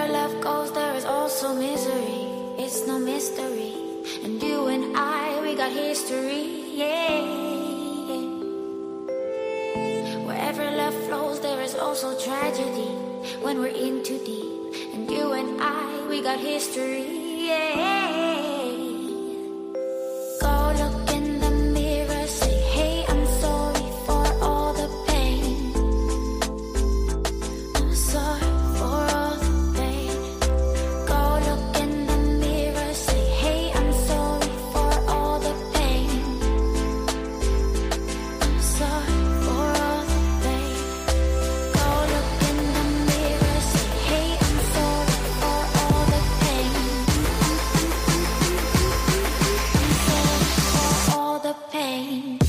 love goes, there is also misery. It's no mystery. And you and I, we got history, yeah. Wherever love flows, there is also tragedy when we're in too deep. And you and I, we got history, yeah. Go look in the mirror, say, hey, I'm sorry for all the pain. I'm sorry for all the pain. Go look in the mirror, say, hey, I'm sorry for all the pain. I'm sorry for all the pain. Go look in the mirror, say, hey, I'm sorry for all the pain. I'm sorry for all the pain.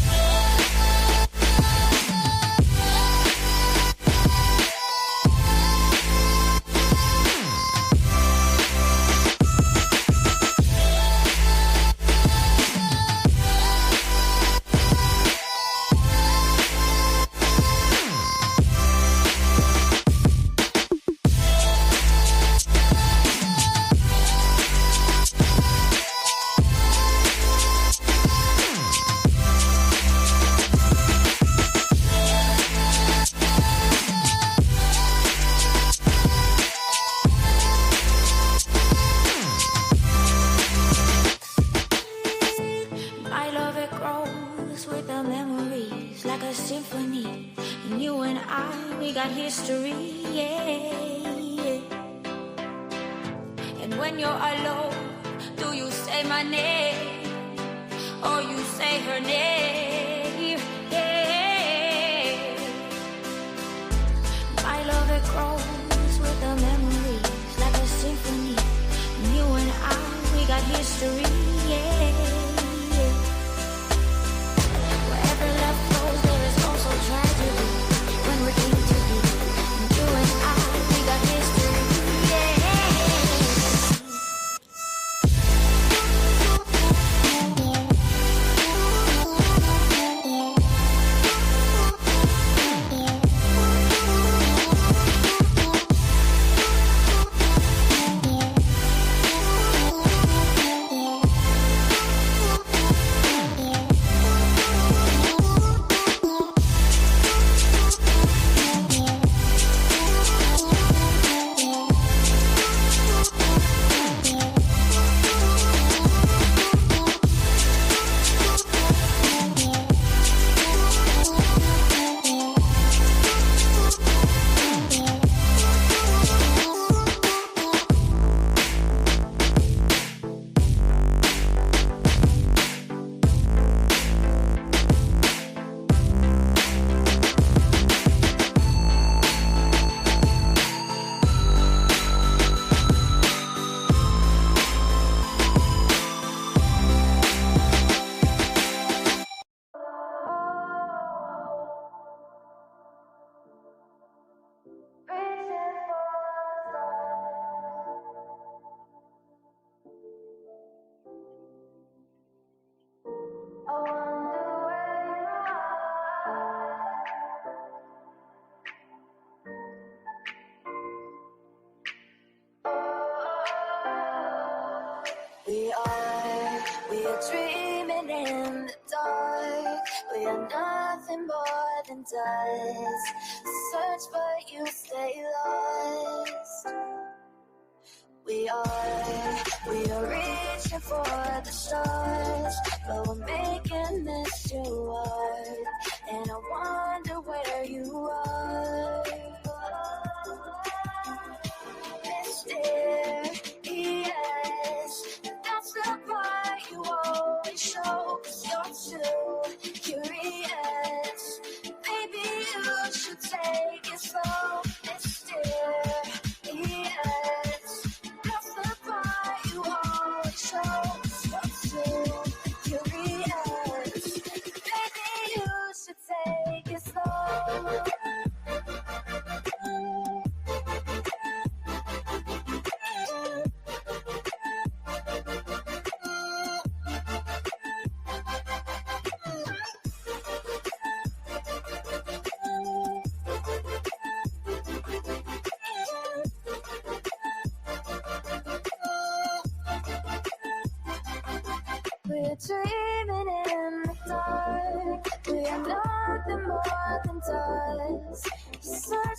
My love, it grows with the memories like a symphony. And you and I, we got history, yeah. And when you're alone, do you say my name or you say her name? Yeah. My love, it grows with the memories like a symphony. And you and I, we got history, yeah. Wherever love flows, there is also tragedy when we're in too deep. And you and I, we got history, yeah. We are dreaming in the dark. We are nothing more than dust. Search but you stay lost. We are reaching for the stars, but we're making this too hard. And I wonder where you are. Mysterious, that's the part you always show. 'Cause you're too curious. Maybe you should take it slow. Mysterious, that's the part you always show. 'Cause you're too curious. Maybe you should take it slow.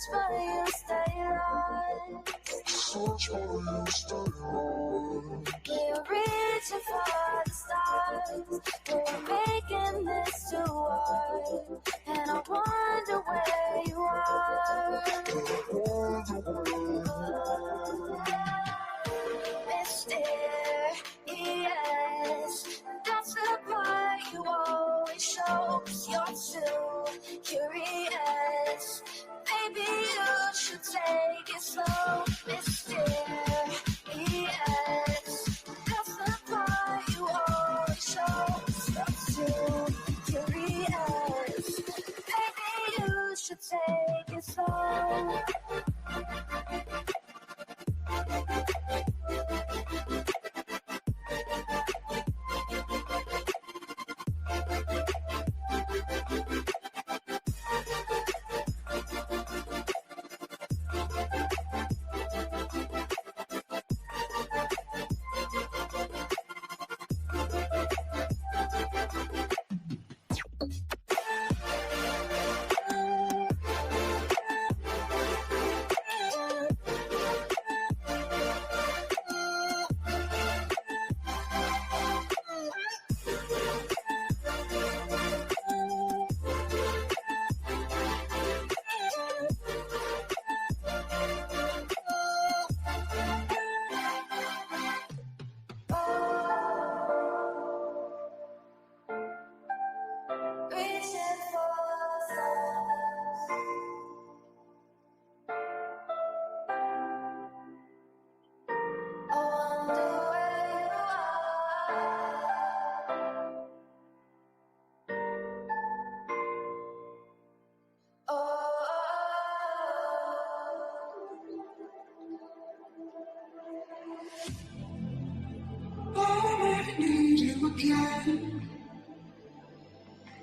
Search but you stay lost. We're reaching for the stars. We're making this too hard. And I wonder where you are. Mysterious, that's the part you always show. 'Cause you're too curious. Maybe you should take it slow. Mysterious, that's the part you always show. 'Cause you're too curious. Maybe you should take it slow.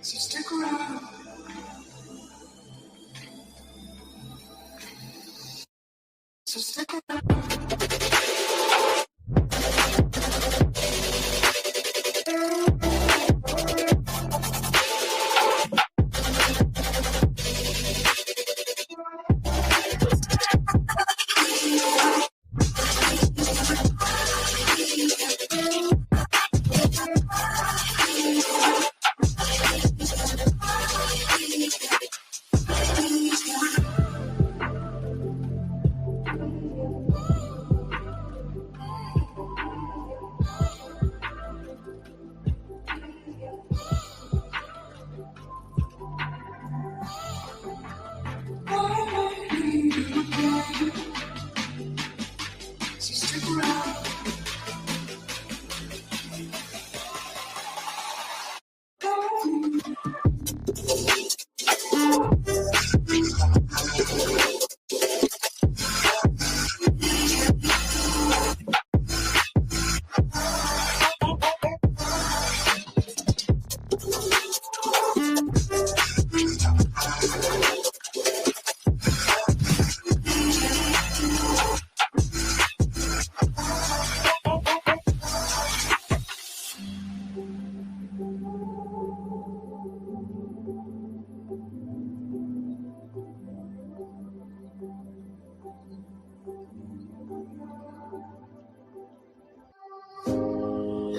So stick around. So stick around.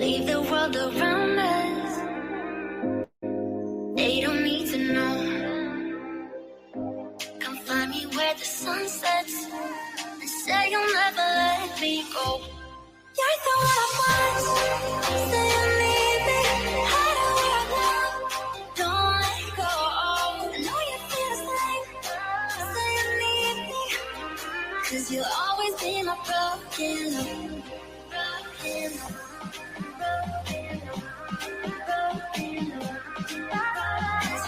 Leave the world around us. They don't need to know. Come find me where the sun sets and say you'll never let me go. You're the one I want. Say you need me. Hide where I want. Don't let go. I know you feel the same. Say you need me. 'Cause you'll always be my broken love. Broken love.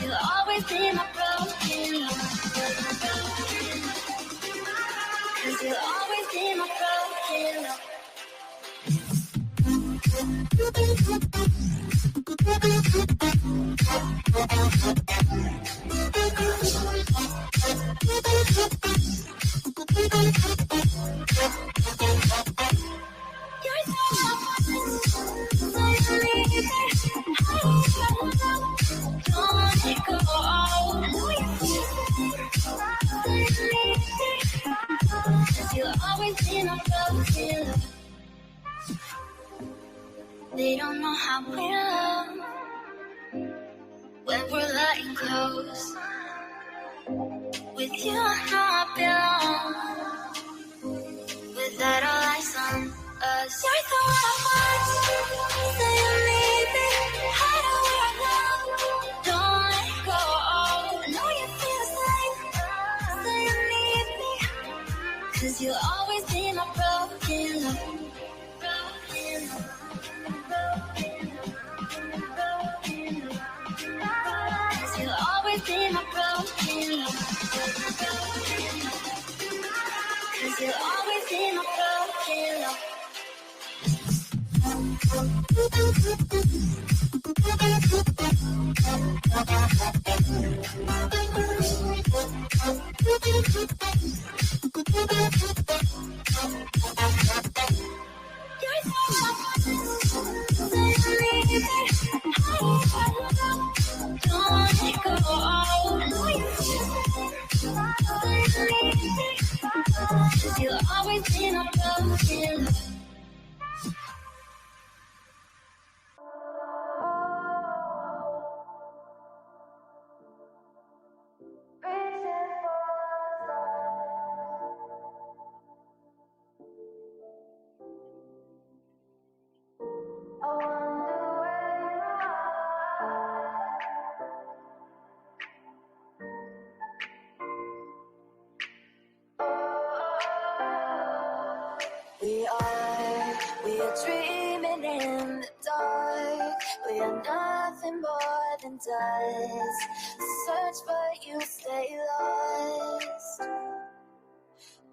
You'll always be my broken love. 'Cause you'll always be my broken love. You're so don't let go. I know you feel the same. always be my broken love. They don't know how we love when we're letting close. With you, I know I belong. Without all eyes on us, you're the one I want. Say you need me. Hide away right now. Don't let go. I know you feel the same. Say you need me. 'Cause you'll always be my broken love. Broken love. Cause you'll always be my broken love. Cause you'll always be my broken love. You'll always be my broken love. We are dreaming in the dark. We are nothing more than dust. Search but you stay lost.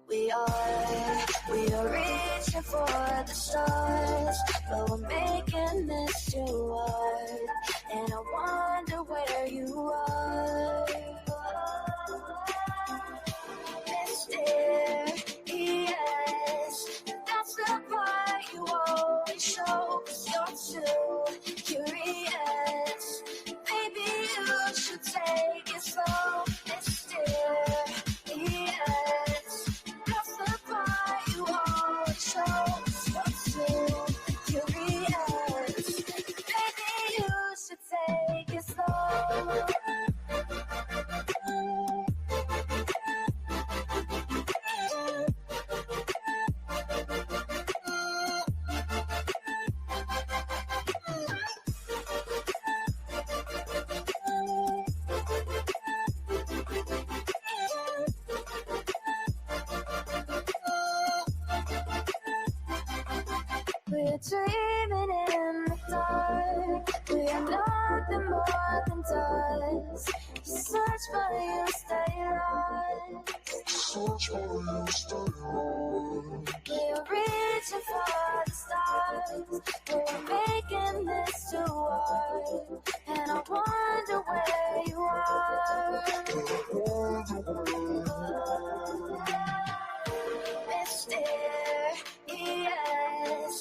We are reaching for the stars, but we're making this too hard. And I wonder where you are. Mysterious, that's the part you always show. 'Cause you're too curious. Maybe you should take it slow. Mysterious, that's the part you always show. 'Cause you're too curious. Maybe you should take it slow. We're dreaming in the dark. We are nothing more than dust. You search but you stay lost. Search but you stay lost. We're reaching for the stars. We're making this too hard. And I wonder where you are. Mysterious,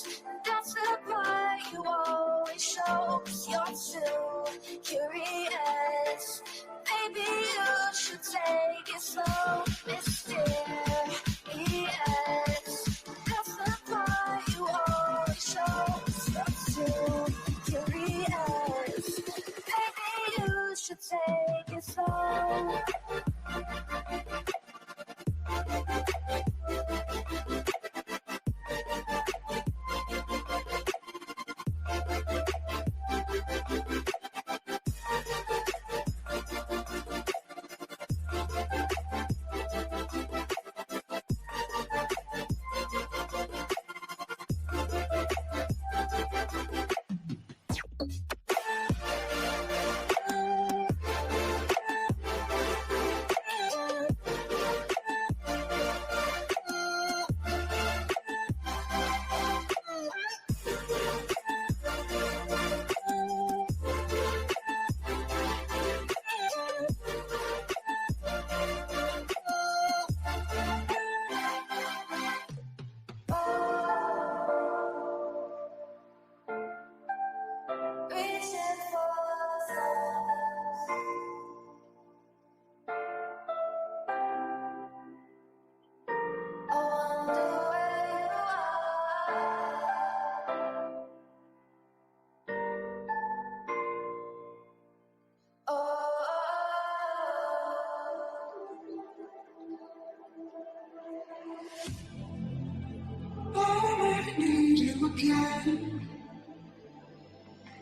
that's the part you always show. 'Cause you're too curious. Maybe you should take it slow. Mysterious, that's the part you always show. 'Cause you're too curious. Maybe you should take it slow.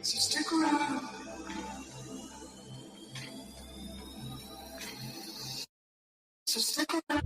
So stick around. So stick around.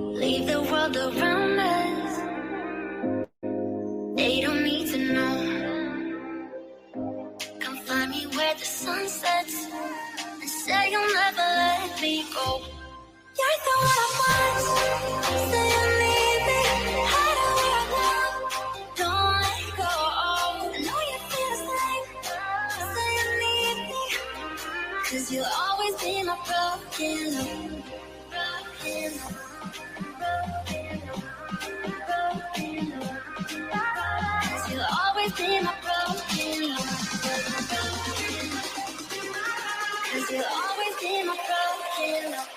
Leave the world around us. They don't need to know. Come find me where the sun sets and say you'll never let me go. You're the one I want. Say you need me. Hide where I go. Don't let go. I know you feel the same. Say you need me. 'Cause you'll always be my broken love. Broken love. Cause you'll always be my broken love. Cause you'll always be my broken love.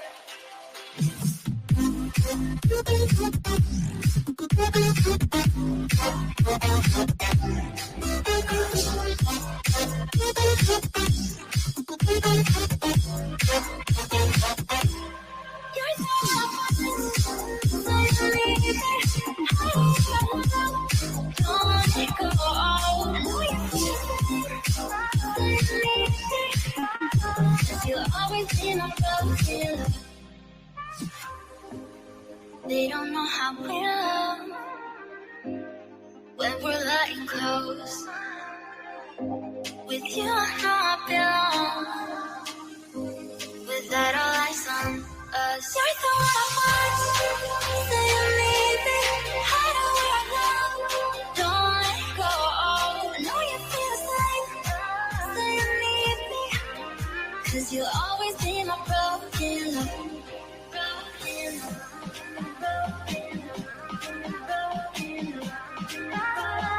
You're so don't let it go. I know you feel it. Cause you'll always be my broken love. They don't know how we love when we're letting close. With you, I know I belong. Without all eyes on us, you're the one I want. Say you need me. Hide where I go. Don't let go. I know you feel the same. Say you need me. 'Cause you'll always be my broken love. Broken love.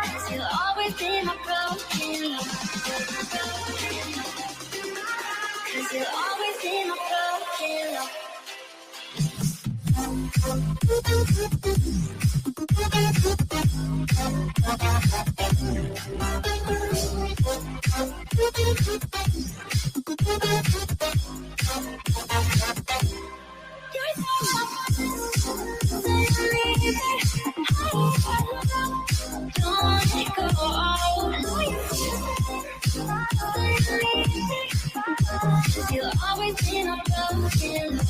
Cause you'll always be my broken love. Cause you'll always be my broken love. You're so don't let go. I know you feel it. You'll always be my broken love.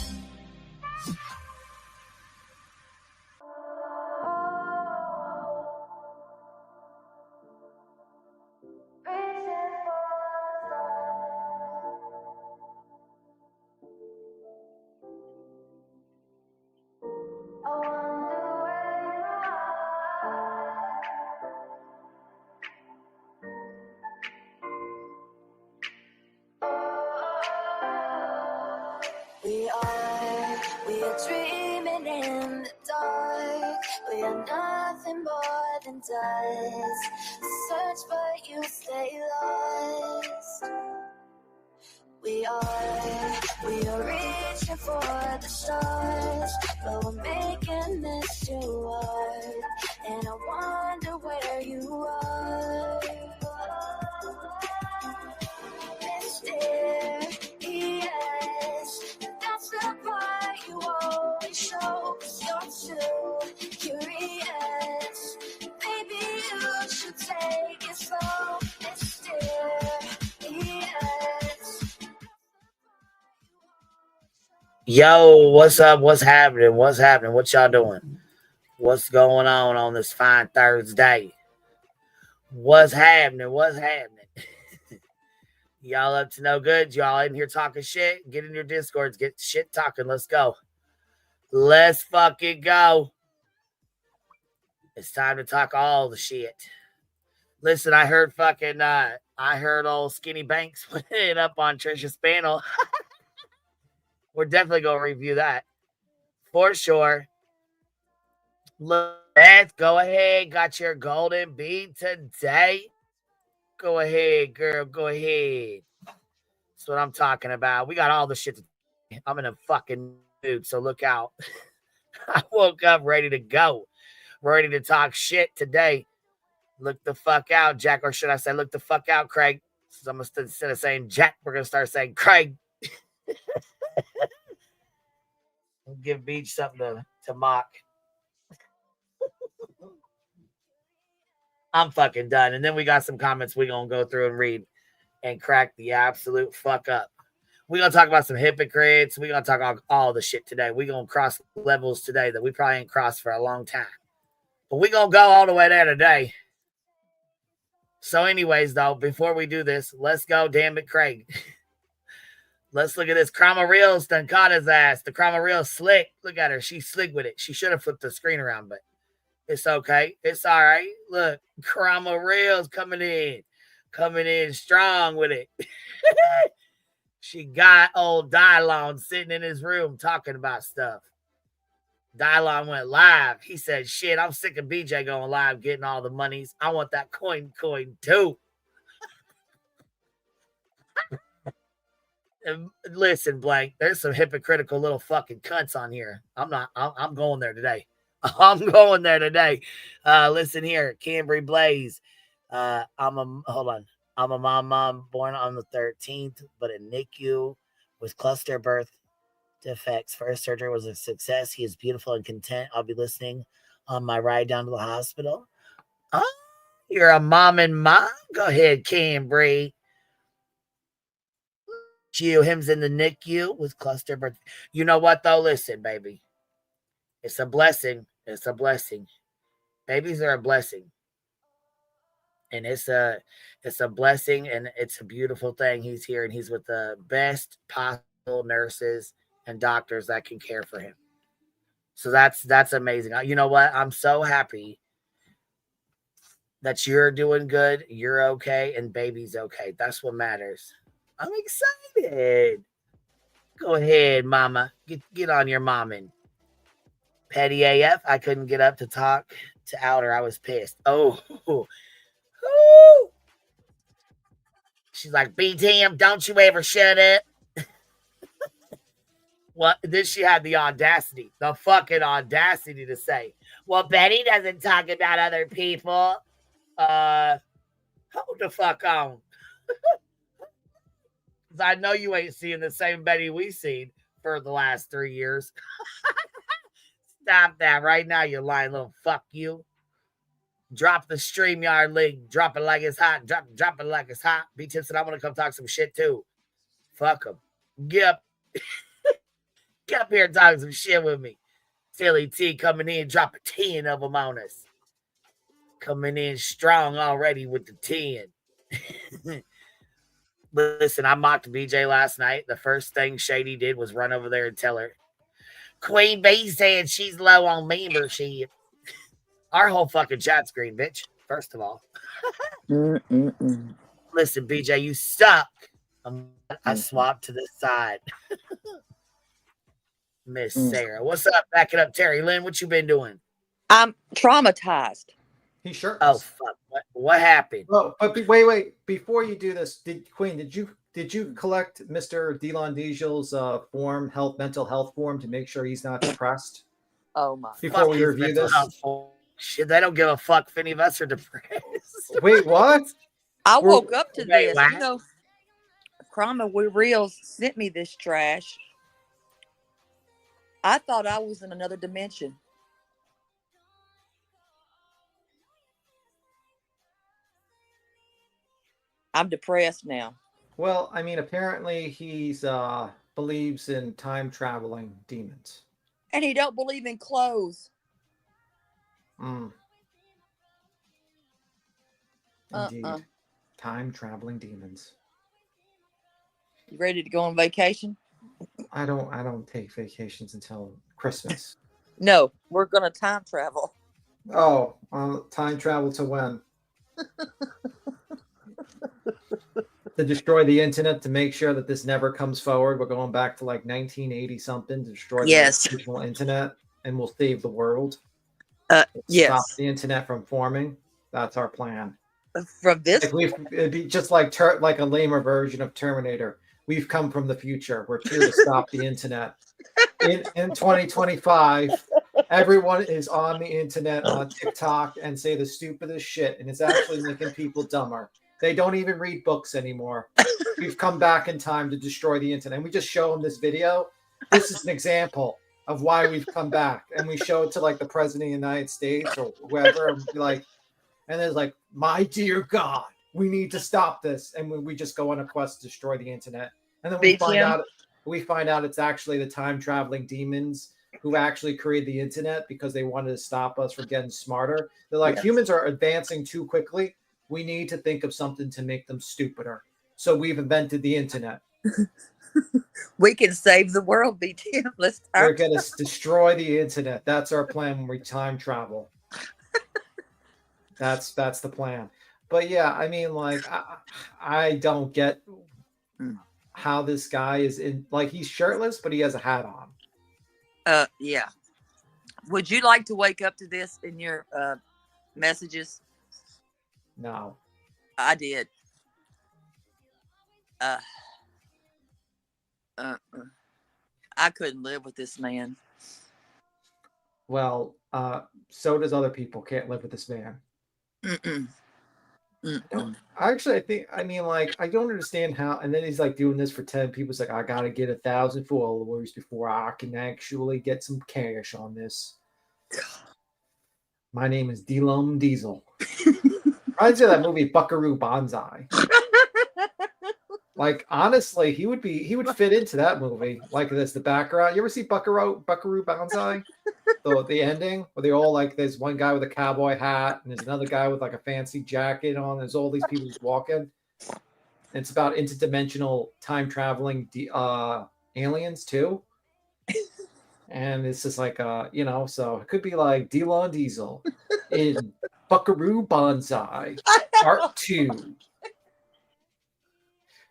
We are dreaming in the dark. We are nothing more than dust. Search but you stay lost. We are reaching reaching for the stars, but we're making this too hard. And I wonder where you are. Mysterious, that's the part you always show. 'Cause you're too curious. Maybe you should take it slow. Mysterious. Yo, what's up? What's happening? What's happening? What y'all doing? What's going on this fine Thursday? What's happening? What's happening? Y'all up to no good? Y'all in here talking shit? Get in your Discords. Get shit talking. Let's go. Let's fucking go. It's time to talk all the shit. Listen, I heard old Skinny Banks put it up on Trisha's panel. We're definitely going to review that. For sure. Let's go ahead. Got your golden beat today. Go ahead, girl. Go ahead. That's what I'm talking about. We got all the shit. I'm in a fucking mood, so look out. I woke up ready to go. Ready to talk shit today. Look the fuck out, Jack. Or should I say look the fuck out, Craig? So instead of saying Jack, we're going to start saying Craig. Give BEEJS something to mock. I'm fucking done. And then we got some comments we're going to go through and read and crack the absolute fuck up. We're going to talk about some hypocrites. We're going to talk all the shit today. We're going to cross levels today that we probably ain't crossed for a long time. But we're going to go all the way there today. So anyways, though, before we do this, let's go. Damn it, Craig. Let's look at this. Crama Reels done caught his ass. The Crama Reels slick. Look at her. She's slick with it. She should have flipped the screen around, but it's okay. It's all right. Look, Crama Reels coming in strong with it. She got old Dylon sitting in his room talking about stuff. Dylon went live. He said, shit, I'm sick of BJ going live, getting all the monies. I want that coin too. And listen, Blank, there's some hypocritical little fucking cunts on here. I'm going there today. I'm going there today. Listen here, Cambry Blaze. I'm a mom born on the 13th, but in NICU with cluster birth defects. First surgery was a success. He is beautiful and content. I'll be listening on my ride down to the hospital. Oh, you're a mom and mom? Go ahead, Cambry. Him's in the NICU with cluster birth. You know what, though? Listen, baby. It's a blessing. It's a blessing. Babies are a blessing. And it's a blessing, and it's a beautiful thing. He's here, and he's with the best possible nurses and doctors that can care for him. So that's amazing. You know what? I'm so happy that you're doing good, you're okay, and baby's okay. That's what matters. I'm excited. Go ahead, mama. Get on your mommin'. Petty AF, I couldn't get up to talk to Outer. I was pissed. Oh. She's like, BTM, don't you ever shut up. Well, then she had the fucking audacity to say, well, Betty doesn't talk about other people. Hold the fuck on. Because I know you ain't seeing the same Betty we seen for the last 3 years. Stop that right now, you lying little fuck you. Drop the StreamYard link. Drop it like it's hot. Drop it like it's hot. B-Tip said, I want to come talk some shit too. Fuck them. Get up here and talk some shit with me. Philly T coming in, dropping 10 of them on us. Coming in strong already with the 10. Listen, I mocked BJ last night. The first thing Shady did was run over there and tell her, Queen B said she's low on membership. Our whole fucking chat screen, bitch. First of all. Listen, BJ, you suck. I swapped to this side. Miss Sarah. What's up? Back it up, Terry Lynn. What you been doing? I'm traumatized. He sure. Oh, fuck. What happened? Oh, but wait. Before you do this, Queen, did you did you collect Mr. Delon Diesel's mental health form to make sure he's not depressed? Oh my. Before Fuck we his review mental this, health form. Shit, they don't give a fuck if any of us are depressed. wait, what? I woke up to Wait, this. what? You know, Chroma Reels sent me this trash. I thought I was in another dimension. I'm depressed now. Well, I mean, apparently he's believes in time traveling demons. And he don't believe in clothes. Indeed. Time traveling demons. You ready to go on vacation? I don't take vacations until Christmas. No, we're gonna time travel. Oh, time travel to when? To destroy the internet, to make sure that this never comes forward. We're going back to like 1980 something to destroy the original internet, and we'll save the world. Yes. Stop the internet from forming. That's our plan. From this, it'd be just like like a lamer version of Terminator. We've come from the future. We're here to stop the internet. In 2025, everyone is on the internet, on TikTok, and say the stupidest shit, and it's actually making people dumber. They don't even read books anymore. We've come back in time to destroy the internet. And we just show them this video. This is an example of why we've come back. And we show it to like the president of the United States or whoever, and be like, and it's like, my dear God, we need to stop this. And we just go on a quest to destroy the internet. And then we find out it's actually the time traveling demons who actually created the internet because they wanted to stop us from getting smarter. They're like, humans are advancing too quickly. We need to think of something to make them stupider. So we've invented the internet. We can save the world, BTM. We're going to destroy the internet. That's our plan when we time travel. That's the plan. But yeah, I mean, like, I don't get how this guy is in, like, he's shirtless, but he has a hat on. Yeah. Would you like to wake up to this in your messages? No. I did. I couldn't live with this man. Well, so does other people. Can't live with this man. Actually, I mean, like, I don't understand how, and then he's like doing this for 10 people. It's like, I got to get 1,000 followers before I can actually get some cash on this. My name is Delon Diesel. I'd say that movie Buckaroo Banzai. Like, honestly, he would fit into that movie. Like, this the background. You ever see Buckaroo Banzai? The ending where they all, like, there's one guy with a cowboy hat and there's another guy with like a fancy jacket on. There's all these people just walking. And it's about interdimensional time traveling aliens too. And it's just like so it could be like Delon Diesel in Buckaroo Banzai Part 2.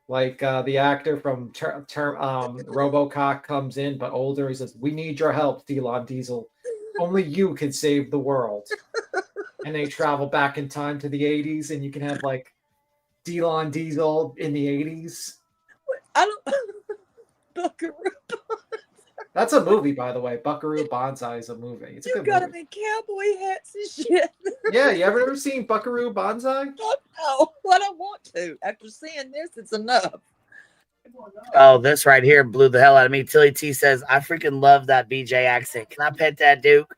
Like the actor from RoboCop comes in, but older. He says, "We need your help, Delon Diesel. Only you can save the world." And they travel back in time to the 80s, and you can have like Delon Diesel in the 80s. I don't. Buckaroo. That's a movie, by the way. Buckaroo Banzai is a movie. It's a good movie. You got him in cowboy hats and shit. Yeah, you ever seen Buckaroo Banzai? No, I don't want to. After seeing this, it's enough. Oh, this right here blew the hell out of me. Tilly T says, I freaking love that BJ accent. Can I pet that Duke?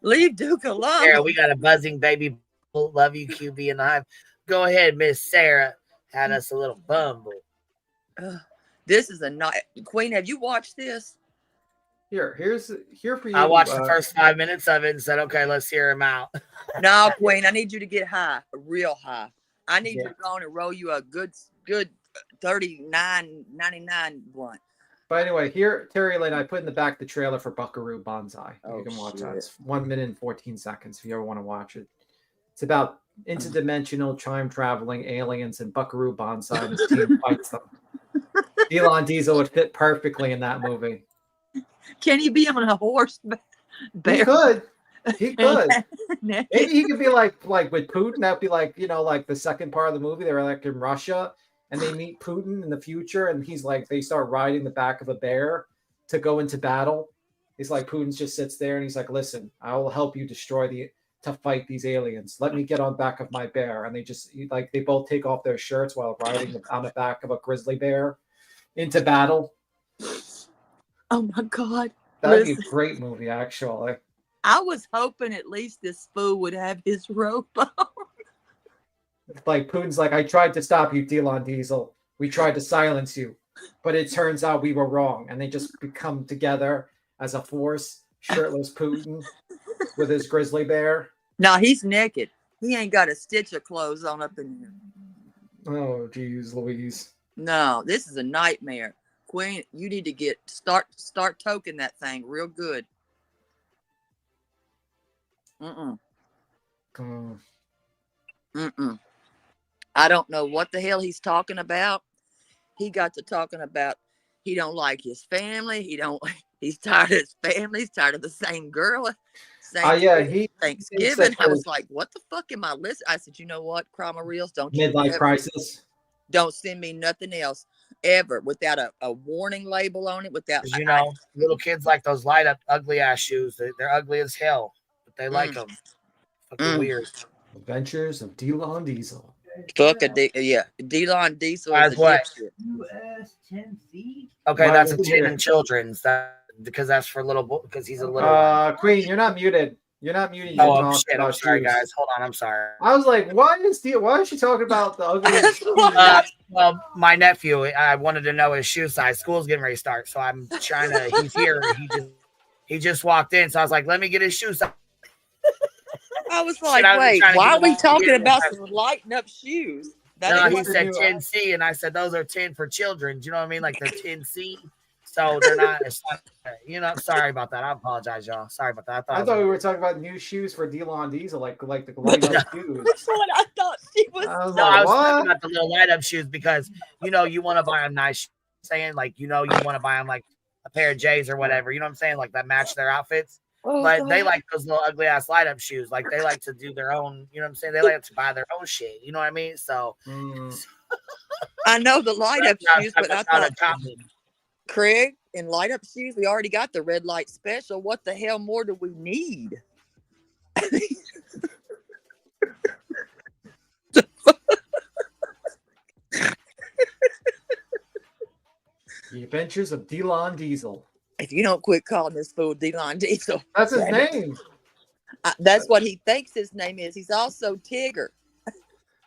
Leave Duke alone. Sarah, we got a buzzing baby. Love you, QB and the Hive. Go ahead, Miss Sarah. Had us a little bumble. This is a night. Queen, have you watched this? Here for you. I watched the first 5 minutes of it and said, okay, let's hear him out. No, Queen, I need you to get high, real high. I need you to go on and roll you a good $39.99 blunt. But anyway, here, Terry Lane, I put in the back the trailer for Buckaroo Banzai. You can watch that. It's 1 minute and 14 seconds if you ever want to watch it. It's about interdimensional time traveling aliens, and Buckaroo Banzai and his team fights them. Delon Diesel would fit perfectly in that movie. Can he be on a horse? He could. Maybe he could be like with Putin. That'd be like, like the second part of the movie. They were like in Russia, and they meet Putin in the future, and he's like, they start riding the back of a bear to go into battle. He's like, Putin just sits there and he's like, listen, I will help you to fight these aliens. Let me get on back of my bear. And they both take off their shirts while riding on the back of a grizzly bear into battle. Oh my God. That'd be a great movie, actually. I was hoping at least this fool would have his rope on. Like Putin's like, I tried to stop you, Delon Diesel. We tried to silence you, but it turns out we were wrong. And they just come together as a force, shirtless Putin with his grizzly bear. No, he's naked. He ain't got a stitch of clothes on up in here. Oh, geez, Louise. No, this is a nightmare. Queen, you need to start toking that thing real good. Mm-mm. Mm-mm. I don't know what the hell he's talking about. He got to talking about he don't like his family. He's tired of his family. He's tired of the same girl. Thanksgiving. I was like, what the fuck am I listening? I said, you know what, Crama Reels, midlife crisis. Don't send me nothing else ever without a warning label on it. Without little kids like those light up ugly ass shoes. They're ugly as hell, but they like them. Fucking weird. Adventures of Delon Diesel. Delon Diesel is a what? US 10C. Okay, that's a 10 in children's. Because that's for little boy. Because he's a little. Queen, you're not muted. You're not muted. Oh shit! I'm sorry, guys. Hold on. I'm sorry. I was like, why is she talking about the ugly? Well, my nephew. I wanted to know his shoe size. School's getting ready to start, so I'm trying to. He's here. He just walked in, so I was like, let me get his shoe size. I was like, wait, why are we talking about some lighting up shoes? He said 10C, and I said those are 10 for children. Do you know what I mean? Like they're 10C. So they're not, sorry about that. I apologize, y'all. Sorry about that. I thought we were talking about new shoes for Delon Diesel, like the light up shoes. That's what I thought she was. I was talking about the little light up shoes because, you want to buy them nice, saying like, you want to buy them like a pair of J's or whatever. You know what I'm saying? Like that match their outfits. But they like those little ugly ass light up shoes. Like they like to do their own, you know what I'm saying? They like to buy their own shit. You know what I mean? So I know the light up shoes, but I thought, Craig, in light up shoes, we already got the red light special. What the hell more do we need? The Adventures of Delon Diesel. If you don't quit calling this fool Delon Diesel. That's his name. That's what he thinks his name is. He's also Tigger.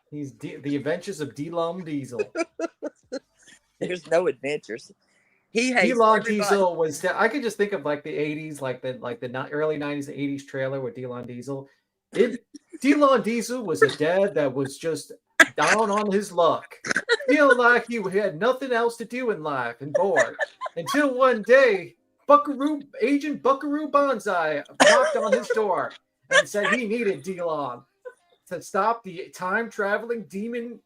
He's The Adventures of Delon Diesel. There's no adventures. He hates Delon Diesel was. I could just think of like the '80s, like the early '90s, '80s trailer with Delon Diesel. Delon Diesel was a dad that was just down on his luck, feeling like he had nothing else to do in life and bored. Until one day, Agent Buckaroo Banzai knocked on his door and said he needed Delon to stop the time-traveling demon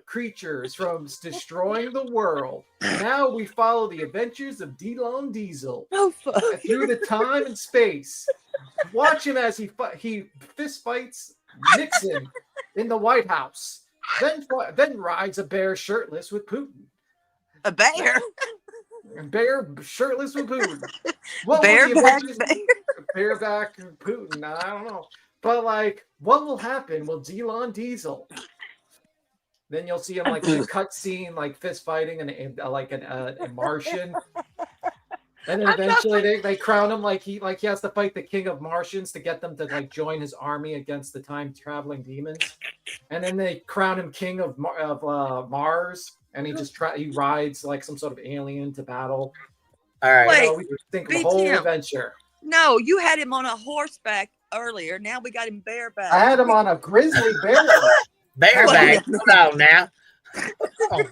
creatures from destroying the world. Now we follow the adventures of Delon Diesel through the time and space. Watch him as he fist fights Nixon in the White House. Then rides a bear shirtless with Putin. A bear? A bear shirtless with Putin. Bareback Putin. I don't know. But like, what will happen? Will Delon Diesel? Then you'll see him like in a cutscene, like fist fighting like a Martian. And then eventually they crown him like he has to fight the king of Martians to get them to like join his army against the time traveling demons. And then they crown him king of Mars, and he rides like some sort of alien to battle. All right, wait, we think of the whole adventure. No, you had him on a horseback earlier. Now we got him bareback. I had him on a grizzly bear. Bareback. No, now. Oh.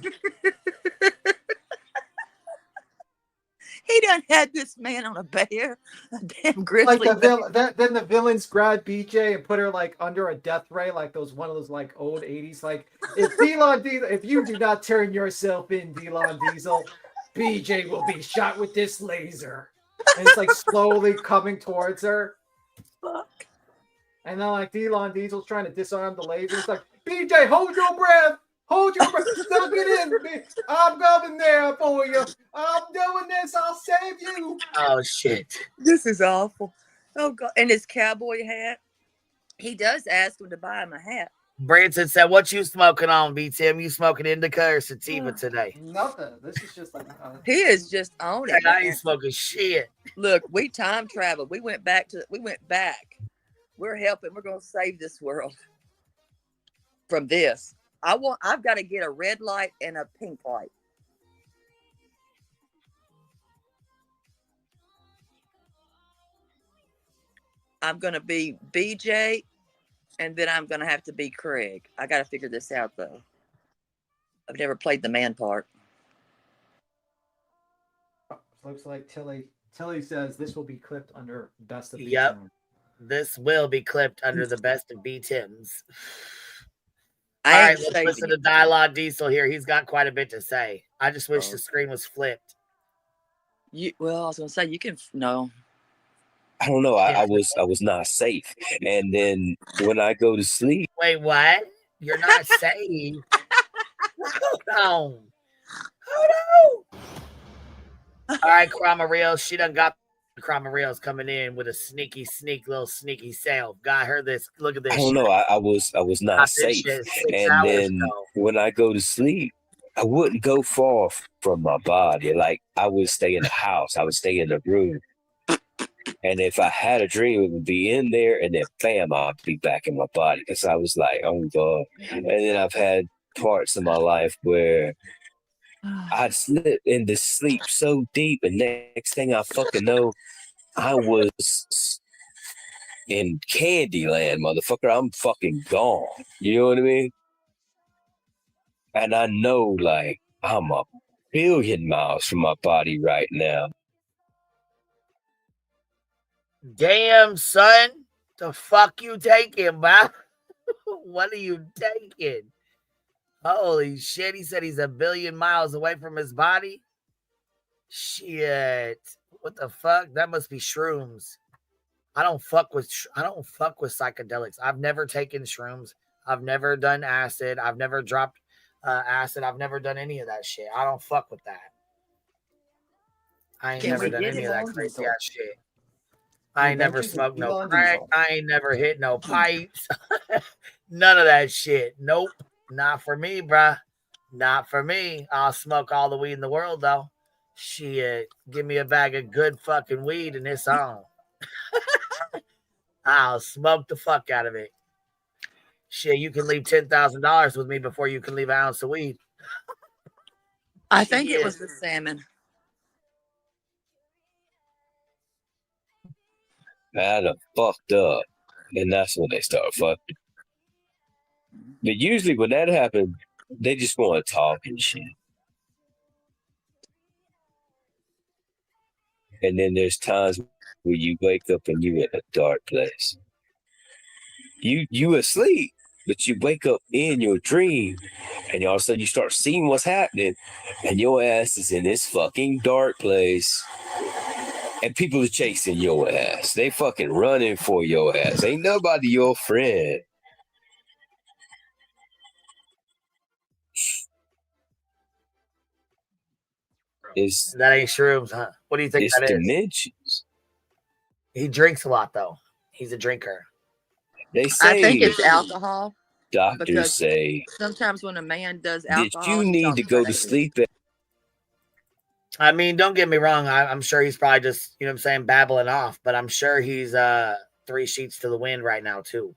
He done had this man on a bear, a damn grizzly. Like then the villains grabbed BJ and put her like under a death ray, like one of those like old 80s. Like if you do not turn yourself in, Delon Diesel, BJ will be shot with this laser. And it's like slowly coming towards her. Fuck. And then like Delon Diesel's trying to disarm the laser. It's like, BJ, hold your breath. Hold your breath. Suck it in me. I'm coming there for you. I'm doing this. I'll save you. Oh shit. This is awful. Oh God! And his cowboy hat. He does ask him to buy him a hat. Branson said, "What you smoking on, B-Tim? You smoking indica or sativa today?" Nothing. This is just like He is just on it. I ain't smoking shit. Look, we time traveled. We went back. We're helping. We're gonna save this world from this. I've got to get a red light and a pink light. I'm gonna be BJ, and then I'm gonna have to be Craig. I got to figure this out though. I've never played the man part. looks like Tilly says this will be clipped under best of Yep. B-Tim. This will be clipped under the best of B-Tims. I All ain't right, let's saving listen it. to Dialogue Diesel here. He's got quite a bit to say. I just wish the screen was flipped. Well, I was gonna say you can no. I don't know. I was not safe. And then when I go to sleep, Wait, what? You're not safe. Hold on. All right, Krama Reels. She done got Krama Reels coming in with a sneaky self. God, heard this. Look at this. I don't know. I was not Got this safe. shit 6 And hours then ago. when I go to sleep, I wouldn't go far from my body. Like I would stay in the house. I would stay in the room. And if I had a dream, it would be in there, and then bam, I'd be back in my body. Because I was like, oh God. And then I've had parts of my life where I'd slip into sleep so deep, and next thing I fucking know, I was in Candyland, motherfucker. I'm fucking gone. You know what I mean? And I know, like, I'm a billion miles from my body right now. Damn, son. The fuck you taking, bro? What are you taking? Holy shit. He said he's a billion miles away from his body. Shit. What the fuck? That must be shrooms. I don't fuck with psychedelics. I've never taken shrooms. I've never done acid. I've never dropped acid. I've never done any of that shit. I don't fuck with that. I ain't never done any of that crazy ass shit. I ain't never smoked no crack. I ain't never hit no pipes. None of that shit. Nope. Not for me, bruh. Not for me. I'll smoke all the weed in the world, though. Shit. Give me a bag of good fucking weed and it's on. I'll smoke the fuck out of it. Shit, you can leave $10,000 with me before you can leave an ounce of weed. I think it was the salmon. I done fucked up. And that's when they start fucking. But usually when that happens, they just want to talk and shit. And then there's times where you wake up and you're in a dark place. You asleep, but you wake up in your dream, and all of a sudden you start seeing what's happening, and your ass is in this fucking dark place. And people are chasing your ass. They fucking running for your ass. Ain't nobody your friend. That ain't shrooms, huh? What do you think that is? Dimensions. He drinks a lot, though. He's a drinker. They say. I think it's alcohol. Doctors say. Sometimes when a man does alcohol, did you need to go to sleep? I mean, don't get me wrong. I'm sure he's probably just, you know what I'm saying, babbling off. But I'm sure he's 3 sheets to the wind right now, too.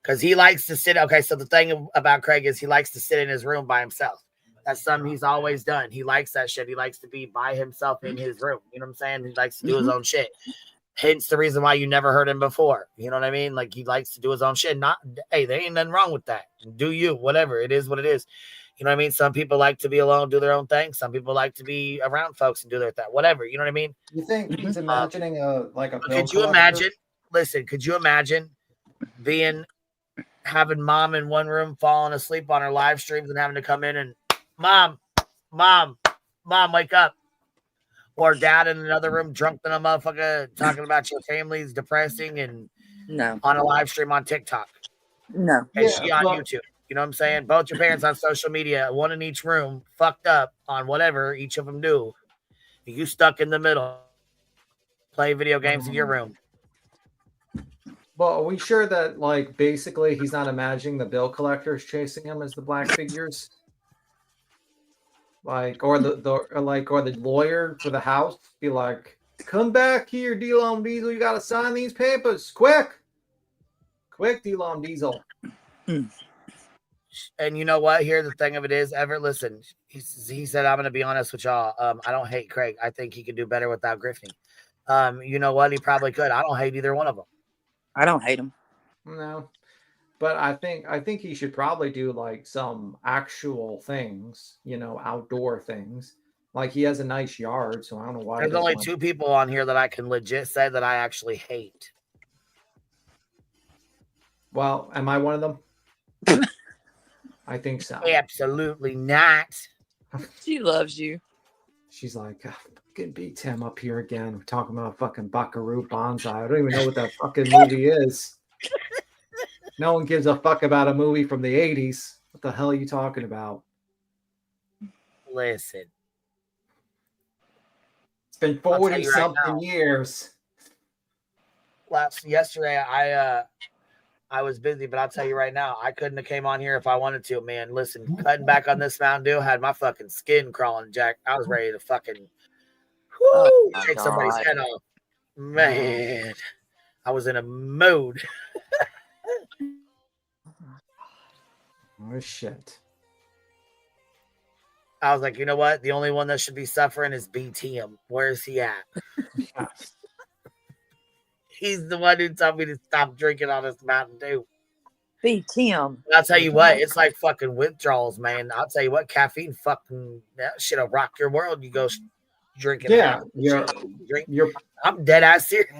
Because he likes to sit. Okay, so the thing about Craig is he likes to sit in his room by himself. That's something he's always done. He likes that shit. He likes to be by himself in his room. You know what I'm saying? He likes to do his own shit. Hence the reason why you never heard him before. You know what I mean? Like, he likes to do his own shit. Hey, there ain't nothing wrong with that. Do you, whatever. It is what it is. You know what I mean? Some people like to be alone, do their own thing. Some people like to be around folks and do their thing. Whatever. You know what I mean? You think he's imagining a bill could you imagine? Listen, could you imagine having mom in one room falling asleep on her live streams and having to come in and mom, wake up. Or dad in another room drunk than a motherfucker talking about your family's depressing and no on a live stream on TikTok. No. And she on YouTube. You know what I'm saying? Both your parents on social media, one in each room, fucked up on whatever each of them do. You stuck in the middle, play video games in your room. Well, are we sure that, like, basically he's not imagining the bill collectors chasing him as the black figures? Like, or the lawyer for the house be like, come back here, D-Lom Diesel, you gotta sign these papers. Quick, D-Lom Diesel. And you know what? Here, the thing of it is, Everett, listen, he said, I'm going to be honest with y'all. I don't hate Craig. I think he could do better without grifting. You know what? He probably could. I don't hate either one of them. I don't hate him. No, but I think he should probably do like some actual things, you know, outdoor things. Like he has a nice yard, so I don't know why. There's only 2 people on here that I can legit say that I actually hate. Well, am I one of them? I think so. Absolutely not. She loves you. She's like, fucking beat Tim up here again. We're talking about fucking Buckaroo Banzai. I don't even know what that fucking movie is. No one gives a fuck about a movie from the 80s. What the hell are you talking about? Listen. It's been 40 something years. Yesterday, I was busy, but I'll tell you right now, I couldn't have came on here if I wanted to, man. Listen, cutting back on this Mountain Dew had my fucking skin crawling, Jack. I was ready to fucking take somebody's head off. Man, I was in a mood. Oh, shit. I was like, you know what? The only one that should be suffering is BTM. Where is he at? Yes. He's the one who told me to stop drinking all this Mountain Dew. BTM. I'll tell you what, it's like fucking withdrawals, man. I'll tell you what, caffeine fucking, that shit'll rock your world. You go drinking. Yeah, I'm dead ass serious.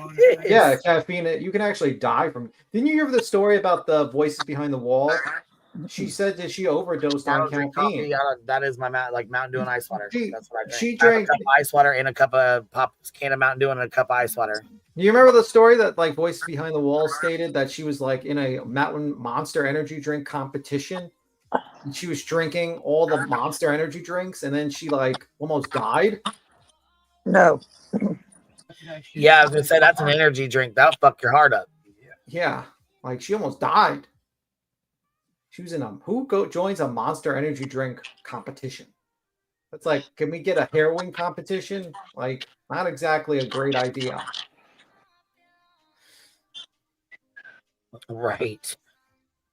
Yeah, caffeine. You can actually die from. Didn't you hear the story about the voices behind the wall? She said that she overdosed on caffeine. That is my Mountain Dew and ice water. That's what I drink. She drank a cup of ice water and a cup of can of Mountain Dew and a cup of ice water. You remember the story that like Voices Behind the Wall stated that she was like in a Mountain Monster energy drink competition? And she was drinking all the Monster energy drinks, and then she like almost died. No. Yeah, I was gonna say that's an energy drink. That'll fuck your heart up. Yeah, like she almost died. She was in joins a Monster energy drink competition? That's like, can we get a heroin competition? Like, not exactly a great idea. Right.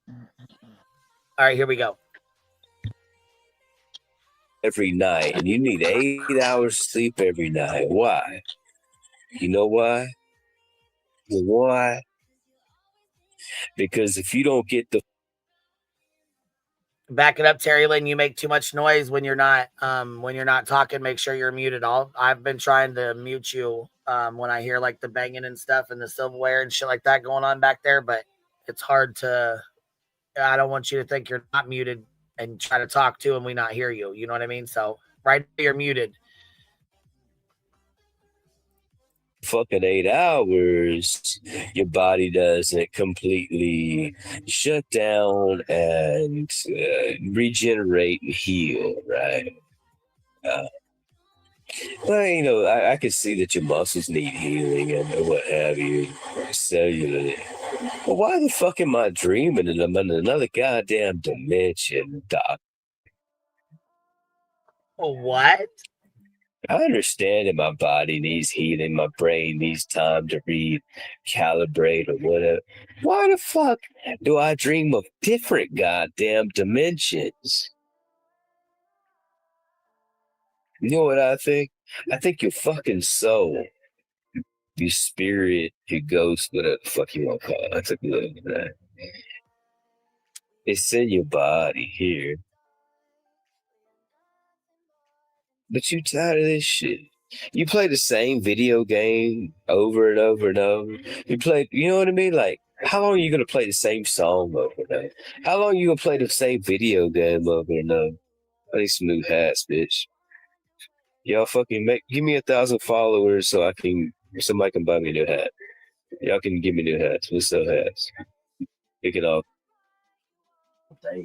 All right, here we go. Every night, and you need 8 hours sleep every night. Why? You know why? Why? Because if you don't get the back it up, Terry Lynn, you make too much noise when you're not talking. Make sure you're muted. I've been trying to mute you when I hear like the banging and stuff and the silverware and shit like that going on back there, but it's hard to. I don't want you to think you're not muted and try to talk to and we not hear you. You know what I mean? So right there, you're muted. Fucking 8 hours, your body doesn't completely shut down and regenerate and heal, right? Well, you know, I can see that your muscles need healing and what have you, cellularly. But why the fuck am I dreaming and I'm in another goddamn dimension, Doc? What? I understand that my body needs healing, my brain needs time to recalibrate or whatever. Why the fuck do I dream of different goddamn dimensions? You know what I think? I think your fucking soul, your spirit, your ghost, whatever the fuck you want to call it. That's a good one. It's in your body here. But you tired of this shit. You play the same video game over and over and over. You know what I mean? Like, how long are you going to play the same song over and over? How long are you going to play the same video game over and over? I need some new hats, bitch. Y'all fucking give me 1,000 followers so somebody can buy me a new hat. Y'all can give me new hats. We'll sell hats. Pick it off.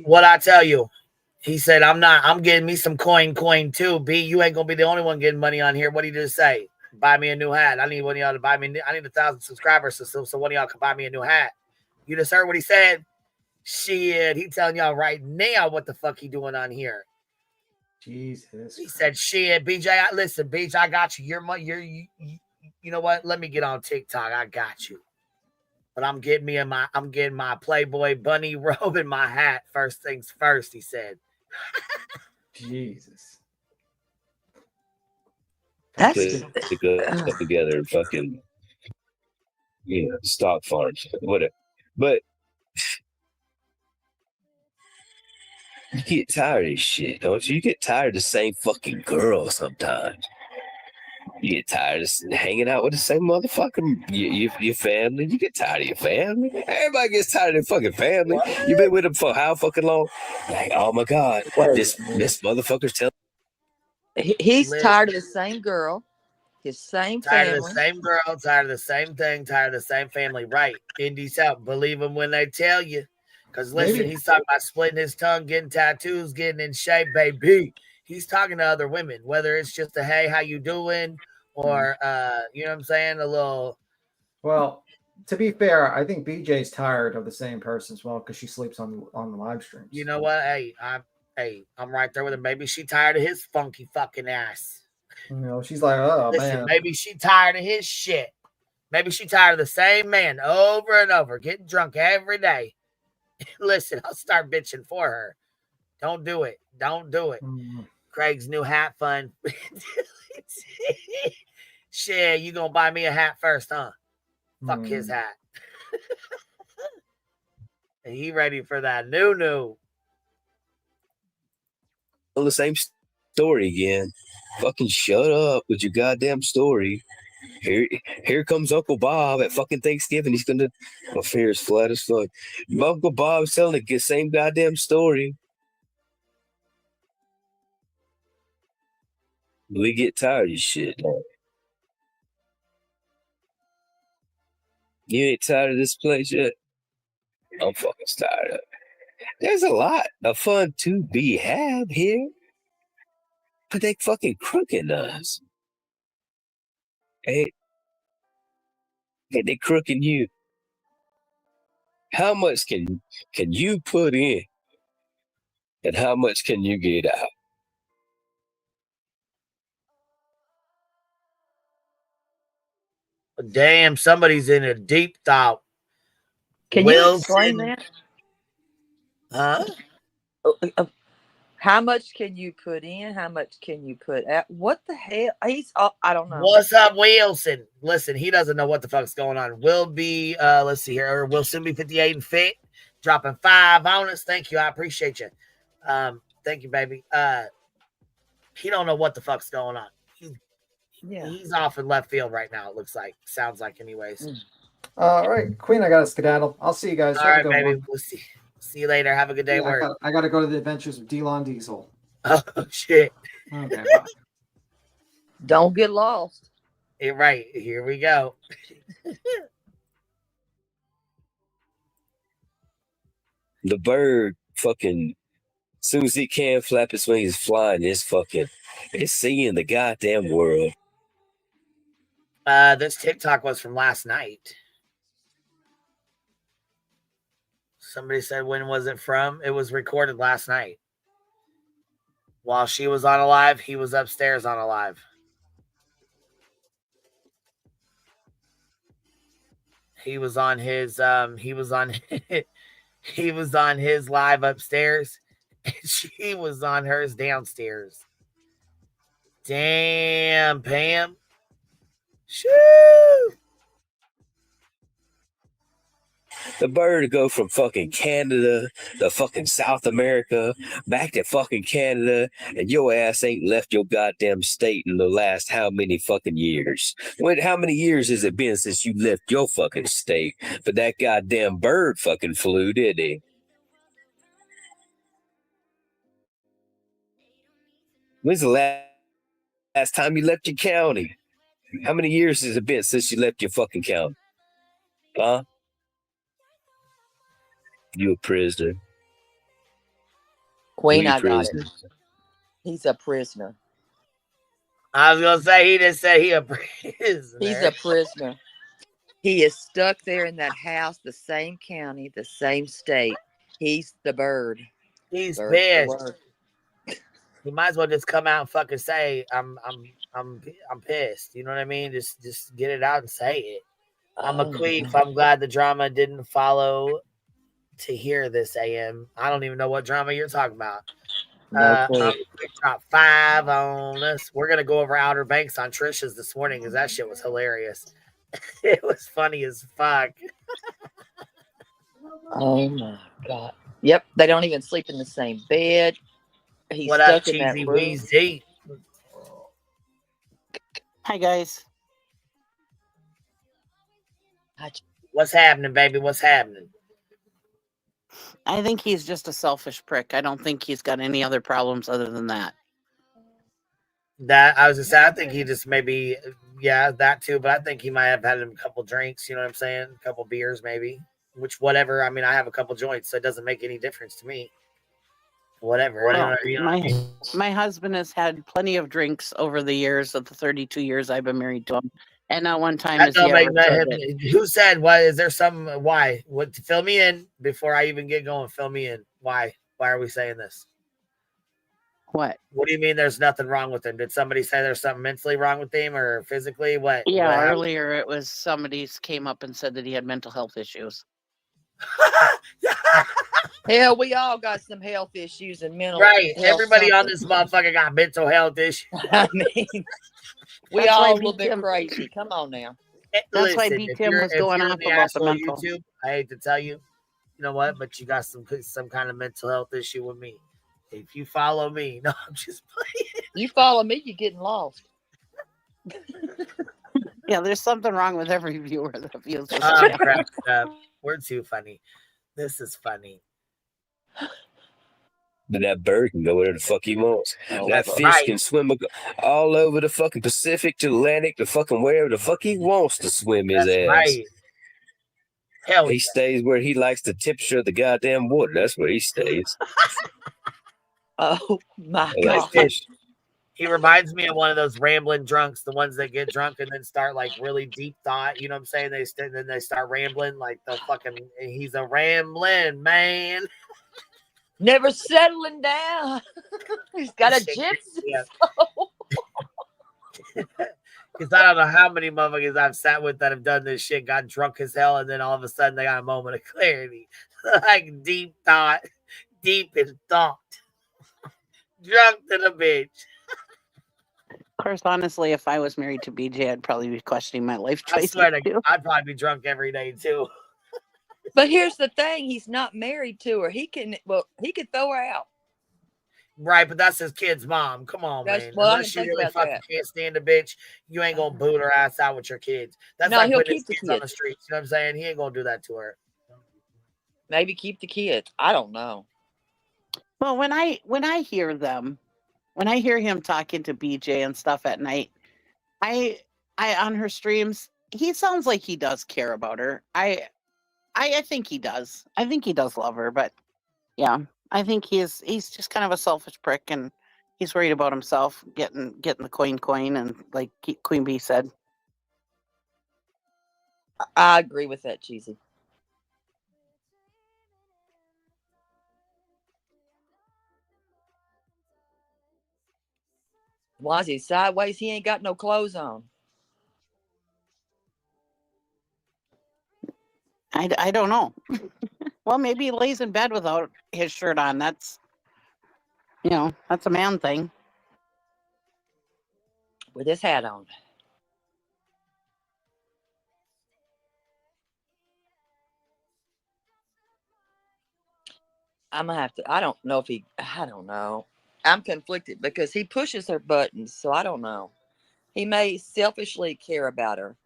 What I tell you, he said, I'm getting me some coin too. B, you ain't gonna be the only one getting money on here. What did he just say? Buy me a new hat. I need one of y'all to buy me. I need 1,000 subscribers so one of y'all can buy me a new hat. You just heard what he said? Shit, he telling y'all right now what the fuck he doing on here. Jesus. He said, shit, BJ, listen, BJ, I got you. You know what? Let me get on TikTok. I got you. But I'm getting my Playboy bunny robe and my hat. First things first, he said. Jesus. That's to go together and fucking, stock farms, whatever. But you get tired of this shit, don't you? You get tired of the same fucking girl sometimes. You get tired of hanging out with the same motherfucking your family. You get tired of your family. Everybody gets tired of their fucking family. You been with them for how fucking long? Like, oh my God, this motherfucker's telling. he's tired of the same girl, his same tired family. of the same girl, tired of the same thing, tired of the same family. Right. Indy's out. Believe them when they tell you. Because listen, he's talking about splitting his tongue, getting tattoos, getting in shape, baby. He's talking to other women, whether it's just a hey, how you doing? Or you know what I'm saying? A little. Well, to be fair, I think BJ's tired of the same person as well because she sleeps on the live streams. You know what? Hey, I'm right there with her. Maybe she tired of his funky fucking ass. She's like, oh, man. Maybe she tired of his shit. Maybe she tired of the same man over and over, getting drunk every day. Listen, I'll start bitching for her. Don't do it. Don't do it. Craig's new hat fund. Shit, you gonna buy me a hat first, huh? Fuck his hat. And he ready for that new. Well, the same story again. Fucking shut up with your goddamn story. Here comes Uncle Bob at fucking Thanksgiving. He's gonna. My fear is flat as fuck. Uncle Bob's telling the same goddamn story. We get tired of this shit. You ain't tired of this place yet? I'm fucking tired of it. There's a lot of fun to be had here, but they fucking crooking us. Hey, they crooking you. How much can you put in, and how much can you get out? Damn, somebody's in a deep thought. Can you explain that? Huh? How much can you put in? How much can you put out? What the hell? I don't know. What's up, Wilson? Listen, he doesn't know what the fuck's going on. We'll be, let's see here, or we'll soon be 58 and fit, dropping 5 on us. Thank you. I appreciate you. Thank you, baby. He don't know what the fuck's going on. He's off in left field right now, it looks like. Sounds like, anyways. All right, Queen, I got to skedaddle. I'll see you guys. All right, baby. We'll see. See you later. Have a good day at work. I got to go to the adventures of Delon Diesel. Oh, shit. Okay, bye. Don't get lost. Right. Here we go. The bird fucking, as soon as he can flap his wings, flying, it's seeing the goddamn world. This TikTok was from last night. Somebody said, when was it from? It was recorded last night. While she was on a live, he was upstairs on a live. He was on his he was on his live upstairs, and she was on hers downstairs. Damn, Pam. Shoo! The bird go from fucking Canada to fucking South America, back to fucking Canada, and your ass ain't left your goddamn state in the last how many fucking years? How many years has it been since you left your fucking state? But that goddamn bird fucking flew, didn't he? When's the last time you left your county? How many years has it been since you left your fucking county? Huh? You a prisoner. Queen, We I got it. prisoners. He's a prisoner. I was gonna say he just said he a He's prisoner. a prisoner. He is stuck there in that house, the same county, the same state. He's the bird. He's Bird's the pissed. word. He might as well just come out and fucking say I'm pissed. You know what I mean? Just get it out and say it. I'm a Oh, queef. God. I'm glad the drama didn't follow to hear this AM. I don't even know what drama you're talking about. No clue. Quick drop 5 on us. We're gonna go over Outer Banks on Trisha's this morning because that shit was hilarious. It was funny as fuck. Oh my God. Yep, they don't even sleep in the same bed. He's What up, stuck in that cheesy room. Weezy? Hi guys. What's happening, baby? What's happening? I think he's just a selfish prick. I don't think he's got any other problems other than that. That I was just saying, I think he just maybe, yeah, that too. But I think he might have had a couple drinks. You know what I'm saying? A couple beers, maybe. Which, whatever. I mean, I have a couple joints, so it doesn't make any difference to me. Whatever. Well, my husband has had plenty of drinks over the years of the 32 years I've been married to him, and not one time That has don't he make ever no, said it. who said why? Is there some why? What? Fill me in before I even get going. Fill me in. Why? Why are we saying this? What? What do you mean? There's nothing wrong with him? Did somebody say there's something mentally wrong with him or physically? What? Yeah, what earlier it was somebody's came up and said that he had mental health issues. Hell, we all got some health issues and mental Right. health Everybody on something. this motherfucker got mental health issues. I mean, we That's all why a little bit BTM crazy. Come on now. That's why Listen, BTM was if going you're off in the about the asshole mental. YouTube, I hate to tell you, you know what? But you got some kind of mental health issue with me. If you follow me, no, I'm just playing. You follow me, you're getting lost. Yeah, there's something wrong with every viewer that feels this I'm way. cracked up. We're too funny. This is funny. But that bird can go wherever the fuck he wants. Oh, That fuck. fish Right. can swim all over the fucking Pacific, to Atlantic, to fucking wherever the fuck he wants to swim his That's ass. right. Hell He yeah. stays where he likes the temperature of the goddamn water. That's where he stays. Oh my I like God. fish. He reminds me of one of those rambling drunks, the ones that get drunk and then start like really deep thought. You know what I'm saying? Then they start rambling like the fucking. He's a rambling man. Never settling down. He's got a gypsy Yeah. soul. Because I don't know how many motherfuckers I've sat with that have done this shit, got drunk as hell, and then all of a sudden they got a moment of clarity. Like deep thought, deep in thought. Drunk to the bitch. Of course, honestly, if I was married to BJ, I'd probably be questioning my life I choices swear to too. God, I'd probably be drunk every day too. But here's the thing, he's not married to her. He could throw her out. Right, but that's his kid's mom. Come on, man. Well, I Unless didn't you think really about fucking that. can't stand a bitch, you ain't gonna boot her ass out with your kids. That's No, like he'll putting his keep the kids on the kids. streets. You know what I'm saying? He ain't gonna do that to her. Maybe keep the kids. I don't know. Well, when I hear him talking to BJ and stuff at night, I on her streams, he sounds like he does care about her. I think he does. I think he does love her, but yeah, I think he's just kind of a selfish prick, and he's worried about himself getting the coin, and like Queen Bee said. I agree with that, Cheesy. Why is he sideways? He ain't got no clothes on. I don't know. Well, maybe he lays in bed without his shirt on. That's a man thing. With his hat on. I'm gonna have to. I don't know. I'm conflicted because he pushes her buttons, so I don't know. He may selfishly care about her.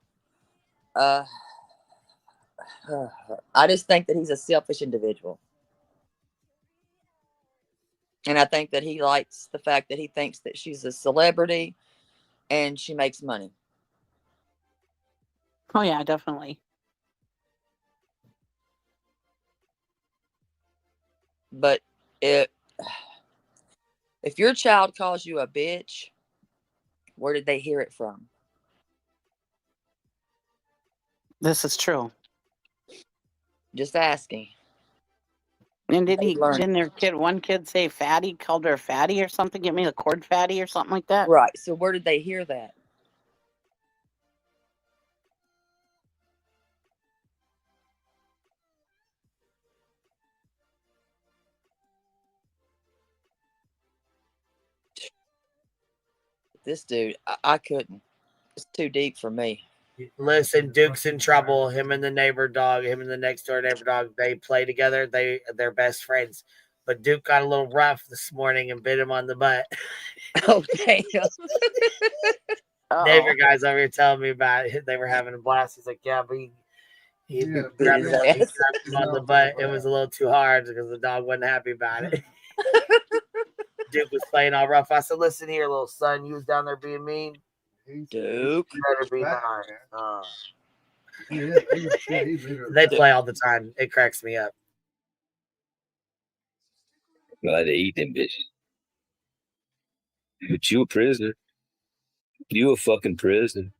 I just think that he's a selfish individual. And I think that he likes the fact that he thinks that she's a celebrity and she makes money. Oh yeah, definitely. But If your child calls you a bitch, where did they hear it from? This is true. Just asking. And They've learned. didn't one kid say fatty, called her fatty or something? Get me the cord fatty or something like that? Right. So where did they hear that? This dude, I couldn't. It's too deep for me. Listen, Duke's in trouble. Him and the neighbor dog, him and the next door neighbor dog, they play together. They're best friends. But Duke got a little rough this morning and bit him on the butt. Oh, damn. Neighbor guys over here telling me about it. They were having a blast. He's like, yeah, but he grabbed him on the butt. It was a little too hard because the dog wasn't happy about it. Duke was playing all rough. I said, listen here, little son. You was down there being mean. Duke. You better be nice. They play all the time. It cracks me up. Glad to eat them bitches. But you a prisoner. You a fucking prisoner.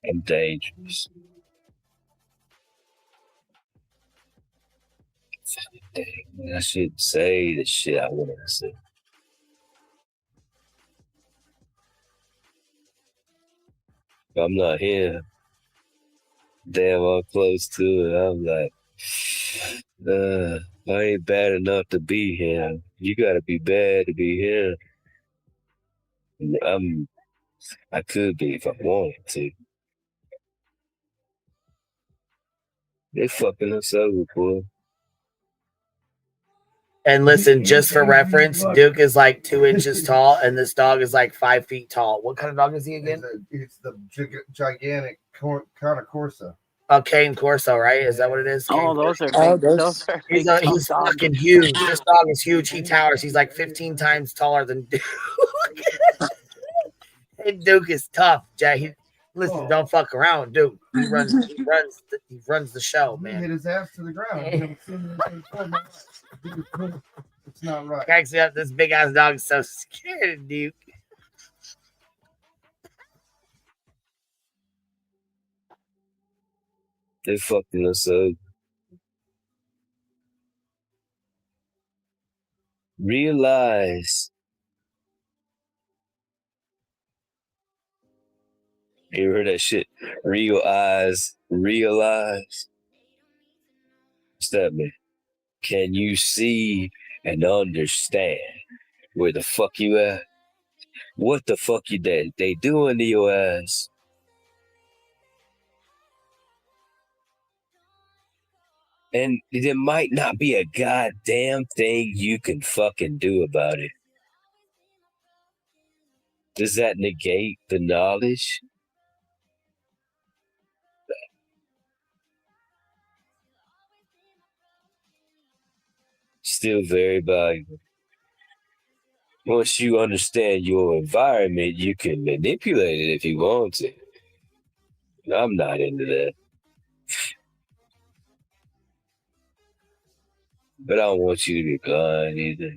I'm dangerous. Dang, I shouldn't say the shit I want to say. I'm not here. Damn, I'm close to it. I'm like, I ain't bad enough to be here. You gotta be bad to be here. I could be if I wanted to. They fucking us over, boy. And listen, just for reference, Duke is like 2 inches tall, and this dog is like 5 feet tall. What kind of dog is he again? It's the gigantic kind of Corsa. Oh, Cane Corso, right? Is that what it is? Oh, those are big. Those are big. He's fucking huge. This dog is huge. He towers. He's like 15 times taller than Duke. And Duke is tough, Jay. Listen, don't fuck around, Duke. He runs the show, man. He hit his ass to the ground. It's not right. Cracks me up. This big ass dog is so scared of Duke. They fucking us up. Realize. You heard that shit? Realize. What's that mean? Can you see and understand where the fuck you at? What the fuck they doing to your ass? And there might not be a goddamn thing you can fucking do about it. Does that negate the knowledge? Still very valuable. Once you understand your environment, you can manipulate it if you want to. I'm not into that. But I don't want you to be blind either.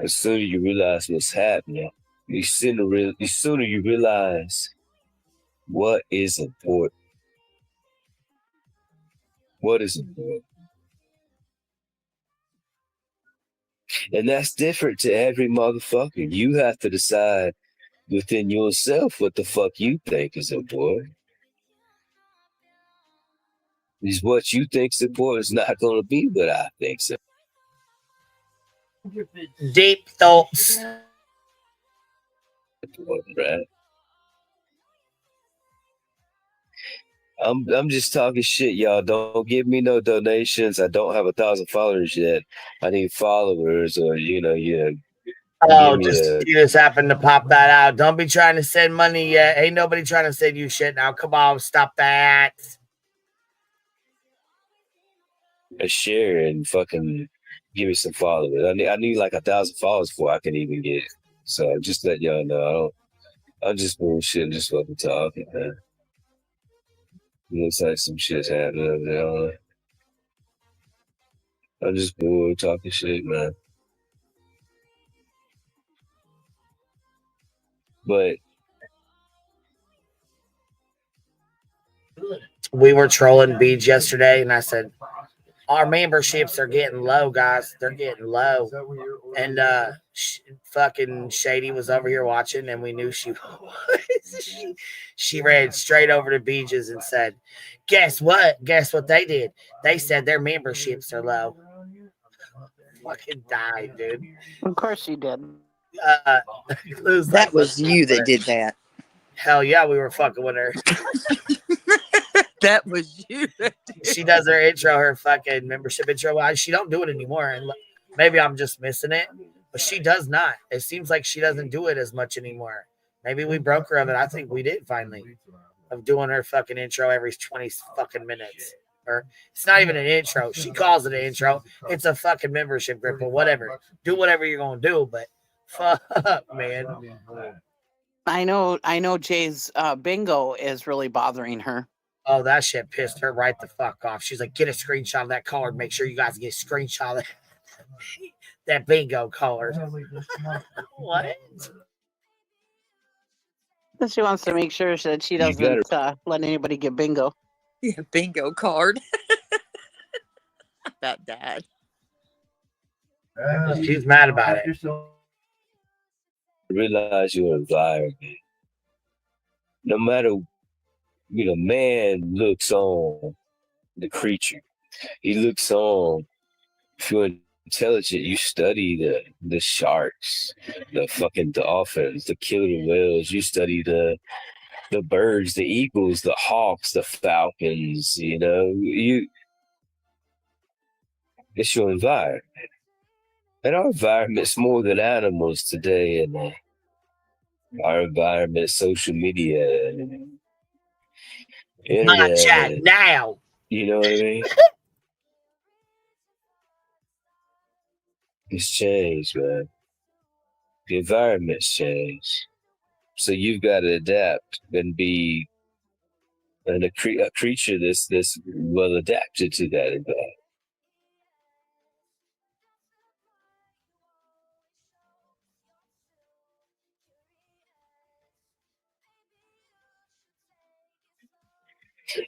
As soon as you realize what's happening, the sooner you realize what is important. What is important? And that's different to every motherfucker. You have to decide within yourself what the fuck you think is important. Is what you think's important is not going to be what I think so. Deep thoughts. Right. I'm just talking shit, y'all. Don't give me no donations. I don't have 1,000 followers yet. I need followers, or Oh, you just happened to pop that out. Don't be trying to send money yet. Ain't nobody trying to send you shit now. Come on, stop that. A share and fucking give me some followers. I need like 1,000 followers before I can even get it. So just let y'all know. I'm just bullshit, just fucking talking, man. Looks like some shit's happening over there. I'm just bored talking shit, man. But we were trolling BEEJS yesterday, and I said, our memberships are getting low, guys. They're getting low. And fucking Shady was over here watching, and we knew she was. She ran straight over to BEEJS and said, guess what? Guess what they did? They said their memberships are low. Fucking died, dude. Of course she did. That was you that did that. Hell yeah, we were fucking with her. That was you. She does her intro, her fucking membership intro. She don't do it anymore, and maybe I'm just missing it, but she does not. It seems like she doesn't do it as much anymore. Maybe we broke her of it. I think we did finally, of doing her fucking intro every 20 fucking minutes. Or it's not even an intro. She calls it an intro. It's a fucking membership group, but whatever. Do whatever you're gonna do, but fuck, man. I know Jay's bingo is really bothering her. Oh, that shit pissed her right the fuck off. She's like, get a screenshot of that card. Make sure you guys get a screenshot of that bingo card. What? She wants to make sure that she doesn't let anybody get bingo. Yeah, bingo card. About that. She's mad about it. Realize your environment. No matter, man looks on the creature. He looks on. If you're intelligent, you study the sharks, the fucking dolphins, the killer whales. You study the birds, the eagles, the hawks, the falcons. It's your environment. And our environment's more than animals today, and our environment, social media, Not chat now. You know what I mean? It's changed, man. The environment's changed. So you've got to adapt and be a creature that's well adapted to that environment.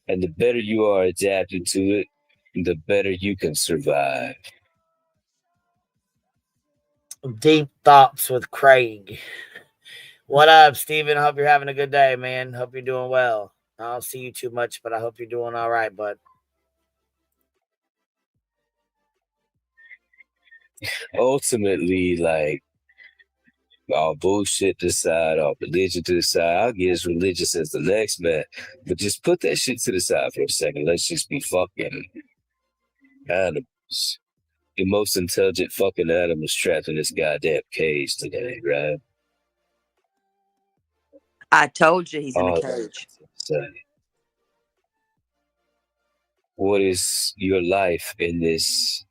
And the better you are adapted to it, the better you can survive. Deep thoughts with Craig. What up, Steven? I hope you're having a good day, man. Hope you're doing well. I don't see you too much, but I hope you're doing all right, bud. Ultimately, like, all bullshit to the side, all religion to the side. I'll get as religious as the next man. But just put that shit to the side for a second. Let's just be fucking animals. The most intelligent fucking animals trapped in this goddamn cage today, right? I told you he's in a cage. What is your life in this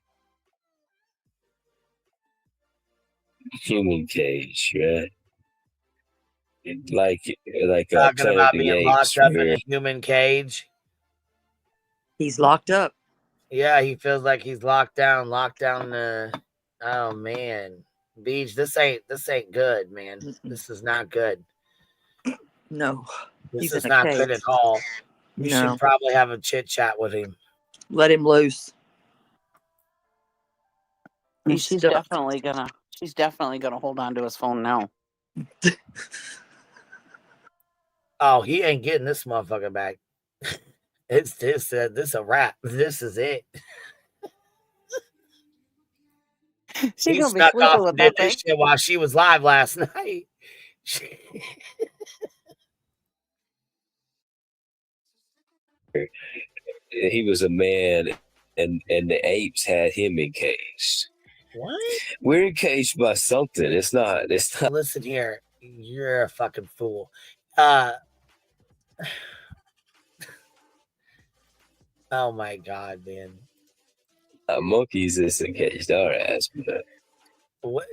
human cage, right? Like talking about being locked up in a human cage. He's locked up. Yeah, he feels like he's locked down. Oh man, BEEJS, this ain't good, man. This is not good. No, this is not good at all. You should probably have a chit chat with him. Let him loose. She's definitely gonna hold on to his phone now. Oh, he ain't getting this motherfucker back. It's this a wrap. This is it. She's gonna be sleeping with that thing shit while she was live last night. He was a man, and the apes had him encaged. What? We're encaged by something. It's not. Listen here, you're a fucking fool. Oh my god, man. Monkeys is encaged our ass, but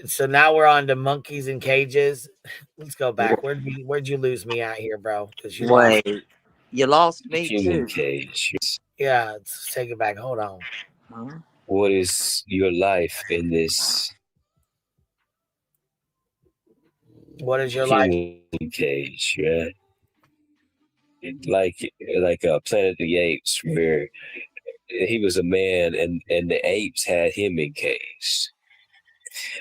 So now we're on to monkeys in cages. Let's go back. Where'd you lose me at here, bro? Because you lost. Wait, you lost me Human too. cage. Yeah, let's take it back. Hold on. Huh? What is your life in this What is your life? human cage, right? Like Planet of the Apes, where he was a man and the apes had him encaged.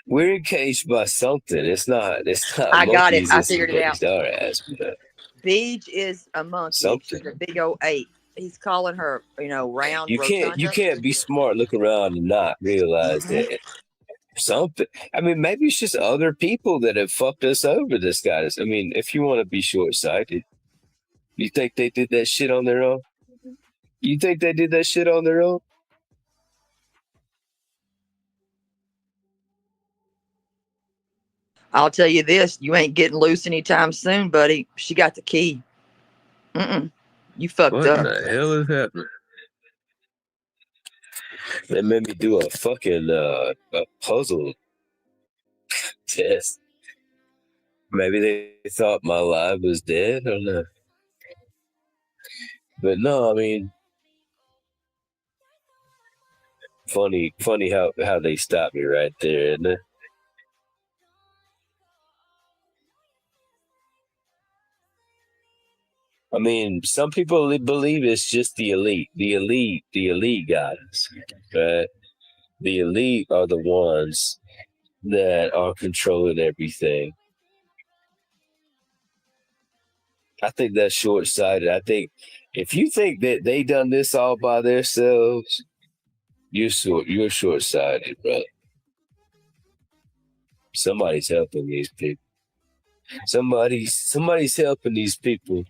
We're encaged by something. It's not I got it. monkeys I that's figured it out. encaged our ass. BEEJS is a monkey. Something. She's a big old ape. He's calling her, round. You rotunda. can't be smart, look around and not realize that something. I mean, maybe it's just other people that have fucked us over. This guy. I mean, if you want to be short sighted, you think they did that shit on their own? You think they did that shit on their own? I'll tell you this: you ain't getting loose anytime soon, buddy. She got the key. You fucked What up. in the hell is happening? They made me do a fucking a puzzle test. Maybe they thought my life was dead or not. But no, I mean, funny how they stopped me right there, isn't it? I mean, some people believe it's just the elite. The elite got us, right? The elite are the ones that are controlling everything. I think that's short-sighted. I think if you think that they done this all by themselves, you're short-sighted, bro. Somebody's helping these people. Somebody's helping these people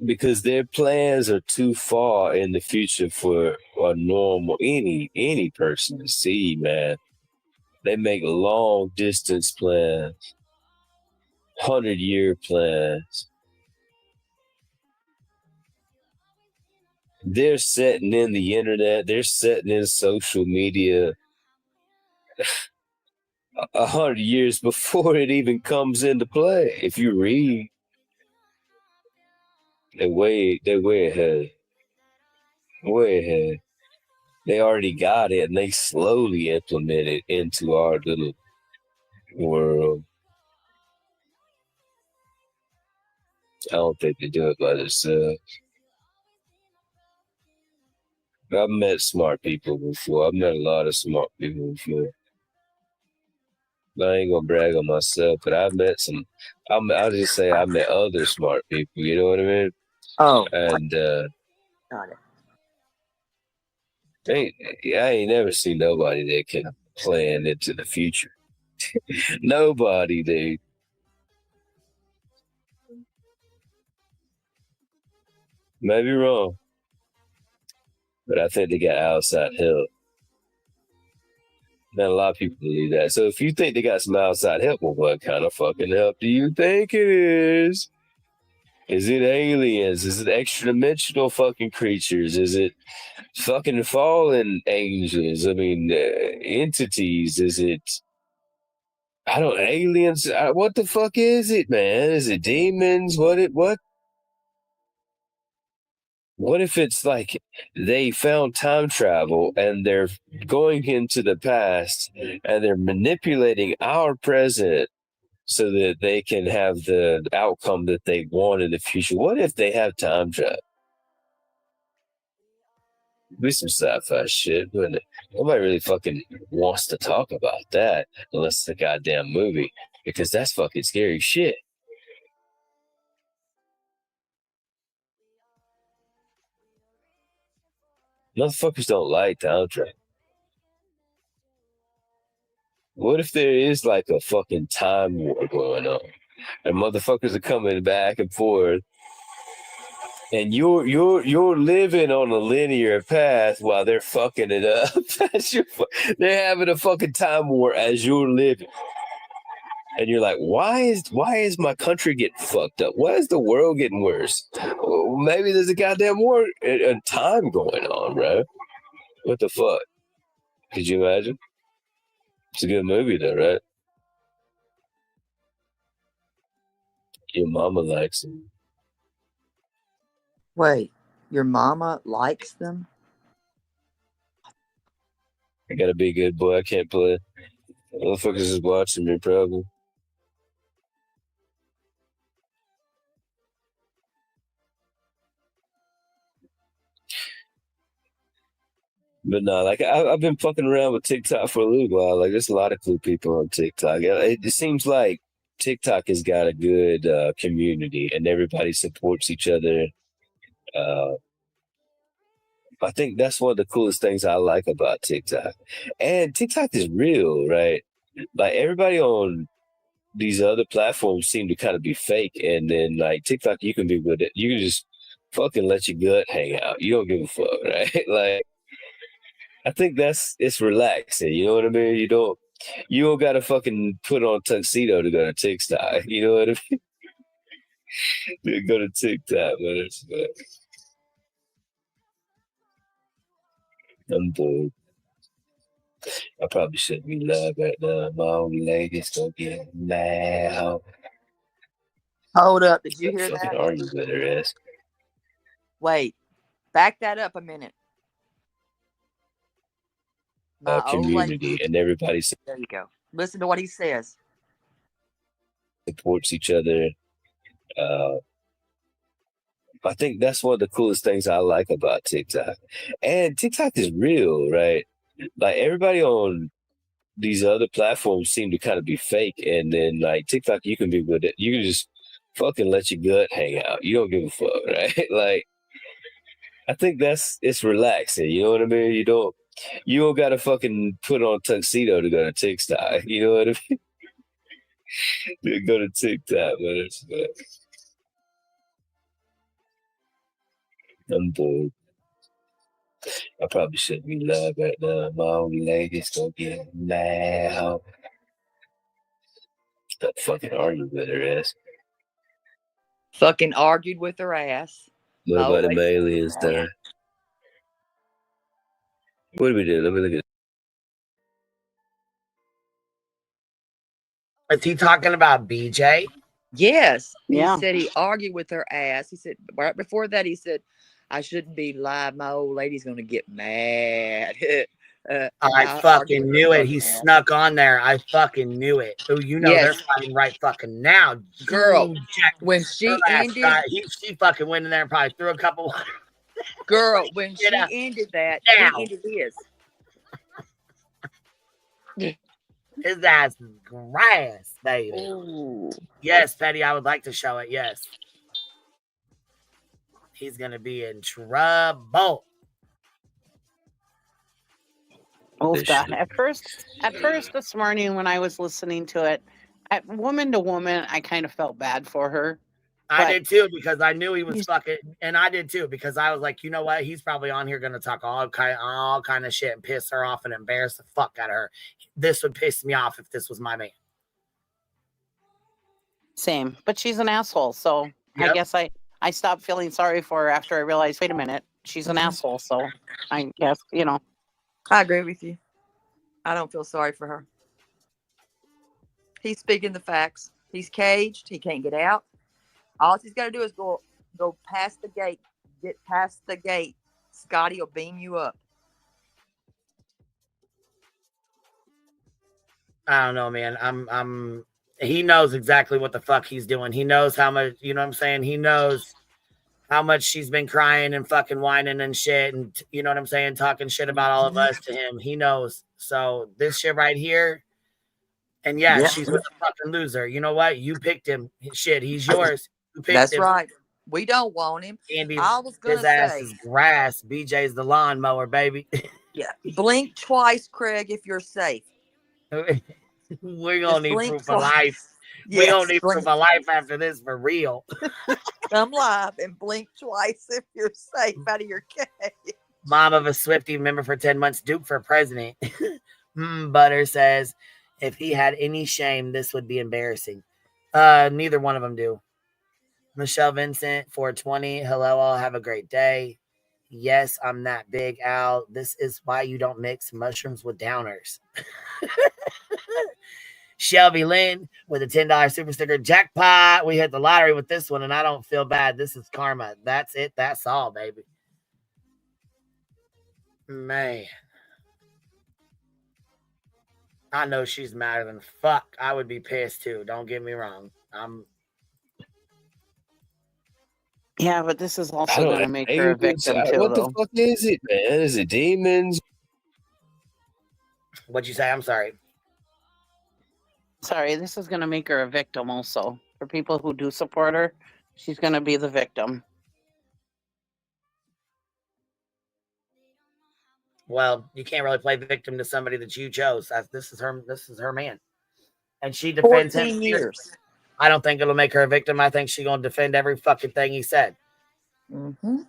because their plans are too far in the future for a normal any person to see, man. They make long distance plans, 100-year plans. They're setting in the internet. They're setting in social media 100 years before it even comes into play. If you read, they're way ahead. Way ahead. They already got it, and they slowly implement it into our little world. I don't think they do it by themselves. I've met smart people before. I've met a lot of smart people before. I ain't gonna brag on myself, but I've met some. I'll just say I met other smart people. You know what I mean? Oh, And got it. I ain't never seen nobody that can plan into the future. Nobody, dude. Maybe wrong, but I think they got outside help. And a lot of people believe that. So if you think they got some outside help, well, what kind of fucking help do you think it is? Is it aliens? Is it extra dimensional fucking creatures? Is it fucking fallen angels? I mean, entities? Is it, aliens? What the fuck is it, man? Is it demons? What if it's like they found time travel and they're going into the past and they're manipulating our present so that they can have the outcome that they want in the future? What if they have time travel? It'd be some sci-fi shit, wouldn't it? Nobody really fucking wants to talk about that unless it's a goddamn movie, because that's fucking scary shit. Motherfuckers don't like time travel. What if there is like a fucking time war going on, and motherfuckers are coming back and forth, and you're living on a linear path while they're fucking it up? They're having a fucking time war as you're living, and you're like, why is my country getting fucked up? Why is the world getting worse? Well, maybe there's a goddamn war and time going on, bro. What the fuck? Could you imagine? It's a good movie, though, right? Your mama likes it. Wait, your mama likes them? I gotta be a good boy. I can't play. Motherfuckers is watching me, probably. But no, like I've been fucking around with TikTok for a little while. Like there's a lot of cool people on TikTok. It seems like TikTok has got a good community and everybody supports each other. I think that's one of the coolest things I like about TikTok. And TikTok is real, right? Like everybody on these other platforms seem to kind of be fake. And then like TikTok, you can be with it. You can just fucking let your gut hang out. You don't give a fuck, right? Like I think it's relaxing. You know what I mean? You don't gotta fucking put on tuxedo to go to TikTok. You know what I mean? You go to TikTok, man. I'm bored. I probably shouldn't be live right now. My old lady's gonna get mad. Hold up. Did you Got hear fucking that? argue with her ass. Wait, back that up a minute. My old lady. Community and everybody There you go. Listen to what he says. supports each other. I think that's one of the coolest things I like about TikTok. And TikTok is real, right? Like everybody on these other platforms seem to kind of be fake. And then like TikTok, you can be with it. You can just fucking let your gut hang out. You don't give a fuck, right? Like I think it's relaxing. You know what I mean? You don't gotta fucking put on tuxedo to go to TikTok. You know what I mean? You go to TikTok, man. I'm bored. I probably shouldn't be live right now. My old lady's gonna get mad. Stop fucking arguing with her ass. Fucking argued with her ass. What My old about the lady aliens gets mad. there? What do we do? Let me look at. Is he talking about BJ? Yes. Yeah. He said he argued with her ass. He said right before that, he said, I shouldn't be live. My old lady's gonna get mad. I fucking knew it. He snuck on there. I fucking knew it. Oh, you know they're fighting right fucking now. Girl, Ooh, Jack, when she ended, she fucking went in there and probably threw a couple. Girl, when she ended that, now. he ended his. His ass is grass, baby. Ooh. Yes, Petty, I would like to show it. Yes. He's going to be in trouble. Oh, God. At first this morning when I was listening to it, woman to woman, I kind of felt bad for her. I did too, because I knew he was fucking, and I did too, because I was like, you know what? He's probably on here going to talk all kind of shit and piss her off and embarrass the fuck out of her. This would piss me off if this was my man. Same, but she's an asshole. So I guess I stopped feeling sorry for her after I realized, wait a minute, she's an asshole. So I guess, I agree with you. I don't feel sorry for her. He's speaking the facts. He's caged. He can't get out. All he's got to do is go past the gate. Get past the gate. Scotty will beam you up. I don't know, man. He knows exactly what the fuck he's doing. He knows how much, you know what I'm saying? He knows how much she's been crying and fucking whining and shit. And you know what I'm saying? Talking shit about all of us to him. He knows. So this shit right here. And she's with a fucking loser. You know what? You picked him. Shit, he's yours. You picked That's him. right. We don't want him. Andy, I was gonna his ass say, is grass. BJ's the lawnmower, baby. Yeah. Blink twice, Craig, if you're safe. We're gonna need proof of life. Yes, we don't need proof of life after this for real. Come live and blink twice if you're safe out of your cage. Mom of a Swiftie member for 10 months, Duke for president. Butter says, if he had any shame, this would be embarrassing. Neither one of them do. Michelle Vincent, 420. Hello, all. Have a great day. Yes, I'm that big, Al. This is why you don't mix mushrooms with downers. Shelby Lynn with a $10 super sticker. Jackpot. We hit the lottery with this one, and I don't feel bad. This is karma. That's it. That's all, baby. Man. I know she's madder than fuck. I would be pissed too. Don't get me wrong. Yeah, but this is also going to make her a aliens. victim too, What the though. fuck is it, man? Is it demons? What'd you say? I'm sorry. Sorry, this is going to make her a victim also. For people who do support her, she's going to be the victim. Well, you can't really play victim to somebody that you chose. This is her man. And she defends 14 him. years. I don't think it'll make her a victim. I think she's going to defend every fucking thing he said. Mm-hmm.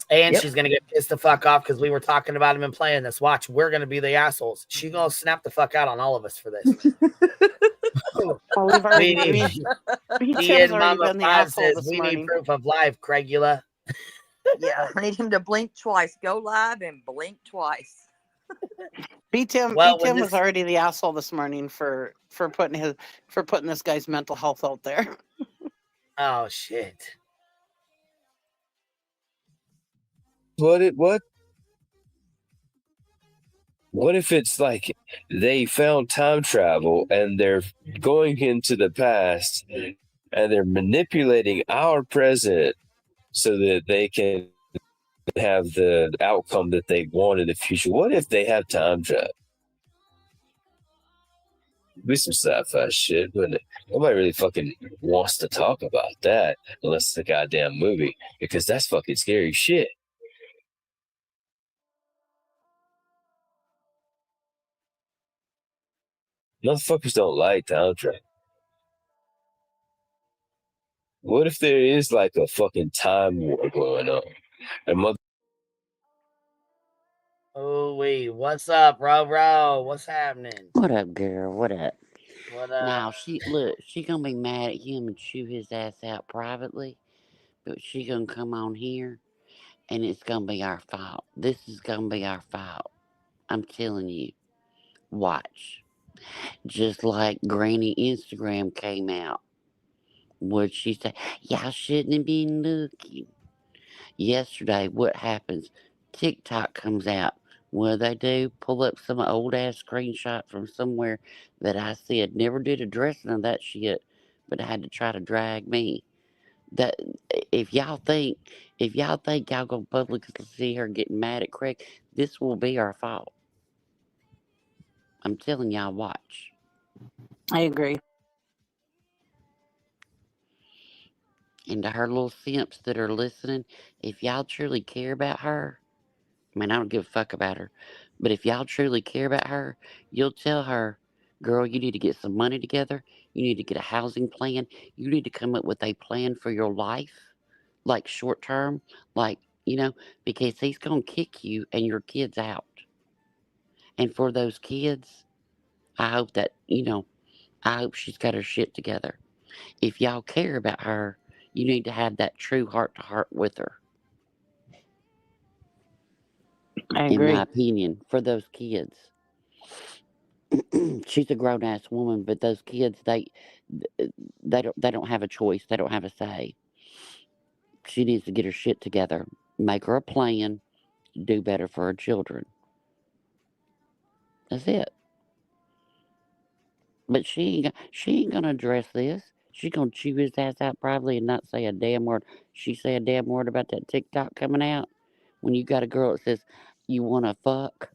And Yep. she's going to get pissed the fuck off because we were talking about him and playing this. Watch, we're going to be the assholes. She's going to snap the fuck out on all of us for this. Well, we've already, Ian already Mama been the 5 asshole says, this we morning. need proof of life, Craigula. Yeah, I need him to blink twice. Go live and blink twice. B-Tim was already the asshole this morning for putting this guy's mental health out there. Oh shit. What if it's like they found time travel and they're going into the past and they're manipulating our present so that they can have the outcome that they want in the future? What if they have time travel? It'd be some sci-fi shit, wouldn't it? Nobody really fucking wants to talk about that unless it's a goddamn movie, because that's fucking scary shit. Motherfuckers don't like time travel. What if there is like a fucking time war going on? And Oh wait, what's up, bro? What's happening? What up, girl? What up? What up? Now she gonna be mad at him and chew his ass out privately, but she gonna come on here, and it's gonna be our fault. This is gonna be our fault. I'm telling you. Watch. Just like Granny Instagram came out. What'd she say? Y'all shouldn't have been looking. Yesterday, what happens? TikTok comes out. What do? Pull up some old ass screenshot from somewhere that I said never did address none of that shit, but had to try to drag me. That if y'all think y'all gonna publicly see her getting mad at Craig, this will be our fault. I'm telling y'all, watch. I agree. And to her little simps that are listening, if y'all truly care about her, I mean, I don't give a fuck about her, but if y'all truly care about her, you'll tell her, girl, you need to get some money together. You need to get a housing plan. You need to come up with a plan for your life, like short term, like, because he's going to kick you and your kids out. And for those kids, I hope that, I hope she's got her shit together. If y'all care about her, you need to have that true heart to heart with her. I agree. In my opinion, for those kids. She's a grown ass woman, but those kids, they don't have a choice. They don't have a say. She needs to get her shit together, make her a plan, do better for her children. That's it. But she ain't gonna address this. She's gonna chew his ass out privately and not say a damn word. She say a damn word about that TikTok coming out. When you got a girl that says you wanna fuck,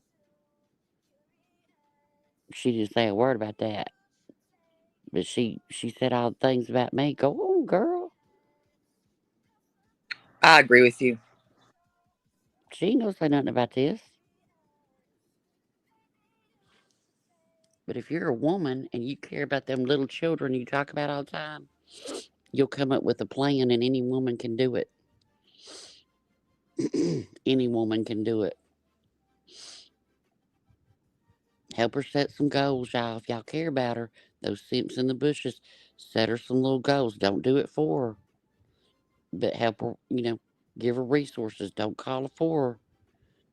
she didn't say a word about that. But she said all the things about me. Go on, girl. I agree with you. She ain't gonna say nothing about this. But if you're a woman and you care about them little children you talk about all the time, you'll come up with a plan, and any woman can do it. Any woman can do it. Help her set some goals, y'all. If y'all care about her, those simps in the bushes, set her some little goals. Don't do it for her, but help her, Give her resources. Don't call her for her.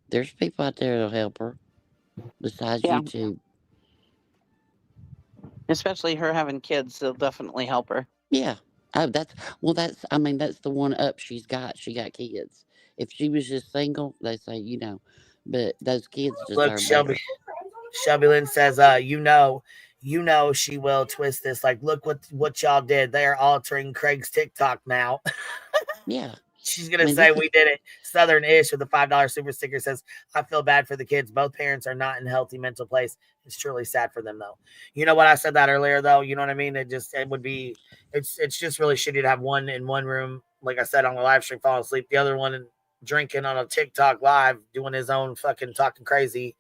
There's people out there that'll help her besides Yeah. YouTube. Especially her having kids, they'll definitely help her. Yeah. Oh, that's that's the one up she's got. She got kids. If she was just single, they say, but those kids Look, deserve Shelby. better. Shelby Lynn says, you know she will twist this. Like, look what y'all did. They are altering Craig's TikTok now. Yeah. She's gonna say we did it. Southern-ish with the $5 super sticker says, I feel bad for the kids. Both parents are not in a healthy mental place. It's truly sad for them though. You know what? I said that earlier though. You know what I mean? It's just really shitty to have one in one room, like I said on the live stream, falling asleep. The other one drinking on a TikTok live, doing his own fucking talking crazy.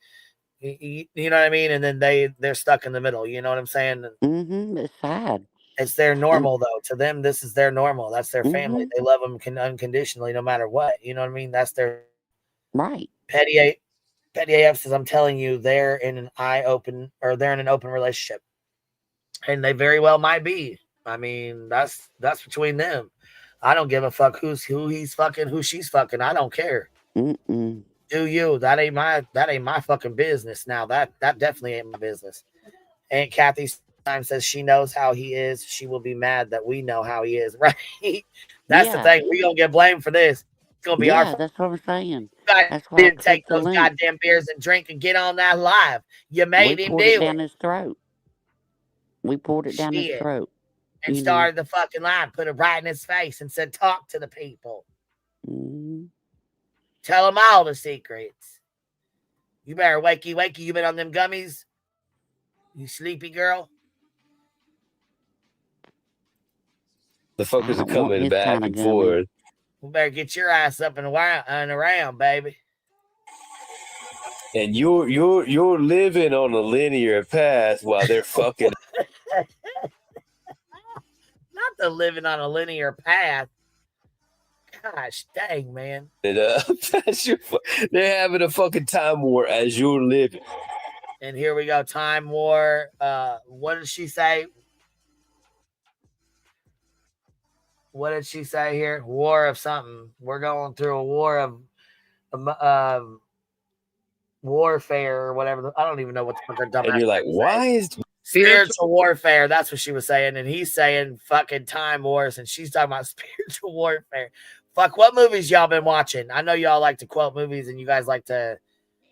You know what I mean? And then they're stuck in the middle. You know what I'm saying? It's sad. It's their normal though. To them, this is their normal. That's their family. They love them unconditionally, no matter what. You know what I mean? That's their right. Petty AF says, I'm telling you, they're in an open relationship, and they very well might be. I mean, that's between them. I don't give a fuck who he's fucking, who she's fucking. I don't care. Mm-mm. Do you? That ain't my fucking business. Now that definitely ain't my business. Aunt Kathy time says she knows how he is. She will be mad that we know how he is, right? That's the thing. We gonna get blamed for this. It's gonna be our fault. That's what I'm saying. That's why didn't take those goddamn beers and drink and get on that live. You made him do it. Down his throat. We poured it down his throat. And started the fucking line, put it right in his face and said, talk to the people. Mm-hmm. Tell them all the secrets. You better wakey. You been on them gummies? You sleepy girl? The fuckers are coming back and forth. We better get your ass up and around, baby. And you're living on a linear path while they're fucking. Not the living on a linear path. Gosh dang, man. They're having a fucking time war as you're living. And here we go, time war. What did she say? What did she say here? War of something. We're going through a war of warfare or whatever. I don't even know what the fuck her dumb. And you're like, why is spiritual warfare? That's what she was saying. And he's saying fucking time wars. And she's talking about spiritual warfare. Fuck, what movies y'all been watching? I know y'all like to quote movies and you guys like to,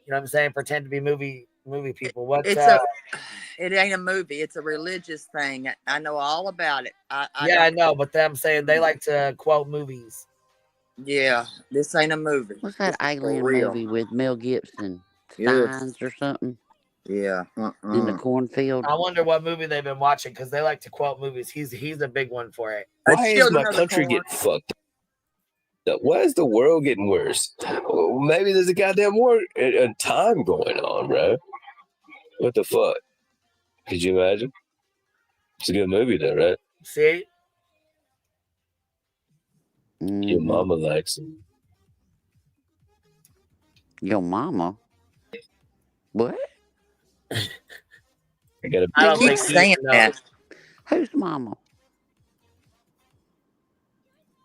you know what I'm saying, pretend to be movie people. What? It ain't a movie. It's a religious thing. I know all about it. I know, but I'm saying they like to quote movies. Yeah, this ain't a movie. What's that alien movie with Mel Gibson? Signs or something? Yeah. In the cornfield. I wonder what movie they've been watching because they like to quote movies. He's a big one for it. Why is my country getting fucked up? Why is the world getting worse? Well, maybe there's a goddamn war and time going on, bro. What the fuck? Could you imagine? It's a good movie, though, right? See? Your mama likes it. Your mama? What? I gotta. I don't think saying that. Who's mama?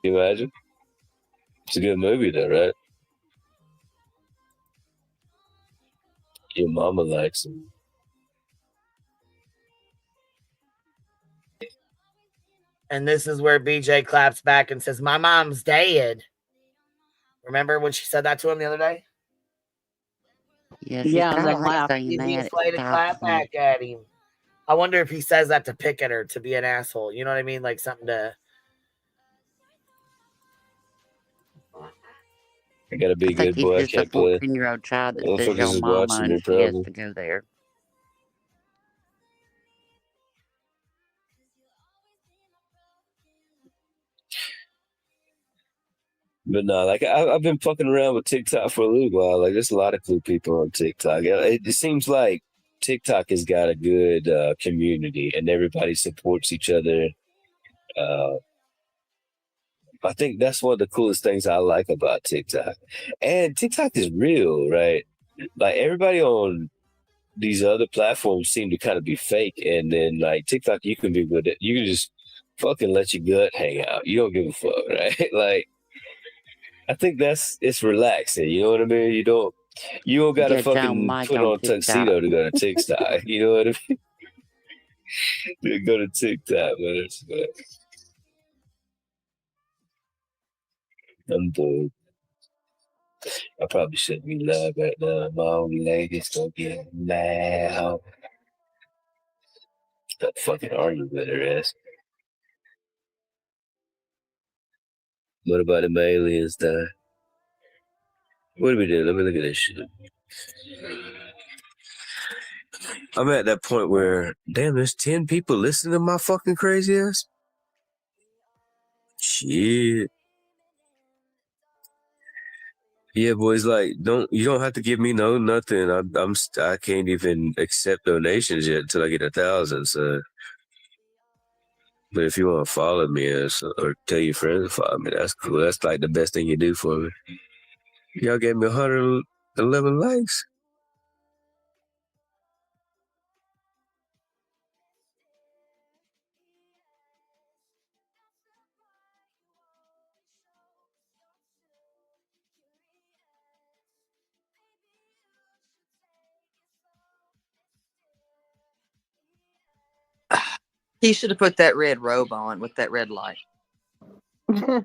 Can you imagine? It's a good movie, though, right? Your mama likes it. And this is where BJ claps back and says, my mom's dead. Remember when she said that to him the other day? Yeah, He's afraid to clap back at him. I wonder if he says that to pick at her, to be an asshole. You know what I mean? Like something to... I gotta be a good boy. I can't play. A 14-year-old child that says your mama and she has to go there. But no, like I've been fucking around with TikTok for a little while. Like there's a lot of cool people on TikTok. It seems like TikTok has got a good community and everybody supports each other. I think that's one of the coolest things I like about TikTok. And TikTok is real, right? Like everybody on these other platforms seem to kind of be fake. And then like TikTok, you can be with it. You can just fucking let your gut hang out. You don't give a fuck, right? Like I think it's relaxing. You know what I mean? You don't gotta Get your fucking mic put on on a TikTok. tuxedo to go to TikTok. You know what I mean? To go to TikTok, man. I'm bored. I probably shouldn't be live right now. My old lady's gonna get loud. Stop fucking arguing with her ass. What about the aliens die? What do we do? Let me look at this shit. I'm at that point where, damn, there's 10 people listening to my fucking crazy ass. Shit. Yeah, boys, like, you don't have to give me nothing. I can't even accept donations yet until I get 1,000. So, but if you want to follow me or tell your friends to follow me, that's cool. That's like the best thing you do for me. Y'all gave me 111 likes. He should have put that red robe on with that red light. I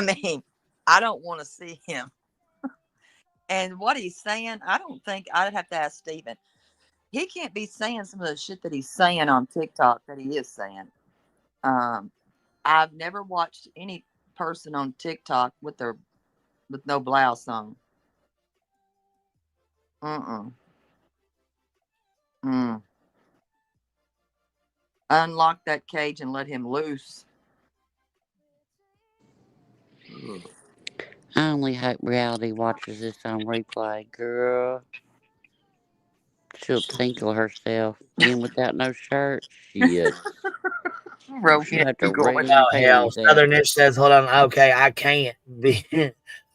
mean, I don't want to see him. And what he's saying, I don't think I'd have to ask Steven. He can't be saying some of the shit that he's saying on TikTok that he is saying. I've never watched any person on TikTok with no blouse on. Unlock that cage and let him loose. I only hope reality watches this on replay, girl. She'll tinkle herself in without no shirt. Shit. She'll have to wring them Oh hell! panties out. Southern Niche says, "Hold on, okay, I can't be,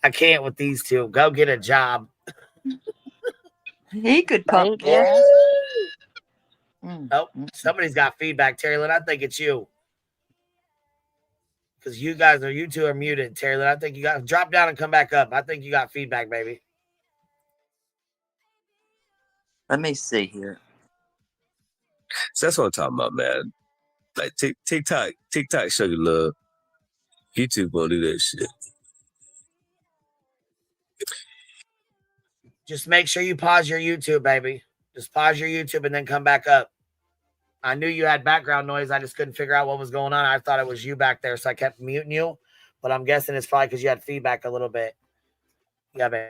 I can't with these two. Go get a job." He could pump gas. Oh, somebody's got feedback, Terry Lynn. I think it's you. Because you two are muted, Terry Lynn. I think you got to drop down and come back up. I think you got feedback, baby. Let me see here. So that's what I'm talking about, man. Like TikTok show you love. YouTube won't do that shit. Just make sure you pause your YouTube, baby. Just pause your YouTube and then come back up. I knew you had background noise. I just couldn't figure out what was going on. I thought it was you back there, so I kept muting you. But I'm guessing it's probably because you had feedback a little bit. Yeah, baby.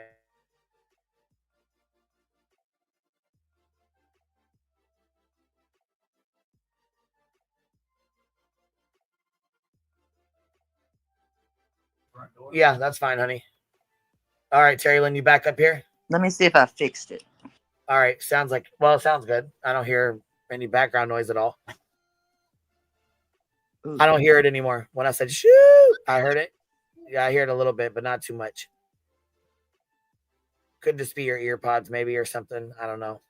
Yeah, that's fine, honey. All right, Terry Lynn, you back up here? Let me see if I fixed it. All right, sounds good. I don't hear any background noise at all. Ooh. I don't hear it anymore. When I said shoot, I heard it. Yeah, I hear it a little bit, but not too much. Could just be your ear pods, maybe, or something. I don't know.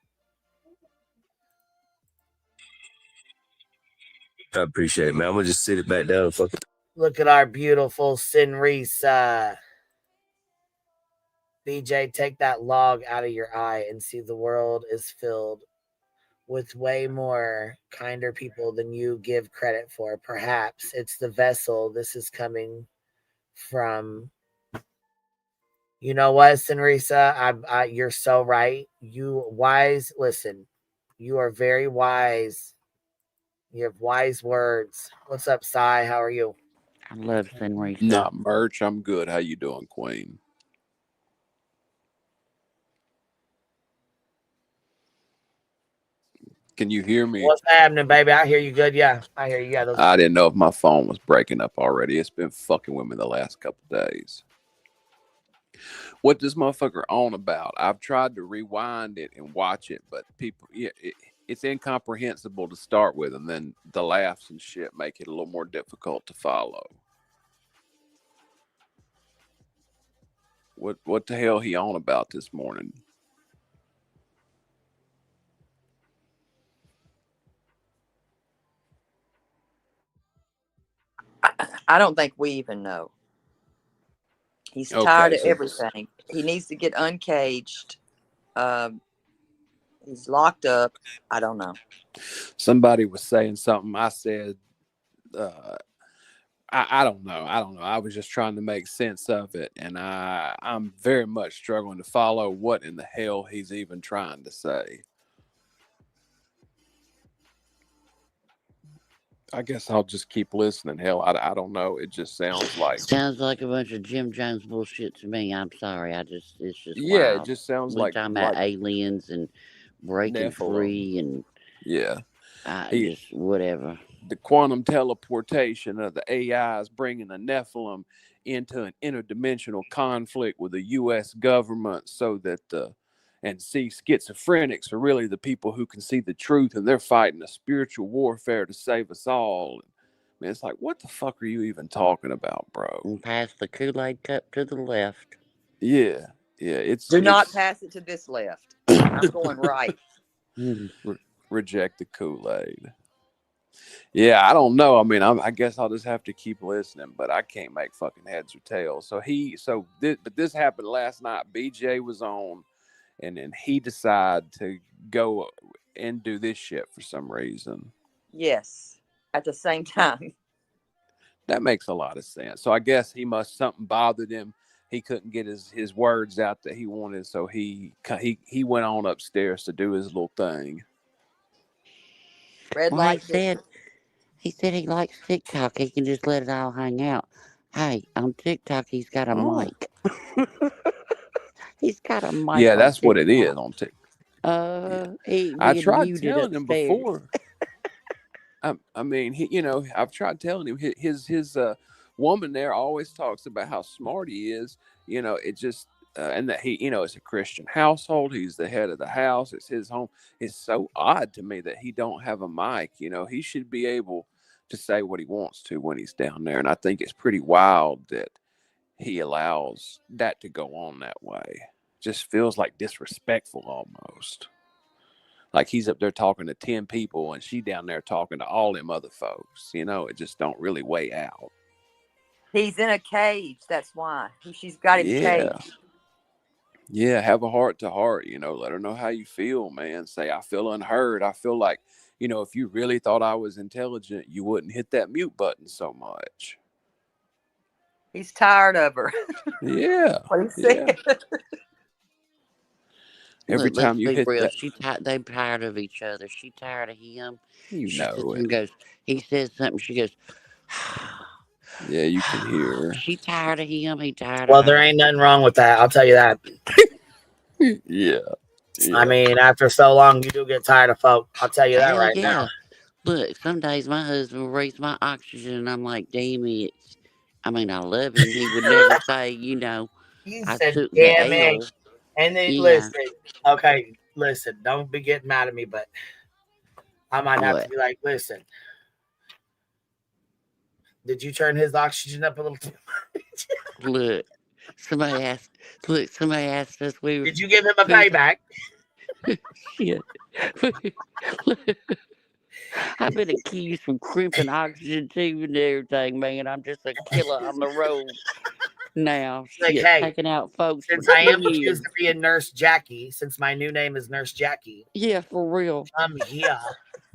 I appreciate it, man. I'm gonna just sit it back down and fuck it. Look at our beautiful Sinrisa. BJ, take that log out of your eye and see the world is filled with way more kinder people than you give credit for. Perhaps it's the vessel this is coming from. You know what, Sinrisa? You're so right. You wise. Listen, you are very wise. You have wise words. What's up, Sai? How are you? I love Sinrisa. Not merch. I'm good. How you doing, Queen? Can you hear me? What's happening, baby? I hear you good. Yeah, I hear you. Yeah, I didn't know if my phone was breaking up already. It's been fucking with me the last couple days. What this motherfucker on about? I've tried to rewind it and watch it, but people, it's incomprehensible to start with, and then the laughs and shit make it a little more difficult to follow. What the hell he on about this morning? I don't think we even know. He's tired Okay, of so everything. He needs to get uncaged. He's locked up. I don't know. somebody was saying something. I said, I don't know. I don't know. I was just trying to make sense of it, and I'm very much struggling to follow what in the hell he's even trying to say. I guess I'll just keep listening. Hell, I don't know. It just sounds like Sounds like a bunch of Jim Jones bullshit to me. I'm sorry. It's just yeah, it wild. just sounds We talking about like aliens and breaking Nephilim. free and Yeah, he just whatever. the quantum teleportation of the AI is bringing the Nephilim into an interdimensional conflict with the U.S. government, so that schizophrenics are really the people who can see the truth, and they're fighting a spiritual warfare to save us all. Man, it's like, what the fuck are you even talking about, bro? And pass the Kool-Aid cup to the left. Yeah, Do not pass it to this left. I'm going right. Reject the Kool-Aid. Yeah, I don't know. I mean, I guess I'll just have to keep listening, but I can't make fucking heads or tails. But this happened last night. BJ was on, and then he decided to go and do this shit for some reason. Yes, at the same time. That makes a lot of sense. So I guess something bothered him. He couldn't get his words out that he wanted, so he went on upstairs to do his little thing. Red light. He said he likes TikTok. He can just let it all hang out. Hey, on TikTok, he's got a mic. He's got a mic. Yeah, that's what it is on TikTok. I tried telling him before. I mean, I've tried telling him his woman there always talks about how smart he is. It just and that he, it's a Christian household. He's the head of the house. It's his home. It's so odd to me that he don't have a mic. He should be able to say what he wants to when he's down there. And I think it's pretty wild that he allows that to go on that way. Just feels like disrespectful almost. Like he's up there talking to 10 people and she down there talking to all them other folks. It just don't really weigh out. He's in a cage. That's why. She's got him caged. Yeah, have a heart to heart, let her know how you feel, man. Say, I feel unheard. I feel like, if you really thought I was intelligent, you wouldn't hit that mute button so much. He's tired of her. Yeah. What he said. Yeah. Every time you hit real. that, They're tired of each other. She tired of him. She goes. He says something. She goes. Yeah, you can hear her. She tired of him. He tired. Well, there ain't nothing wrong with that. I'll tell you that. Yeah. I mean, after so long, you do get tired of folk. I'll tell you that right now. Look, some days my husband will raise my oxygen, and I'm like, damn it. I mean, I love him. He would never say, You I said, took damn the it. L. And then listen, don't be getting mad at me, but I might have to be like, listen, did you turn his oxygen up a little too much? Look, somebody asked us, did you give him a payback? Yeah. I've been accused from crimping oxygen tube and everything, man. I'm just a killer on the road now. Like, hey, taking out folks. Since I am accused of being Nurse Jackie, since my new name is Nurse Jackie. Yeah, for real. I'm here.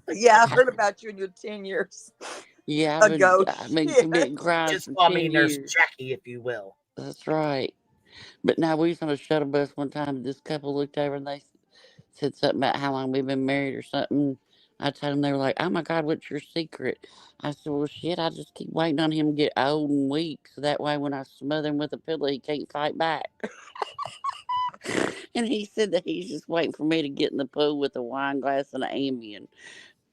Yeah, I heard about you in your 10 years. Yeah, ago. I've been committing crimes. Just call me Nurse Jackie, if you will. That's right. But now we was on a shuttle bus one time. This couple looked over and they said something about how long we've been married or something. I told them, they were like, oh my God, what's your secret? I said, well, shit, I just keep waiting on him to get old and weak. So that way when I smother him with a pillow, he can't fight back. And he said that he's just waiting for me to get in the pool with a wine glass and an Ambien.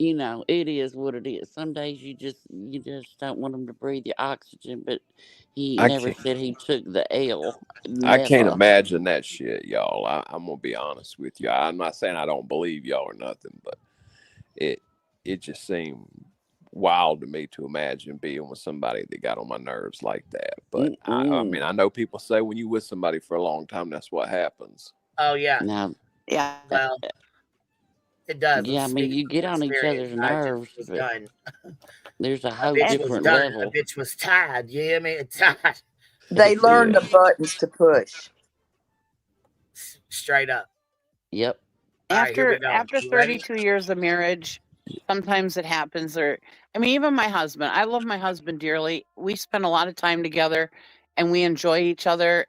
It is what it is. Some days you just don't want him to breathe your oxygen, but he never said he took the L. Never. I can't imagine that shit, y'all. I'm going to be honest with you. I'm not saying I don't believe y'all or nothing, but it just seemed wild to me to imagine being with somebody that got on my nerves like that. But I mean, I know people say when you with somebody for a long time, that's what happens. Oh yeah. Now, yeah. Well, it does. Yeah, I mean, you get on each other's nerves. But there's a whole different level. A bitch was tired. You hear me? Tired. They learn the buttons to push. Straight up. Yep. All right, here we go. After You ready? 32 years of marriage, sometimes it happens. Or, I mean, even my husband, I love my husband dearly. We spend a lot of time together and we enjoy each other.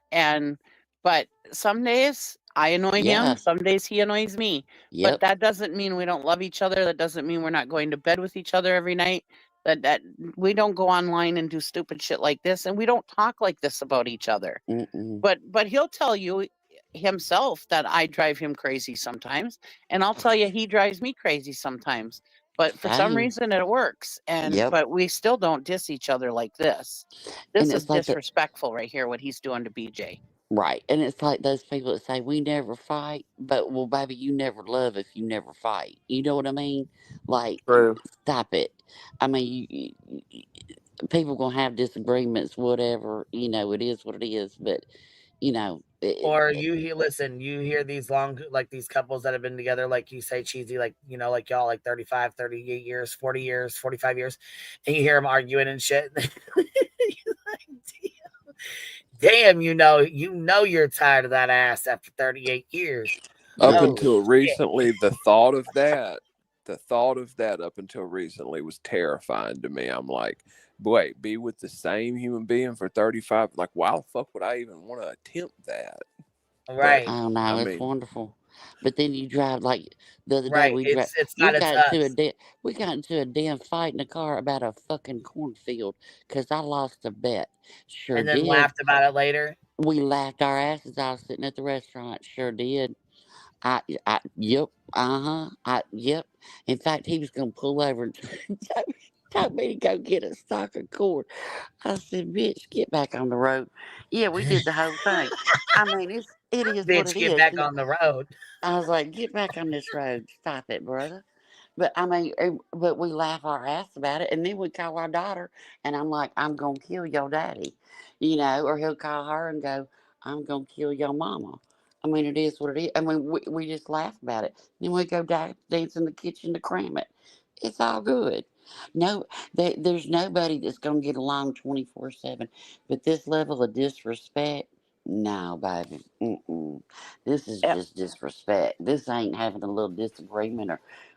But some days I annoy Yeah. him, some days he annoys me. But Yep. that doesn't mean we don't love each other. That doesn't mean we're not going to bed with each other every night. That we don't go online and do stupid shit like this, and we don't talk like this about each other. Mm-mm. But he'll tell you himself that I drive him crazy sometimes, and I'll tell you he drives me crazy sometimes. But for some Same. reason it works, Yep. but we still don't diss each other like this. And This is it's like that. disrespectful right here, what he's doing to BJ. Right. And it's like those people that say, we never fight, but well, baby, you never love if you never fight. You know what I mean? Like, True. stop it. I mean, people going to have disagreements, whatever. You know, it is what it is. But, you know. Or listen, you hear these long, like these couples that have been together, like you say, cheesy, like, you know, like y'all, like 35, 38 years, 40 years, 45 years, and you hear them arguing and shit. You're like, damn, you know you're tired of that ass after 38 years. Up Oh, until shit. recently, the thought of that up until recently was terrifying to me. I'm like, wait, be with the same human being for 35? Like, why the fuck would I even want to attempt that? Right. I don't know. It's wonderful. But then you drive, like the other day, Right. we It's got us. into a damn fight in the car about a fucking cornfield because I lost a bet. Sure And then did. laughed about it later. We laughed our asses off sitting at the restaurant. Sure did. Yep. Yep. In fact, he was going to pull over and told me to go get a stock of corn. I said, bitch, get back on the road. Yeah, we did the whole thing. I mean, it is what Bitch, it get is. back on the road. I was like, get back on this road. Stop it, brother. But I mean, but we laugh our ass about it. And then we call our daughter and I'm like, I'm going to kill your daddy, you know, or he'll call her and go, I'm going to kill your mama. I mean, it is what it is. I mean, we just laugh about it. Then we go dance in the kitchen to cram it. It's all good. No, there's nobody that's going to get along 24/7. But this level of disrespect, no, baby. Mm-mm. This is just disrespect. This ain't having a little disagreement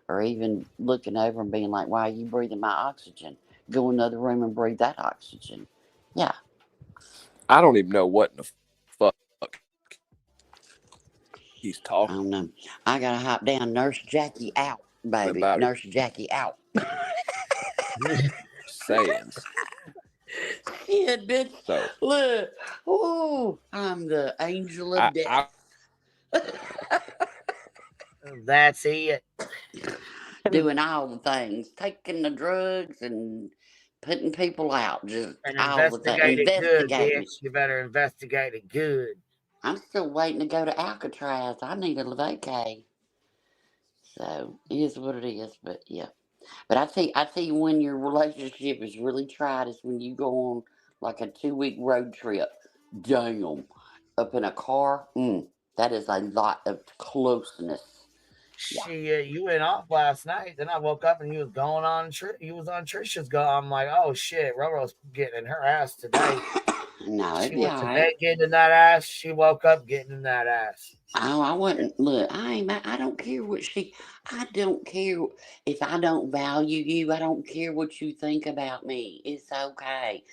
or even looking over and being like, why are you breathing my oxygen? Go in another room and breathe that oxygen. Yeah. I don't even know what in the fuck he's talking I don't know. I got to hop down. Nurse Jackie out, baby. about. Nurse Jackie out. Sayings. Shit, bitch. So, look. Ooh, I'm the angel of death. That's it. Doing all the things, taking the drugs and putting people out, just And all the things. investigate it good, Investigating. bitch. You better investigate it good. I'm still waiting to go to Alcatraz. I need a vacay. So it is what it is. But yeah. But I tell you when your relationship is really tried is when you go on like a 2-week road trip. Damn. Up in a car. That is a lot of closeness. Shit, you went off last night. Then I woke up and he was going on. He was on Trisha's go. I'm like, oh shit, Roro's getting in her ass today. No, it'd She be went all to right. bed getting in that ass. She woke up getting in that ass. Oh, I wouldn't look. I don't care what I don't care if I don't value you. I don't care what you think about me. It's okay.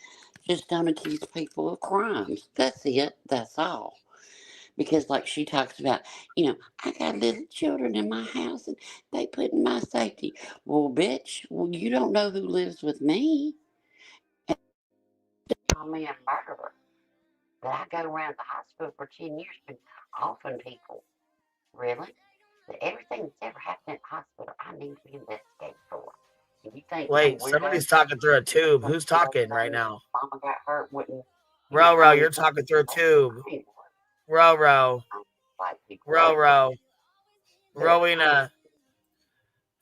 Just don't accuse people of crimes. That's it. That's all. Because like she talks about, I got little children in my house and they put in my safety. Well, bitch, you don't know who lives with me. And they call me a murderer. But I go around the hospital for 10 years been offing people. Really? But everything that's ever happened in the hospital, I need to be investigated for. And you think Wait, somebody's talking through a tube. Who's talking right now? Mama got hurt, wouldn't. Roro, you're talking through a tube. Roro. Rowena.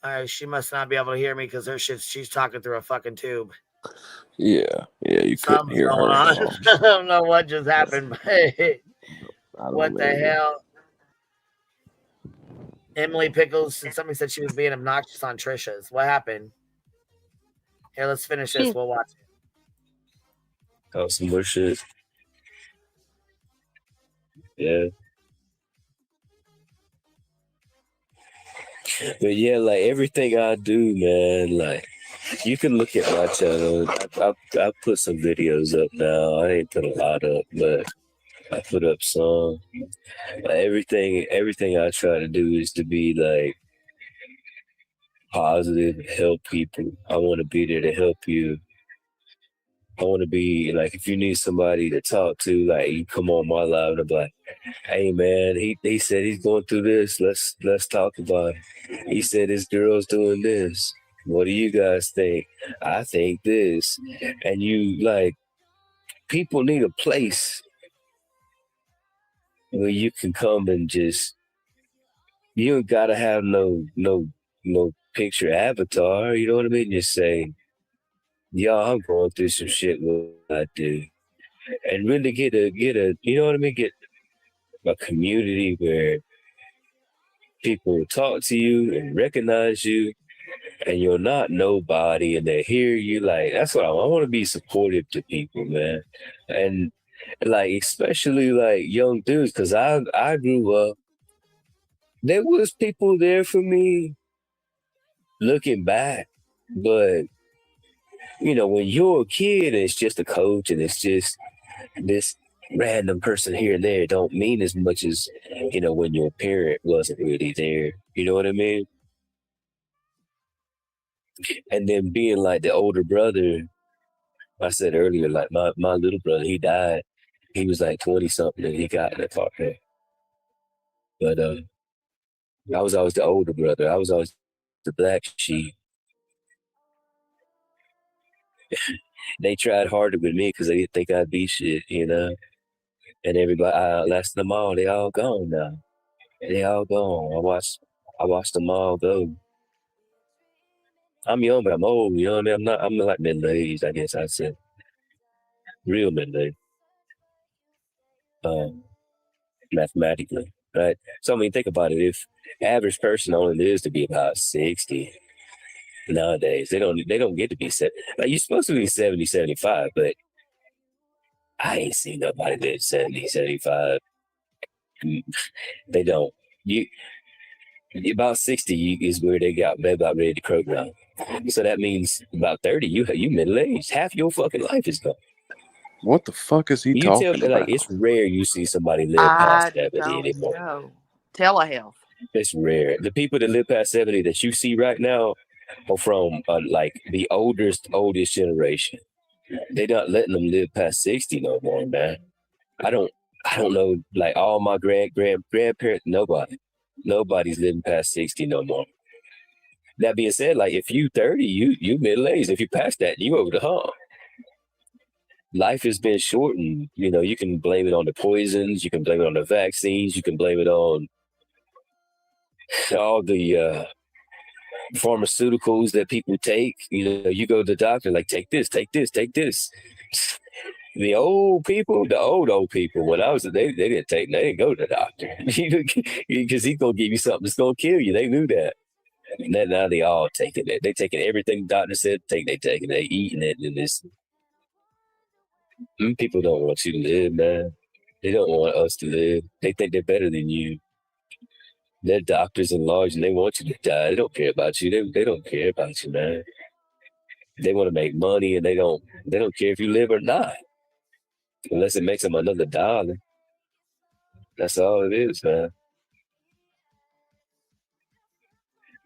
All right, she must not be able to hear me because she's talking through a fucking tube. Yeah, you couldn't hear her. I don't know what just happened, but what the hell? Emily Pickles, and somebody said she was being obnoxious on Trisha's. What happened? Here, let's finish this. We'll watch it. Oh, some more shit. Yeah. But yeah, like everything I do, man, like you can look at my channel. I put some videos up now. I ain't put a lot up, but I put up some. Everything I try to do is to be like positive, help people. I want to be there to help you. I want to be like, if you need somebody to talk to, like you come on my live and be like, hey man, he said he's going through this. Let's talk about it. He said his girl's doing this. What do you guys think? I think this. And you like, people need a place where you can come and just, you don't gotta have no picture avatar. You know what I mean? Just say, y'all, I'm going through some shit. What I do, and really get a you know what I mean? Get a community where people talk to you and recognize you, and you're not nobody, and they hear you. Like that's what I want to be supportive to people, man, and like especially like young dudes, because I grew up. There was people there for me looking back, but you know when you're a kid, it's just a coach, and it's just this random person here and there. Don't mean as much as you know when your parent wasn't really there. You know what I mean? And then being like the older brother, I said earlier, like my little brother, he died. He was like 20 something and he got in a car crash. But I was always the older brother. I was always the black sheep. They tried harder with me because they didn't think I'd be shit, you know. And everybody, I outlasted them all. They all gone now. They all gone. I watched them all go. I'm young, but I'm old. You know what I mean? I'm like middle aged, I guess I'd say. Real middle aged. Mathematically, right? So I mean, think about it. If average person only lives to be about 60 nowadays, they don't get to be 70. Like you're supposed to be 70, 75, but I ain't seen nobody live 70, 75. They don't. You about 60 is where they about ready to croak now. So that means about 30, you middle aged. Half your fucking life is gone. What the fuck is he You tell talking me, like, about? it's rare you see somebody live I past 70 don't anymore. know. Telehealth. It's rare. The people that live past 70 that you see right now are from like the oldest generation. They're not letting them live past 60 no more, man. I don't know, like all my grandparents, nobody's living past 60 no more. That being said, like if you 30, you middle aged. If you pass that, you over the hump. Life has been shortened. You know, you can blame it on the poisons, you can blame it on the vaccines, you can blame it on all the pharmaceuticals that people take. You know, you go to the doctor, like, take this, take this, take this. The old people, the old people, when I was, they didn't go to the doctor because he's gonna give you something that's gonna kill you. They knew that. And then now they all taking it. They taking everything the doctor said. They taking it. They eating it, and this. People don't want you to live, man. They don't want us to live. They think they're better than you. They're doctors and lawyers, and they want you to die. They don't care about you. They don't care about you, man. They want to make money, and they don't care if you live or not, unless it makes them another dollar. That's all it is, man.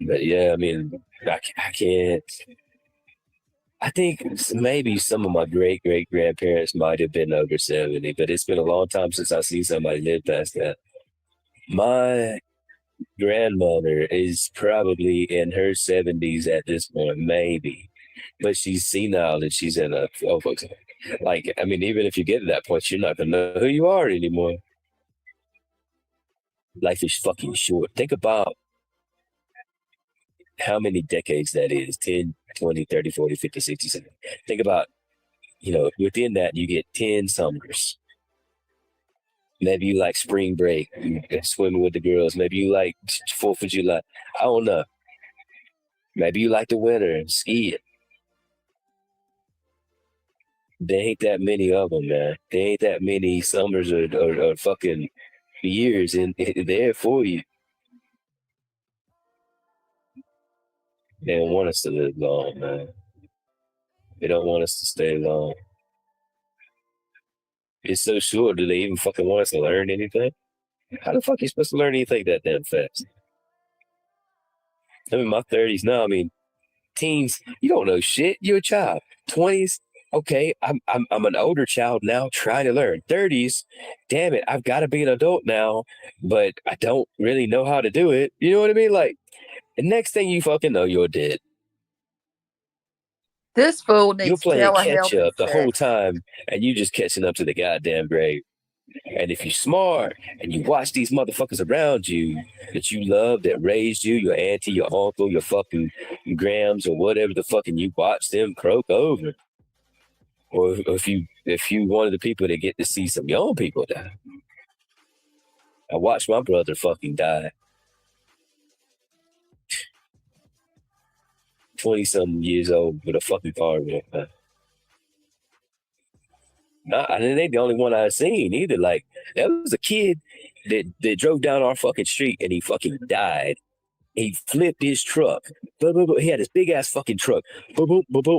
But yeah, I mean, I can't. I think maybe some of my great grandparents might have been over 70, but it's been a long time since I seen somebody live past that. My grandmother is probably in her 70s at this point, maybe, but she's senile and she's in a like, I mean, even if you get to that point, you're not gonna know who you are anymore. Life is fucking short. Think about how many decades that is: 10, 20, 30, 40, 50, 60, 70. Think about, you know, within that, you get 10 summers. Maybe you like spring break, swimming with the girls. Maybe you like 4th of July. I don't know. Maybe you like the winter and skiing. There ain't that many of them, man. There ain't that many summers or fucking years and they're there for you. They don't want us to live long, man. They don't want us to stay long. It's so short. Do they even fucking want us to learn anything? How the fuck are you supposed to learn anything that damn fast? I'm in my 30s now. I mean, teens, you don't know shit. You're a child. 20s, okay, I'm an older child now trying to learn. 30s, damn it, I've got to be an adult now, but I don't really know how to do it. You know what I mean? Like, the next thing you fucking know, you're dead. This fool You're needs playing catch telehealth and up the whole sex. time, and you just catching up to the goddamn grave. And if you're smart and you watch these motherfuckers around you that you love, that raised you, your auntie, your uncle, your fucking grams, or whatever the fucking you watch them croak over. Or if you one of the people that get to see some young people die. I watched my brother fucking die. 20-something years old with a fucking car wreck. And it ain't the only one I've seen either. Like, there was a kid that drove down our fucking street and he fucking died. He flipped his truck. He had this big ass fucking truck.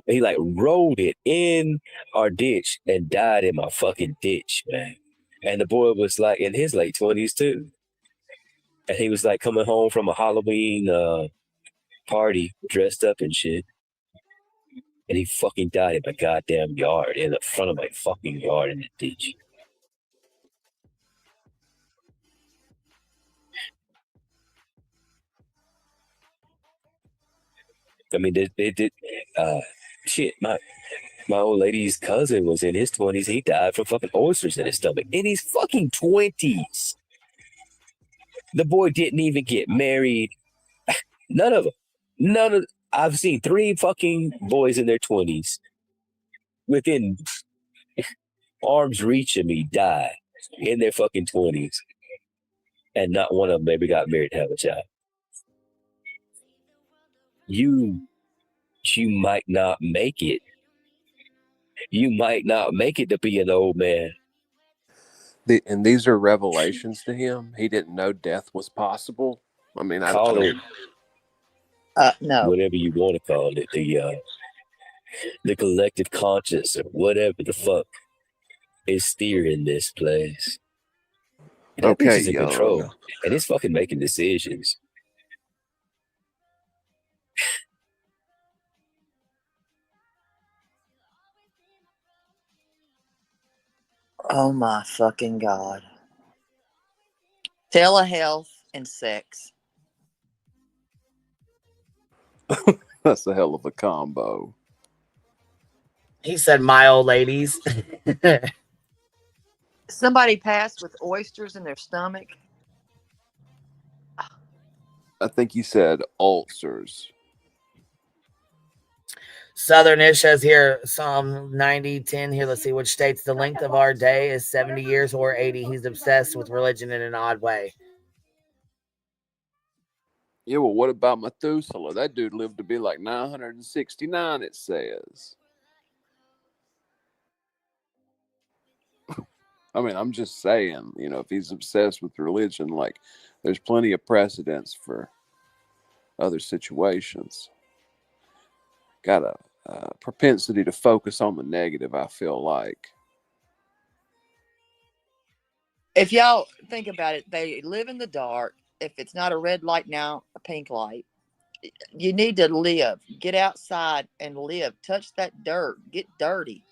He like rolled it in our ditch and died in my fucking ditch, man. And the boy was like in his late 20s too. And he was like coming home from a Halloween party dressed up and shit. And he fucking died in my goddamn yard, in the front of my fucking yard in the ditch. I mean, they did. Shit, my old lady's cousin was in his 20s. He died from fucking oysters in his stomach in his fucking 20s. The boy didn't even get married. None of them. I've seen 3 fucking boys in their 20s within arm's reach of me die in their fucking 20s. And not one of them maybe got married to have a child. You might not make it. You might not make it to be an old man. And these are revelations to him. He didn't know death was possible. I mean, I Call don't. No. Whatever you want to call it, the collective conscious or whatever the fuck is steering this place. That bitch is in control, and it's fucking making decisions. Oh my fucking God. Telehealth and sex. That's a hell of a combo. He said, "My old ladies." Somebody passed with oysters in their stomach. I think you said ulcers. Southernish says here, Psalm 90:10 here. Let's see which states the length of our day is 70 years or 80. He's obsessed with religion in an odd way. Yeah, well, what about Methuselah? That dude lived to be like 969, it says. I mean, I'm just saying, if he's obsessed with religion, like, there's plenty of precedents for other situations. Got a propensity to focus on the negative, I feel like. If y'all think about it, they live in the dark. If it's not a red light now, a pink light. You need to live. Get outside and live. Touch that dirt. Get dirty.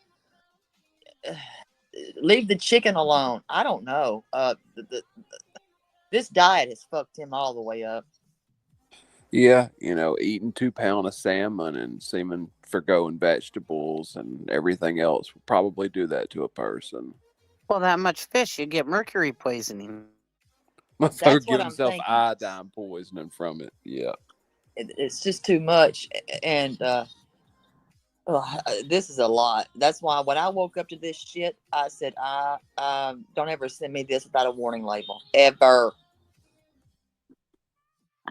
Leave the chicken alone. I don't know. This diet has fucked him all the way up. Yeah, eating 2 pounds of salmon and seeming forgoing vegetables and everything else will probably do that to a person. Well, that much fish, you get mercury poisoning. They're giving himself iodine poisoning from it. Yeah. It's just too much. And this is a lot. That's why when I woke up to this shit, I said, don't ever send me this without a warning label. Ever.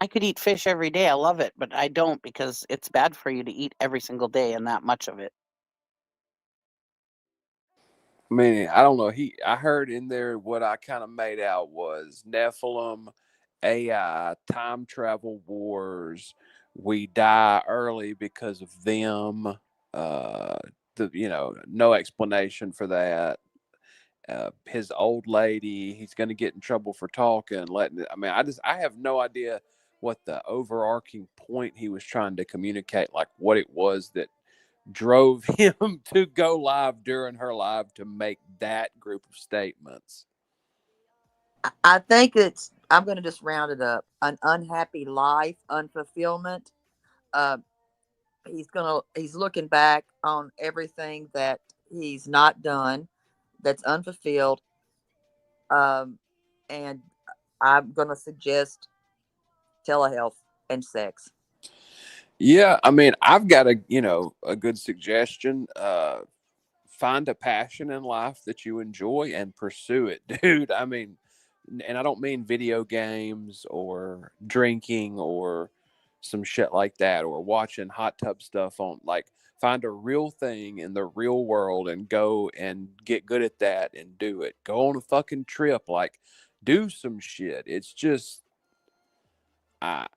I could eat fish every day. I love it, but I don't because it's bad for you to eat every single day and that much of it. I mean, I don't know. I heard in there what I kind of made out was Nephilim, AI, time travel wars. We die early because of them. Uh, no explanation for that. His old lady, he's going to get in trouble for talking. I have no idea what the overarching point he was trying to communicate, like what it was that drove him to go live during her live to make that group of statements. I think I'm going to just round it up. An unhappy life, unfulfillment. He's looking back on everything that he's not done, that's unfulfilled. And I'm going to suggest telehealth and sex. Yeah, I mean, I've got a good suggestion. Find a passion in life that you enjoy and pursue it, dude. I mean, and I don't mean video games or drinking or some shit like that, or watching hot tub stuff on, like, find a real thing in the real world and go and get good at that and do it. Go on a fucking trip, like, do some shit. It's just, I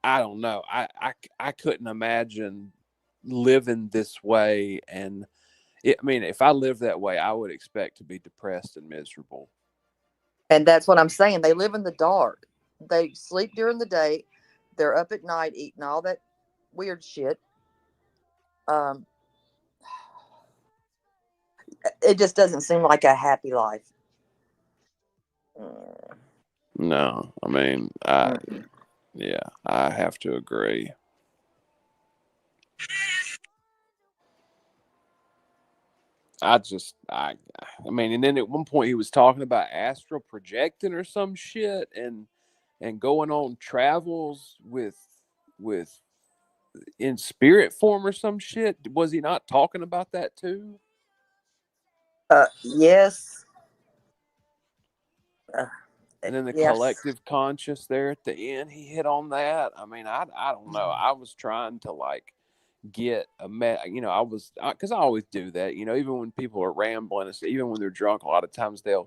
don't know. I couldn't imagine living this way. And if I lived that way, I would expect to be depressed and miserable. And that's what I'm saying. They live in the dark. They sleep during the day. They're up at night eating all that weird shit. It just doesn't seem like a happy life. No, I mean, I have to agree. I mean, and then at one point he was talking about astral projecting or some shit, and going on travels with in spirit form or some shit. Was he not talking about that too? Yes. And then the Yes. collective conscious there at the end, he hit on that. I mean, I don't know. I was trying to, like, get because I always do that, even when people are rambling, even when they're drunk, a lot of times they're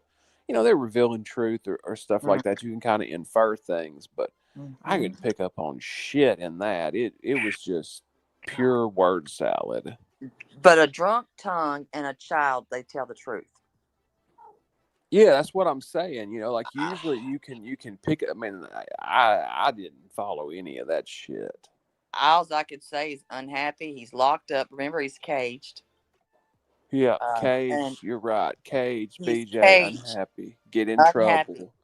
revealing truth or stuff like that. You can kind of infer things, but I could pick up on shit in that. It was just pure word salad. But a drunk tongue and a child, they tell the truth. Yeah, that's what I'm saying. Like, usually you can pick. I mean, I didn't follow any of that shit. All I could say is unhappy. He's locked up. Remember, he's caged. Yeah, caged. You're right. Caged. BJ, caged, unhappy. Get in trouble.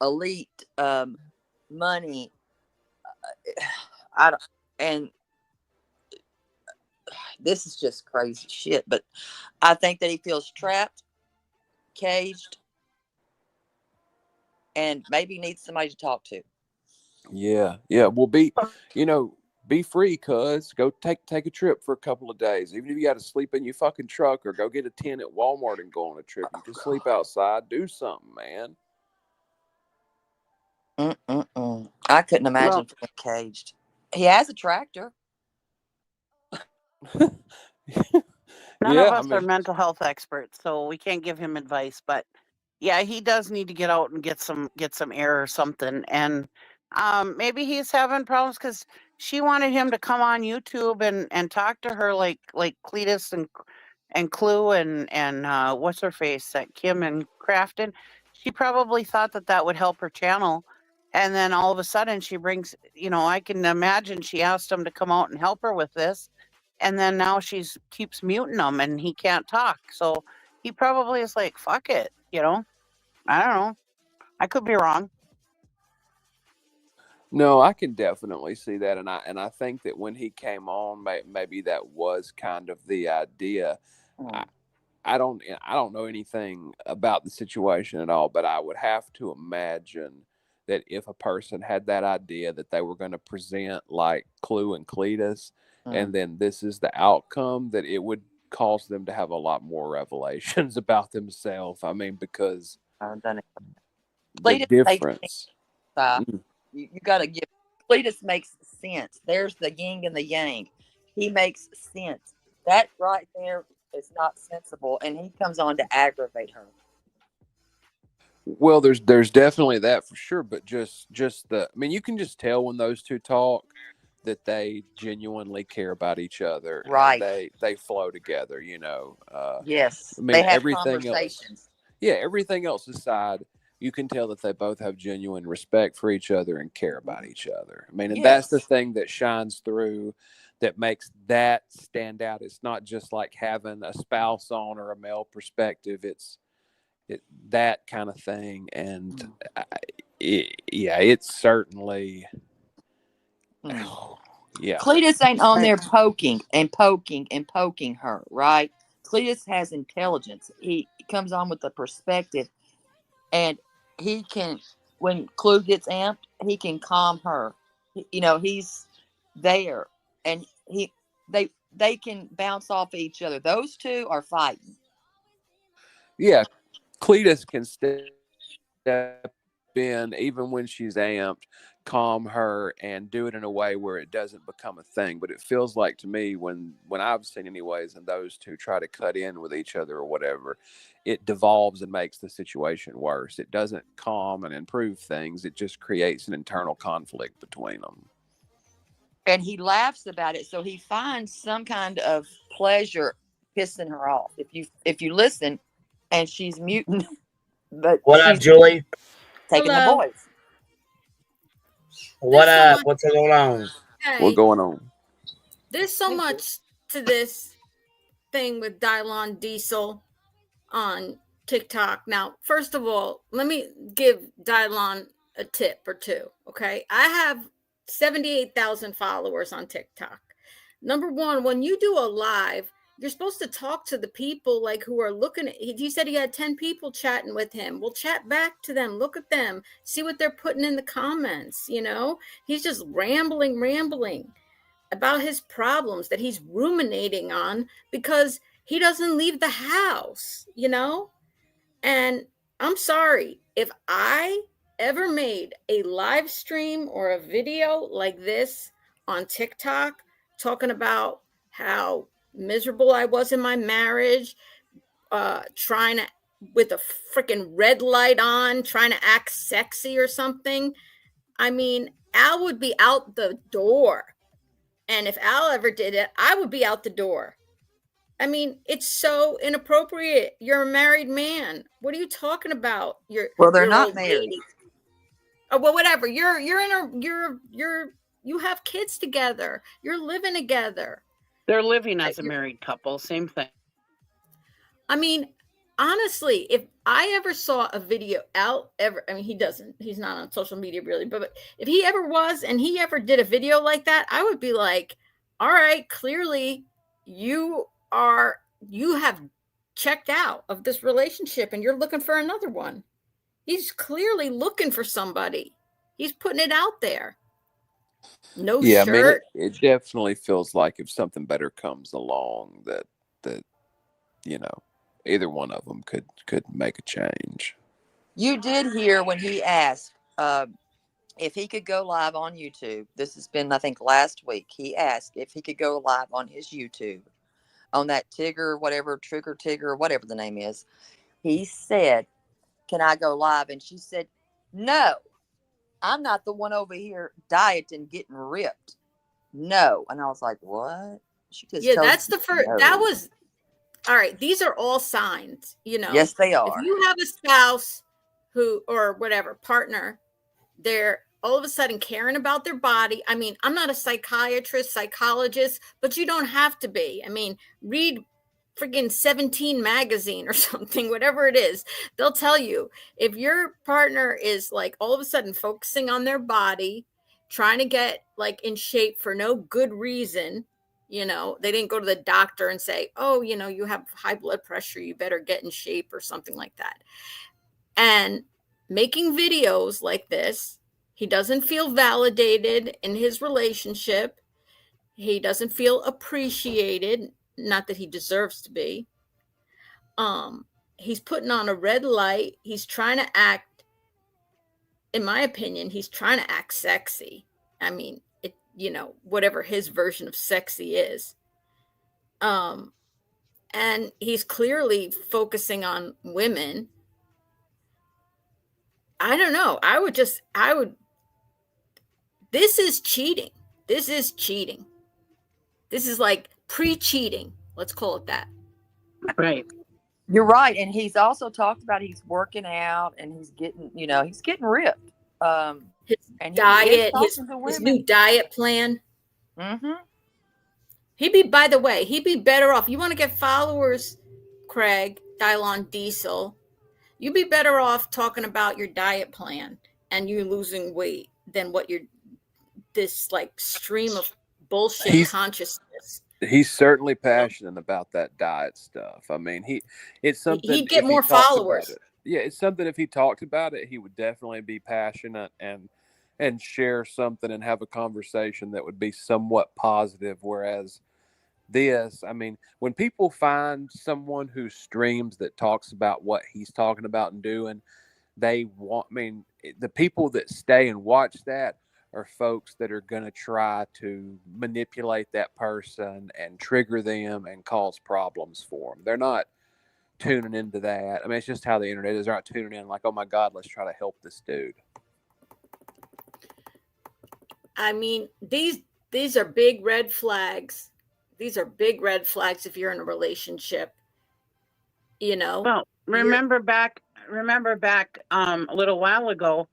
Elite, money. And this is just crazy shit. But I think that he feels trapped, caged, and maybe needs somebody to talk to. Yeah. Well, be free, cuz. Go take a trip for a couple of days. Even if you got to sleep in your fucking truck, or go get a tent at Walmart and go on a trip. You can sleep outside. Do something, man. I couldn't imagine being caged. He has a tractor. None of us are mental health experts, so we can't give him advice. But yeah, he does need to get out and get some air or something. And maybe he's having problems because she wanted him to come on YouTube and talk to her like Cletus and Clue and what's her face, that Kim and Crafton. She probably thought that would help her channel. And then all of a sudden she brings, I can imagine she asked him to come out and help her with this. And then now keeps muting him and he can't talk. So he probably is like, fuck it, I don't know. I could be wrong. No, I can definitely see that, and I think that when he came on, maybe that was kind of the idea. I don't know anything about the situation at all, but I would have to imagine that if a person had that idea that they were going to present like Clue and Cletus, and then this is the outcome, that it would cause them to have a lot more revelations about themselves. I mean, because the difference. You got to give. Cletus makes sense. There's the yin and the yang. He makes sense. That right there It's not sensible, and he comes on to aggravate her. Well, there's definitely that for sure, but just I mean, you can just tell when those two talk that they genuinely care about each other, Right. and they flow together. Yes, I mean, they have everything else. conversations. Yeah, everything else aside, you can tell that they both have genuine respect for each other and care about each other. I mean, and that's the Yes. thing that shines through, that makes that stand out. It's not just like having a spouse on or a male perspective. It's that kind of thing, and it's certainly, yeah. Cletus ain't on there poking and poking and poking her, right? Cletus has intelligence. He comes on with a perspective, and he can, when Clue gets amped, he can calm her. He's there, and they can bounce off each other. Those two are fighting. Yeah, Cletus can step in even when she's amped, calm her, and do it in a way where it doesn't become a thing. But it feels like to me, when I've seen anyways, and those two try to cut in with each other or whatever, it devolves and makes the situation worse. It doesn't calm and improve things. It just creates an internal conflict between them. And he laughs about it, so he finds some kind of pleasure pissing her off. If you listen, and she's muting, but What up, Julie? Taking the Hello. voice. What so up? much- What's going on? Hey, What's going on? there's so much to this thing with Dylon Diesel on TikTok. Now, first of all, let me give Dylon a tip or two. Okay. I have 78,000 followers on TikTok. Number one, when you do a live, you're supposed to talk to the people like who are looking at. He said he had 10 people chatting with him. Well, chat back to them, look at them, see what they're putting in the comments. He's just rambling about his problems that he's ruminating on because he doesn't leave the house. And I'm sorry, if I ever made a live stream or a video like this on TikTok talking about how miserable I was in my marriage, trying to, with a freaking red light on, trying to act sexy or something, I mean, Al would be out the door. And if Al ever did it, I would be out the door. I mean, it's so inappropriate. You're a married man. What are you talking about? They're not married. Lady. Oh, well, whatever. You have kids together. You're living together. They're living as a married couple. Same thing. I mean, honestly, if I ever saw a video he's not on social media really, but if he ever was and he ever did a video like that, I would be like, all right, clearly you have checked out of this relationship and you're looking for another one. He's clearly looking for somebody. He's putting it out there. No shirt. I mean, it definitely feels like if something better comes along that either one of them could make a change. You did hear when he asked if he could go live on YouTube. This has been, I think, last week. He asked if he could go live on his YouTube on that Trigger, whatever the name is. He said, "Can I go live?" And she said, "No, I'm not the one over here dieting, getting ripped. No." And I was like, "What?" She just that's the first. No. That was all right. These are all signs, Yes, they are. If you have a spouse or whatever partner, they're all of a sudden caring about their body. I mean, I'm not a psychologist, but you don't have to be. I mean, read friggin' 17 magazine or something, whatever it is. They'll tell you if your partner is like all of a sudden focusing on their body, trying to get like in shape for no good reason, they didn't go to the doctor and say, oh, you have high blood pressure, you better get in shape or something like that. And making videos like this, he doesn't feel validated in his relationship. He doesn't feel appreciated. Not that he deserves to be. He's putting on a red light. He's trying to act, in my opinion, he's trying to act sexy. I mean, whatever his version of sexy is. And and he's clearly focusing on women. I don't know. This is cheating. This is cheating. This is like pre-cheating. Let's call it that. Right. You're right. And he's also talked about he's working out and he's getting, he's getting ripped. His And diet, his new diet plan. Mm-hmm. By the way, he'd be better off. You want to get followers, Craig, Dylon Diesel. You'd be better off talking about your diet plan and you losing weight than what this like stream of bullshit consciousness. He's certainly passionate about that diet stuff. I mean, it's something he'd get more followers. Yeah, it's something if he talked about it, he would definitely be passionate and share something and have a conversation that would be somewhat positive. Whereas this, I mean, when people find someone who streams that talks about what he's talking about and doing, the people that stay and watch that are folks that are going to try to manipulate that person and trigger them and cause problems for them. They're not tuning into that. I mean, it's just how the internet is. They're not tuning in like, oh my God, let's try to help this dude. I mean, these are big red flags. These are big red flags if you're in a relationship. Well, remember back a little while ago,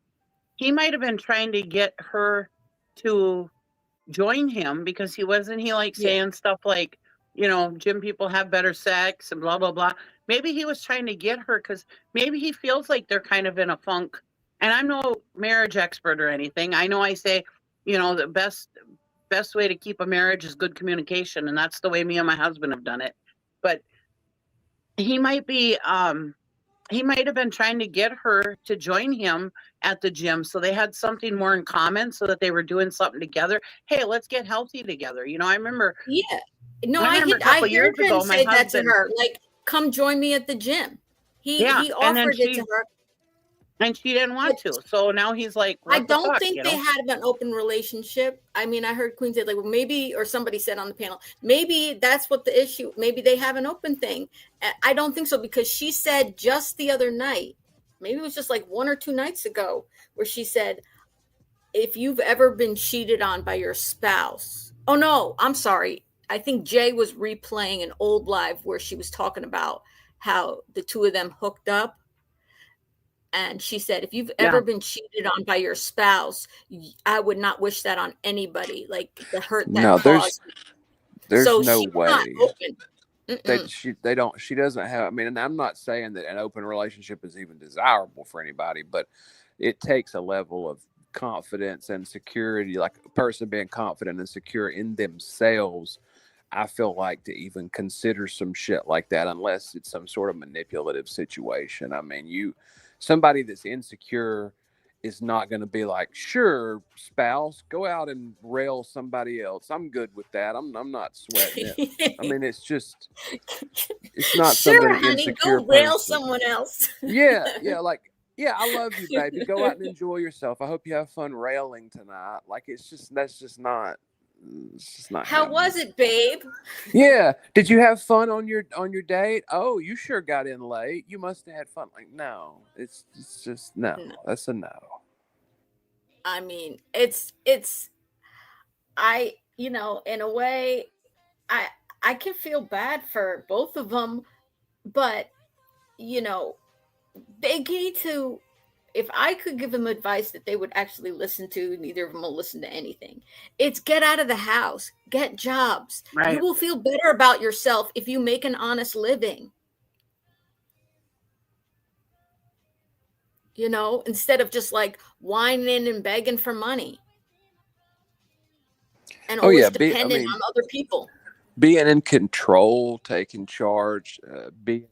he might have been trying to get her to join him because saying stuff like, gym people have better sex and blah, blah, blah. Maybe he was trying to get her because maybe he feels like they're kind of in a funk. And I'm no marriage expert or anything. I know I say, the best way to keep a marriage is good communication. And that's the way me and my husband have done it. But he might have been trying to get her to join him at the gym so they had something more in common so that they were doing something together. Hey, let's get healthy together. I remember. Yeah. No, I heard him say that to her. Like, come join me at the gym. He offered it to her. And she didn't want to. So now he's like, I don't think they had an open relationship. I mean, I heard Queen say like, well, maybe, or somebody said on the panel, maybe that's what the issue, maybe they have an open thing. I don't think so, because she said just the other night, maybe it was just like 1 or 2 nights ago, where she said, if you've ever been cheated on by your spouse. Oh no, I'm sorry. I think Jay was replaying an old live where she was talking about how the two of them hooked up. And she said, if you've ever been cheated on by your spouse, I would not wish that on anybody. Like the hurt that caused. There's no way that she doesn't have. I mean, and I'm not saying that an open relationship is even desirable for anybody, but it takes a level of confidence and security, like a person being confident and secure in themselves. I feel like to even consider some shit like that, unless it's some sort of manipulative situation. I mean, somebody that's insecure is not going to be like, sure, spouse, go out and rail somebody else. I'm good with that. I'm not sweating it. I mean, it's not sure, something honey, insecure. Go rail someone else. Yeah, I love you, baby. Go out and enjoy yourself. I hope you have fun railing tonight. Like, that's just not. It's just not. How was it, babe? Yeah. Did you have fun on your date? Oh, you sure got in late. You must have had fun. Like, no, it's just no. That's a no. I mean, it's in a way, I can feel bad for both of them, but they need to. If I could give them advice that they would actually listen to, neither of them will listen to anything. It's get out of the house, get jobs. Right. You will feel better about yourself if you make an honest living. Instead of just like whining and begging for money. And always dependent on other people. Being in control, taking charge, being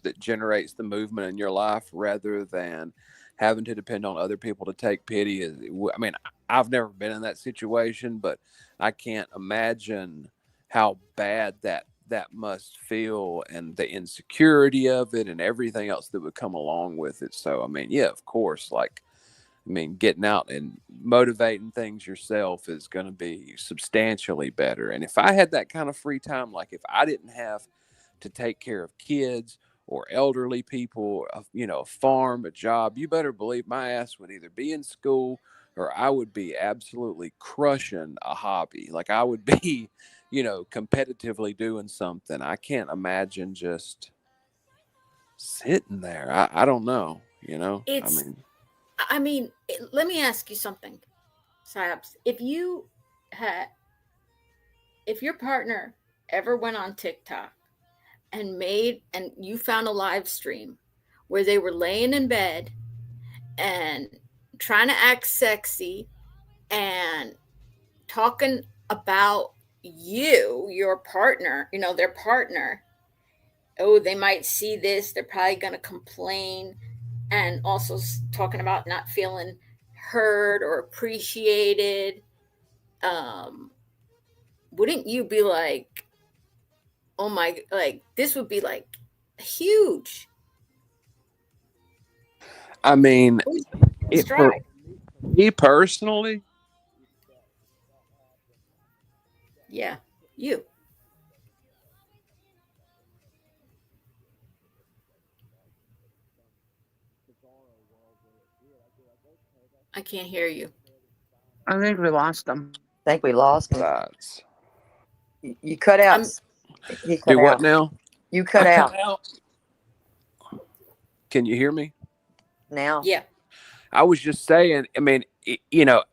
that generates the movement in your life rather than having to depend on other people to take pity. I mean, I've never been in that situation, but I can't imagine how bad that must feel, and the insecurity of it and everything else that would come along with it. So, I mean, yeah, of course, getting out and motivating things yourself is going to be substantially better. And if I had that kind of free time, like if I didn't have to take care of kids or elderly people, a farm, a job, you better believe my ass would either be in school or I would be absolutely crushing a hobby. Like I would be, competitively doing something. I can't imagine just sitting there. I don't know, Let me ask you something, Psyops. If your partner ever went on TikTok and you found a live stream where they were laying in bed and trying to act sexy and talking about your partner, their partner, oh, they might see this, they're probably going to complain, and also talking about not feeling heard or appreciated, wouldn't you be like, oh my, like this would be like huge? I mean, for me personally, yeah, you. I can't hear you. I think we lost him. I think we lost him. That's... You cut out. He cut Do what out. now? You cut out. Can you hear me? Now? Yeah. I was just saying, I mean,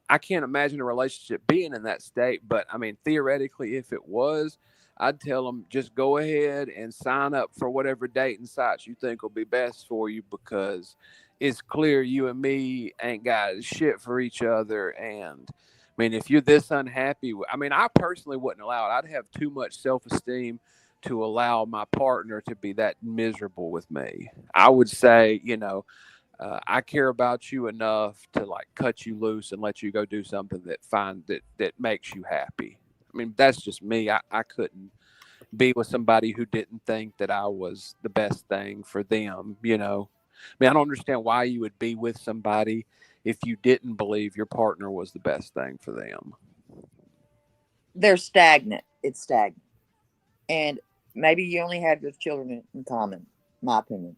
I can't imagine a relationship being in that state, but I mean, theoretically, if it was, I'd tell them just go ahead and sign up for whatever dating sites you think will be best for you, because it's clear you and me ain't got shit for each other. And I mean, if you're this unhappy, I personally wouldn't allow it. I'd have too much self-esteem to allow my partner to be that miserable with me. I would say, I care about you enough to like cut you loose and let you go do something that makes you happy. I mean, that's just me. I couldn't be with somebody who didn't think that I was the best thing for them, I don't understand why you would be with somebody if you didn't believe your partner was the best thing for them. They're stagnant. It's stagnant. And maybe you only have your children in common, my opinion.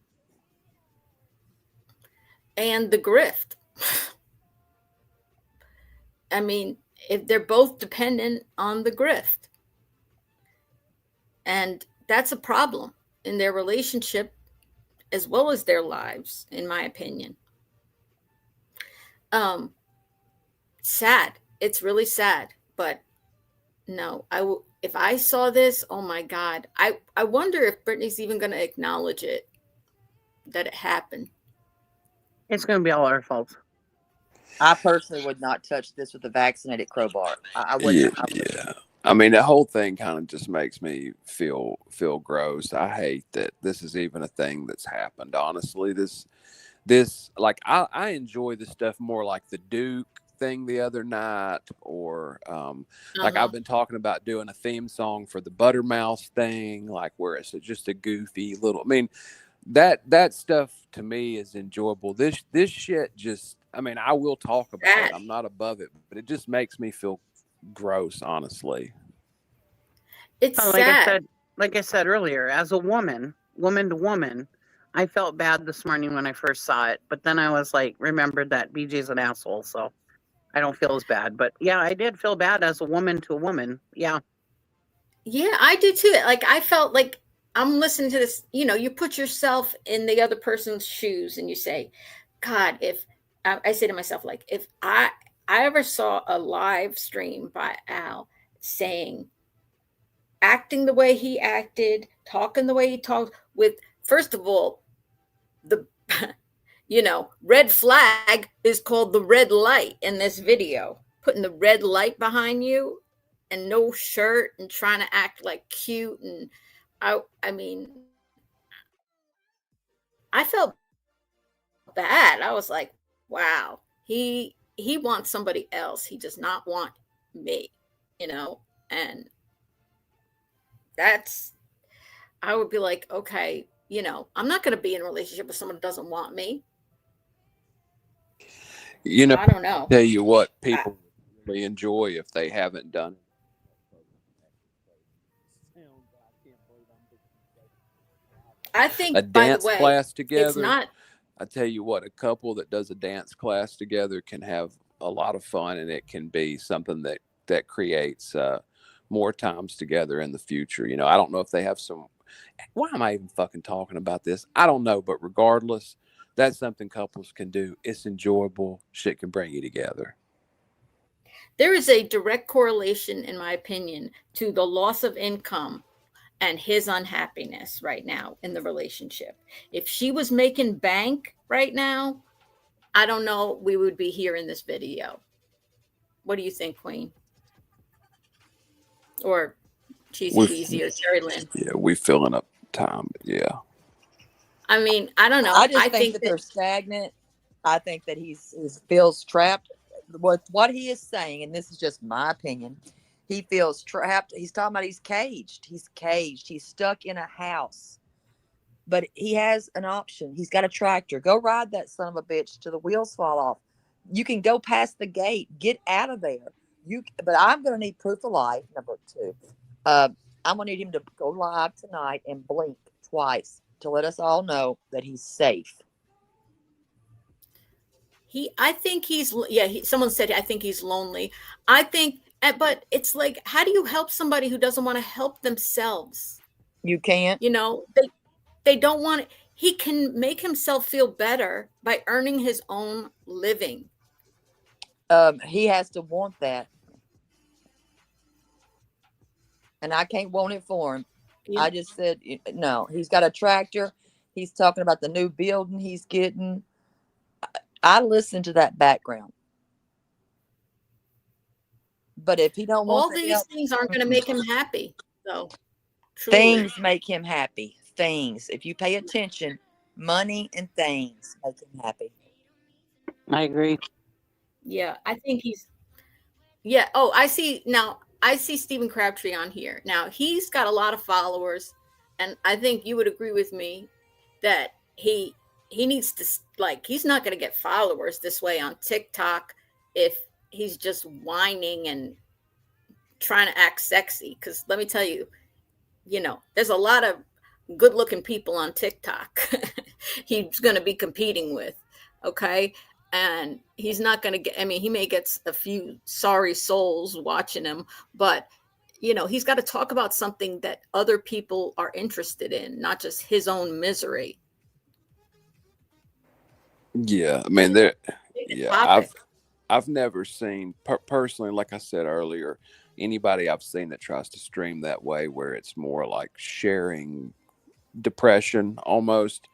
And the grift. I mean, if they're both dependent on the grift. And that's a problem in their relationship as well as their lives, in my opinion. Sad. It's really sad. But no, if I saw this, oh my God, I wonder if Brittany's even going to acknowledge it, that it happened. It's going to be all our fault. I personally would not touch this with a vaccinated crowbar. I wouldn't. Yeah. I mean, the whole thing kind of just makes me feel gross. I hate that this is even a thing that's happened. Honestly, this like I enjoy the stuff more like the Duke thing the other night, or like I've been talking about doing a theme song for the Buttermouse thing, like where it's just a goofy little. I mean, that stuff to me is enjoyable. This shit just. I mean, I will talk about it. I'm not above it, but it just makes me feel gross, honestly. It's sad. Like I said earlier, as a woman to woman, I felt bad this morning when I first saw it, but then I was like, remembered that BJ's an asshole, so I don't feel as bad. But yeah, I did feel bad as a woman to a woman. Yeah. Yeah, I do too. Like I felt like I'm listening to this, you put yourself in the other person's shoes and you say, God, if I say to myself, like, if I ever saw a live stream by Al acting the way he acted, talking the way he talked, with, first of all, the, red flag is called the red light in this video, putting the red light behind you and no shirt and trying to act like cute. And I mean, I felt bad. I was like, wow, he wants somebody else. He does not want me, and I would be like, okay, I'm not going to be in a relationship with someone who doesn't want me. I don't know. Tell you what, people really enjoy if they haven't done it. I think, a by the dance way, class it's together. not. I tell you what, a couple that does a dance class together can have a lot of fun, and it can be something that creates more times together in the future. You know, I don't know if they have some. Why am I even fucking talking about this? I don't know, but regardless, that's something couples can do. It's enjoyable. Shit can bring you together. There is a direct correlation, in my opinion, to the loss of income and his unhappiness right now in the relationship. If she was making bank right now, I don't know, we would be here in this video. What do you think, Queen? Or Cheesy Beezy or Cherry Lynn? Yeah, we filling up time. Yeah. I mean, I don't know. I just think that they're stagnant. I think that he feels trapped. What he is saying, and this is just my opinion, he feels trapped. He's talking about he's caged. He's caged. He's stuck in a house. But he has an option. He's got a tractor. Go ride that son of a bitch till the wheels fall off. You can go past the gate. Get out of there. But I'm going to need proof of life, number 2. I'm going to need him to go live tonight and blink twice to let us all know that he's safe. I think he's, someone said, I think he's lonely. I think, but it's like, how do you help somebody who doesn't want to help themselves? You can't. You know, they don't want it. He can make himself feel better by earning his own living. He has to want that. And I can't want it for him. Yeah. I just said, no, he's got a tractor. He's talking about the new building he's getting. I listen to that background. But if he don't want all these things aren't going to make him happy. So truly. Things make him happy. Things. If you pay attention, money and things make him happy. I agree. Yeah, I think he's. Yeah. Oh, I see now. I see Stephen Crabtree on here. Now he's got a lot of followers, and I think you would agree with me that he needs to, like, he's not going to get followers this way on TikTok if he's just whining and trying to act sexy. Because let me tell you, there's a lot of good looking people on TikTok he's going to be competing with. Okay. And he's not going to get, he may get a few sorry souls watching him, but he's got to talk about something that other people are interested in, not just his own misery. Yeah, I mean, I've never seen personally, like I said earlier, anybody I've seen that tries to stream that way, where it's more like sharing depression almost.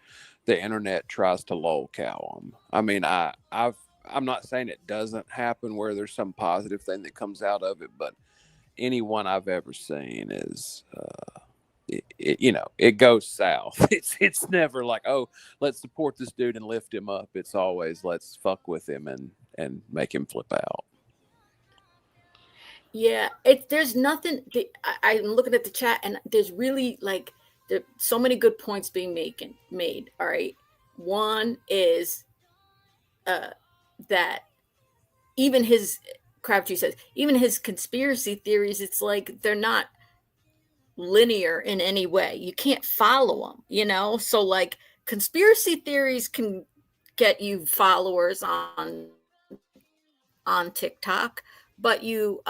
The internet tries to lolcow them. I mean, I'm not saying it doesn't happen where there's some positive thing that comes out of it, but anyone I've ever seen is, it goes south. It's never like, oh, let's support this dude and lift him up. It's always let's fuck with him and make him flip out. Yeah, there's nothing. I'm looking at the chat, and there's really there's so many good points being made. All right, one is that even his Crabtree says, even his conspiracy theories, it's like they're not linear in any way. You can't follow them, so like conspiracy theories can get you followers on TikTok, but you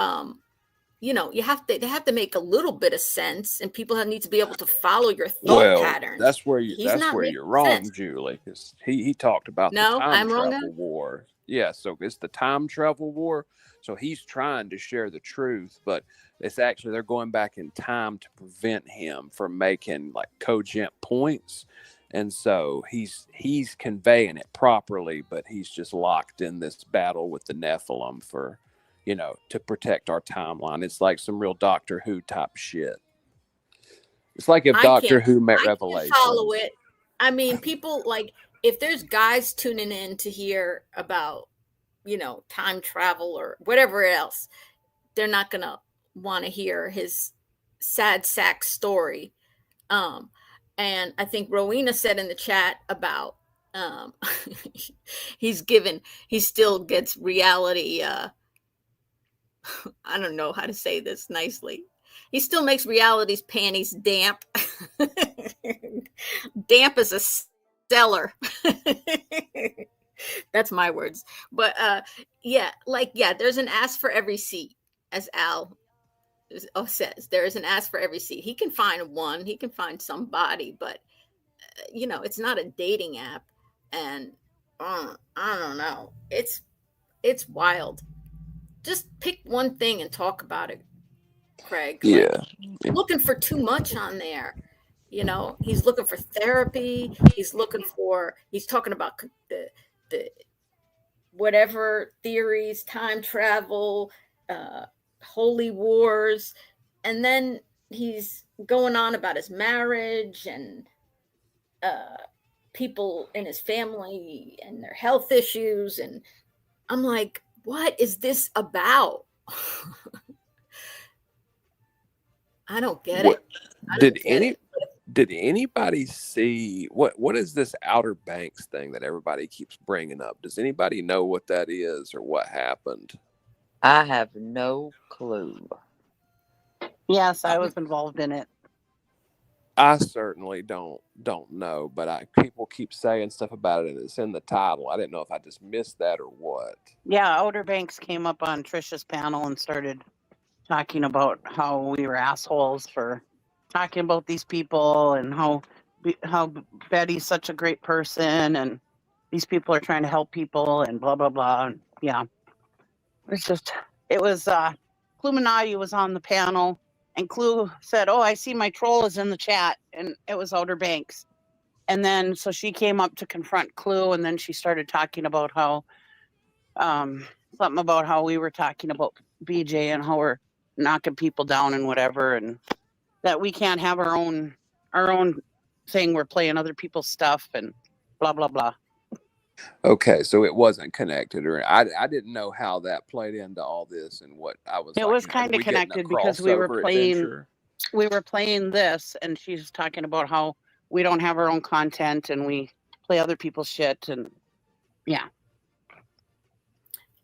they have to make a little bit of sense, and people need to be able to follow your thought patterns. That's where you're wrong, sense. Julie, because he talked about the time travel war. Yeah, so it's the time travel war. So he's trying to share the truth, but it's actually they're going back in time to prevent him from making like cogent points. And so he's conveying it properly, but he's just locked in this battle with the Nephilim for, to protect our timeline. It's like some real Doctor Who type shit. It's like if Doctor Who met Revelation. Follow it. I mean, people if there's guys tuning in to hear about, time travel or whatever else, they're not going to want to hear his sad sack story. And I think Rowena said in the chat about he still gets reality. I don't know how to say this nicely. He still makes reality's panties damp. Damp as a cellar. That's my words. But yeah, there's an ass for every seat, as Al says. There is an ass for every seat. He can find one, he can find somebody, but it's not a dating app. And I don't know. It's wild. Just pick one thing and talk about it, Craig. Yeah. Looking for too much on there. He's looking for therapy. He's talking about the whatever theories, time travel, holy wars. And then he's going on about his marriage and people in his family and their health issues. And I'm like, what is this about? I don't get it. Did anybody see what is this Outer Banks thing that everybody keeps bringing up? Does anybody know what that is or what happened? I have no clue. Yes, I was involved in it. I certainly don't know, but people keep saying stuff about it, and it's in the title. I didn't know if I just missed that or what. Yeah, OutterBanks came up on Trisha's panel and started talking about how we were assholes for talking about these people and how Betty's such a great person and these people are trying to help people and blah blah blah. And yeah, it was Cluminati was on the panel. And Clue said, "Oh, I see my troll is in the chat," and it was OutterBanks. And then so she came up to confront Clue, and then she started talking about how something about how we were talking about BJ and how we're knocking people down and whatever, and that we can't have our own thing. We're playing other people's stuff and blah blah blah. Okay, so it wasn't connected, or I didn't know how that played into all this and what I was. It was kind of connected because we were playing this, and she's talking about how we don't have our own content and we play other people's shit, and yeah.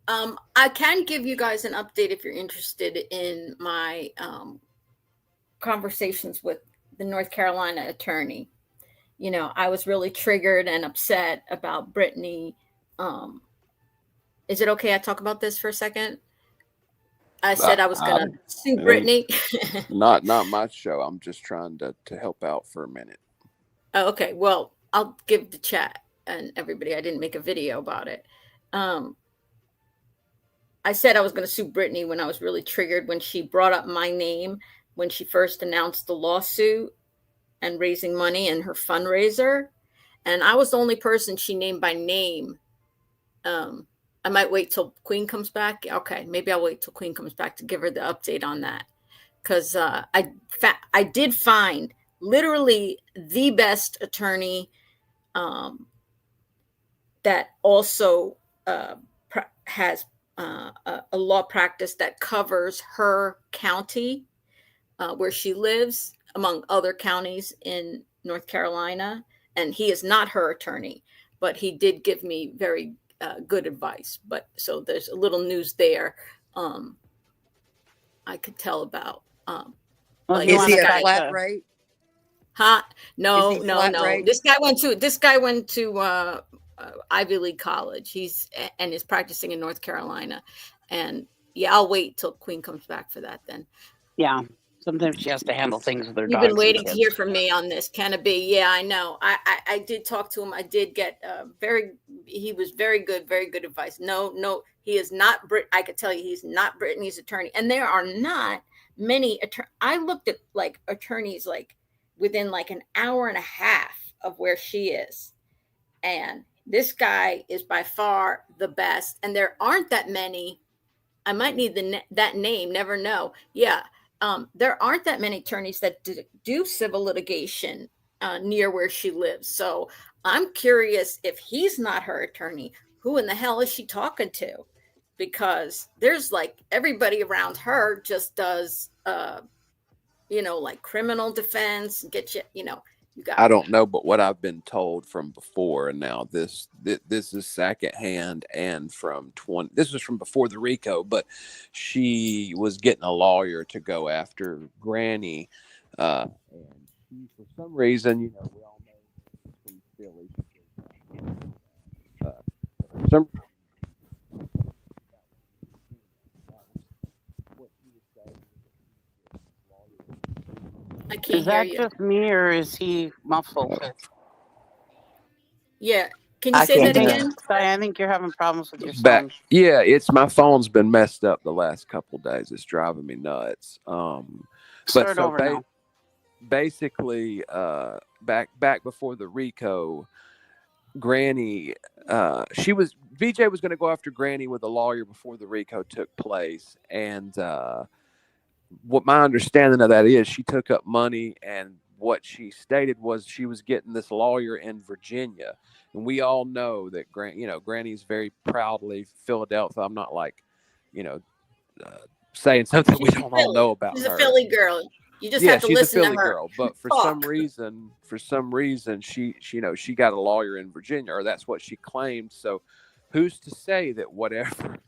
I can give you guys an update if you're interested in my conversations with the North Carolina attorney. I was really triggered and upset about Brittany. Is it okay I talk about this for a second? I said I was going to sue Brittany. not my show. I'm just trying to help out for a minute. Oh, okay. Well, I'll give the chat and everybody. I didn't make a video about it. I said I was going to sue Brittany when I was really triggered when she brought up my name when she first announced the lawsuit and raising money in her fundraiser. And I was the only person she named by name. I might wait till Queen comes back. Okay, maybe I'll wait till Queen comes back to give her the update on that. Because I did find literally the best attorney that also has a law practice that covers her county where she lives, among other counties in North Carolina. And he is not her attorney, but he did give me very good advice. But so there's a little news there I could tell about. Is he a flat rate? Huh? No. Rate? This guy went to Ivy League college. He's practicing in North Carolina. And yeah, I'll wait till Queen comes back for that then. Yeah. Sometimes she has to handle things with her dogs. You've been waiting to hear from me on this. Can it be? Yeah, I know. I did talk to him. I did get he was very good advice. No, he is not I could tell you he's not Brittany's attorney. And there are not many I looked at like attorneys like within like an hour and a half of where she is. And this guy is by far the best. And there aren't that many. I might need that name, never know. Yeah. There aren't that many attorneys that do civil litigation near where she lives. So I'm curious if he's not her attorney, who in the hell is she talking to? Because there's like everybody around her just does, like criminal defense, You got I it. don't know, but what I've been told from before, and now this is secondhand, and this was from before the RICO, but she was getting a lawyer to go after Granny, and she, for some reason, we all know from Philly, for some I can't Is hear that you. just me or is he muffled? Yeah. Can you I say can't that hear again? I think you're having problems with your back. sound. Yeah, it's my phone's been messed up the last couple days. It's driving me nuts. But Start so over now. basically, back before the RICO, Granny, VJ was going to go after Granny with a lawyer before the RICO took place, and what my understanding of that is, she took up money, and what she stated was she was getting this lawyer in Virginia, and we all know that Granny's very proudly Philadelphia. I'm not like, saying something we don't all know about She's her. a Philly girl. You just Yeah, have to she's a listen Philly to her. girl, but for talk. some reason, she got a lawyer in Virginia, or that's what she claimed. So, who's to say that whatever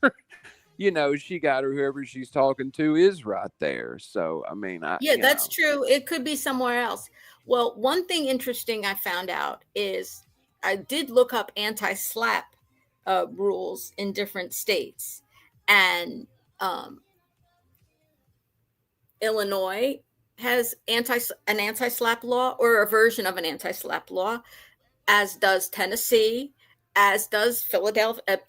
she got, or whoever she's talking to is right there? So, I mean, that's true. It could be somewhere else. Well, one thing interesting I found out is I did look up anti-slap rules in different states, and Illinois has an anti-slap law, or a version of an anti-slap law, as does Tennessee, as does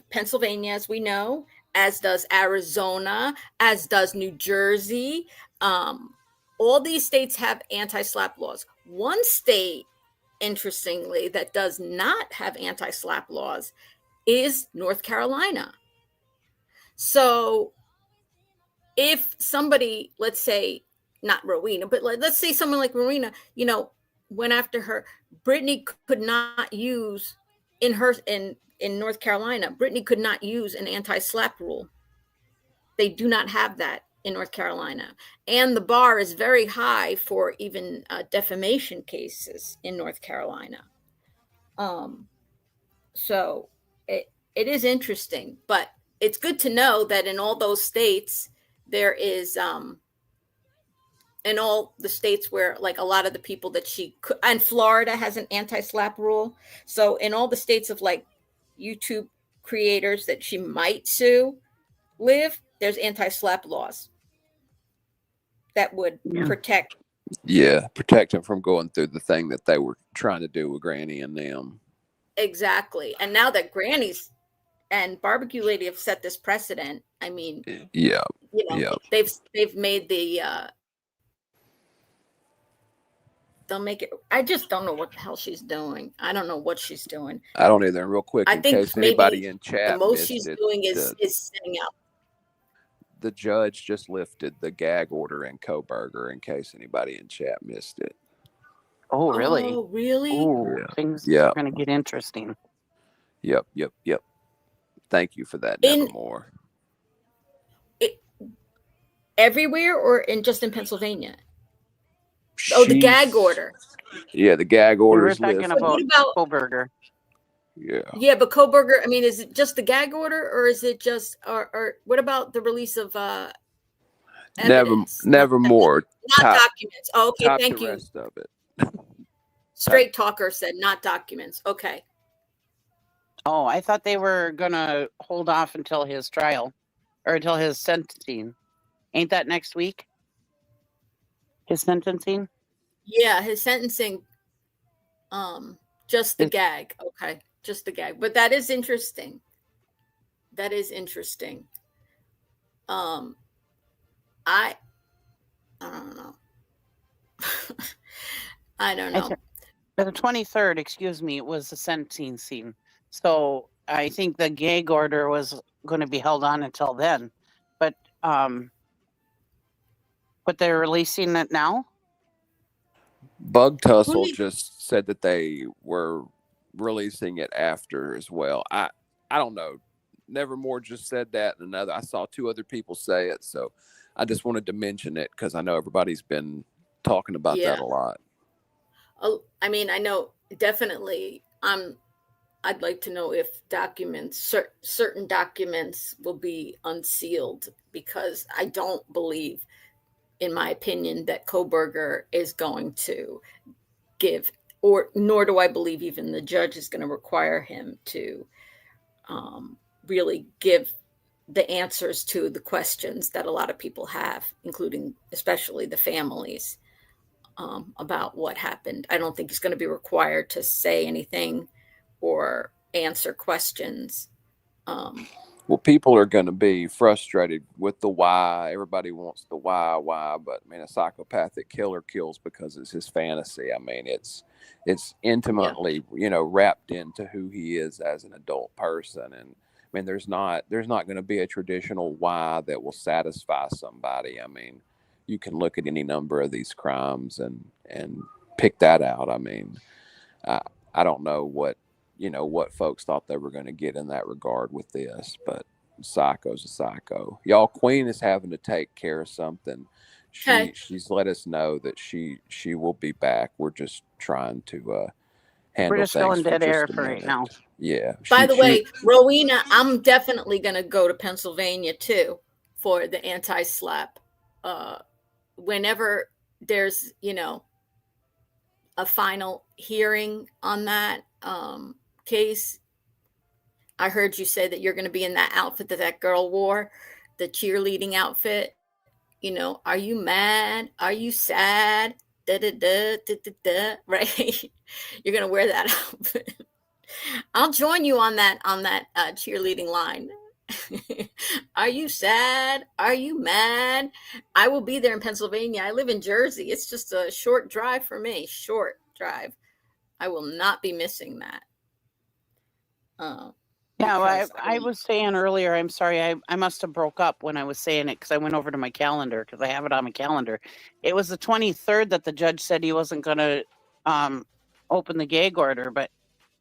Pennsylvania, as we know, as does Arizona, as does New Jersey. All these states have anti-slap laws. One state, interestingly, that does not have anti-slap laws is North Carolina. So if somebody, let's say, not Rowena, but let's say someone like Rowena, went after her, Brittany could not use in North Carolina, Brittany could not use an anti-slap rule. They do not have that in North Carolina. And the bar is very high for even defamation cases in North Carolina. So it is interesting, but it's good to know that in all those states, there is in all the states where, like, a lot of the people that and Florida has an anti-slap rule. So in all the states of, like, YouTube creators that she might sue there's anti-slap laws that would protect them from going through the thing that they were trying to do with Granny and them. Exactly. And now that Granny's and Barbecue Lady have set this precedent, I mean, they've made the they'll make it. I just don't know what the hell she's doing. I don't know what she's doing. I don't either. Real quick, in case anybody in chat the most she's doing is setting up. The judge just lifted the gag order in Coburger, in case anybody in chat missed it. Oh, really? Oh, really? Oh, things are going to get interesting. Yep. Thank you for that, Nevermore. Everywhere, or just in Pennsylvania? The gag order. Yeah, the gag order. We're talking about Coburger. Yeah, but Coburger, I mean, is it just the gag order, or is it just, or what about the release of evidence? Nevermore. Not documents. Oh, okay, thank the you. Rest of it. Straight Talker said not documents. Okay. Oh, I thought they were going to hold off until his trial, or until his sentencing. Ain't that next week? His sentencing? Yeah, his sentencing. Just the gag. Okay, just the gag. But that is interesting. I don't know. I don't know. The 23rd, excuse me, was the sentencing scene. So I think the gag order was going to be held on until then. But they're releasing it now? Bug Tussle just said that they were releasing it after as well. I don't know. Nevermore just said that, and I saw two other people say it, so I just wanted to mention it because I know everybody's been talking about that a lot. Oh, I mean, I know definitely. I'd like to know if certain documents will be unsealed, because I don't believe, in my opinion, that Koberger is going to give, or nor do I believe even the judge is going to require him to really give the answers to the questions that a lot of people have, including especially the families, about what happened. I don't think he's going to be required to say anything or answer questions. Well, people are going to be frustrated with the why. Everybody wants the why, but I mean, a psychopathic killer kills because it's his fantasy. I mean, it's intimately, wrapped into who he is as an adult person. And I mean, there's not going to be a traditional why that will satisfy somebody. I mean, you can look at any number of these crimes and pick that out. I mean, I don't know what folks thought they were going to get in that regard with this, but psycho's a psycho. Y'all, Queen is having to take care of something. She's let us know that she will be back. We're just trying to handle We're just things going for dead air just a for right minute. now. Yeah. By the way, Rowena, I'm definitely going to go to Pennsylvania too for the anti-slap. Whenever there's, a final hearing on that case, I heard you say that you're going to be in that outfit that girl wore, the cheerleading outfit. Are you mad? Are you sad? Da, da, da, da, da, da, right? You're going to wear that outfit. I'll join you on that cheerleading line. Are you sad? Are you mad? I will be there in Pennsylvania. I live in Jersey. It's just a short drive for me. Short drive. I will not be missing that. Yeah, I was saying earlier, I'm sorry, I must have broke up when I was saying it, because I went over to my calendar, because I have it on my calendar. It was the 23rd that the judge said he wasn't going to open the gag order, but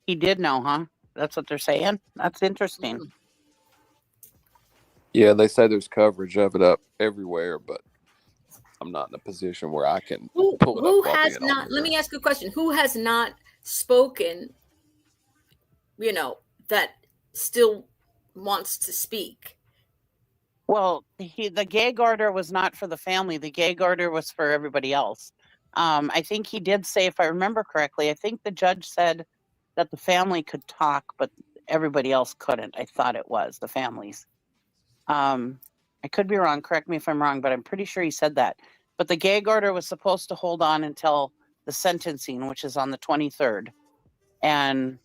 he did know, huh? That's what they're saying? That's interesting. Mm-hmm. Yeah, they say there's coverage of it up everywhere, but I'm not in a position where I can pull it up. Who has not? Let me ask you a question. Who has not spoken? That still wants to speak. Well, the gag order was not for the family. The gag order was for everybody else. I think he did say, if I remember correctly, I think the judge said that the family could talk, but everybody else couldn't. I thought it was the families. I could be wrong. Correct me if I'm wrong, but I'm pretty sure he said that. But the gag order was supposed to hold on until the sentencing, which is on the 23rd. And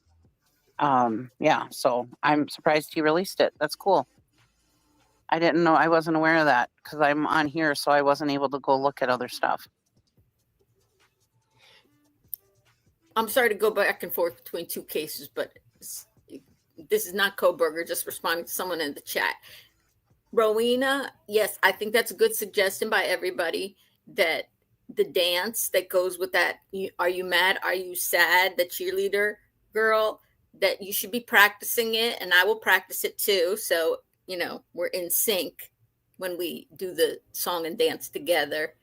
yeah, so I'm surprised he released it. That's cool. I didn't know. I wasn't aware of that because I'm on here, so I wasn't able to go look at other stuff. I'm sorry to go back and forth between two cases, but this is not Koberger, just responding to someone in the chat. Rowena, yes, I think that's a good suggestion by everybody, that the dance that goes with that, are you mad, are you sad, the cheerleader girl, that you should be practicing it, and I will practice it too. So, we're in sync when we do the song and dance together,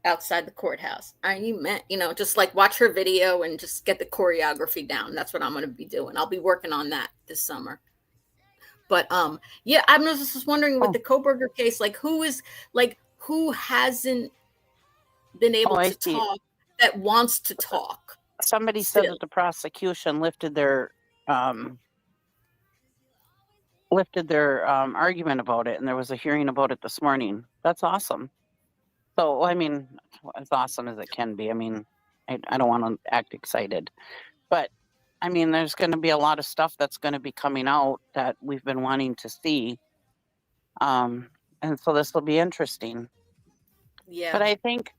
outside the courthouse. Are you mad? Just like watch her video and just get the choreography down. That's what I'm going to be doing. I'll be working on that this summer. But yeah, I'm just wondering with the Koberger case, who hasn't been able to talk that wants to talk? Somebody said that the prosecution lifted their argument about it, and there was a hearing about it this morning. That's awesome. So, I mean, as awesome as it can be. I mean, I don't want to act excited, but I mean, there's going to be a lot of stuff that's going to be coming out that we've been wanting to see. And so this will be interesting. Yeah. But I think,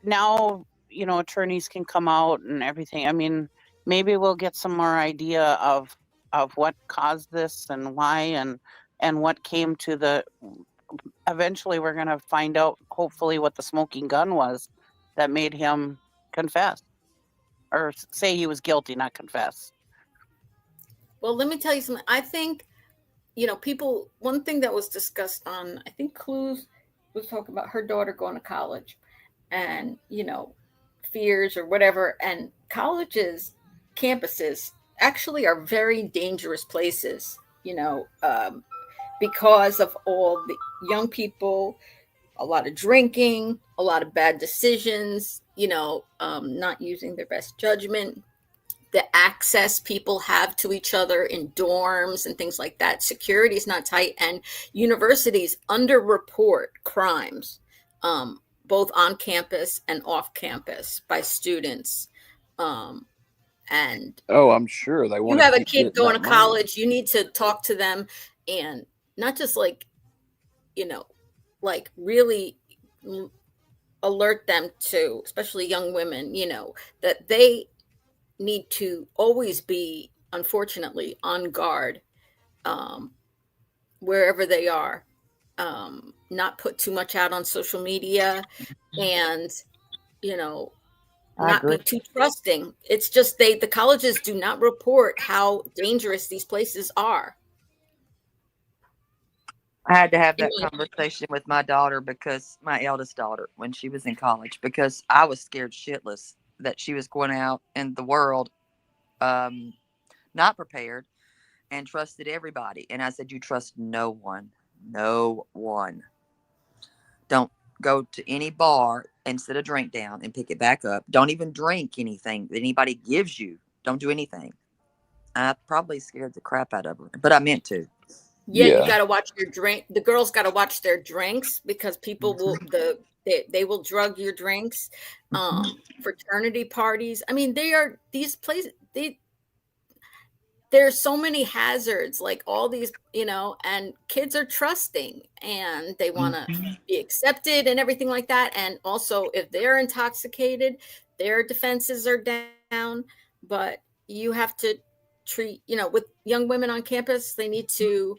now, attorneys can come out and everything. I mean, maybe we'll get some more idea of what caused this and why and what came to the, eventually we're going to find out, hopefully, what the smoking gun was that made him confess. Or say he was guilty, not confess. Well, let me tell you something. I think, one thing that was discussed on, I think Clues was talking about her daughter going to college. and, fears or whatever. And colleges, campuses actually are very dangerous places, because of all the young people, a lot of drinking, a lot of bad decisions, not using their best judgment, the access people have to each other in dorms and things like that. Security is not tight, and universities underreport crimes, both on campus and off campus by students. And Oh, I'm sure they you want to have a keep kid getting going that to money. college, you need to talk to them, and not just really alert them to, especially young women, that they need to always be, unfortunately, on guard, um, wherever they are. Not put too much out on social media, and you know, I not agree. be too trusting. It's just the colleges do not report how dangerous these places are. I had to have You that conversation with my daughter, because my eldest daughter, when she was in college, because I was scared shitless that she was going out in the world, um, not prepared, and trusted everybody. And I said, you trust no one. No one. Don't go to any bar and sit a drink down and pick it back up. Don't even drink anything that anybody gives you. Don't do anything. I probably scared the crap out of her, but I meant to. Yeah, you Yeah. got to watch your drink. The girls got to watch their drinks, because people will they will drug your drinks. Fraternity parties. I mean, these places. There's so many hazards, like all these, and kids are trusting, and they want to be accepted and everything like that. And also, if they're intoxicated, their defenses are down. But you have to treat, with young women on campus, they need to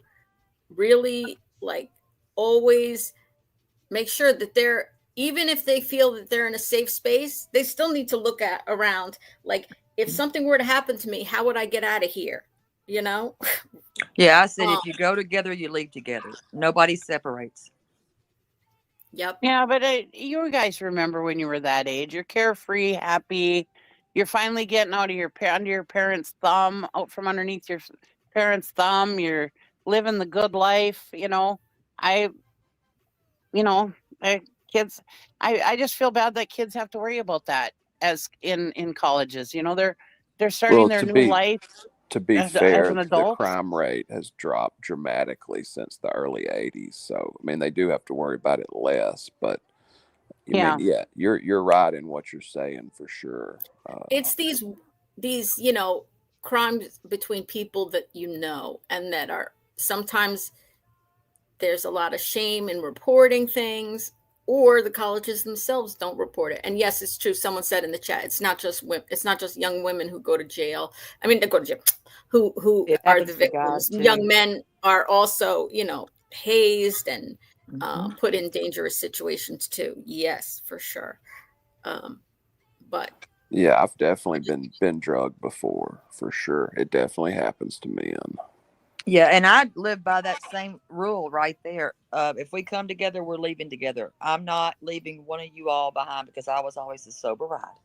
really, like, always make sure that they're, even if they feel that they're in a safe space, they still need to look at around, like, if something were to happen to me, how would I get out of here? Yeah, I said, if you go together, you leave together. Nobody separates. Yep. Yeah, but you guys remember when you were that age? You're carefree, happy. You're finally getting out of under your parents' thumb, out from underneath your parents' thumb. You're living the good life. I, you know, kids. I just feel bad that kids have to worry about that as in colleges. They're starting Well, their to new be life to be as fair, an the adult. crime rate has dropped dramatically since the early '80s. So, I mean, they do have to worry about it less. But I mean, Yeah. yeah, you're right in what you're saying for sure. It's these crimes between people that and that are sometimes there's a lot of shame in reporting things, or the colleges themselves don't report it. And yes, it's true. Someone said in the chat, it's not just women, it's not just young women who go to jail. I mean, they go to jail, who It are the happens to guys victims. too. Young men are also, hazed and Mhm. put in dangerous situations too. Yes, for sure. But Yeah, I've definitely been drugged before, for sure. It definitely happens to men. Yeah, and I live by that same rule right there. If we come together, we're leaving together. I'm not leaving one of you all behind, because I was always a sober ride.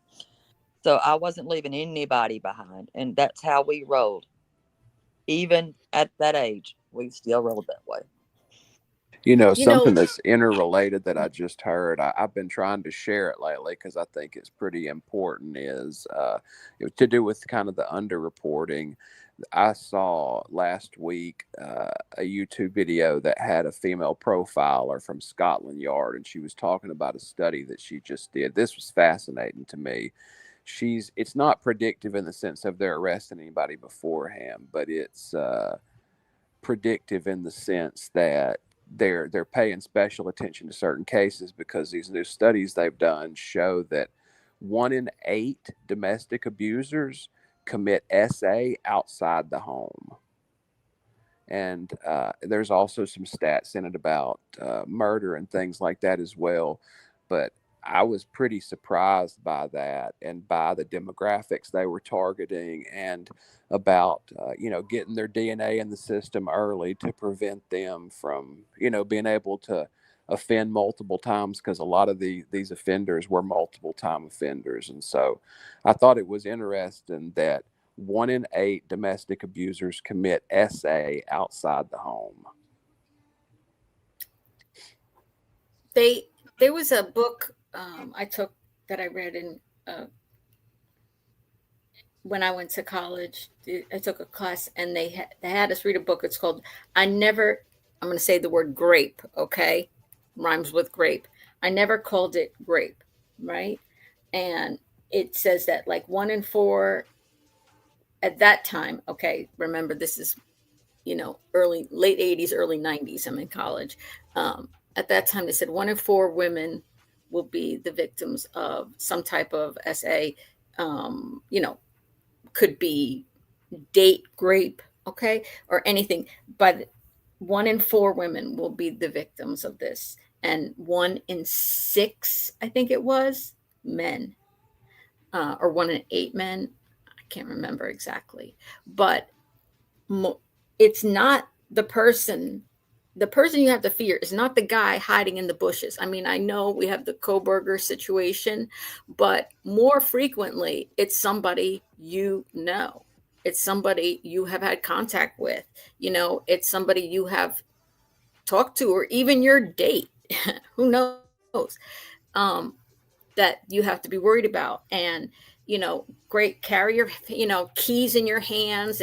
So I wasn't leaving anybody behind. And that's how we rolled. Even at that age, we still rolled that way. Something that's interrelated that I just heard, I've been trying to share it lately because I think it's pretty important, is to do with kind of the underreporting. I saw last week a YouTube video that had a female profiler from Scotland Yard, and she was talking about a study that she just did. This was fascinating to me. It's not predictive in the sense of they're arresting anybody beforehand, but it's predictive in the sense that they're paying special attention to certain cases, because these new studies they've done show that 1 in 8 domestic abusers commit SA outside the home. And there's also some stats in it about murder and things like that as well. But I was pretty surprised by that, and by the demographics they were targeting, and about, getting their DNA in the system early to prevent them from, being able to offend multiple times, because a lot of these offenders were multiple time offenders. And so I thought it was interesting that 1 in 8 domestic abusers commit SA outside the home. There was a book I took that I read in when I went to college. I took a class, and they had us read a book. It's called I'm going to say the word grape, okay? Rhymes with grape. I never called it grape, right? And it says that like 1 in 4 at that time, okay, remember this is, late 80s, early 90s, I'm in college. At that time, they said 1 in 4 women will be the victims of some type of SA, could be date grape, okay, or anything. But 1 in 4 women will be the victims of this. And 1 in 6, I think it was, men, or 1 in 8 men. I can't remember exactly. But it's not the person you have to fear is not the guy hiding in the bushes. I mean, I know we have the Koberger situation, but more frequently, it's somebody it's somebody you have had contact with, it's somebody you have talked to, or even your date. Who knows? That you have to be worried about. And great, carry your keys in your hands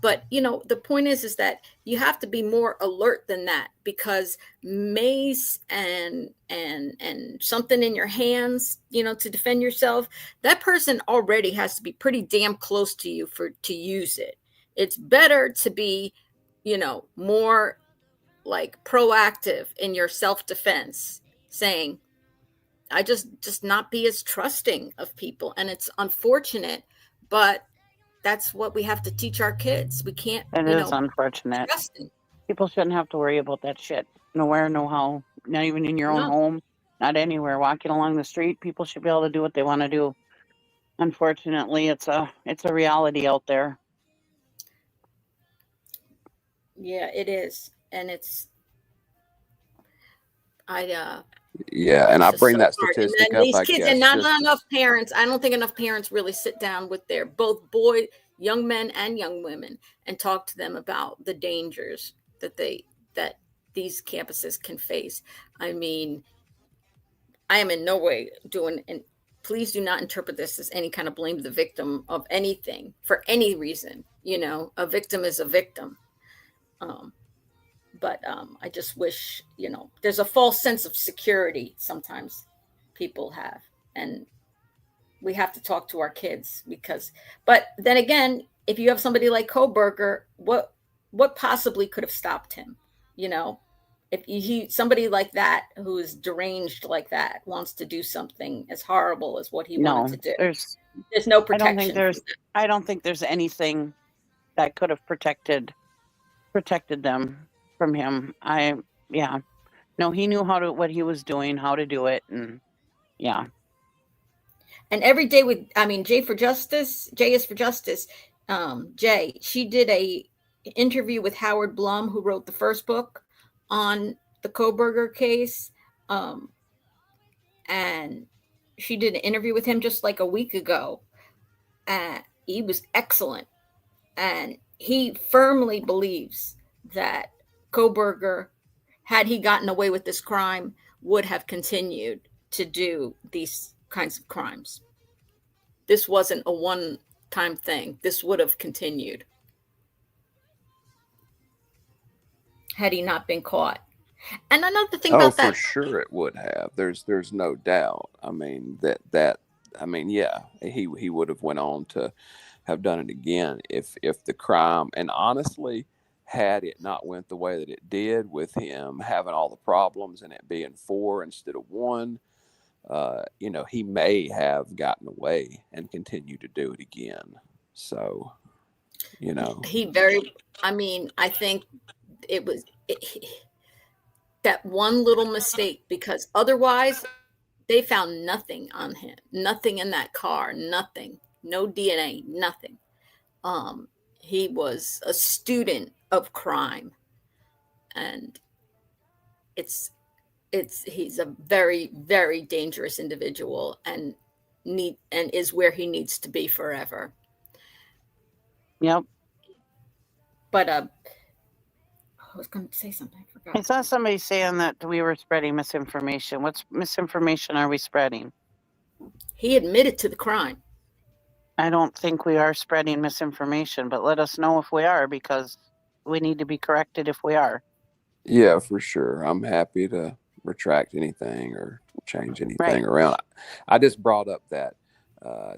but the point is that you have to be more alert than that, because mace and something in your hands to defend yourself, that person already has to be pretty damn close to you to use it. It's better to be more like proactive in your self-defense, saying, I just not be as trusting of people. And it's unfortunate, but that's what we have to teach our kids. We can't, It is unfortunate. trusting. People shouldn't have to worry about that shit. Nowhere, no how. Not even in your own home. Not anywhere. Walking along the street, people should be able to do what they want to do. Unfortunately, it's a reality out there. Yeah, it is. And Yeah, and I bring that statistic up, these I kids, guess, and not enough parents. I don't think enough parents really sit down with their both young men and young women, and talk to them about the dangers that these campuses can face. I mean, I am in no way doing, and please do not interpret this as any kind of blame the victim of anything for any reason. A victim is a victim. But I just wish, there's a false sense of security sometimes people have, and we have to talk to our kids but then again, if you have somebody like Koberger, what possibly could have stopped him? If somebody like that, who is deranged like that, wants to do something as horrible as what he wanted to do, there's no protection. I don't think there's anything that could have protected them from him. No, he knew what he was doing, how to do it, and yeah. And every day Jay is for Justice, Jay, she did a interview with Howard Blum, who wrote the first book on the Koberger case. And she did an interview with him just like a week ago. He was excellent. And he firmly believes that Koberger, had he gotten away with this crime, would have continued to do these kinds of crimes. This wasn't a one-time thing. This would have continued had he not been caught. And another thing about that, for sure it would have. There's no doubt. I mean, yeah, he would have went on to have done it again if the crime, and honestly, had it not went the way that it did, with him having all the problems and it being 4 instead of 1, he may have gotten away and continued to do it again. So, I think it was that one little mistake, because otherwise they found nothing on him, nothing in that car, nothing, no DNA, nothing. He was a student of crime, and it's he's a very, very dangerous individual and is where he needs to be forever. Yep. But I was going to say something. I forgot. I saw somebody saying that we were spreading misinformation. What misinformation are we spreading? He admitted to the crime. I don't think we are spreading misinformation, but let us know if we are, because we need to be corrected if we are. Yeah, for sure. I'm happy to retract anything or change anything around. I just brought up that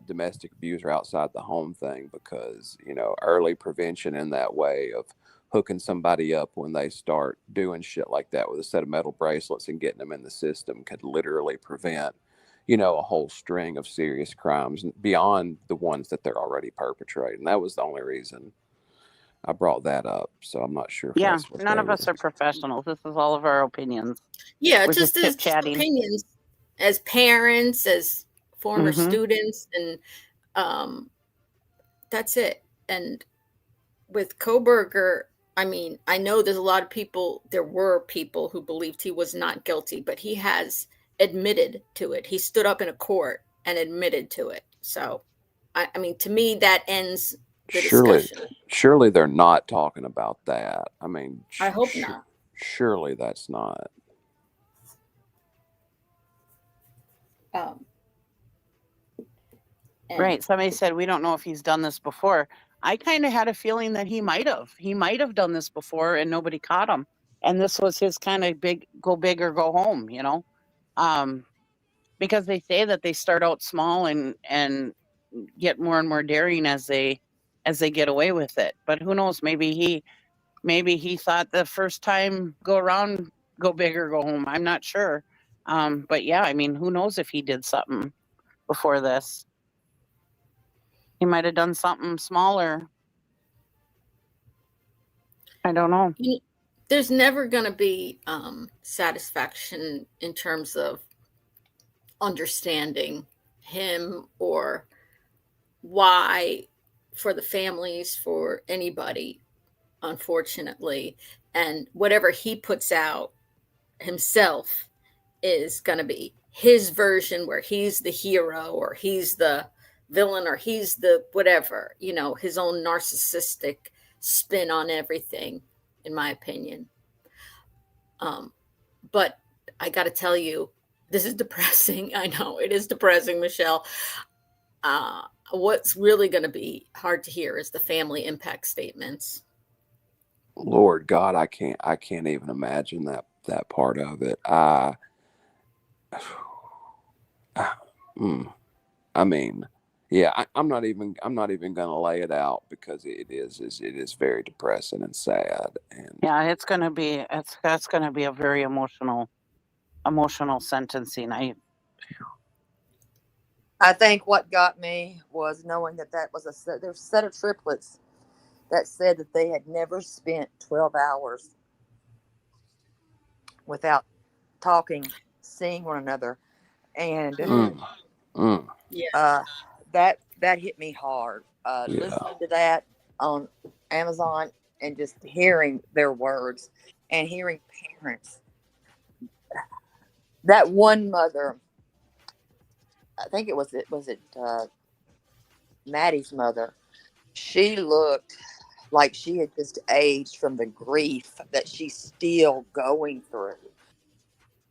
domestic abuser outside the home thing because, early prevention in that way of hooking somebody up when they start doing shit like that with a set of metal bracelets and getting them in the system could literally prevent, a whole string of serious crimes beyond the ones that they're already perpetrating. That was the only reason I brought that up. So I'm not sure if that's what none of us are professionals. This is all of our opinions. Yeah, We're just as opinions as parents, as former students, and that's it. And with Kohberger, I mean, I know there were people who believed he was not guilty, but he has admitted to it. He stood up in a court and admitted to it. So, I mean, to me, that ends the discussion. Surely they're not talking about that. I mean, I hope not. Surely that's not. Right. Somebody said, we don't know if he's done this before. I kind of had a feeling that he might have. He might have done this before and nobody caught him. And this was his kind of go big or go home, because they say that they start out small and get more and more daring as they get away with it. But who knows? Maybe he thought the first time go around, go big or go home. I'm not sure. But yeah, I mean, who knows if he did something before this? He might have done something smaller. I don't know. There's never going to be satisfaction in terms of understanding him or why, for the families, for anybody, unfortunately. And whatever he puts out himself is going to be his version, where he's the hero or he's the villain or he's the whatever, his own narcissistic spin on everything, in my opinion. But I got to tell you, this is depressing. I know it is depressing, Michelle. What's really going to be hard to hear is the family impact statements. Lord God, I can't even imagine that part of it. I mean, yeah, I'm not even gonna lay it out because it is very depressing and sad. And yeah, it's gonna be a very emotional sentencing. I think what got me was knowing that was there's a set of triplets that said that they had never spent 12 hours without talking, seeing one another, and that hit me hard. Listening to that on Amazon and just hearing their words and hearing parents. That one mother, I think it was Maddie's mother. She looked like she had just aged from the grief that she's still going through.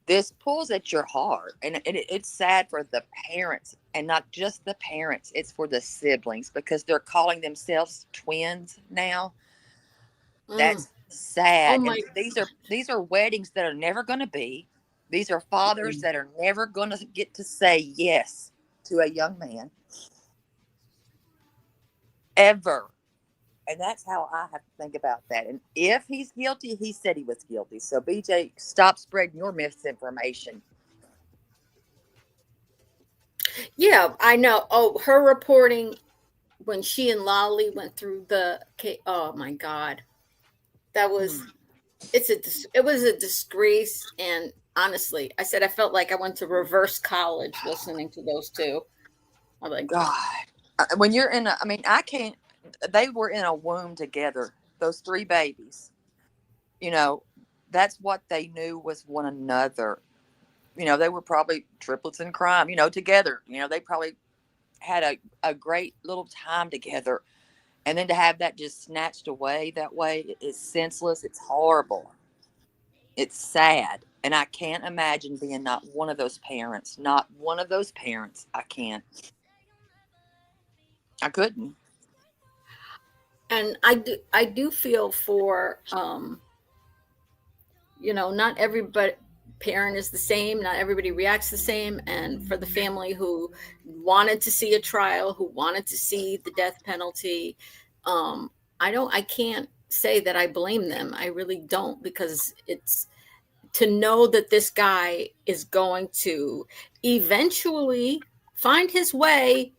This pulls at your heart, and it's sad for the parents, and not just the parents. It's for the siblings because they're calling themselves twins now. That's sad. Oh, and these are weddings that are never going to be. These are fathers that are never going to get to say yes to a young man ever. And that's how I have to think about that. And if he's guilty, he said he was guilty. So, BJ, stop spreading your misinformation. Yeah, I know. Oh, her reporting when she and Lolly went through the case. Oh, my God. That was, it was a disgrace. And honestly, I said I felt like I went to reverse college listening to those two. I'm like, God. When you're I can't. They were in a womb together, those three babies. That's what they knew was one another. You know, they were probably triplets in crime, you know, together. You know, they probably had a great little time together. And then to have that just snatched away that way is senseless. It's horrible. It's sad. And I can't imagine being not one of those parents. Not one of those parents. I can't. I couldn't. And I do feel for you know, not everybody parent is the same, not everybody reacts the same, and for the family who wanted to see a trial, who wanted to see the death penalty, I can't say that I blame them. I really don't, because it's to know that this guy is going to eventually find his way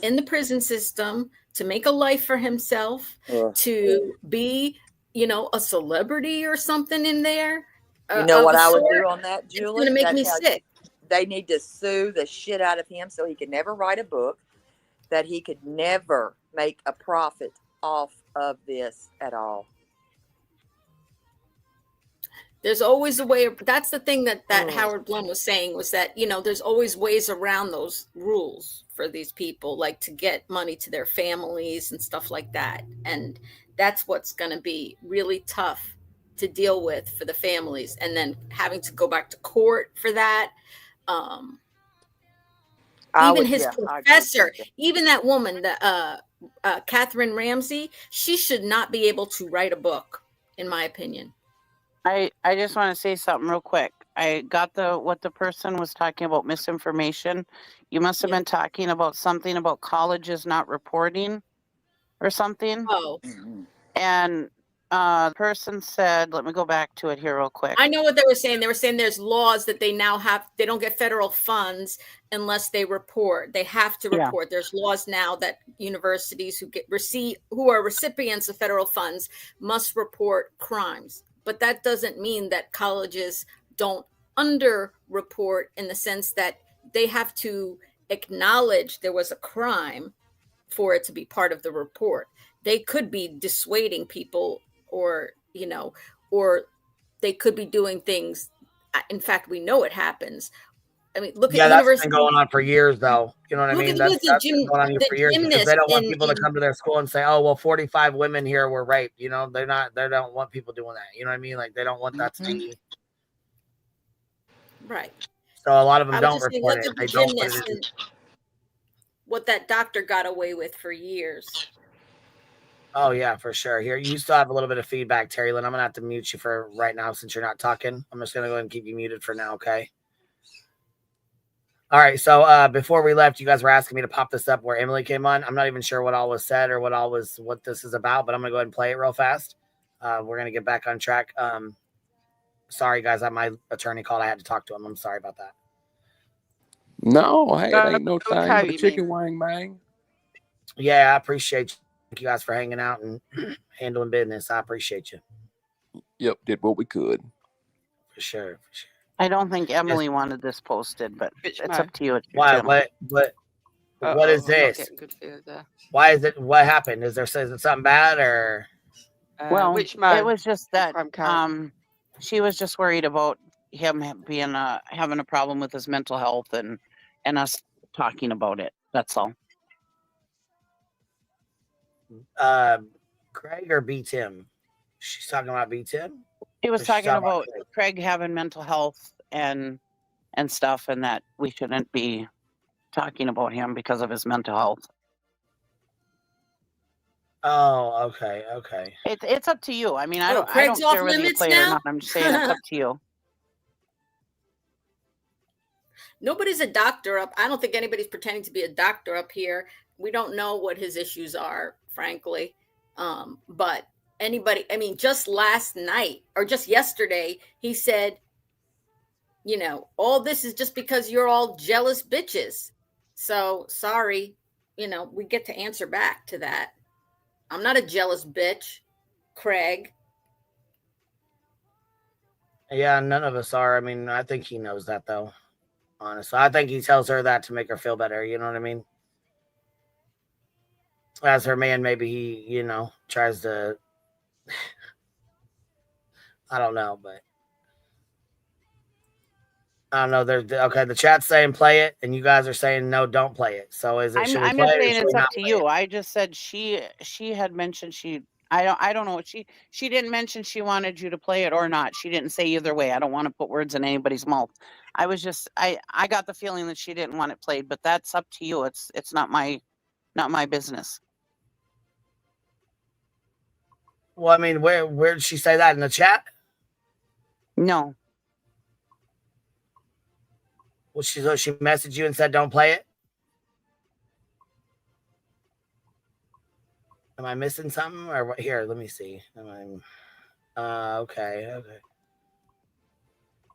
in the prison system to make a life for himself, to be, you know, a celebrity or something in there. You know Of what a I would sort. do on that, It's Julie? going to make That's me how sick. they need to sue the shit out of him so he could never write a book, that he could never make a profit off of this at all. There's always a way. That's the thing that Howard Blum was saying, was that, you know, there's always ways around those rules for these people, like to get money to their families and stuff like that. And that's what's going to be really tough to deal with for the families. And then having to go back to court for that. Even his professor, even that woman, Catherine Ramsey, she should not be able to write a book, in my opinion. I just want to say something real quick. I got what the person was talking about, misinformation. You must have been talking about something about colleges not reporting or something. Oh. And the person said, let me go back to it here real quick. I know what they were saying. They were saying there's laws that they now have. They don't get federal funds unless they report. They have to report. Yeah. There's laws now that universities who are recipients of federal funds must report crimes. But that doesn't mean that colleges don't underreport, in the sense that they have to acknowledge there was a crime for it to be part of the report. They could be dissuading people, or, you know, or they could be doing things. In fact, we know it happens. I mean, look at that's been going on for years, though. You know what I mean? That's been going on for years, because they don't want people to come to their school and say, "Oh, well, 45 women here were raped." You know, they don't want people doing that. You know what I mean? Like, they don't want that to be right. So a lot of them don't report it. They don't put it in. What that doctor got away with for years. Oh yeah, for sure. Here, you still have a little bit of feedback, Terry Lynn. I'm gonna have to mute you for right now since you're not talking. I'm just gonna go ahead and keep you muted for now, okay? All right. So before we left, you guys were asking me to pop this up where Emily came on. I'm not even sure what all was said or what this is about, but I'm gonna go ahead and play it real fast. We're gonna get back on track. Sorry guys, my attorney called. I had to talk to him. I'm sorry about that. No, hey, it ain't no thing but a chicken wing, man. Yeah, I appreciate you. Thank you guys for hanging out and handling business. I appreciate you. Yep, did what we could. For sure. I don't think Emily wanted this posted, but it's up to you. It's your Why? channel. What is this? Why is it? What happened? Is it something bad, or? Well, it was just that she was just worried about him being having a problem with his mental health and us talking about it. That's all. Craig or B Tim? She's talking about B Tim. He was talking about Craig having mental health and stuff, and that we shouldn't be talking about him because of his mental health. Oh, okay. It's up to you. I mean, I don't Craig's care whether you play or not. I'm just saying it's up to you. Nobody's a doctor up. I don't think anybody's pretending to be a doctor up here. We don't know what his issues are, frankly. But anybody, I mean, just last night or just yesterday, he said, you know, all this is just because you're all jealous bitches. So sorry, you know, we get to answer back to that. I'm not a jealous bitch, Craig. Yeah, none of us are. I mean, I think he knows that, though. Honestly, I think he tells her that to make her feel better. You know what I mean? As her man, maybe he, you know, tries to. I don't know, but I don't know. Okay. The chat's saying play it, and you guys are saying no, don't play it. So is it? Should we I'm play just it or saying should it's we up not to play it? you. I just said she had mentioned I don't know what she didn't mention she wanted you to play it or not. She didn't say either way. I don't want to put words in anybody's mouth. I was just I got the feeling that she didn't want it played, but that's up to you. It's not my business. Well, I mean, where did she say that in the chat? No. Well, she messaged you and said don't play it. Am I missing something or what? Here, let me see. Okay.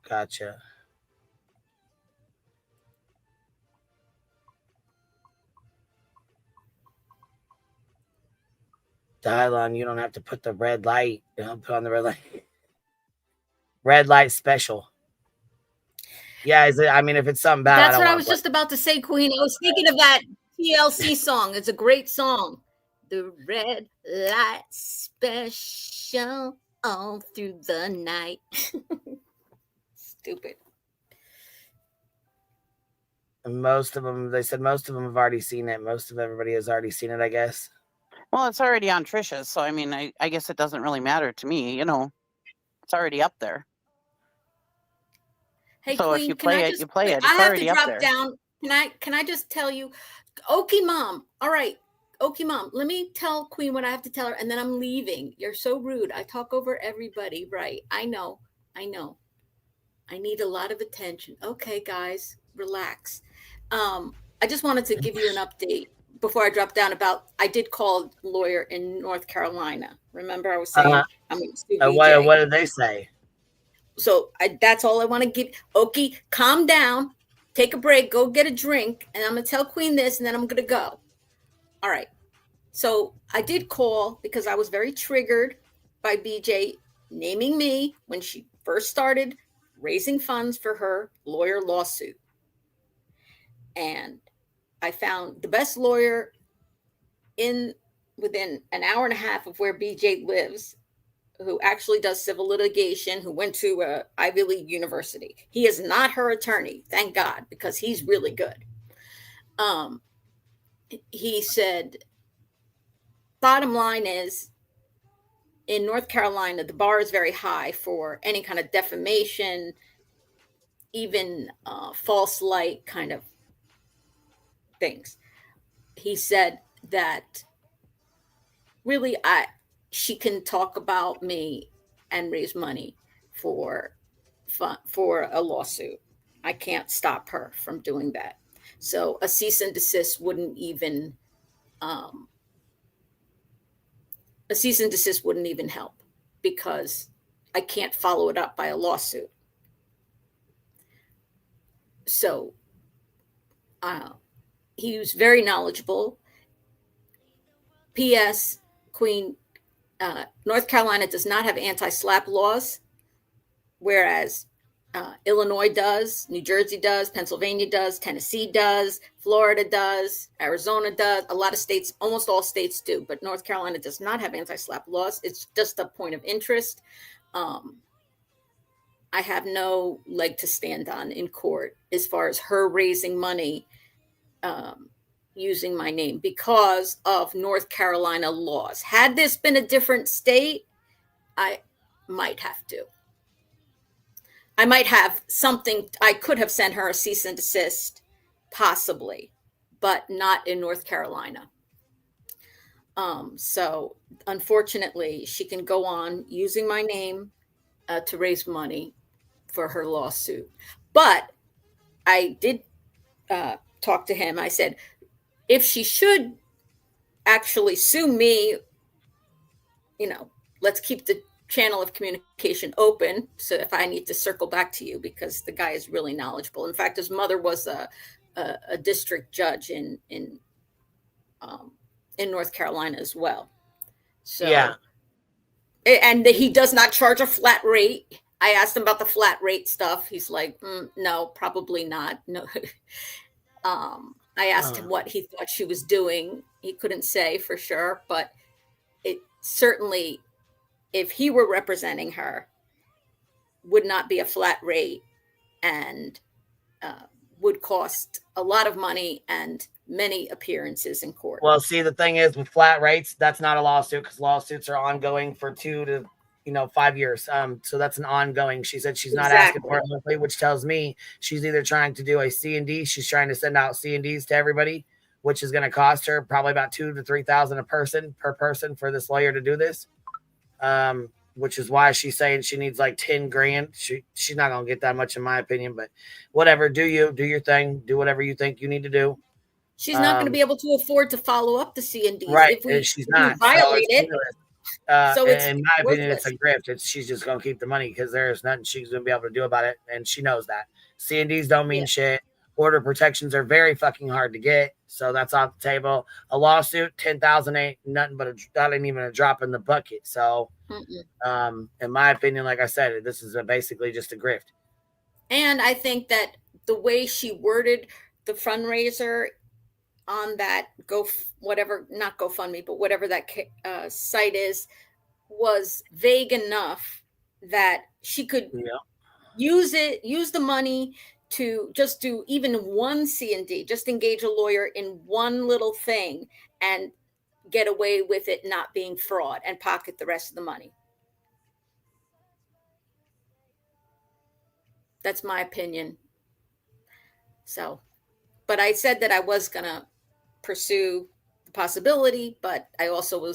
Gotcha. Dylon, you don't have to put the red light. Put on the red light. Red light special. Yeah, is it? I mean, if it's something bad, That's what I was just about to say, Queen. I was thinking of that TLC song. It's a great song. The red light special all through the night. Stupid. And most of them, they said most of them have already seen it. Most of everybody has already seen it, I guess. Well, it's already on Trisha's, so I mean, I guess it doesn't really matter to me. You know, it's already up there. Hey, so Queen, if you play it, you play it. It's I have already to drop up there. down. Can I just tell you, Okie Mom? All right, Okie Mom. Let me tell Queen what I have to tell her, and then I'm leaving. You're so rude. I talk over everybody. Right? I know. I need a lot of attention. Okay, guys, relax. I just wanted to give you an update before I drop down about I did call a lawyer in North Carolina. Remember I was saying I'm going to sue BJ. What did they say? So that's all I want to give. Okay, calm down, take a break, go get a drink, and I'm going to tell Queen this, and then I'm going to go. All right. So I did call because I was very triggered by BJ naming me when she first started raising funds for her lawyer lawsuit. And I found the best lawyer within an hour and a half of where BJ lives, who actually does civil litigation, who went to Ivy League university. He is not her attorney, thank God, because he's really good. He said, bottom line is, in North Carolina, the bar is very high for any kind of defamation, even false light kind of things. He said that really she can talk about me and raise money for a lawsuit. I can't stop her from doing that. So a cease and desist wouldn't even help because I can't follow it up by a lawsuit. So he was very knowledgeable. P.S. Queen, North Carolina does not have anti-SLAPP laws, whereas Illinois does, New Jersey does, Pennsylvania does, Tennessee does, Florida does, Arizona does. A lot of states, almost all states do, but North Carolina does not have anti-SLAPP laws. It's just a point of interest. I have no leg to stand on in court as far as her raising money using my name because of North Carolina laws. Had this been a different state, I might have to. I might have something. I could have sent her a cease and desist, possibly, but not in North Carolina. So unfortunately, she can go on using my name to raise money for her lawsuit. But I did talk to him. I said, if she should actually sue me, let's keep the channel of communication open. So if I need to circle back to you, because the guy is really knowledgeable. In fact, his mother was a district judge in North Carolina as well. So, yeah. And he does not charge a flat rate. I asked him about the flat rate stuff. He's like, no, probably not. No. I asked him what he thought she was doing. He couldn't say for sure, but it certainly, if he were representing her, would not be a flat rate. and would cost a lot of money and many appearances in court. Well, see, the thing is with flat rates, that's not a lawsuit because lawsuits are ongoing for 2 to 5 years. So that's an ongoing. She said she's not asking for it monthly, which tells me she's either trying to do a C&D. She's trying to send out C&Ds to everybody, which is going to cost her probably about $2,000 to $3,000 per person for this lawyer to do this. Which is why she's saying she needs like 10 grand. She's not going to get that much in my opinion, but whatever. Do your thing. Do whatever you think you need to do. She's not going to be able to afford to follow up the C&Ds. Right. If She's not. violate it. So it's in my opinion, worthless. it's a grift. She's just going to keep the money because there's nothing she's going to be able to do about it. And she knows that. C&Ds don't mean shit. Order protections are very fucking hard to get. So that's off the table. A lawsuit, 10,000 ain't nothing but that ain't even a drop in the bucket. So in my opinion, like I said, this is basically just a grift. And I think that the way she worded the fundraiser on that not GoFundMe, but whatever that site is, was vague enough that she could use the money to just do even one C&D, just engage a lawyer in one little thing and get away with it not being fraud and pocket the rest of the money. That's my opinion. So, but I said that I was going to pursue the possibility, but I'm also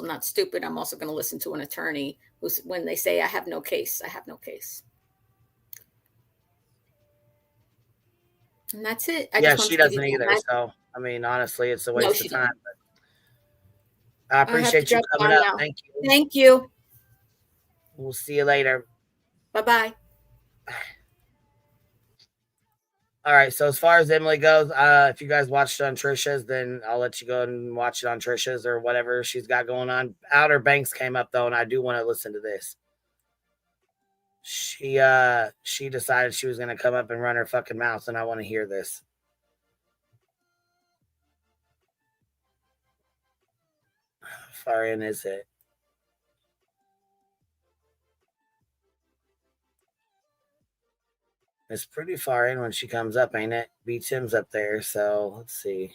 not stupid. I'm also going to listen to an attorney when they say I have no case. And that's it. She doesn't either. So, I mean, honestly, it's a waste of time. But I appreciate you coming up. Thank you. Thank you. We'll see you later. Bye-bye. All right. So as far as Emily goes, if you guys watched it on Trisha's, then I'll let you go and watch it on Trisha's or whatever she's got going on. OutterBanks came up though, and I do want to listen to this. She decided she was going to come up and run her fucking mouth, and I want to hear this. How far in is it? It's pretty far in when she comes up, ain't it? Tim's up there, so let's see.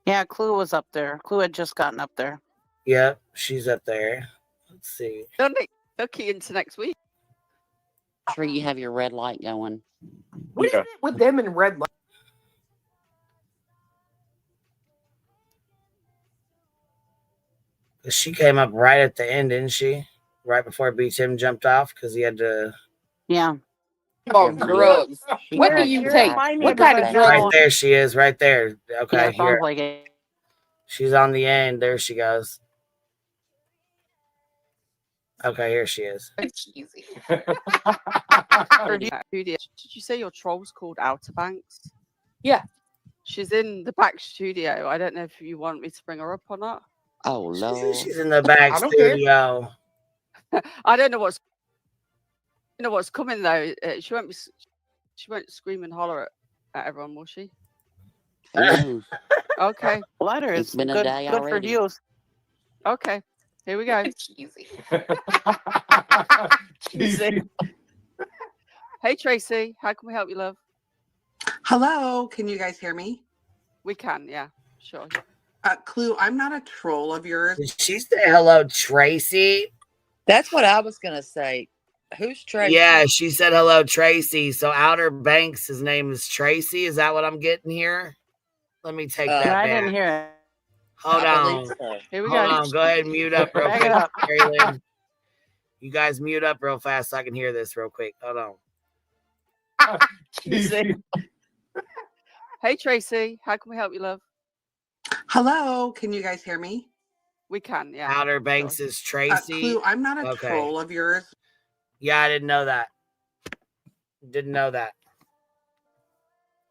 Yeah, Clue was up there. Clue had just gotten up there. Yep, she's up there. Let's see. They'll key into next week. Sure, you have your red light going. What is it with them and red light? She came up right at the end, didn't she? Right before Tim jumped off because he had to. Yeah. On drugs. What do you take? What kind of drugs? Right there she is, right there. Okay, yeah, here. like it. She's on the end. There she goes. Okay, here she is. It's easy. Did you say your troll's called OutterBanks? Yeah. She's in the back studio. I don't know if you want me to bring her up or not. Oh, Lord. She's in the back studio. I don't know what's coming though. She won't scream and holler at everyone, will she? Okay. Letters. It's been a day good already. for you. Okay. Here we go. It's easy. Hey Tracy, how can we help you, love? Hello, can you guys hear me? We can, yeah, sure. Clue, I'm not a troll of yours. Did she say hello, Tracy? That's what I was gonna say. Who's Tracy? Yeah, she said hello, Tracy. So OutterBanks, his name is Tracy. Is that what I'm getting here? Let me take that back. I didn't hear it. Hold on. So. Here we Hold go. on. Go ahead and mute up real quick. Carolyn. You guys mute up real fast so I can hear this real quick. Hold on. Hey Tracy, how can we help you, love? Hello, can you guys hear me? We can, yeah. OutterBanks is Tracy. Clue, I'm not a troll of yours. Yeah, I didn't know that. Didn't know that.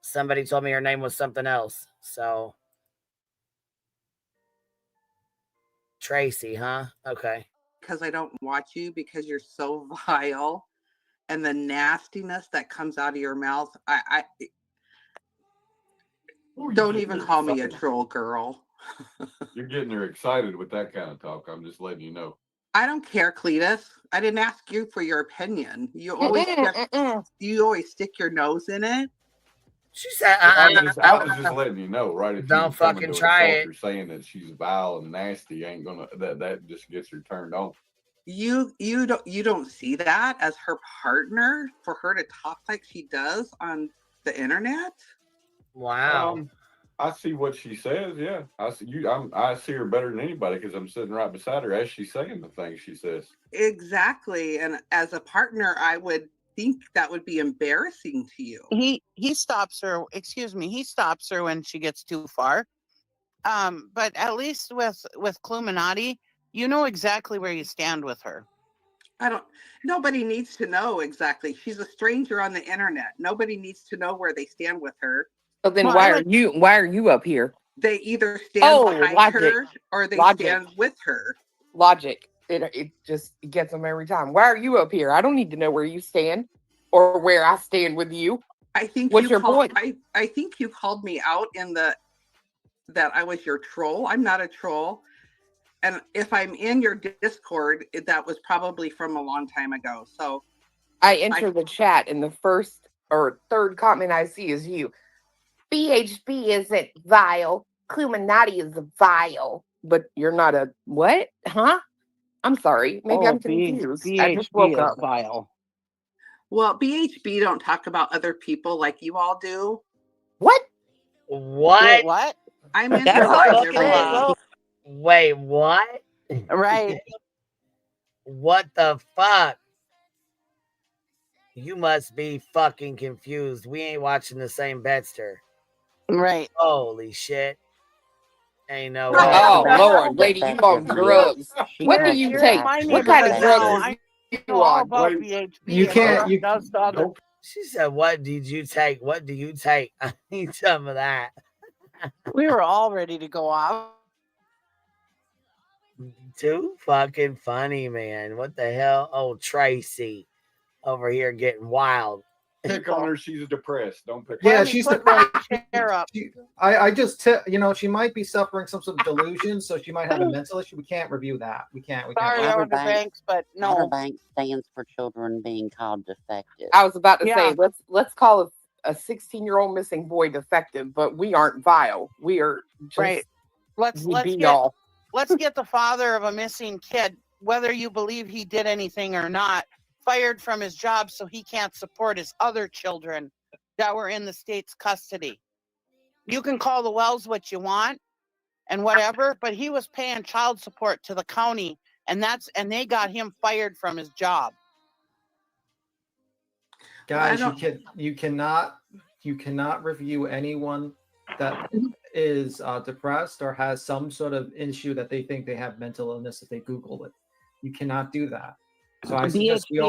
Somebody told me her name was something else. So Tracy, huh? Okay. Because I don't watch you because you're so vile, and the nastiness that comes out of your mouth. I don't even call me a troll, girl. You're getting her excited with that kind of talk. I'm just letting you know. I don't care, Cletus. I didn't ask you for your opinion. You always stick your nose in it. She said, I was just letting you know, right? If don't you coming fucking to try insult it. her, saying that she's vile and nasty, ain't gonna that just gets her turned on. You don't see that as her partner for her to talk like she does on the internet? Wow. I see what she says. Yeah, I see you. I see her better than anybody because I'm sitting right beside her as she's saying the things she says. Exactly. And as a partner, I would think that would be embarrassing to you. He stops her. Excuse me. He stops her when she gets too far. But at least with Cluminati, you know exactly where you stand with her. Nobody needs to know exactly. She's a stranger on the internet. Nobody needs to know where they stand with her. So then why are you up here? They either stand behind her or they stand with her. Logic. It just gets them every time. Why are you up here? I don't need to know where you stand or where I stand with you. I think What's your point? I think you called me out in that I was your troll. I'm not a troll. And if I'm in your Discord, that was probably from a long time ago. So I enter the chat and the first or third comment I see is you. BHB isn't vile. Cluminati is vile. But you're not a what? Huh? I'm sorry. Maybe I'm confused. I just woke up. Vile. Well, BHB don't talk about other people like you all do. What? What? What? I'm in her life every day. Wait, what? Right. What the fuck? You must be fucking confused. We ain't watching the same Bedster. Right. Holy shit. Ain't no way. Oh, Lord, lady, you on drugs. What do you take? What kind of drugs are you on? You can't. You nope. She said, "What did you take? What do you take? I need some of that." We were all ready to go off. Too fucking funny, man. What the hell? Oh, Tracy over here getting wild. Pick on her. She's depressed. Don't pick. Yeah, on her. she's Put my chair up. I just she might be suffering some sort of delusion, so she might have a mental issue. We can't review that. We can't. Sorry, OutterBanks, but no. OutterBanks stands for children being called defective. I was about to say, let's call a 16-year-old missing boy defective, but we aren't vile. We are just right. Let's get the father of a missing kid, whether you believe he did anything or not, fired from his job so he can't support his other children that were in the state's custody. You can call the Wells what you want and whatever, but he was paying child support to the county, and they got him fired from his job. Guys, you cannot review anyone that is depressed or has some sort of issue that they think they have mental illness if they Google it. You cannot do that. So I suggest we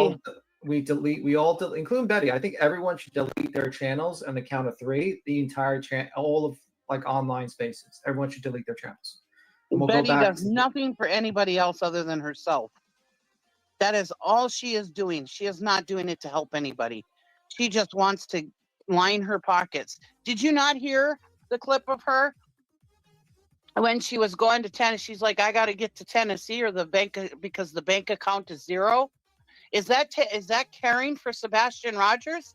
all delete, including Betty. I think everyone should delete their channels on the count of 3. The entire all of like online spaces. Everyone should delete their channels. We'll Betty does nothing for anybody else other than herself. That is all she is doing. She is not doing it to help anybody. She just wants to line her pockets. Did you not hear the clip of her when she was going to Tennessee? She's like, I got to get to Tennessee or the bank because the bank account is 0. Is that caring for Sebastian Rogers?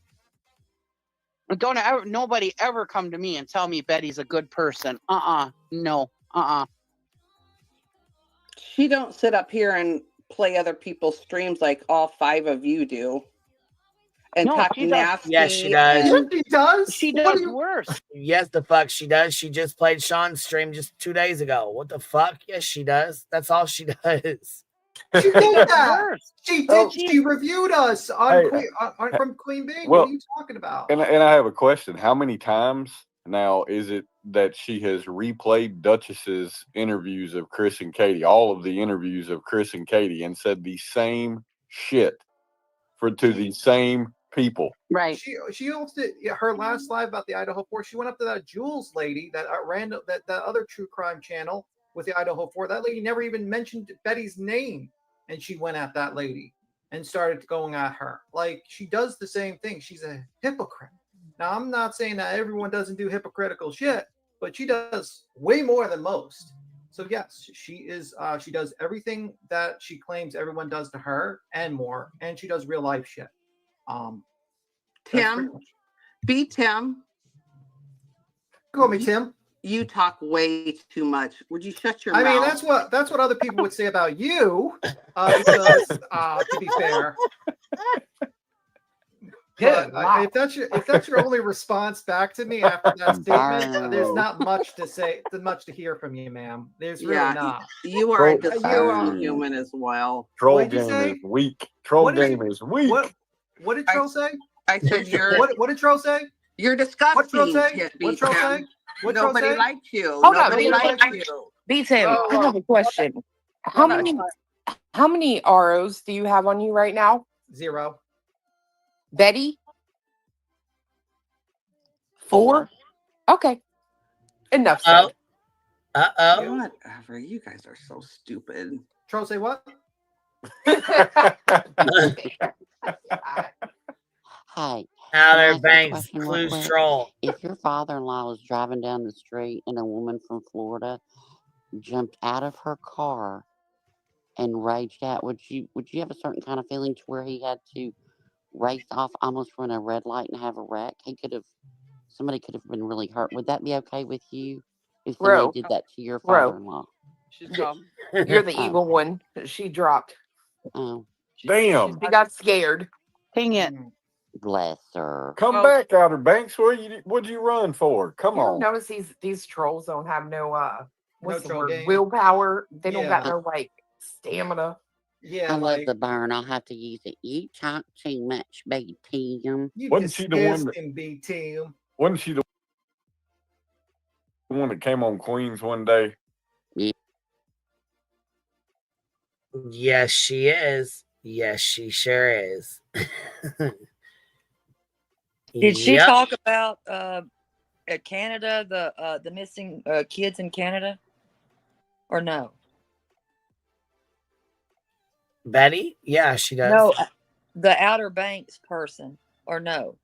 Nobody ever come to me and tell me Betty's a good person. No. She don't sit up here and play other people's streams like all 5 of you do. And talk nasty. Yes, she does. She does. She does worse. Yes, the fuck she does. She just played Sean's stream just 2 days ago. What the fuck? Yes, she does. That's all she does. She did that. She did. She reviewed us on from Queen Bee. What are you talking about? And I have a question. How many times now is it that she has replayed Duchess's interviews of Chris and Katie, all of the interviews of Chris and Katie, and said the same shit to the same people? Right. She also did her last live about the Idaho 4. She went up to that Jules lady, that other true crime channel with the Idaho 4. That lady never even mentioned Betty's name, and she went at that lady and started going at her. Like, she does the same thing. She's a hypocrite. Now, I'm not saying that everyone doesn't do hypocritical shit, but she does way more than most. So yes, she is. She does everything that she claims everyone does to her and more, and she does real life shit. Tim, be Tim. Call me Tim. You talk way too much. Would you shut your I mouth? mean, that's what other people would say about you. Because to be fair, but if that's your only response back to me after that statement, there's not much to say, much to hear from you, ma'am. There's really not. You are a disgusting human as well. Troll game is weak. Troll game is weak. What did Troll say? I said you're. What did Troll say? You're disgusting. What Troll say? What Troll say? Nobody likes you. Hold on, Nobody likes you. B-Tim, I have a question. How many ROs do you have on you right now? 0. Betty? 4? Okay. Enough said. Whatever. You guys are so stupid. Troll say what? Hey, OutterBanks clues troll. If your father-in-law was driving down the street and a woman from Florida jumped out of her car and raged out, would you have a certain kind of feeling to where he had to race off, almost run a red light and have a wreck? Somebody could have been really hurt. Would that be okay with you if somebody did that to your father-in-law? You're the evil one that she dropped. Oh. Damn. She got scared. Dang it. Bless her. Come back, OutterBanks. What'd you run for? Come You on. notice these trolls don't have no what's the troll word? game. Willpower. They don't got Yeah. no like stamina. Yeah, I love the burn. I'll have to use it. You talk too much, baby Tim. Wasn't she the one that? Tim. Wasn't she the one that came on Queens one day? Yes, she is. Yes, she sure is. Did she Yep. talk about Canada, the missing kids in Canada, or no? Betty? Yeah, she does. No, the Outer Banks person, or no?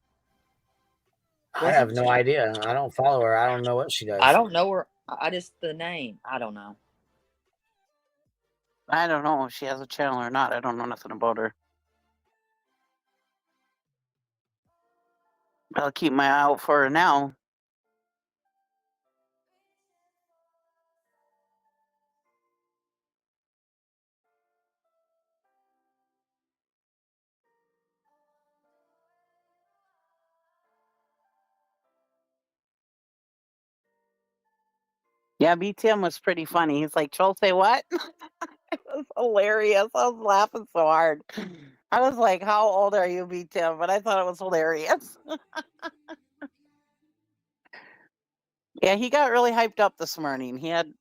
I have no idea. I don't follow her. I don't know what she does. I don't know her. I just the name. I don't know. I don't know if she has a channel or not. I don't know nothing about her. I'll keep my eye out for her now. Yeah, BTM was pretty funny. He's like, Troll, say what? It was hilarious. I was laughing so hard. I was like, how old are you, BTM? But I thought it was hilarious. Yeah, he got really hyped up this morning. He had,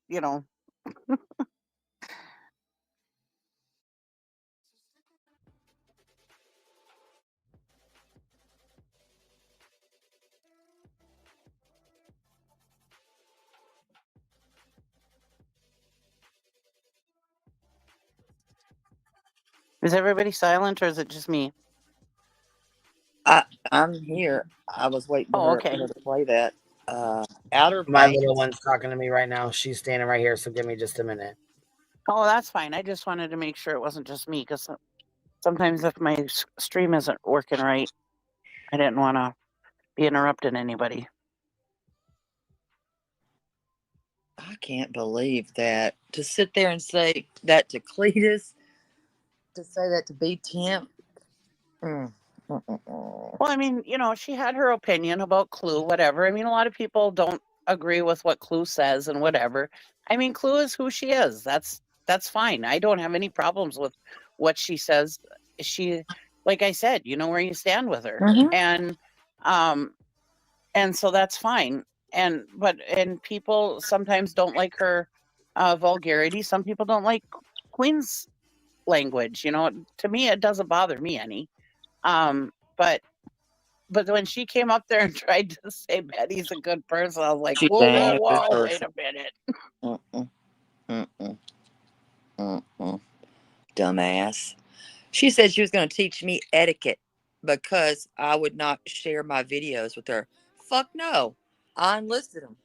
Is everybody silent or is it just me? I'm here. I was waiting Oh, for okay. her to play that. Outer My Banks. little one's talking to me right now. She's standing right here, so give me just a minute. Oh, that's fine. I just wanted to make sure it wasn't just me because sometimes if my stream isn't working right, I didn't want to be interrupting anybody. I can't believe that. To sit there and say that to Cletus, to say that to be Tim. Well, I mean, she had her opinion about Clue, whatever. I mean, a lot of people don't agree with what Clue says and whatever. I mean, Clue is who she is. That's fine. I don't have any problems with what she says. She, like I said, you know where you stand with her. Mhm. And so that's fine. And people sometimes don't like her vulgarity. Some people don't like Queen's language. To me, it doesn't bother me any. But when she came up there and tried to say Betty's a good person, I was like, She's whoa, a whoa, good whoa, wait person. a minute. Dumbass. She said she was going to teach me etiquette because I would not share my videos with her. Fuck no. I unlisted them.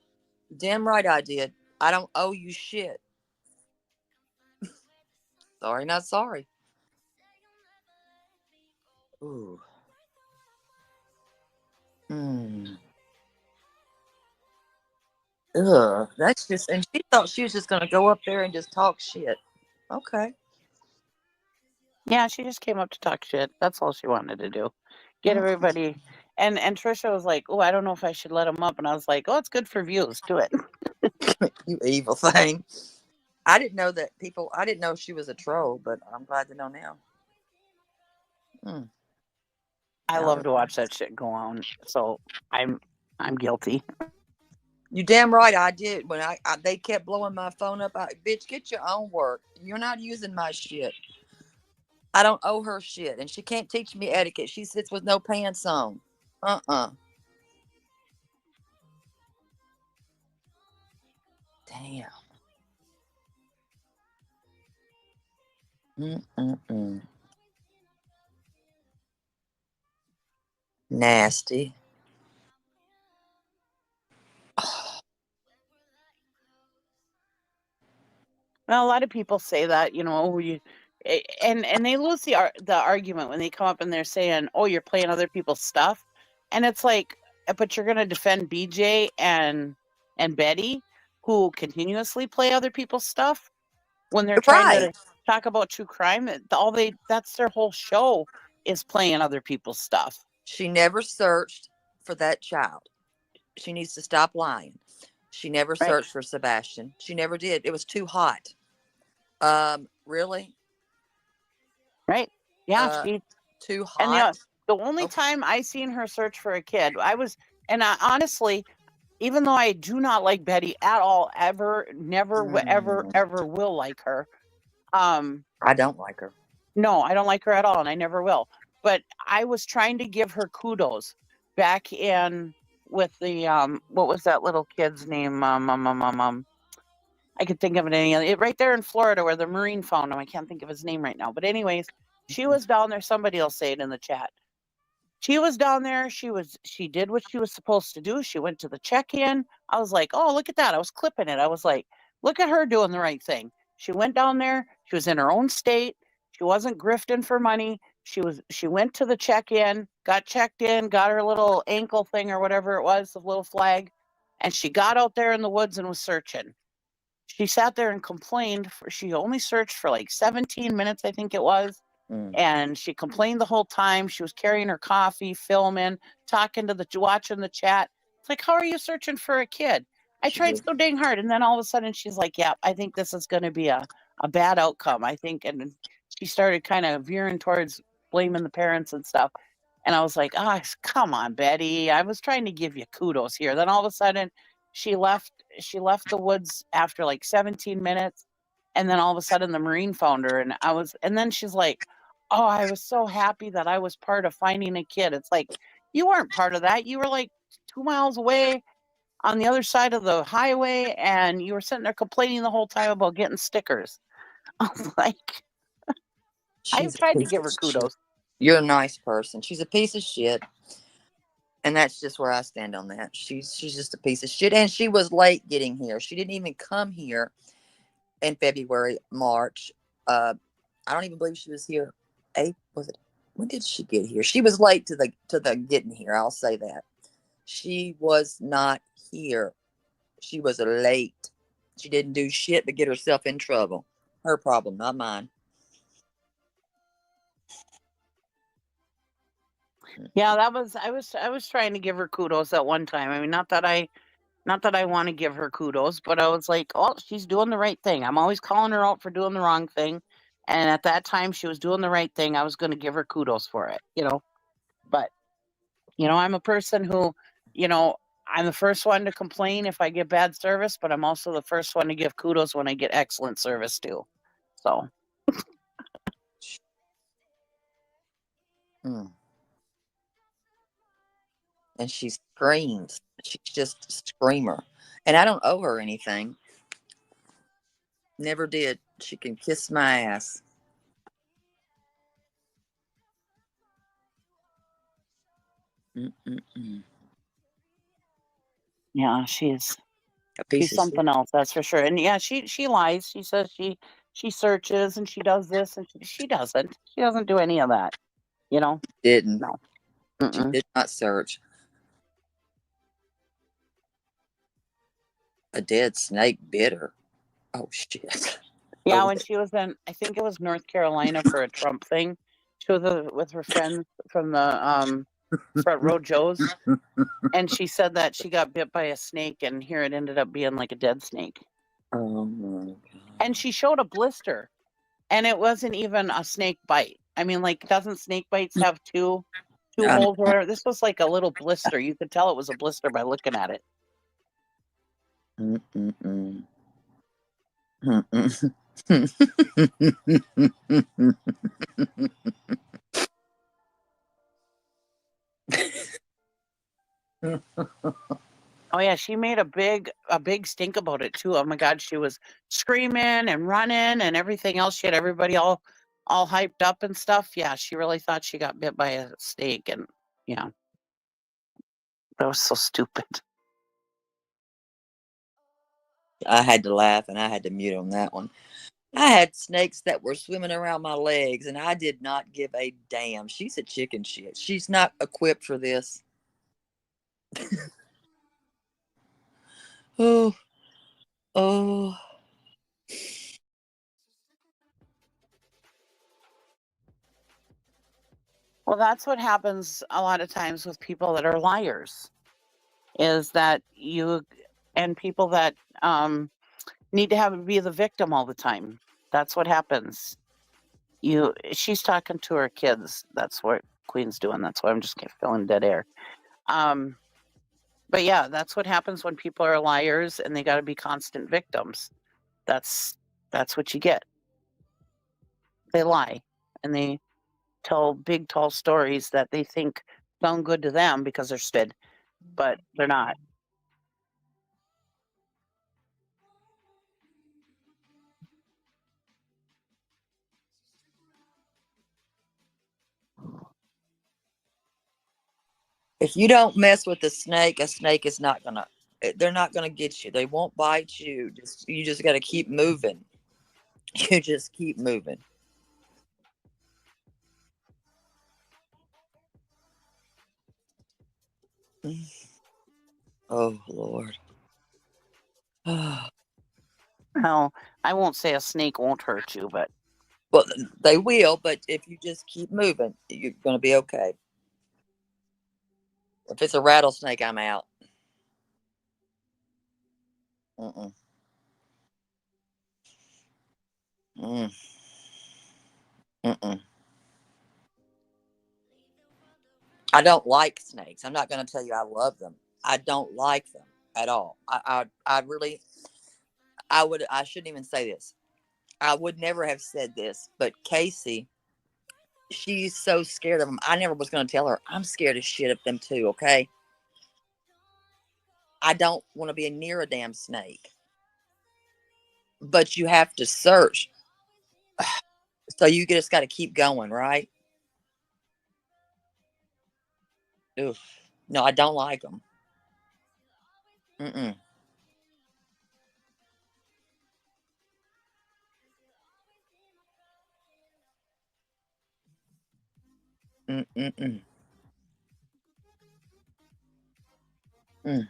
Damn right I did. I don't owe you shit. Sorry, not sorry. Ooh. Ugh, that's just, and she thought she was just going to go up there and just talk shit. Okay. Yeah, she just came up to talk shit. That's all she wanted to do. Get everybody. And Trisha was like, "Oh, I don't know if I should let him up." And I was like, "Oh, it's good for views. Do it." You evil thing. I didn't know that people, I didn't know she was a troll, but I'm glad to know now. I love to watch that shit go on. So I'm guilty. You damn right I did. When they kept blowing my phone up, bitch, get your own work. You're not using my shit. I don't owe her shit, and she can't teach me etiquette. She sits with no pants on. Damn. Nasty. Well, a lot of people say that, and they lose the argument when they come up and they're saying, "Oh, you're playing other people's stuff," and it's like, but you're going to defend BJ and Betty, who continuously play other people's stuff when they're trying to talk about true crime. That's their whole show, is playing other people's stuff. She never searched for that child. She needs to stop lying. She never searched for Sebastian. She never did. It was too hot. Really? Right. Yeah. Too hot. And the only time I seen her search for a kid, honestly, even though I do not like Betty at all, ever, never, ever will like her. I don't like her. No, I don't like her at all, and I never will. But I was trying to give her kudos back in with the what was that little kid's name? I could think of it right there in Florida where the Marine found him. I can't think of his name right now. But anyways, she was down there. Somebody will say it in the chat. She was down there. She did what she was supposed to do. She went to the check-in. I was like, oh, look at that. I was clipping it. I was like, look at her doing the right thing. She went down there. She was in her own state. She wasn't grifting for money. She went to the check-in, got checked in, got her little ankle thing or whatever it was, the little flag, and she got out there in the woods and was searching. She sat there and complained. She only searched for like 17 minutes, I think it was. And she complained the whole time. She was carrying her coffee, filming, watching the chat. It's like, how are you searching for a kid? I tried so dang hard. And then all of a sudden she's like, yeah, I think this is going to be a bad outcome, I think. And she started kind of veering towards blaming the parents and stuff. And I was like, oh, come on, Betty. I was trying to give you kudos here. Then all of a sudden she left the woods after like 17 minutes. And then all of a sudden the Marine found her. And then she's like, oh, I was so happy that I was part of finding a kid. It's like, you weren't part of that. You were like 2 miles away on the other side of the highway, and you were sitting there complaining the whole time about getting stickers. I was like, I tried to give her kudos. You're a nice person. She's a piece of shit. And that's just where I stand on that. She's just a piece of shit. And she was late getting here. She didn't even come here in February, March. I don't even believe she was here. When did she get here? She was late to the getting here. I'll say that. She was not here. She was late. She didn't do shit to get herself in trouble. Her problem, not mine. Yeah, I was trying to give her kudos at one time. I mean, not that I want to give her kudos, but I was like, oh, she's doing the right thing. I'm always calling her out for doing the wrong thing. And at that time she was doing the right thing. I was going to give her kudos for it, But, I'm a person who, I'm the first one to complain if I get bad service, but I'm also the first one to give kudos when I get excellent service too. So. And she screams. She's just a screamer. And I don't owe her anything. Never did. She can kiss my ass. Yeah, she's something else, that's for sure. And yeah, she lies. She says she she searches and she does this and she doesn't. She doesn't do any of that. You know? Didn't. No. She did not search. A dead snake bit her. Oh shit. Yeah, when she was in, I think it was North Carolina for a Trump thing. She was with her friends from the Front Row Joes, and she said that she got bit by a snake, and here it ended up being like a dead snake. Oh my God. And she showed a blister, and it wasn't even a snake bite. I mean, like, doesn't snake bites have two holes or whatever? This was like a little blister. You could tell it was a blister by looking at it. Mm-mm-mm. Oh yeah, she made a big stink about it too. Oh my God, she was screaming and running and everything else. She had everybody all hyped up and stuff. Yeah, she really thought she got bit by a snake, and yeah, that was so stupid. I had to laugh and I had to mute on that one. I had snakes that were swimming around my legs and I did not give a damn. She's a chicken shit. She's not equipped for this. Oh. Oh. Well, that's what happens a lot of times with people that are liars, is that you and people that need to be the victim all the time. That's what happens. She's talking to her kids. That's what Queen's doing. That's why I'm just feeling dead air. But yeah, that's what happens when people are liars and they got to be constant victims. That's what you get. They lie and they tell big, tall stories that they think sound good to them because they're stupid, but they're not. If you don't mess with a snake is not gonna. They're not gonna get you. They won't bite you. You just got to keep moving. You just keep moving. Oh Lord. Well, I won't say a snake won't hurt you, but well, they will. But if you just keep moving, you're gonna be okay. If it's a rattlesnake, I'm out. Mm-mm. Mm-mm. I don't like snakes. I'm not going to tell you I love them. I don't like them at all. I really, I shouldn't even say this. I would never have said this, but Casey, she's so scared of them. I never was going to tell her I'm scared as shit of them too. Okay. I don't want to be near a damn snake, but you have to search. So you just got to keep going, right? Oof. No, I don't like them. Mm-mm. Mm-mm-mm. Mm.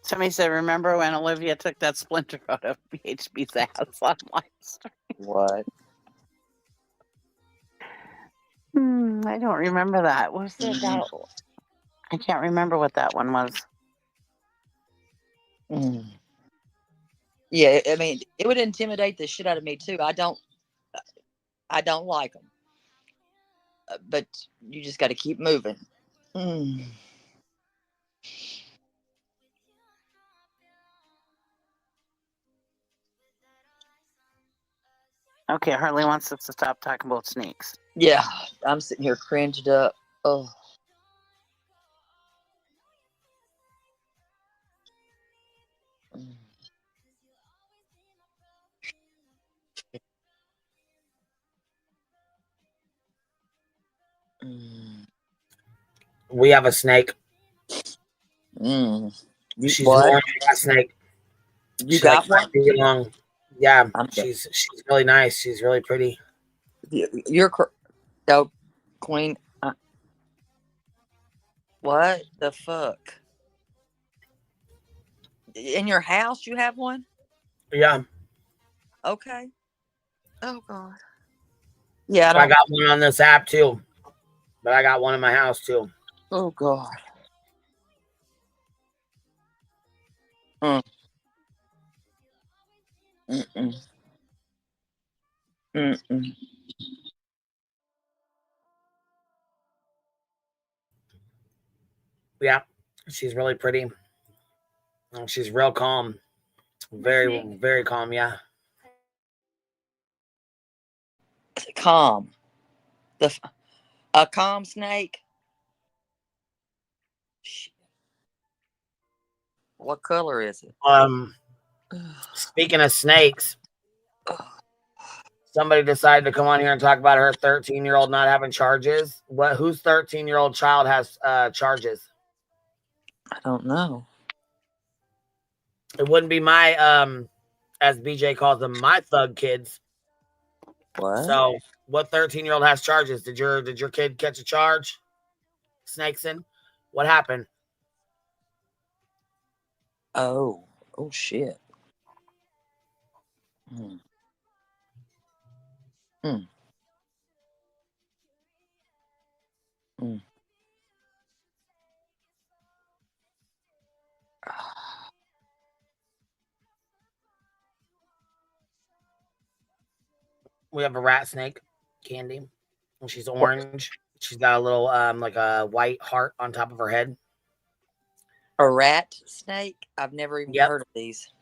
somebody said, remember when Olivia took that splinter out of BHB's ass on livestream? What? I don't remember that. What was it about? I can't remember what that one was. Yeah, I mean, it would intimidate the shit out of me too. I don't like them, but you just got to keep moving. Okay, Harley wants us to stop talking about snakes. Yeah, I'm sitting here cringed up. Oh. We have a snake. She's born with a snake. You got one? Long. Yeah, Okay. she's really nice. She's really pretty. You're queen. What the fuck? In your house, you have one? Yeah. Okay. Oh God. Yeah, I got one on this app too, but I got one in my house too. Oh God. Mm. Mm-mm. Mm-mm. Yeah, she's really pretty. She's real calm. Very, very calm. Yeah. Calm. A calm snake. What color is it? Speaking of snakes, somebody decided to come on here and talk about her 13-year-old not having charges. Whose 13-year-old child has charges? I don't know. It wouldn't be my as BJ calls them, my thug kids. What? So what 13-year-old has charges? Did your kid catch a charge? Snakeson? What happened? Oh shit. Hmm. Hmm. Hmm. We have a rat snake, Candy. And she's orange. She's got a little like a white heart on top of her head. A rat snake? I've never even heard of these.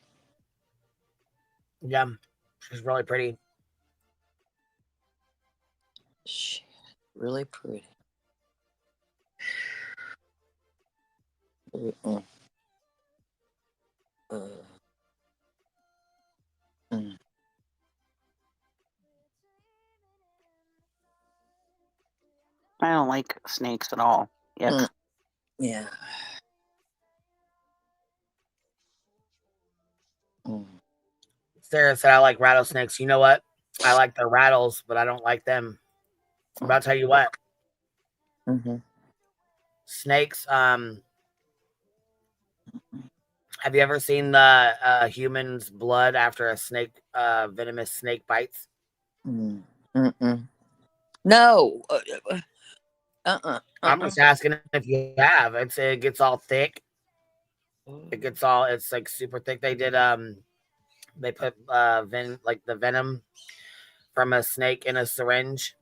Yeah. She's really pretty. Shit. Really pretty. Mm. Mm. I don't like snakes at all. Yuck. Yeah. Sarah said, I like rattlesnakes. You know what? I like the rattles, but I don't like them. But I'll tell you what. Mm-hmm. Snakes, have you ever seen the human's blood after a snake, venomous snake bites? Mm-mm. No. I'm just asking if you have. It gets all thick. It's like super thick. They did, they put the venom from a snake in a syringe,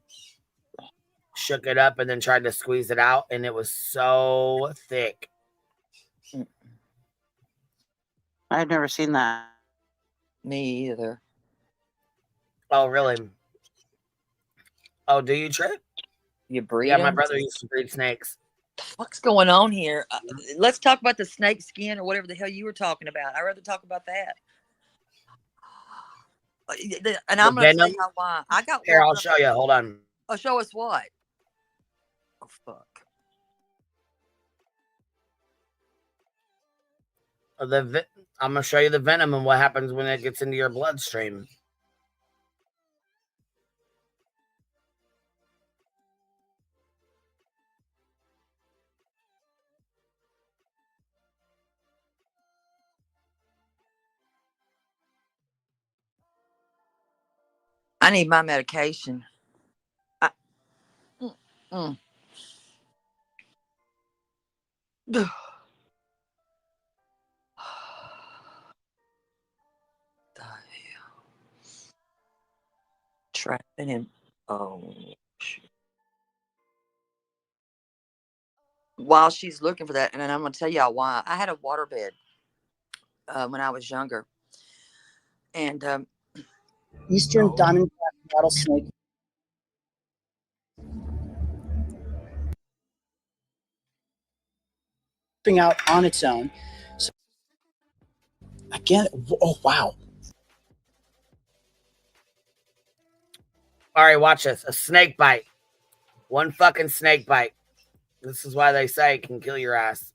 shook it up, and then tried to squeeze it out, and it was so thick. I've never seen that. Me either. Oh, really? Oh, do you, Trip? You breed Yeah, my them? brother used to breed snakes. What's going on here? Let's talk about the snake skin or whatever the hell you were talking about. I'd rather talk about that. And I'm going to tell you why. I got here. I'll show you. Hold on. Oh, show us what? Oh, fuck. I'm gonna show you the venom and what happens when it gets into your bloodstream. I need my medication. Trapping him. Oh, shit. While she's looking for that, and then I'm going to tell y'all why. I had a waterbed when I was younger. And Eastern diamondback rattlesnake. Out on its own. So again, oh wow. All right, watch this. A snake bite. One fucking snake bite. This is why they say it can kill your ass.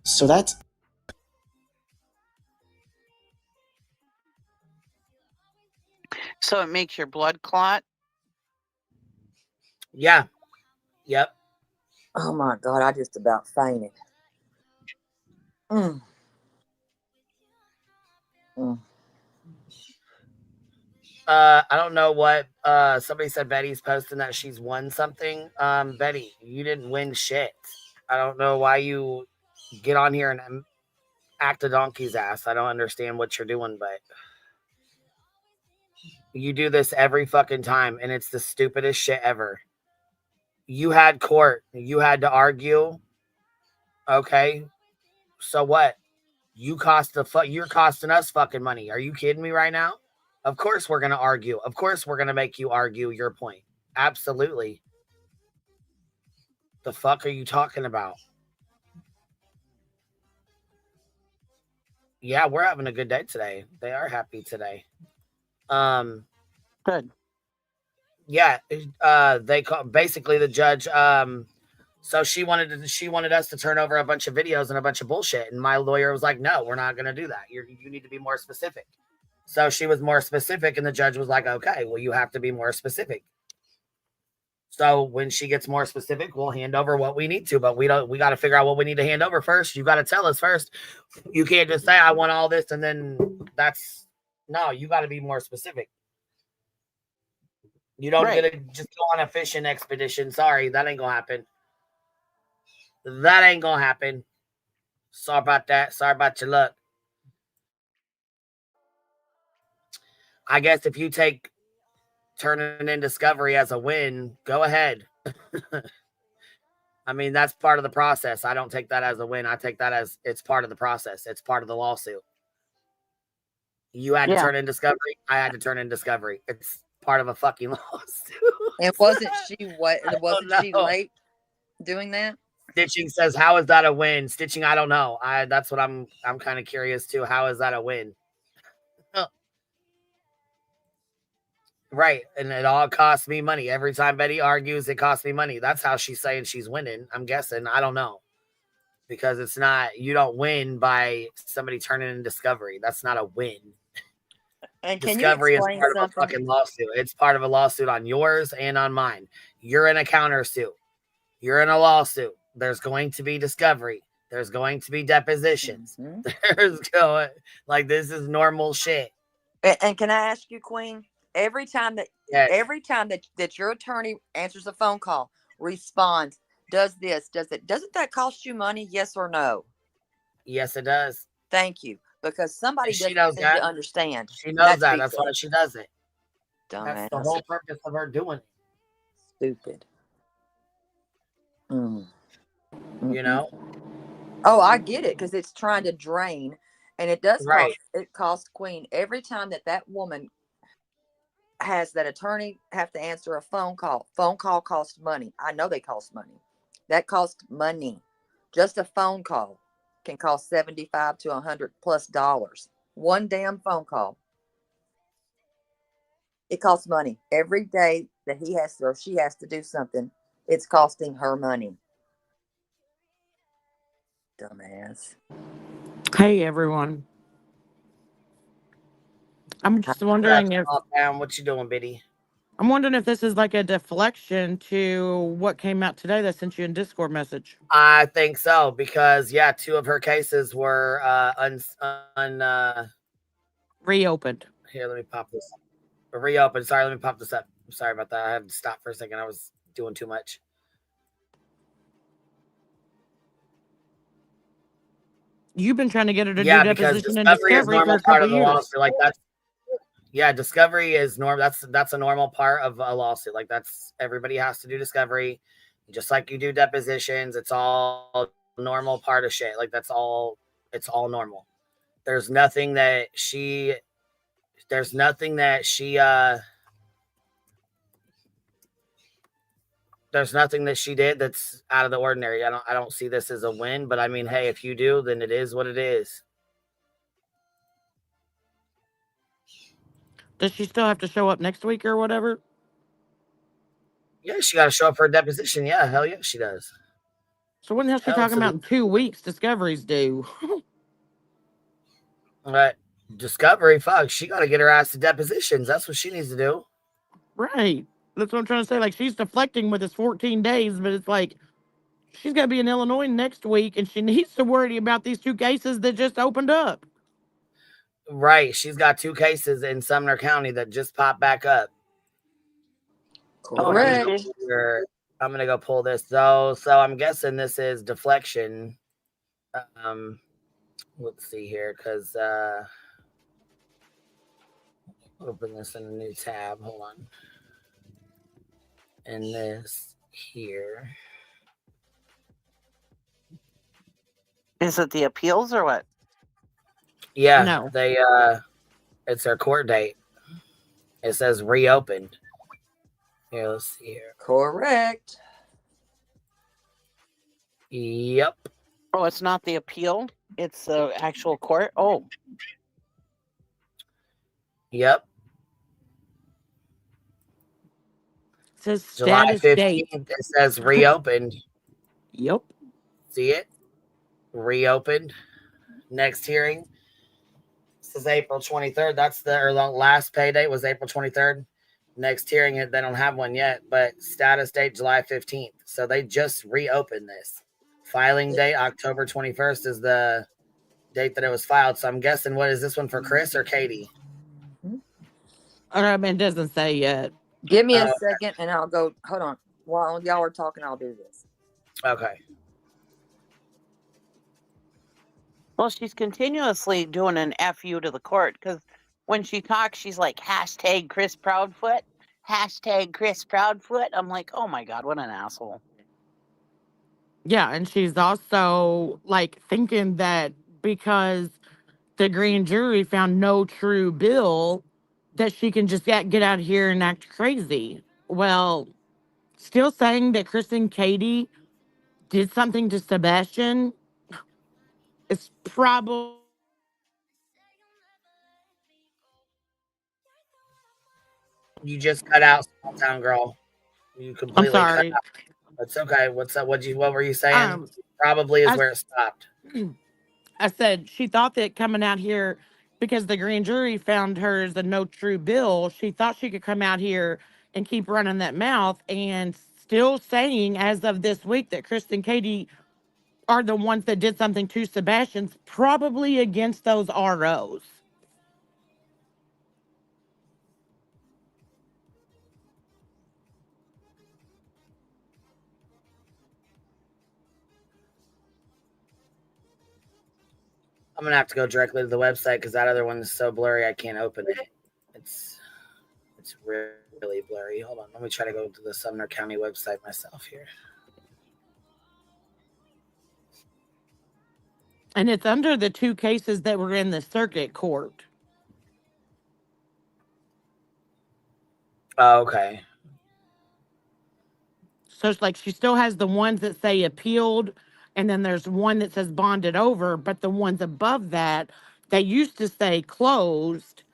So that's So it makes your blood clot. Yeah. Yep. Oh my God, I just about fainted. Mm. Mm. I don't know what somebody said Betty's posting that she's won something. Betty, you didn't win shit. I don't know why you get on here and act a donkey's ass. I don't understand what you're doing, but you do this every fucking time and it's the stupidest shit ever. You had court, you had to argue. Okay. So what? You're costing us fucking money. Are you kidding me right now? Of course we're going to argue. Of course we're going to make you argue your point. Absolutely. The fuck are you talking about? Yeah, we're having a good day today. They are happy today. Good. Yeah, they call basically the judge. So she wanted us to turn over a bunch of videos and a bunch of bullshit, and my lawyer was like, "No, we're not going to do that. You need to be more specific." So she was more specific, and the judge was like, "Okay, well, you have to be more specific." So when she gets more specific, we'll hand over what we need to, but we got to figure out what we need to hand over first. You got to tell us first. You can't just say, I want all this. And then no, you got to be more specific. You don't get to just go on a fishing expedition. Sorry, that ain't going to happen. That ain't going to happen. Sorry about that. Sorry about your luck. I guess if you take turning in Discovery as a win, go ahead. I mean, that's part of the process. I don't take that as a win. I take that as it's part of the process. It's part of the lawsuit. You had to turn in Discovery. I had to turn in Discovery. It's part of a fucking lawsuit. And wasn't she late doing that? Stitching says, "How is that a win?" Stitching, I don't know. That's what I'm kind of curious too. How is that a win? Right, and it all costs me money. Every time Betty argues, it costs me money. That's how she's saying she's winning. I'm guessing. I don't know. Because it's not, you don't win by somebody turning in Discovery. That's not a win. And can Discovery you is explain part something? of a fucking lawsuit. It's part of a lawsuit on yours and on mine. You're in a countersuit. You're in a lawsuit. There's going to be Discovery. There's going to be depositions. There's going, like, this is normal shit. And can I ask you, Queen? Every time that your attorney answers a phone call, responds, does this, doesn't that cost you money? Yes or no? Yes, it does. Thank you. Because somebody She doesn't knows seem to that. understand. She knows that. That's why she does it. Dumbass. That's the whole purpose of her doing it. Stupid. You know? Oh, I get it, because it's trying to drain, and it does Right. cost Queen every time that woman has that attorney have to answer a phone call. Phone call costs money. I know they cost money. That costs money. Just a phone call can cost $75 to $100+ One damn phone call. It costs money. Every day that he has to or she has to do something, it's costing her money. Dumbass. Hey everyone. I'm just wondering if what you doing, Biddy? I'm wondering if this is like a deflection to what came out today that sent you a Discord message. I think so, because 2 of her cases were reopened. Here, let me pop this up. Reopened. Sorry, let me pop this up. I'm sorry about that. I had to stop for a second. I was doing too much. You've been trying to get her to do deposition and Discovery is Discovery normal for a part couple of the years. lawsuit. Like Discovery is normal. That's a normal part of a lawsuit. Like that's everybody has to do Discovery, just like you do depositions. It's all normal part of shit. Like it's all normal. There's nothing that she did that's out of the ordinary. I don't see this as a win, but I mean, hey, if you do, then it is what it is. Does she still have to show up next week or whatever? Yeah, she got to show up for a deposition. Yeah, hell yeah, she does. So when the hell she Hell talking to about in 2 weeks? Discovery's due. the Discovery. Fuck, she got to get her ass to depositions. That's what she needs to do. Right. That's what I'm trying to say. Like she's deflecting with this 14 days, but it's like she's got to be in Illinois next week, and she needs to worry about these 2 cases that just opened up. Right. She's got 2 cases in Sumner County that just popped back up. Correct. I'm gonna go pull this though. So I'm guessing this is deflection. Let's see here, because open this in a new tab. Hold on. And this here. Is it the appeals or what? Yeah, No. they it's their court date. It says reopened. Here, let's see here. Correct. Yep. Oh, it's not the appeal. It's the actual court. Oh, Yep. It says July status 15th. date. It says reopened. Yep. See it? Reopened. Next hearing. This is April 23rd. That's the last pay date was April 23rd. Next hearing, they don't have one yet, but status date July 15th. So they just reopened this. Filing date October 21st is the date that it was filed. So I'm guessing, what is this one for, Chris or Katie? It doesn't say yet. Give me a second and I'll go. Hold on. While y'all are talking, I'll do this. Okay. well, she's continuously doing an FU to the court because when she talks, she's like, hashtag Chris Proudfoot, hashtag Chris Proudfoot. I'm like, oh my God, what an asshole. Yeah, and she's also like thinking that because the grand jury found no true bill, that she can just get out here and act crazy. Well, still saying that Chris and Katie did something to Sebastian is probably. You just cut out, small town girl. You completely cut sorry. out. It's okay. What's up? What were you saying? Probably is where it stopped. I said she thought that coming out here because the grand jury found her as a no true bill, she thought she could come out here and keep running that mouth and still saying as of this week that Chris and Katie are the ones that did something to Sebastian's, probably against those ROs. I'm gonna have to go directly to the website because that other one is so blurry I can't open it. It's really blurry. Hold on, let me try to go to the Sumner County website myself here. And it's under the 2 cases that were in the circuit court. Oh, okay. So it's like she still has the ones that say appealed, and then there's one that says bonded over, but the ones above that, they used to say closed,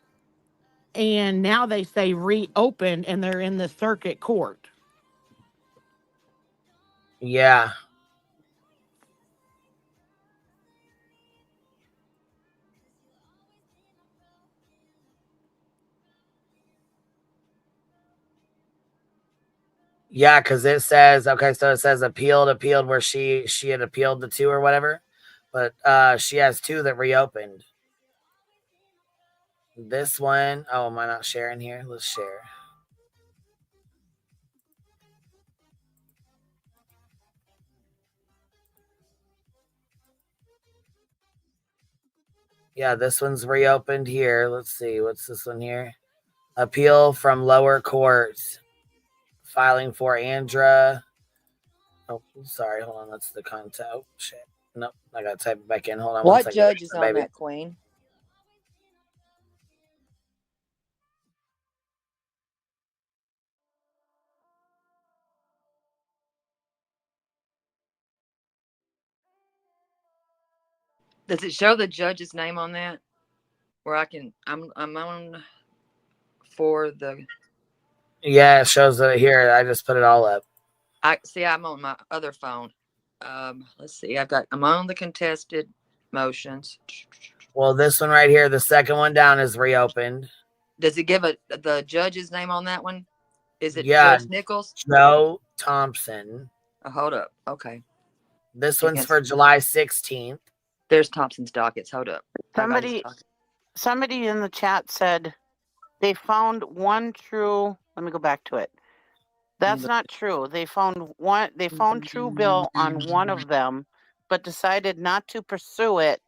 and now they say reopened, and they're in the circuit court. Yeah. Yeah, because it says, okay, so it says appealed where she had appealed the 2 or whatever, but she has 2 that reopened. This one, oh, am I not sharing here? Let's share. Yeah, this one's reopened here. Let's see, what's this one here? Appeal from lower courts. Filing for Andra. Oh, sorry. Hold on. That's the content. Oh, shit. Nope. I got to type it back in. Hold on. What judge is on that, Queen? Does it show the judge's name on that? Where I'm on for the. Yeah, it shows it here. I just put it all up. I'm on my other phone. Let's see. I've got among the contested motions. Well, this one right here, the second one down, is reopened. Does it give the judge's name on that one? Is it Yeah, Judge Nichols? Joe Thompson. Hold up. Okay. This one's for July 16th. There's Thompson's dockets. Hold up. Somebody in the chat said they found one true. Let me go back to it. That's not true. They found one. They found true bill on one of them, but decided not to pursue it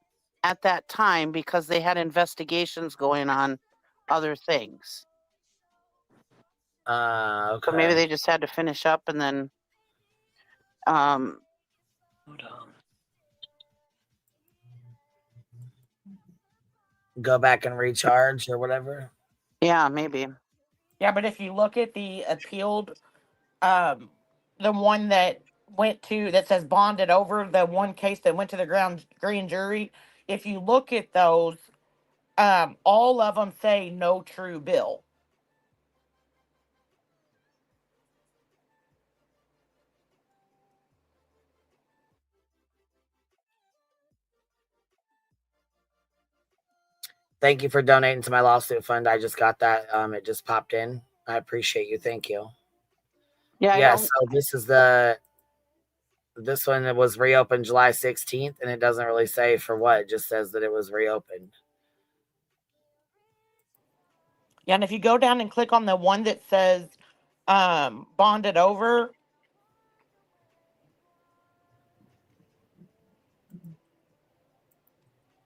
at that time because they had investigations going on other things. Okay. So maybe they just had to finish up and then. Hold on. Go back and recharge or whatever. Yeah, maybe. Yeah, but if you look at the appealed, the one that went to that says bonded over, the one case that went to the grand jury, if you look at those, all of them say no true bill. Thank you for donating to my lawsuit fund. I just got that. It just popped in. I appreciate you. Thank you. Yeah. So this one that was reopened July 16th, and it doesn't really say for what. It just says that it was reopened. Yeah, and if you go down and click on the one that says bonded over,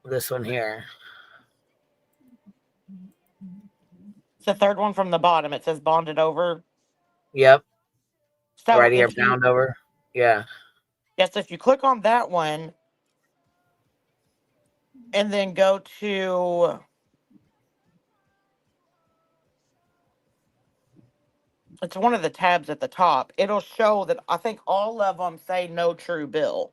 this one here. it's the third one from the bottom. It says bonded over. Yep. So right here, bound over. Yeah. Yes, if you click on that one and then go to it's one of the tabs at the top, it'll show that I think all of them say no true bill.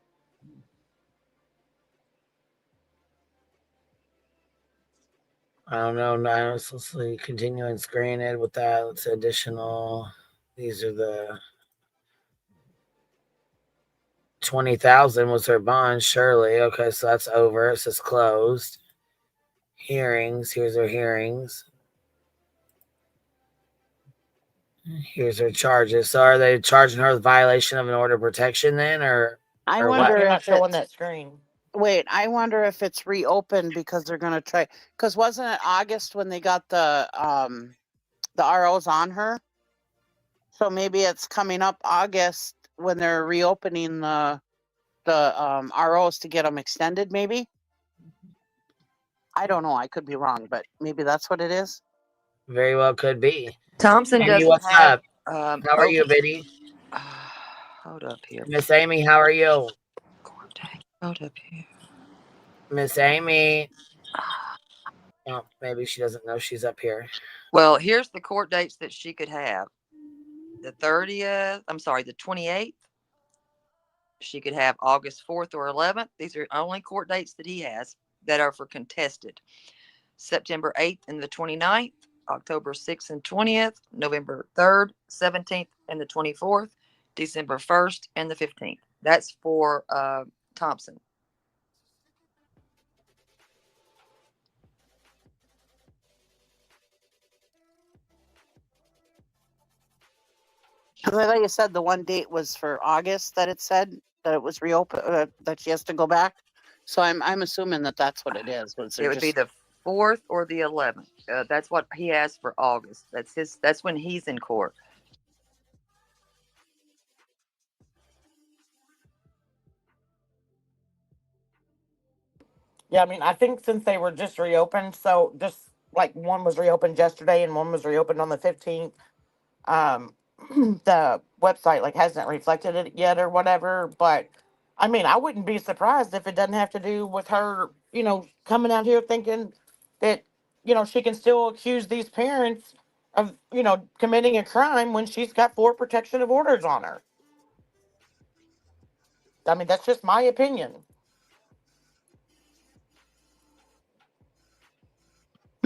I don't know. No, let's see. Continuing screen it with that. Let's say additional. These are the 20,000 was her bond. Surely. Okay, so that's over. It says closed. Hearings. Here's her hearings. Here's her charges. So are they charging her with violation of an order of protection then, or I or wonder what? You're not if showing it's, that screen. wait, I wonder if it's reopened because they're going to try. Because wasn't it August when they got the ROs on her? So maybe it's coming up August when they're reopening the ROs to get them extended. Maybe. I don't know. I could be wrong, but maybe that's what it is. Very well could be. Thompson Amy, doesn't what's have. up? How are you, Biddy? Hold up here. Miss Amy, how are you? Hold up here. Miss Amy. Oh, maybe she doesn't know she's up here. Well, here's the court dates that she could have. The 30th. I'm sorry, the 28th. She could have August 4th or 11th. These are only court dates that he has that are for contested. September 8th and the 29th, October 6th and 20th, November 3rd, 17th, and the 24th, December 1st and the 15th. That's for Thompson. I thought you said the one date was for August that it said that it was reopened, that she has to go back. So I'm assuming that that's what it is. It would be the 4th or the 11th. That's what he has for August. That's when he's in court. Yeah, I mean, I think since they were just reopened, so just like one was reopened yesterday and one was reopened on the 15th, the website like hasn't reflected it yet or whatever. But I mean, I wouldn't be surprised if it doesn't have to do with her, coming out here thinking that, she can still accuse these parents of, committing a crime when she's got 4 protection of orders on her. I mean, that's just my opinion.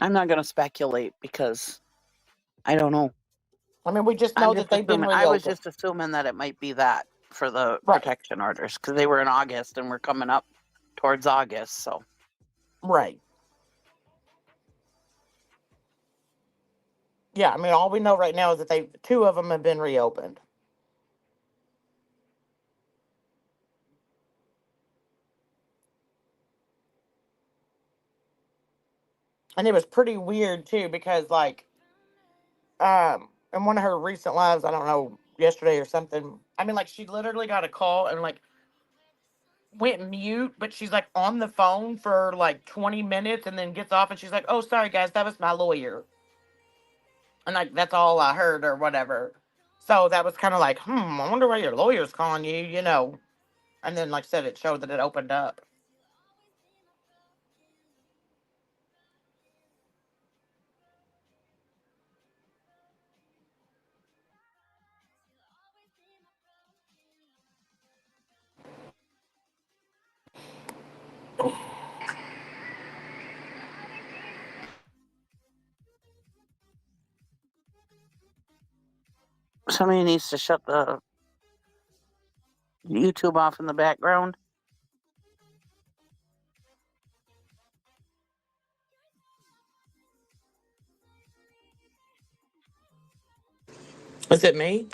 I'm not going to speculate because I don't know. I mean, we just know that they've been reopened. I was just assuming that it might be that. for the Right. protection orders because they were in August and we're coming up towards August. So Right. Yeah, I mean, all we know right now is that two of them have been reopened. And it was pretty weird too because like in one of her recent lives, I don't know, yesterday or something, I mean, like, she literally got a call and like went mute, but she's like on the phone for like 20 minutes and then gets off and she's like, "Oh, sorry guys, that was my lawyer." And like that's all I heard or whatever. So that was kind of like, I wonder why your lawyer's calling you, you know. And then like I said, it showed that it opened up. somebody needs to shut the YouTube off in the background. Is it me?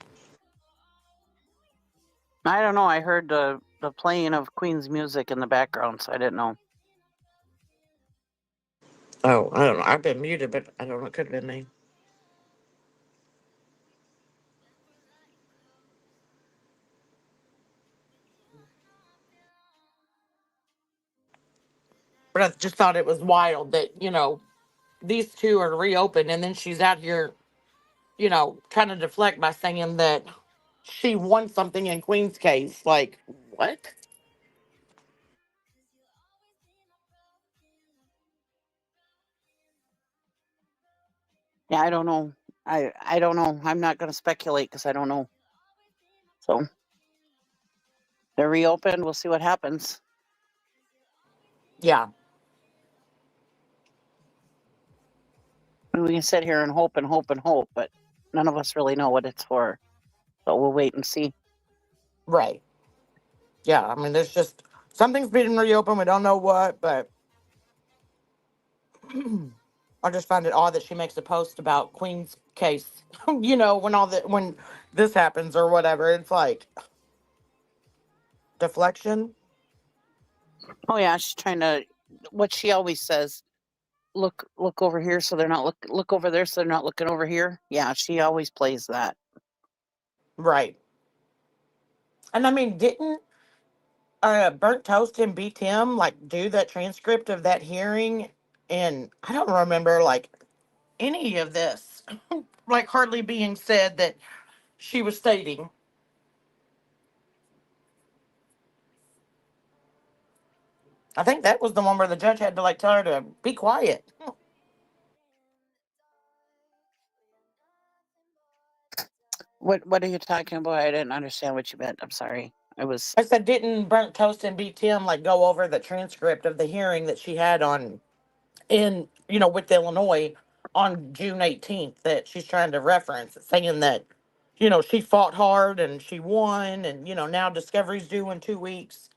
I don't know. I heard the playing of Queen's music in the background, so I didn't know. Oh, I don't know. I've been muted, but I don't know. It could have been me. But I just thought it was wild that, you know, these two are reopened and then she's out here, you know, trying to deflect by saying that she won something in Queen's case. Like, what? Yeah, I don't know. I don't know. I'm not going to speculate because I don't know. So they're reopened. We'll see what happens. Yeah. We can sit here and hope and hope and hope, but none of us really know what it's for. So we'll wait and see. Right. Yeah. I mean, there's just something's being reopened. We don't know what, but I just find it odd that she makes a post about Queen's case. You know, when this happens or whatever, it's like deflection. Oh yeah, she's trying to. What she always says. Look over here, so they're not look over there, so they're not looking over here. Yeah, she always plays that. Right. And I mean, didn't Burnt Toast and B Tim like do that transcript of that hearing? And I don't remember like any of this, like hardly being said that she was stating. I think that was the one where the judge had to like tell her to be quiet. What are you talking about? I didn't understand what you meant. I'm sorry. I said, didn't Burnt Toast and B Tim like go over the transcript of the hearing that she had with Illinois on June 18th that she's trying to reference, saying that, you know, she fought hard and she won, and you know now discovery's due in 2 weeks.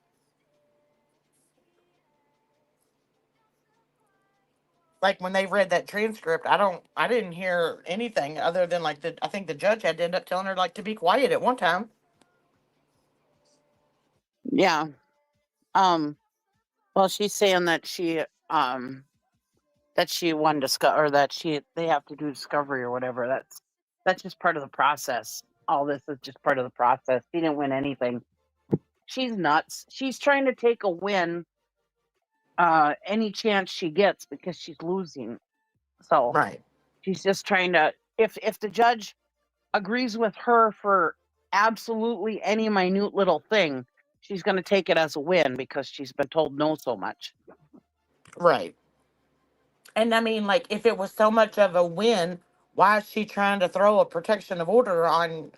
Like when they read that transcript, I didn't hear anything other than like I think the judge had to end up telling her like to be quiet at one time. Yeah. Well, she's saying that she won discover or that they have to do discovery or whatever. That's just part of the process. All this is just part of the process. She didn't win anything. She's nuts. She's trying to take a win any chance she gets because she's losing. So Right. she's just trying to if the judge agrees with her for absolutely any minute little thing, she's going to take it as a win because she's been told no so much. Right. And I mean, like, if it was so much of a win, why is she trying to throw a protection of order on,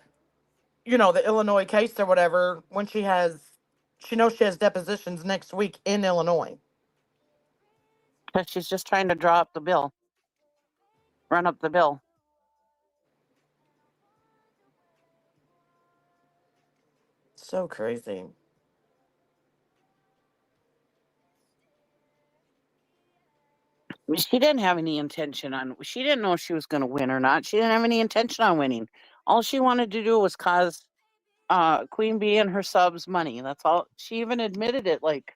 you know, the Illinois case or whatever when she knows she has depositions next week in Illinois? But she's just trying to draw up the bill, run up the bill. So crazy. She didn't have any intention on. She didn't know if she was going to win or not. She didn't have any intention on winning. All she wanted to do was cause Queen Bee and her subs money. That's all. She even admitted it like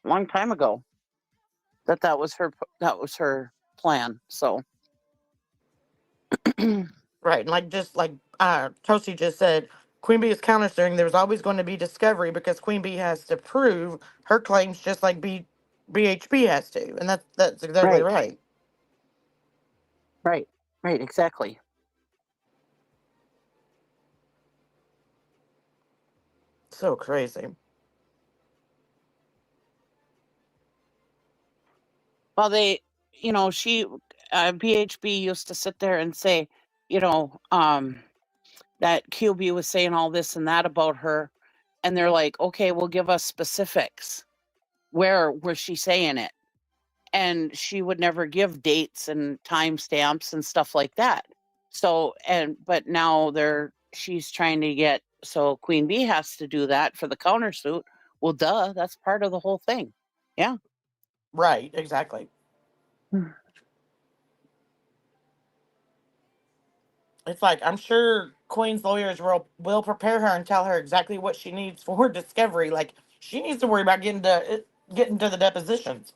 a long time ago that that was her plan. So Right. And just like Toasty just said, Queen Bee is countering there's always going to be discovery because Queen Bee has to prove her claims just like BHP has to. And that's exactly right, right. right, right, exactly. So crazy. Well, she, BHB used to sit there and say, you know, that QB was saying all this and that about her. And they're like, okay, well, give us specifics. Where was she saying it? And she would never give dates and timestamps and stuff like that. So, but now she's trying to get, so Queen Bee has to do that for the countersuit. Well, duh, that's part of the whole thing. Yeah. Right, exactly. It's like I'm sure Queen's lawyers will prepare her and tell her exactly what she needs for discovery. Like she needs to worry about getting to the depositions.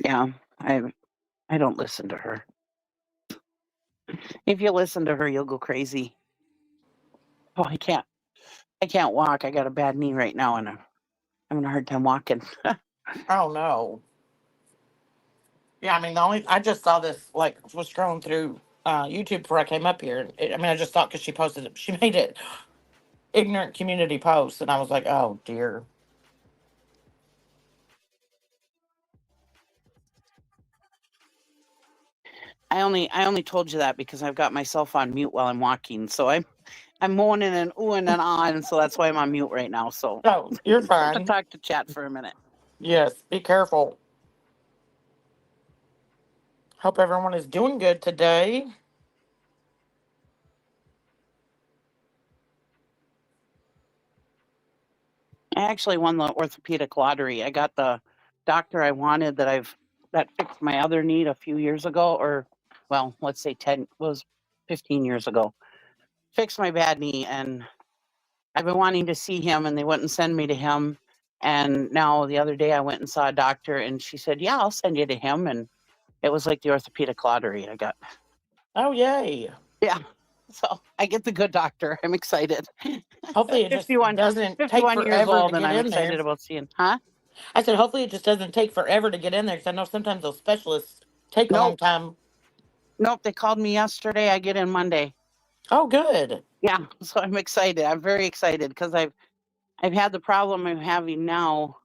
Yeah. I don't listen to her. If you listen to her, you'll go crazy. Oh, I can't walk. I got a bad knee right now and I'm having a hard time walking. Oh no. Yeah, I mean I just saw this was scrolling through YouTube before I came up here. I just thought because she posted it, she made it ignorant community post, and I was like, oh dear. I only told you that because I've got myself on mute while I'm walking. So I'm moaning and oohing and ahhing, so that's why I'm on mute right now. So No, you're I have to fine. talk to chat for a minute. Yes, be careful. Hope everyone is doing good today. I actually won the orthopedic lottery. I got the doctor I wanted that fixed my other knee a few years ago, or well, let's say 15 years ago. Fixed my bad knee, and I've been wanting to see him, and they wouldn't send me to him. And now the other day I went and saw a doctor, and she said, "Yeah, I'll send you to him." And it was like the orthopedic lottery I got. Oh yay! Yeah, so I get the good doctor. I'm excited. Hopefully it just 51, doesn't take 51 years forever to old, and get I'm in there. excited about seeing. Huh? I said hopefully it just doesn't take forever to get in there because I know sometimes those specialists take a long Nope. time. Nope. They called me yesterday. I get in Monday. Oh, good. Yeah, so I'm excited. I'm very excited because I've had the problem I'm having now,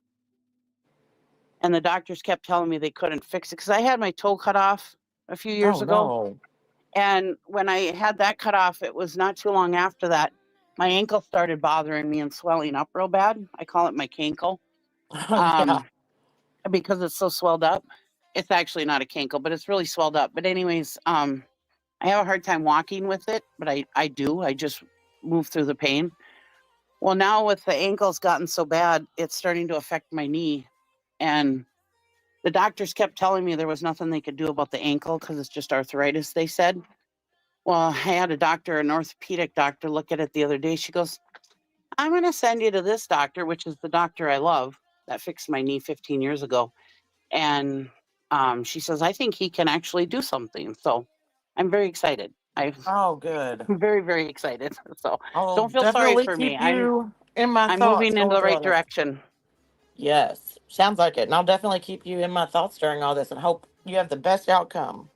and the doctors kept telling me they couldn't fix it because I had my toe cut off a few years Oh ago. no. And when I had that cut off, it was not too long after that, my ankle started bothering me and swelling up real bad. I call it my cankle. Yeah. Because it's so swelled up. It's actually not a cankle, but it's really swelled up. But anyways, I have a hard time walking with it, but I do. I just move through the pain. Well, now with the ankles gotten so bad, it's starting to affect my knee. And the doctors kept telling me there was nothing they could do about the ankle because it's just arthritis, they said. Well, I had an orthopedic doctor, look at it the other day. She goes, I'm going to send you to this doctor, which is the doctor I love that fixed my knee 15 years ago. And she says, I think he can actually do something. So I'm very excited. Oh, good. I'm very, very excited. So I'll don't feel sorry definitely for me. keep you in my I'm thoughts moving in going the through all right this. direction. Yes, sounds like it. And I'll definitely keep you in my thoughts during all this and hope you have the best outcome.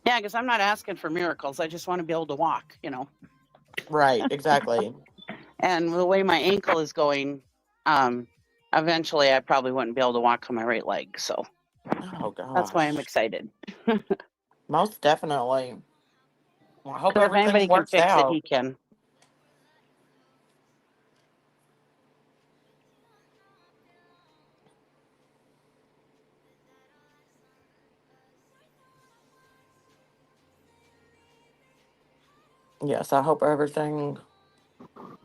Yeah, because I'm not asking for miracles. I just want to be able to walk, Right, exactly. And the way my ankle is going, eventually I probably wouldn't be able to walk on my right leg. So Oh gosh. that's why I'm excited. Most definitely. Well, I hope Because if anybody everything can works fix it, out. he can. Yes, I hope everything.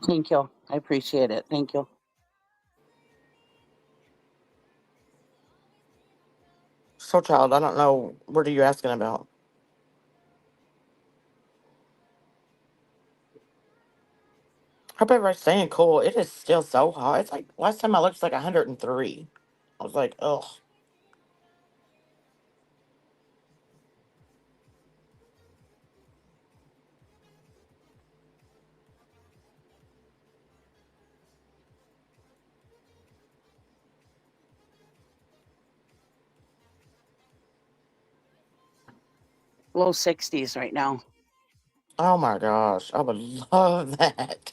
Thank you. I appreciate it. Thank you. So, child, I don't know. What are you asking about? Hope everybody's staying cool. It is still so hot. It's like last time I looked, it's like 103. I was like, ugh. Low 60s right now. Oh my gosh, I would love that.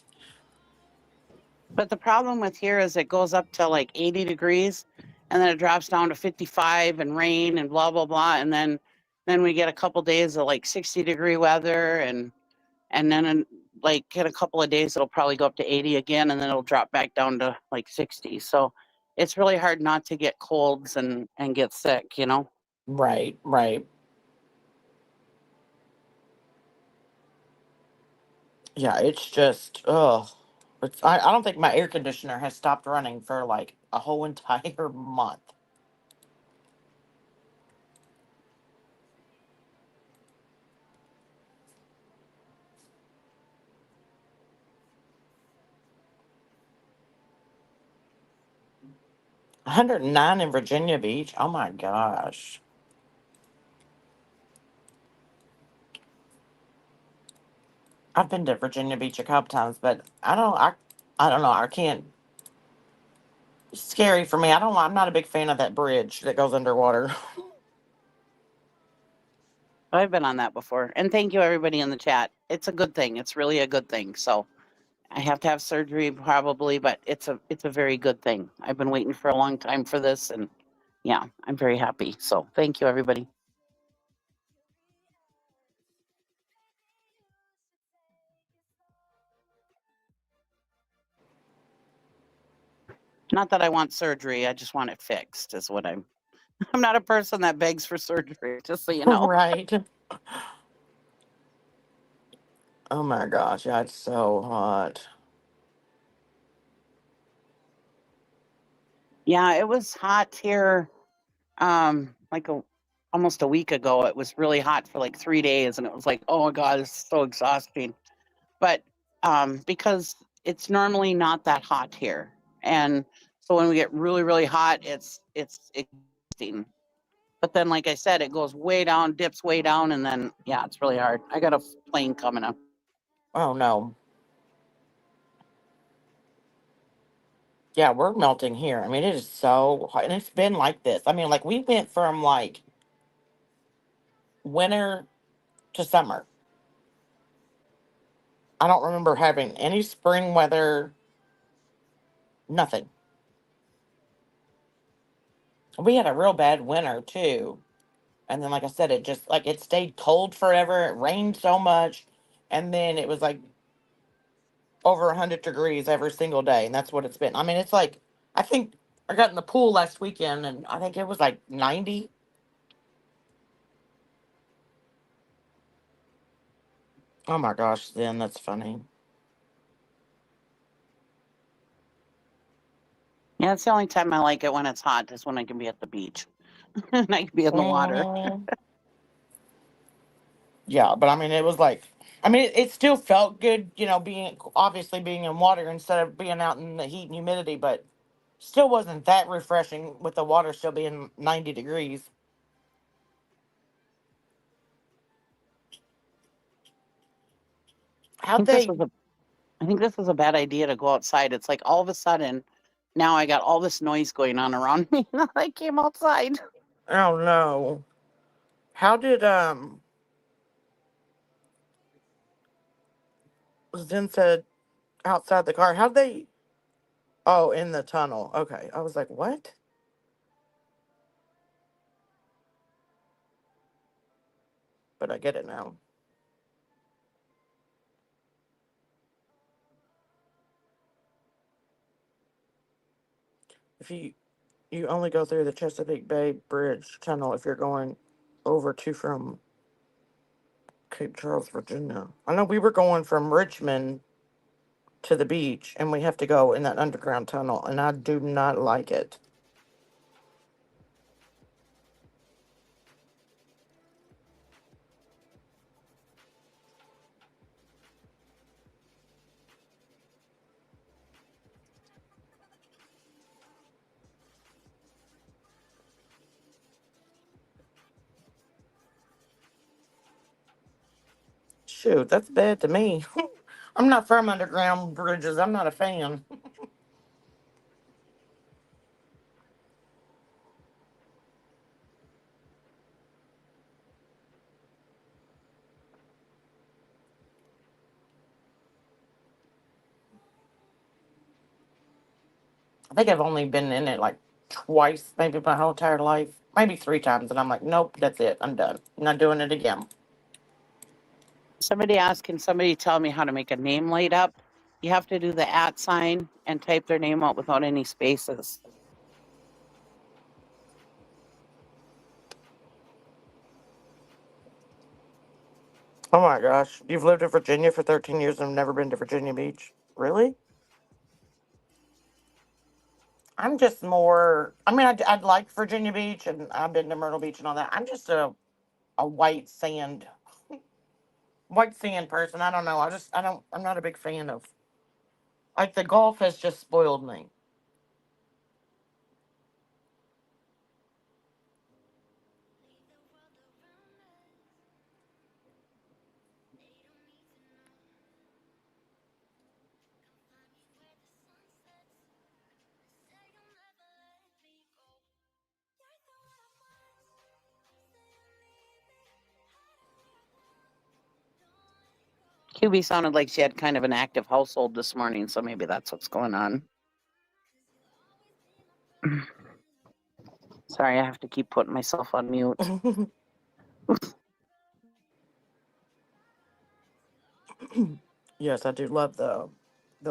But the problem with here is it goes up to like 80 degrees and then it drops down to 55 and rain and blah blah blah, and then we get a couple days of like 60-degree weather, and then like in a couple of days it'll probably go up to 80 again, and then it'll drop back down to like 60. So it's really hard not to get colds and get sick, you know. Right, right. Yeah, it's just, ugh. I don't think my air conditioner has stopped running for like a whole entire month. One 109 in Virginia Beach. Oh my gosh. I've been to Virginia Beach a couple times, but I don't know. I can't. It's scary for me. I'm not a big fan of that bridge that goes underwater. I've been on that before. And thank you everybody in the chat. It's a good thing. It's really a good thing. So I have to have surgery probably, but it's a very good thing. I've been waiting for a long time for this, and yeah, I'm very happy. So thank you everybody. Not that I want surgery, I just want it fixed is what I'm not a person that begs for surgery, just so you know. Right. Oh my gosh, yeah, it's so hot. Yeah, it was hot here like almost a week ago. It was really hot for like 3 days and it was like, "Oh my god, it's so exhausting." But because it's normally not that hot here. And so when we get really really hot, it's exhausting. But then like I said, it goes way down, dips way down, and then yeah, it's really hard. I got a plane coming up. Oh no. Yeah, we're melting here. I mean, it is so hot, and it's been like this. I mean, like we went from like winter to summer. I don't remember having any spring weather, nothing. We had a real bad winter too. And then like I said, it just like it stayed cold forever. It rained so much. And then it was like over 100 degrees every single day, and that's what it's been. I mean, it's like I think I got in the pool last weekend and I think it was like 90. Oh my gosh, then that's funny. Yeah, it's the only time I like it when it's hot is when I can be at the beach and I can be in the water. Mhm. Yeah, but I mean, it was like, I mean, it still felt good, being obviously being in water instead of being out in the heat and humidity, but still wasn't that refreshing with the water still being 90 degrees. I How'd think this they? was a I think this was a bad idea to go outside. It's like all of a sudden now I got all this noise going on around me. I came outside. Oh no. How did Zen said outside the car? How'd they? Oh, in the tunnel. Okay, I was like, what? But I get it now. If you only go through the Chesapeake Bay Bridge tunnel if you're going over to from Cape Charles, Virginia. I know we were going from Richmond to the beach, and we have to go in that underground tunnel, and I do not like it. Shoot, that's bad to me. I'm not from underground bridges. I'm not a fan. I think I've only been in it like twice, maybe my whole entire life. Maybe 3 times, and I'm like, nope, that's it. I'm done. I'm not doing it again. Somebody asked, can somebody tell me how to make a name light up? You have to do the @ sign and type their name out without any spaces. Oh my gosh. You've lived in Virginia for 13 years and have never been to Virginia Beach? Really? I'm just more, I mean, I'd like Virginia Beach and I've been to Myrtle Beach and all that. I'm just a white sand person. I don't know. I'm not a big fan of, like, the golf has just spoiled me. QB sounded like she had kind of an active household this morning, so maybe that's what's going on. Sorry, I have to keep putting myself on mute. Yes, I do love the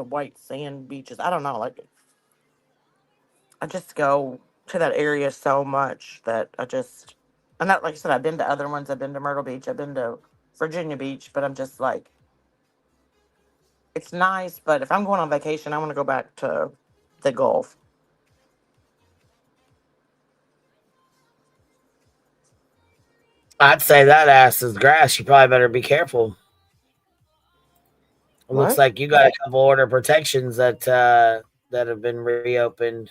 white sand beaches. I don't know, like, I just go to that area so much that I'm not, like I said, I've been to other ones. I've been to Myrtle Beach. I've been to Virginia Beach, but I'm just like, it's nice, but if I'm going on vacation, I want to go back to the Gulf. I'd say that ass is grass. You probably better be careful. It looks What? like you got a couple order protections that have been reopened.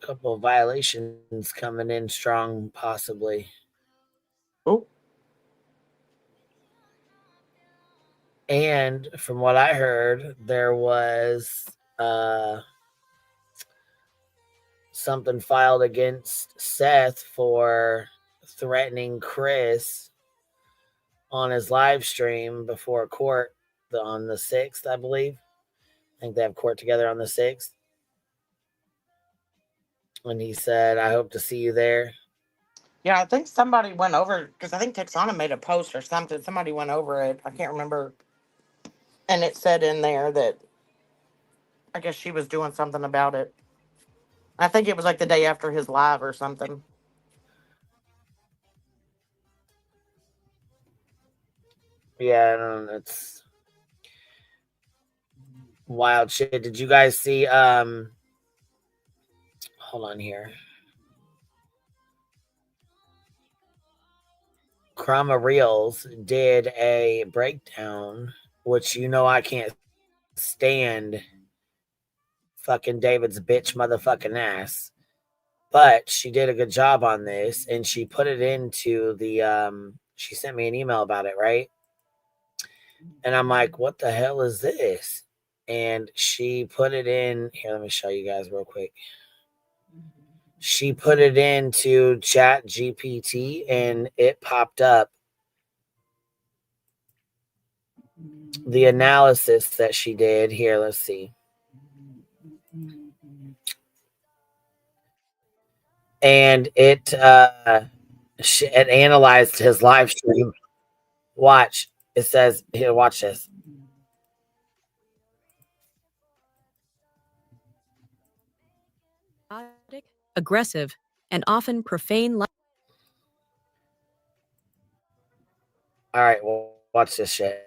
A couple of violations coming in strong, possibly. Oh. And from what I heard, there was something filed against Seth for threatening Chris on his live stream before court on the 6th, I believe. I think they have court together on the 6th. And he said, I hope to see you there. Yeah, I think somebody went over, because I think Texana made a post or something. Somebody went over it. I can't remember. And it said in there that I guess she was doing something about it. I think it was like the day after his live or something. Yeah, I don't know. It's wild shit. Did you guys see hold on here. Chroma Reels did a breakdown, which I can't stand fucking David's bitch motherfucking ass. But she did a good job on this, and she put it into the she sent me an email about it, right? And I'm like, what the hell is this? And she put it in here. Let me show you guys real quick. She put it into Chat GPT and it popped up the analysis that she did. Here, let's see. And it analyzed his live stream. Watch. It says, here, watch this. Aggressive, and often profane. All right, well, watch this shit.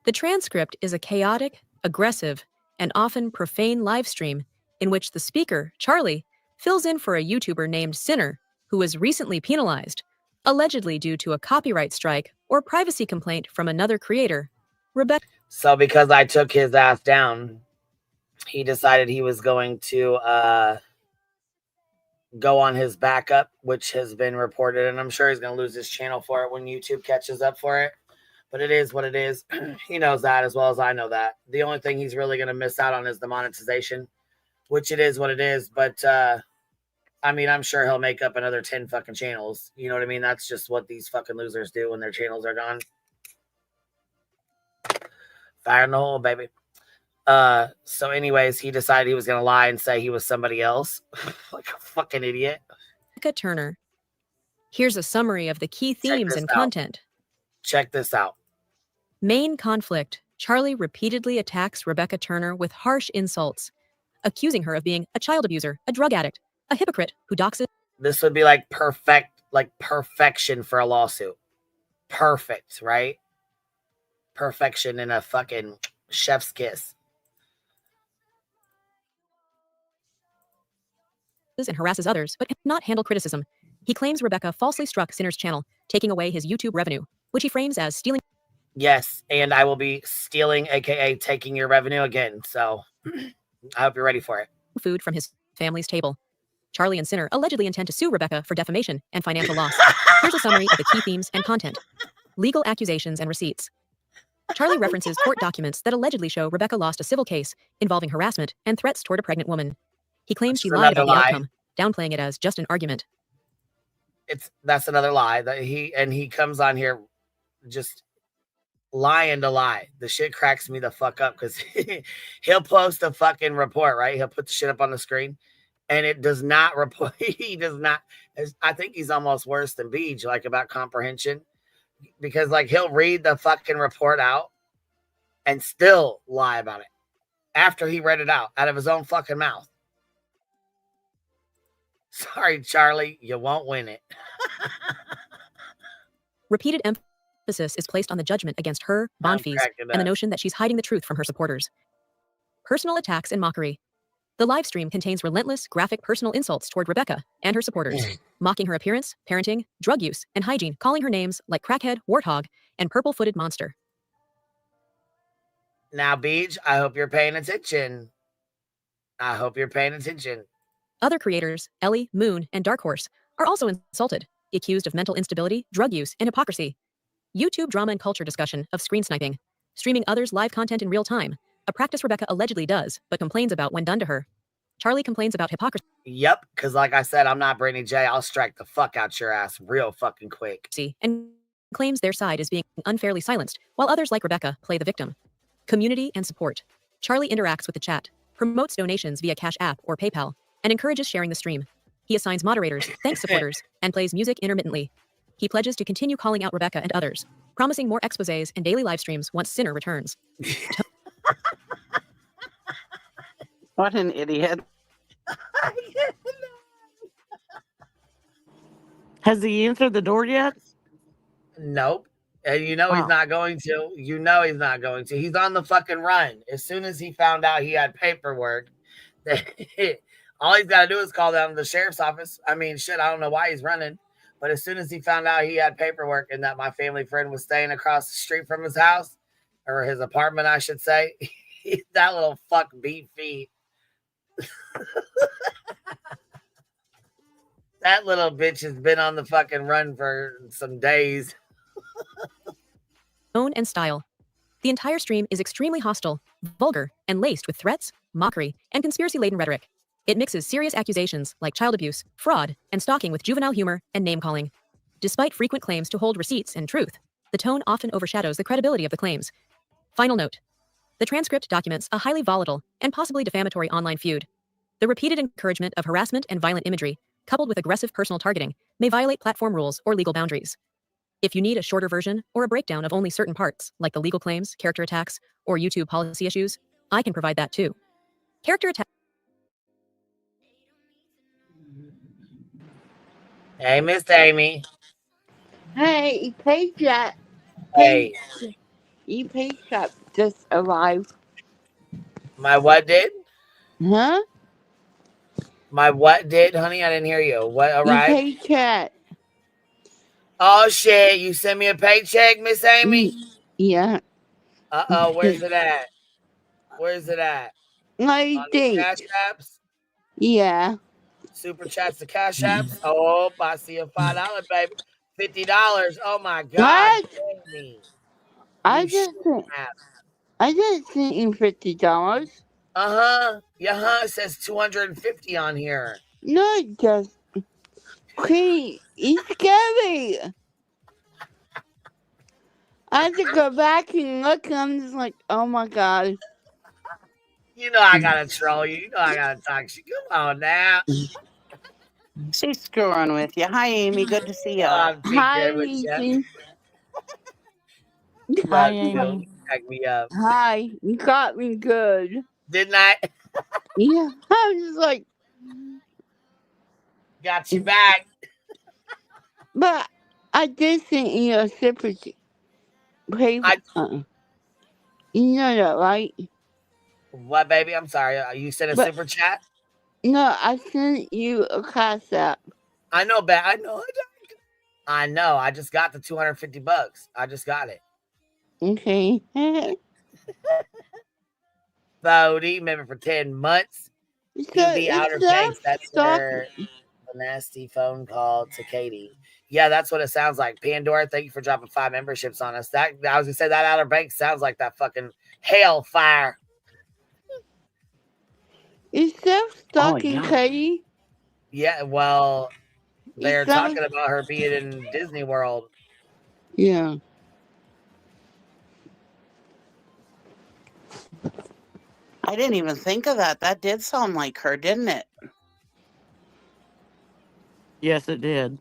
The transcript is a chaotic, aggressive, and often profane live stream in which the speaker, Charlie, fills in for a YouTuber named Sinner, who was recently penalized, allegedly due to a copyright strike or privacy complaint from another creator. Rebecca. So because I took his ass down, he decided he was going to go on his backup, which has been reported, and I'm sure he's going to lose his channel for it when YouTube catches up for it. But it is what it is. He knows that as well as I know that. The only thing he's really going to miss out on is the monetization, which it is what it is. But, I mean, I'm sure he'll make up another 10 fucking channels. You know what I mean? That's just what these fucking losers do when their channels are gone. Fire in the hole, baby. So anyways, he decided he was going to lie and say he was somebody else. Like a fucking idiot. Rebecca Turner. Here's a summary of the key themes and content. Check this out. Main conflict. Charlie repeatedly attacks Rebecca Turner with harsh insults, accusing her of being a child abuser, a drug addict, a hypocrite who doxes. This would be like perfection for a lawsuit. Perfect, right? Perfection in a fucking chef's kiss. And harasses others, but cannot handle criticism. He claims Rebecca falsely struck Sinner's channel, taking away his YouTube revenue, which he frames as stealing. Yes, and I will be stealing, aka taking your revenue again. So I hope you're ready for it. Food from his family's table. Charlie and Sinner allegedly intend to sue Rebecca for defamation and financial loss. Here's a summary of the key themes and content. Legal accusations and receipts. Charlie references court documents that allegedly show Rebecca lost a civil case involving harassment and threats toward a pregnant woman. He claims she lied about the outcome, downplaying it as just an argument. That's another lie that he comes on here just lying to lie. The shit cracks me the fuck up because he'll post a fucking report, right? He'll put the shit up on the screen and it does not report. He does not. I think he's almost worse than BEEJS, like about comprehension, because like he'll read the fucking report out and still lie about it after he read it out of his own fucking mouth. Sorry, Charlie, you won't win it. Repeated emphasis is placed on the judgment against her, bond fees, and the notion that she's hiding the truth from her supporters. Personal attacks and mockery. The live stream contains relentless, graphic personal insults toward Rebecca and her supporters, mocking her appearance, parenting, drug use, and hygiene, calling her names like crackhead, warthog, and purple-footed monster. Now, BEEJS, I hope you're paying attention. I hope you're paying attention. Other creators, Ellie, Moon, and Dark Horse, are also insulted, accused of mental instability, drug use, and hypocrisy. YouTube drama and culture discussion of screen sniping, streaming others' live content in real time, a practice Rebecca allegedly does, but complains about when done to her. Charlie complains about hypocrisy. Yep, because like I said, I'm not Brittany J. I'll strike the fuck out your ass real fucking quick. And claims their side is being unfairly silenced, while others like Rebecca play the victim. Community and support. Charlie interacts with the chat, promotes donations via Cash App or PayPal, and encourages sharing the stream. He assigns moderators, thanks supporters, and plays music intermittently. He pledges to continue calling out Rebecca and others, promising more exposés and daily live streams once Sinner returns. What an idiot. Has he answered the door yet? Nope. And you know he's not going to. You know he's not going to. He's on the fucking run. As soon as he found out he had paperwork, all he's got to do is call down to the sheriff's office. I mean, shit, I don't know why he's running. But as soon as he found out he had paperwork and that my family friend was staying across the street from his house, or his apartment, I should say, that little fuck beat feet. That little bitch has been on the fucking run for some days. Tone and style. The entire stream is extremely hostile, vulgar, and laced with threats, mockery, and conspiracy-laden rhetoric. It mixes serious accusations like child abuse, fraud, and stalking with juvenile humor and name-calling. Despite frequent claims to hold receipts and truth, the tone often overshadows the credibility of the claims. Final note. The transcript documents a highly volatile and possibly defamatory online feud. The repeated encouragement of harassment and violent imagery, coupled with aggressive personal targeting, may violate platform rules or legal boundaries. If you need a shorter version or a breakdown of only certain parts, like the legal claims, character attacks, or YouTube policy issues, I can provide that too. Character attack. Hey, Miss Amy. Hey, Page Shop. Hey. You Page Shop just arrived. My what did? Huh? My what did, honey? I didn't hear you. What You arrived? paycheck. Oh, shit. You sent me a paycheck, Miss Amy? Yeah. Uh-oh. Where's it at? Where's it at? I On the think. Cash Apps? Yeah. Super Chats to Cash Apps? Oh, I see a $5, baby. $50. Oh, my God. What? Amy. I You just have. sent you $50. Yeah, it says 250 on here. No, just Queen, it's scary. I had to go back and look, and I'm just like, oh my god. You know I gotta troll you. You know I gotta talk shit. Come on now. She's screwing with you. Hi, Amy. Good to see you. I'm Hi, tinkering with you. Lisa. Hi, Love you. Amy. Crack me up. Hi, you got me good. Didn't I? Yeah, I was just like, Got you back. but I did send you a separate paper. You know that, right? What, baby? I'm sorry. You sent a But super chat? no, I sent you a cash app. I know, I know. I know. I just got the $250. I just got it. Okay. Bodie, member for 10 months. So PB it's Outer Banks. That's stuck. her the nasty phone call to Katie. Yeah, that's what it sounds like. Pandora, thank you for dropping 5 memberships on us. That I was gonna say that Outer Banks sounds like that fucking hellfire. Is Steph stalking Katie? Yeah, well, they're Steph- talking about her being in Disney World. Yeah. I didn't even think of that. That did sound like her, didn't it? Yes, it did.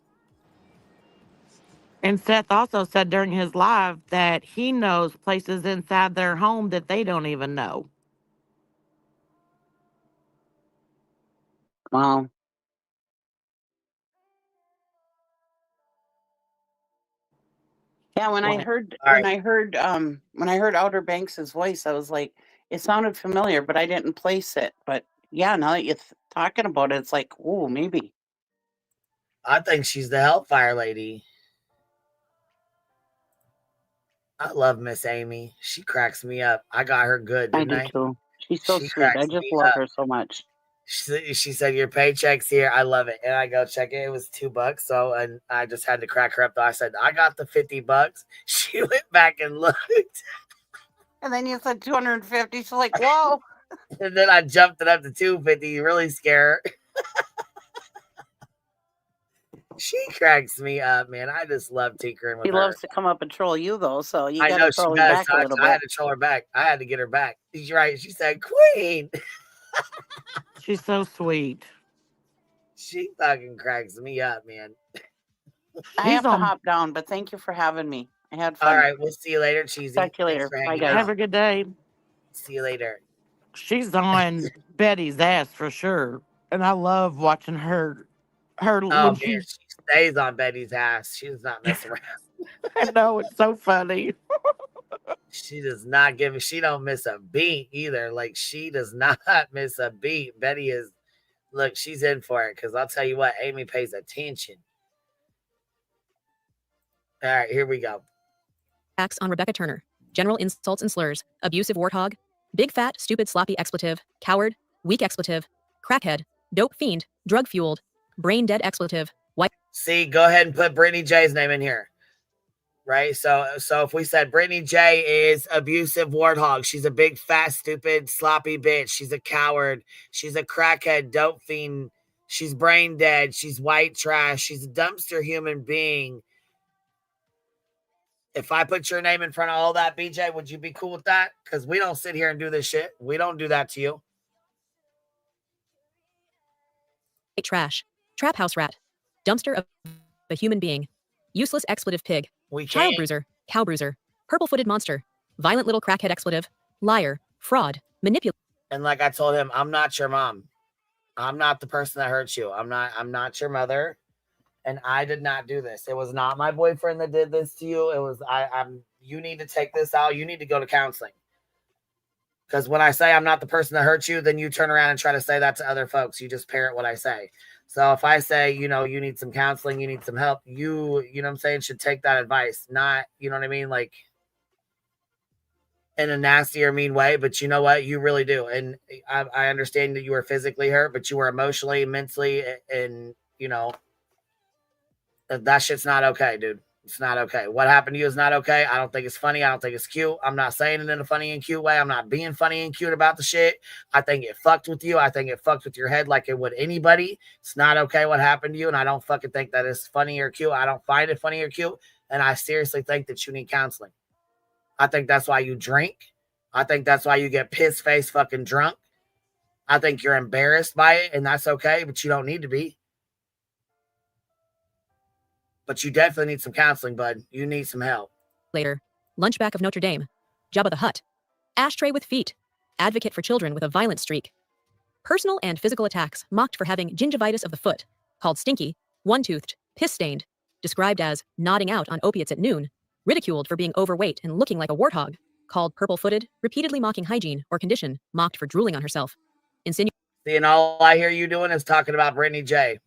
And Seth also said during his live that he knows places inside their home that they don't even know. Wow. Yeah, when I heard Outer Banks' voice, I was like, it sounded familiar, but I didn't place it. But yeah, now that you're talking about it, it's like, oh, maybe. I think she's the hellfire lady. I love Miss Amy. She cracks me up. I got her good, didn't I? do too. She's so She sweet. I cracks just me love up. her so much. She said your paycheck's here. I love it. And I go check it. It was $2. So and I just had to crack her up though. I said, I got the $50. She went back and looked. And then you said 250. She's like, whoa. And then I jumped it up to 250. Really scared her. She cracks me up, man. I just love tinkering with She her. loves to come up and troll you though, so you I got know to she troll her does. back a little I had bit. to troll her back. I had to get her back. She's right. She said, Queen. She's so sweet. She fucking cracks me up, man. I have to hop down, but thank you for having me. I had fun. All right, we'll see you later, Cheesy. Talk to you Thanks later. for Bye, hanging guys. out. Have a good day. See you later. She's on Betty's ass for sure. And I love watching her Oh, when man, she she stays on Betty's ass. She does not mess around. I know, it's so funny. She does not give she don't miss a beat either. Like she does not miss a beat. Betty is look, she's in for it because I'll tell you what, Amy pays attention. All right, here we go. Attacks on Rebecca Turner. General insults and slurs. Abusive warthog. Big fat, stupid, sloppy expletive. Coward. Weak expletive. Crackhead. Dope fiend. Drug fueled. Brain dead expletive. White. See, go ahead and put Brittany J's name in here. Right? So if we said Brittany J is abusive warthog, she's a big, fat, stupid, sloppy bitch. She's a coward. She's a crackhead, dope fiend. She's brain dead. She's white trash. She's a dumpster human being. If I put your name in front of all that, BJ, would you be cool with that? Because we don't sit here and do this shit. We don't do that to you. Trash. Trap house rat. Dumpster of a human being. Useless expletive pig. We Child can't. bruiser. Cow bruiser. Purple-footed monster. Violent little crackhead expletive. Liar. Fraud. Manipulator. And like I told him, I'm not your mom. I'm not the person that hurt you. I'm not your mother. and I did not do this. It was not my boyfriend that did this to you. It was I'm. You need to take this out. You need to go to counseling. Because when I say I'm not the person that hurt you, then you turn around and try to say that to other folks. You just parrot what I say. So if I say, you know, you need some counseling, you need some help, you know what I'm saying, should take that advice. Not, you know what I mean, like in a nasty or mean way. But you know what? You really do. And I understand that you were physically hurt, but you were emotionally, mentally, and, you know, that shit's not okay, dude. It's not okay. What happened to you is not okay. I don't think it's funny. I don't think it's cute. I'm not saying it in a funny and cute way. I'm not being funny and cute about the shit. I think it fucked with you. I think it fucked with your head like it would anybody. It's not okay what happened to you. And I don't fucking think that is funny or cute. I don't find it funny or cute. And I seriously think that you need counseling. I think that's why you drink. I think that's why you get piss face fucking drunk. I think you're embarrassed by it, and that's okay, but you don't need to be. But you definitely need some counseling, bud. You need some help. Later, Lunchback of Notre Dame, Jabba the Hutt, Ashtray with Feet, Advocate for Children with a Violent Streak, Personal and Physical Attacks mocked for having gingivitis of the foot, called Stinky, One-Toothed, Piss-Stained, described as nodding out on opiates at noon, ridiculed for being overweight and looking like a warthog, called Purple-Footed, repeatedly mocking hygiene or condition, mocked for drooling on herself, See, and all I hear you doing is talking about Brittany J.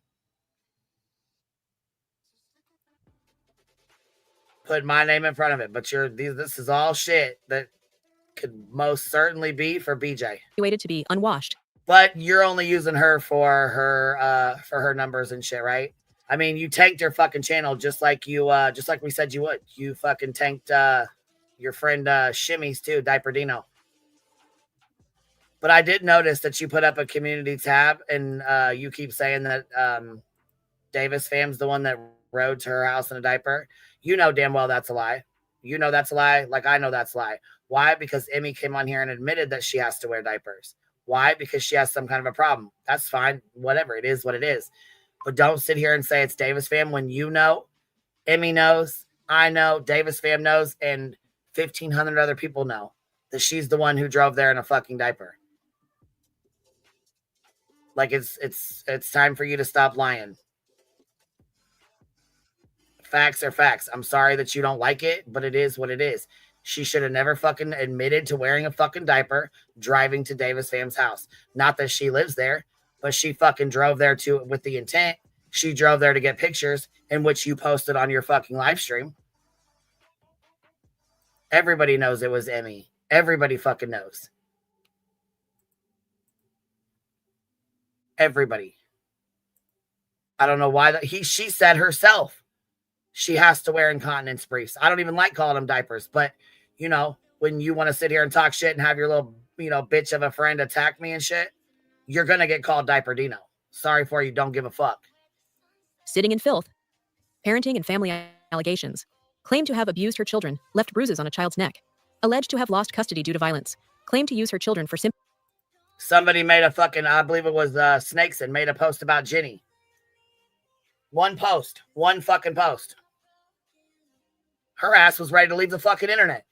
Put my name in front of it, but this is all shit that could most certainly be for BJ. Waited to be unwashed. But you're only using her for her numbers and shit, right? I mean, you tanked her fucking channel just like we said you would. You fucking tanked your friend Shimmy's too, Diaper Dino. But I did notice that you put up a community tab, and you keep saying that Davis fam's the one that rode to her house in a diaper. You know damn well that's a lie. You know that's a lie. Like I know that's a lie. Why? Because Emmy came on here and admitted that she has to wear diapers. Why? Because she has some kind of a problem. That's fine. Whatever. It is what it is. But don't sit here and say it's Davis fam when you know, Emmy knows, I know, Davis fam knows, and 1,500 other people know that she's the one who drove there in a fucking diaper. Like it's time for you to stop lying. Facts are facts. I'm sorry that you don't like it, but it is what it is. She should have never fucking admitted to wearing a fucking diaper driving to Davis fam's house. Not that she lives there, but she fucking drove there with the intent. She drove there to get pictures, in which you posted on your fucking live stream. Everybody knows it was Emmy. Everybody fucking knows. Everybody. I don't know why she said herself she has to wear incontinence briefs. I don't even like calling them diapers, but you know, when you want to sit here and talk shit and have your little, you know, bitch of a friend attack me and shit, you're going to get called Diaper Dino. Sorry for you. Don't give a fuck. Sitting in filth. Parenting and family allegations. Claimed to have abused her children, left bruises on a child's neck. Alleged to have lost custody due to violence. Claimed to use her children for Somebody made a fucking, I believe it was Snakeson, made a post about Jenny. One post. One fucking post. Her ass was ready to leave the fucking internet.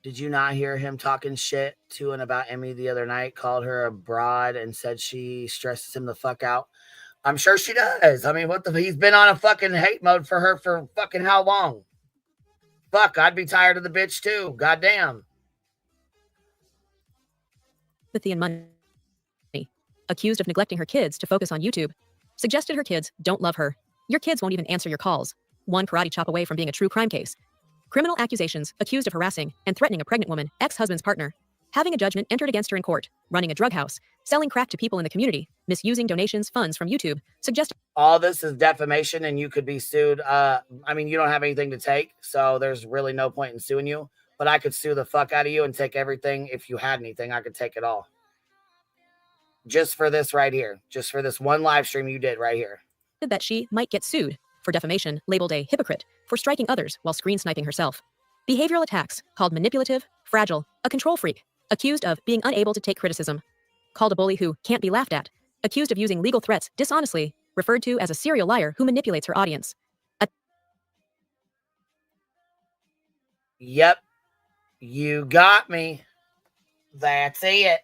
Did you not hear him talking shit to and about Emmy the other night? Called her a broad and said she stresses him the fuck out. I'm sure she does. I mean, he's been on a fucking hate mode for her for fucking how long? Fuck, I'd be tired of the bitch too. Goddamn. sympathy and money. Accused of neglecting her kids to focus on YouTube. Suggested her kids don't love her. Your kids won't even answer your calls. One karate chop away from being a true crime case. Criminal accusations, accused of harassing and threatening a pregnant woman, ex-husband's partner. Having a judgment entered against her in court. Running a drug house. Selling crack to people in the community. Misusing donations, funds from YouTube. All this is defamation and you could be sued. I mean, you don't have anything to take, so there's really no point in suing you. But I could sue the fuck out of you and take everything. If you had anything, I could take it all. Just for this right here. Just for this one live stream you did right here. That she might get sued for defamation, labeled a hypocrite, for striking others while screen sniping herself. Behavioral attacks, called manipulative, fragile, a control freak, accused of being unable to take criticism. Called a bully who can't be laughed at. Accused of using legal threats dishonestly, referred to as a serial liar who manipulates her audience. Yep. You got me. That's it.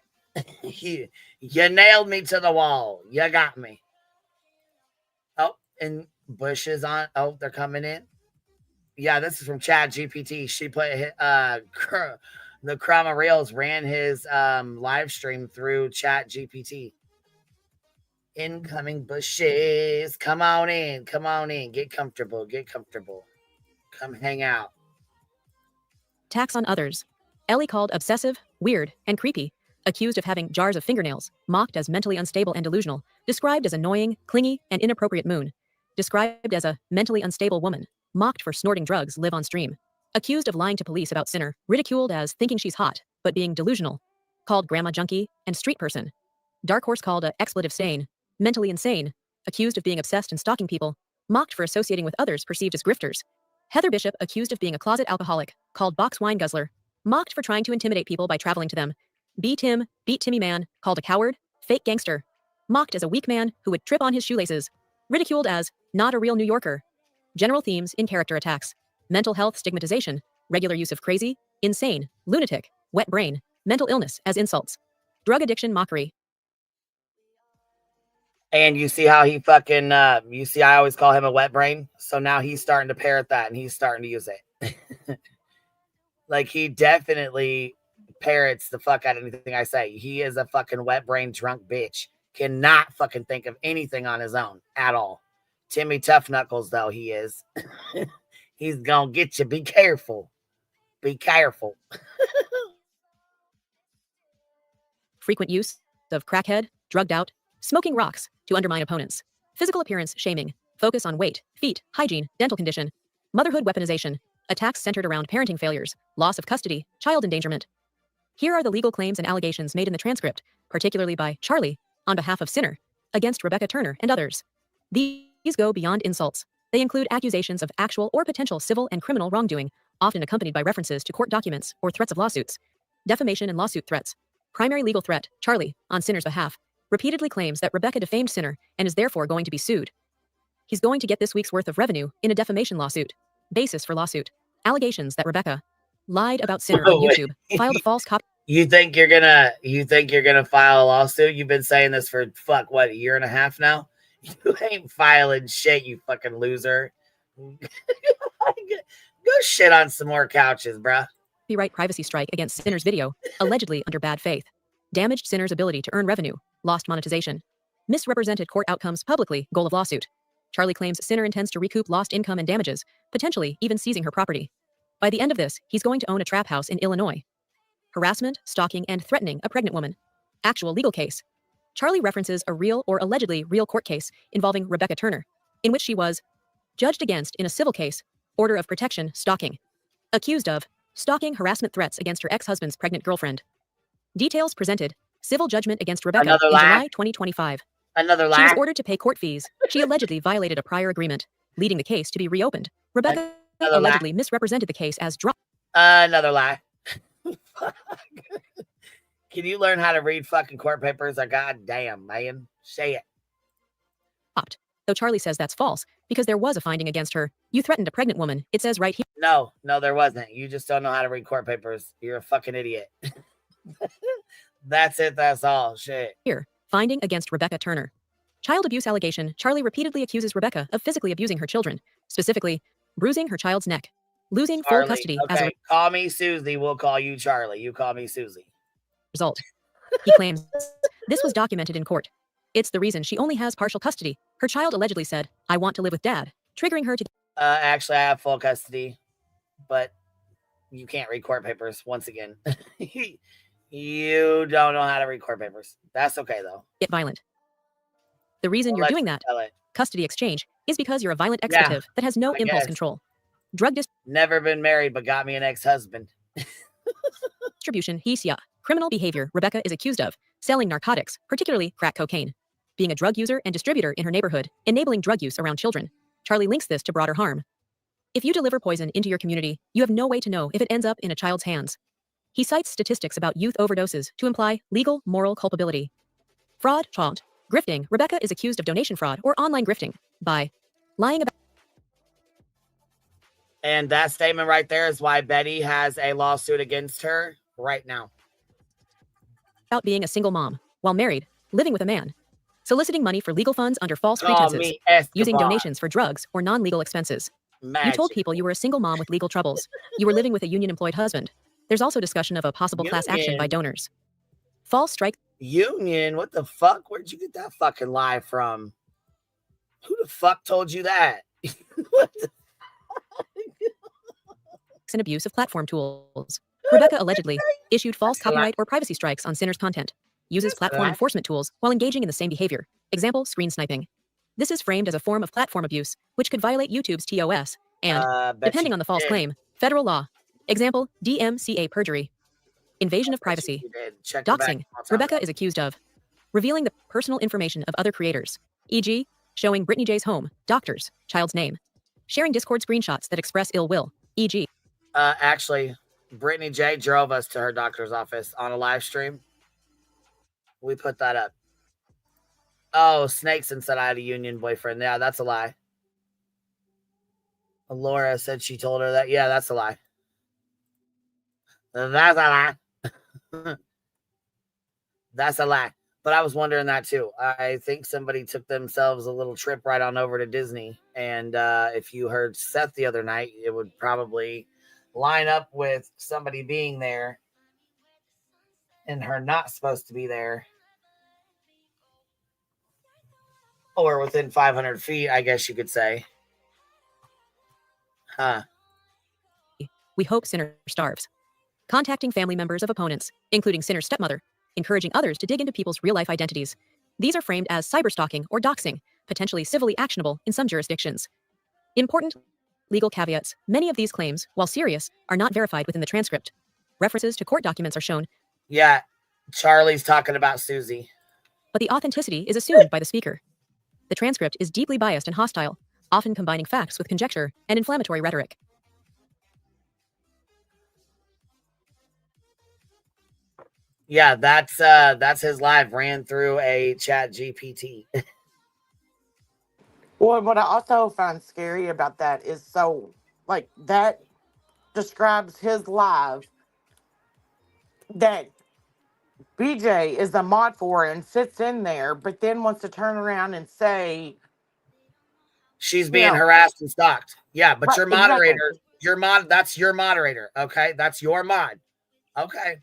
you nailed me to the wall. You got me. Oh, and Bush is on. Oh, they're coming in. Yeah, this is from Chat GPT. She put the Chroma Reels ran his live stream through Chat GPT. Incoming Bushes. Come on in. Come on in. Get comfortable. Get comfortable. Come hang out. Tax on others. Ellie called obsessive, weird, and creepy. Accused of having jars of fingernails. Mocked as mentally unstable and delusional. Described as annoying, clingy, and inappropriate moon. Described as a mentally unstable woman. Mocked for snorting drugs live on stream. Accused of lying to police about Sinner. Ridiculed as thinking she's hot, but being delusional. Called grandma junkie and street person. Dark Horse called a expletive sane. Mentally insane. Accused of being obsessed and stalking people. Mocked for associating with others perceived as grifters. Heather Bishop accused of being a closet alcoholic. Called box wine guzzler. Mocked for trying to intimidate people by traveling to them. Beat Timmy man, called a coward, fake gangster. Mocked as a weak man who would trip on his shoelaces. Ridiculed as not a real New Yorker. General themes in character attacks. Mental health stigmatization. Regular use of crazy, insane, lunatic, wet brain, mental illness as insults. Drug addiction mockery. And you see how he fucking, you see, I always call him a wet brain. So now he's starting to parrot that and he's starting to use it. Like he definitely parrots the fuck out of anything I say. He is a fucking wet brain drunk bitch. Cannot fucking think of anything on his own at all. Timmy Tough Knuckles, though, he is. He's gonna get you. Be careful. Be careful. Frequent use of crackhead, drugged out, smoking rocks to undermine opponents. Physical appearance shaming. Focus on weight, feet, hygiene, dental condition. Motherhood weaponization. Attacks centered around parenting failures, loss of custody, child endangerment. Here are the legal claims and allegations made in the transcript, particularly by Charlie, on behalf of Sinner, against Rebecca Turner and others. These go beyond insults. They include accusations of actual or potential civil and criminal wrongdoing, often accompanied by references to court documents or threats of lawsuits. Defamation and lawsuit threats. Primary legal threat, Charlie, on Sinner's behalf, repeatedly claims that Rebecca defamed Sinner and is therefore going to be sued. He's going to get this week's worth of revenue in a defamation lawsuit. Basis for lawsuit. Allegations that Rebecca lied about Sinner on YouTube, filed a false copy. You think you're gonna file a lawsuit? You've been saying this for a year and a half now? You ain't filing shit, you fucking loser. Go shit on some more couches, bruh. Copyright privacy strike against Sinner's video, allegedly under bad faith. Damaged Sinner's ability to earn revenue, lost monetization. Misrepresented court outcomes publicly, goal of lawsuit. Charlie claims Sinner intends to recoup lost income and damages, potentially even seizing her property. By the end of this, he's going to own a trap house in Illinois. Harassment, stalking, and threatening a pregnant woman. Actual legal case. Charlie references a real or allegedly real court case involving Rebecca Turner, in which she was judged against in a civil case, order of protection, stalking. Accused of stalking, harassment threats against her ex-husband's pregnant girlfriend. Details presented. Civil judgment against Rebecca in July 2025. Another lie. She was ordered to pay court fees. She allegedly violated a prior agreement, leading the case to be reopened. Rebecca allegedly misrepresented the case as dropped. Another lie. Can you learn how to read fucking court papers? Goddamn, man. Say it. Though Charlie says that's false, because there was a finding against her. You threatened a pregnant woman. It says right here. No, there wasn't. You just don't know how to read court papers. You're a fucking idiot. That's it. That's all. Shit. Here, finding against Rebecca Turner. Child abuse allegation. Charlie repeatedly accuses Rebecca of physically abusing her children, specifically bruising her child's neck, losing full custody as a call me Susie. We'll call you Charlie. You call me Susie. result. He claims this was documented in court. It's the reason she only has partial custody. Her child allegedly said, "I want to live with dad," triggering her to. Actually, I have full custody, but you can't read court papers. Once again, you don't know how to read court papers. That's okay though. Get violent. The reason you're doing that custody exchange is because you're a violent expletive that has no impulse control. Drug never been married, but got me an ex-husband. Distribution, criminal behavior. Rebecca is accused of selling narcotics, particularly crack cocaine, being a drug user and distributor in her neighborhood, enabling drug use around children. Charlie links this to broader harm. If you deliver poison into your community, you have no way to know if it ends up in a child's hands. He cites statistics about youth overdoses to imply legal, moral culpability. Fraud, taunt, grifting. Rebecca is accused of donation fraud or online grifting by lying about. And that statement right there is why Betty has a lawsuit against her right now. about being a single mom while married, living with a man, soliciting money for legal funds under false Call pretenses, me using Escobar. donations for drugs or non-legal expenses. You told Magic. people you were a single mom with legal troubles. You were living with a union-employed husband. There's also discussion of a possible class action by Union. donors. False strike. Union? What the fuck? Where'd you get that fucking lie from? Who the fuck told you that? What the And abuse of platform tools. Rebecca allegedly issued false copyright or privacy strikes on Sinner's content, uses platform enforcement tools while engaging in the same behavior. Example, screen sniping. This is framed as a form of platform abuse, which could violate YouTube's TOS and, depending on the false claim, federal law. Example, DMCA perjury. Invasion of privacy. Doxing. Rebecca is accused of revealing the personal information of other creators, e.g., showing Brittany J's home, doctors, child's name, sharing Discord screenshots that express ill will, e.g. Actually, Brittany J drove us to her doctor's office on a live stream. We put that up. Oh, Snakeson said I had a union boyfriend. Yeah, that's a lie. Laura said she told her that. Yeah, that's a lie. That's a lie. That's a lie. But I was wondering that too. I think somebody took themselves a little trip right on over to Disney. And if you heard Seth the other night, it would probably line up with somebody being there and her not supposed to be there. Or within 500 feet, I guess you could say. Huh. We hope Sinner starves. Contacting family members of opponents, including Sinner's stepmother, encouraging others to dig into people's real-life identities. These are framed as cyberstalking or doxing, potentially civilly actionable in some jurisdictions. Important legal caveats. Many of these claims, while serious, are not verified within the transcript. References to court documents are shown. Yeah, Charlie's talking about Susie. But the authenticity is assumed by the speaker. The transcript is deeply biased and hostile, often combining facts with conjecture and inflammatory rhetoric. Yeah, that's his live ran through a chat GPT. Well, what I also find scary about that is that describes his live that BJ is a mod for and sits in there, but then wants to turn around and say She's being harassed and stalked. Yeah, but Right, your moderator, exactly. that's your moderator. Okay, that's your mod. Okay.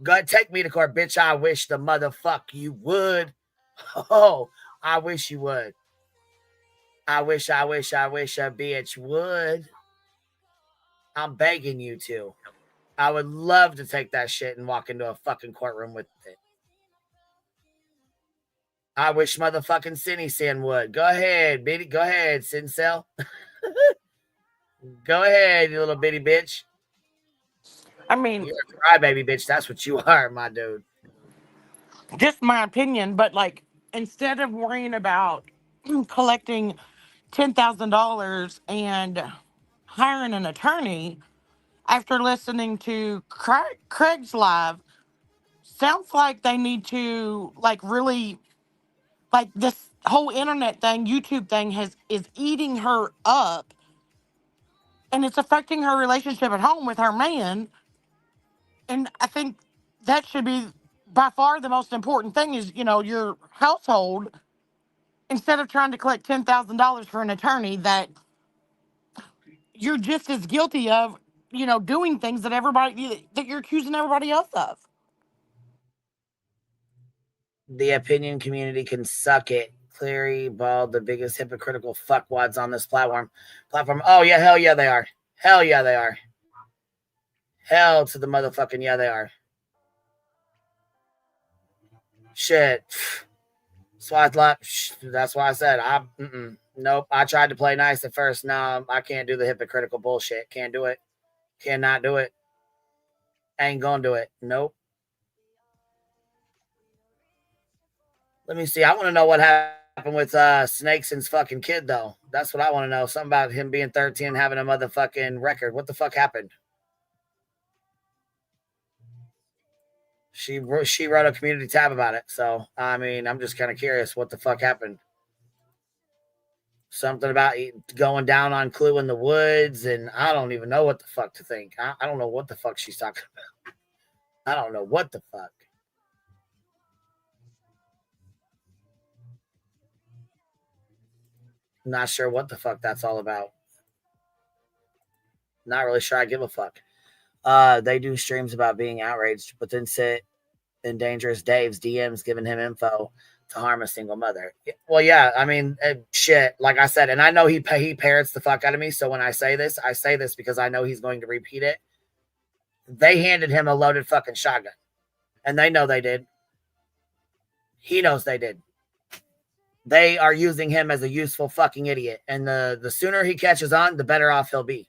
Go ahead, take me to court, bitch. I wish the motherfuck you would. Oh, I wish you would. I wish a bitch would. I'm begging you to. I would love to take that shit and walk into a fucking courtroom with it. I wish motherfucking Sin would. Go ahead, bitty. Go ahead, Sincel. Go ahead, you little bitty bitch. I mean, you're a crybaby bitch. That's what you are, my dude. just my opinion, but instead of worrying about collecting $10,000 and hiring an attorney, after listening to Craig's live, sounds like they need to really this whole internet thing, YouTube thing is eating her up, and it's affecting her relationship at home with her man. And I think that should be by far the most important thing is, your household, instead of trying to collect $10,000 for an attorney that you're just as guilty of, doing things that you're accusing everybody else of. The opinion community can suck it. Cleary Bald, the biggest hypocritical fuckwads on this platform. Oh yeah, hell yeah they are. Hell yeah they are. Hell to the motherfucking yeah they are. Shit. That's why I said nope. I tried to play nice at first. No, I can't do the hypocritical bullshit. Can't do it. Cannot do it. Ain't gonna do it. Nope. Let me see. I want to know what happened with Snakeson's fucking kid, though. That's what I want to know. Something about him being 13 and having a motherfucking record. What the fuck happened? She wrote a community tab about it. So, I mean, I'm just kind of curious what the fuck happened. Something about going down on Clue in the woods, and I don't even know what the fuck to think. I don't know what the fuck she's talking about. I don't know what the fuck. Not sure what the fuck that's all about. Not really sure I give a fuck. They do streams about being outraged, but then sit in Dangerous Dave's DMs giving him info to harm a single mother. Well, yeah, I mean, shit, like I said, and I know he parrots the fuck out of me, so when I say this because I know he's going to repeat it. They handed him a loaded fucking shotgun, and they know they did. He knows they did. They are using him as a useful fucking idiot, and the sooner he catches on, the better off he'll be.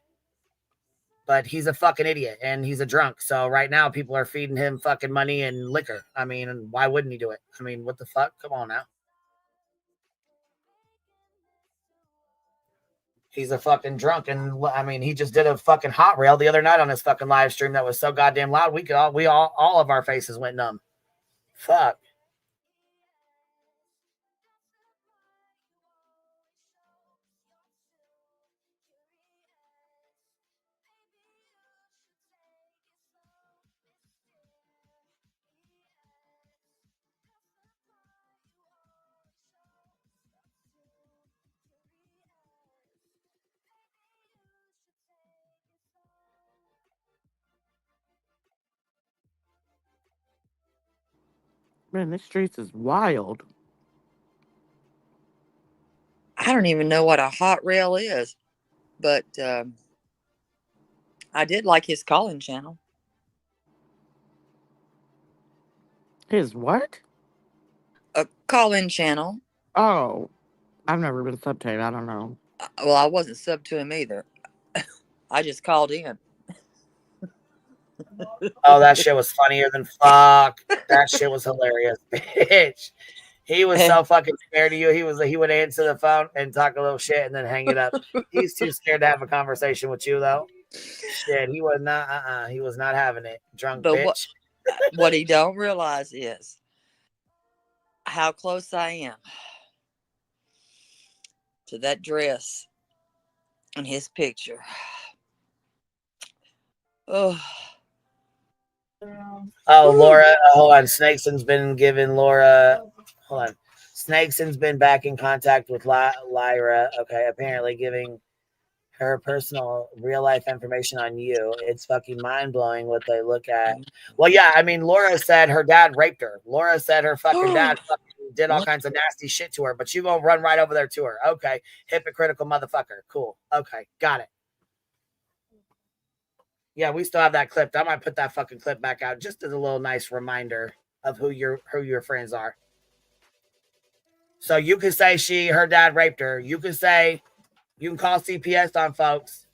But he's a fucking idiot, and he's a drunk. So right now, people are feeding him fucking money and liquor. I mean, why wouldn't he do it? I mean, what the fuck? Come on now. He's a fucking drunk, and I mean, he just did a fucking hot rail the other night on his fucking live stream that was so goddamn loud. All of our faces went numb. Fuck. Man, this streets is wild. I don't even know what a hot rail is, but I did like his call-in channel. His what? A call-in channel. Oh, I've never been sub to him. I don't know. Well, I wasn't sub to him either. I just called in. Oh, that shit was funnier than fuck. That shit was hilarious, bitch. He was so fucking scared of you. He would answer the phone and talk a little shit and then hang it up. He's too scared to have a conversation with you, though. Shit, he was not. He was not having it. Drunk But bitch. what he don't realize is how close I am to that dress in his picture. Oh. Oh, Laura, hold on. Snakeson's been giving Laura. Hold on. Snakeson's been back in contact with Lyra. Okay, apparently giving her personal real life information on you. It's fucking mind blowing what they look at. Well, yeah, I mean, Laura said her dad raped her. Laura said her fucking dad fucking did all kinds of nasty shit to her, but you gonna run right over there to her. Okay, hypocritical motherfucker. Cool. Okay, got it. Yeah, we still have that clip. I might put that fucking clip back out just as a little nice reminder of who your friends are. So you can say her dad raped her. You can say, you can call CPS on folks.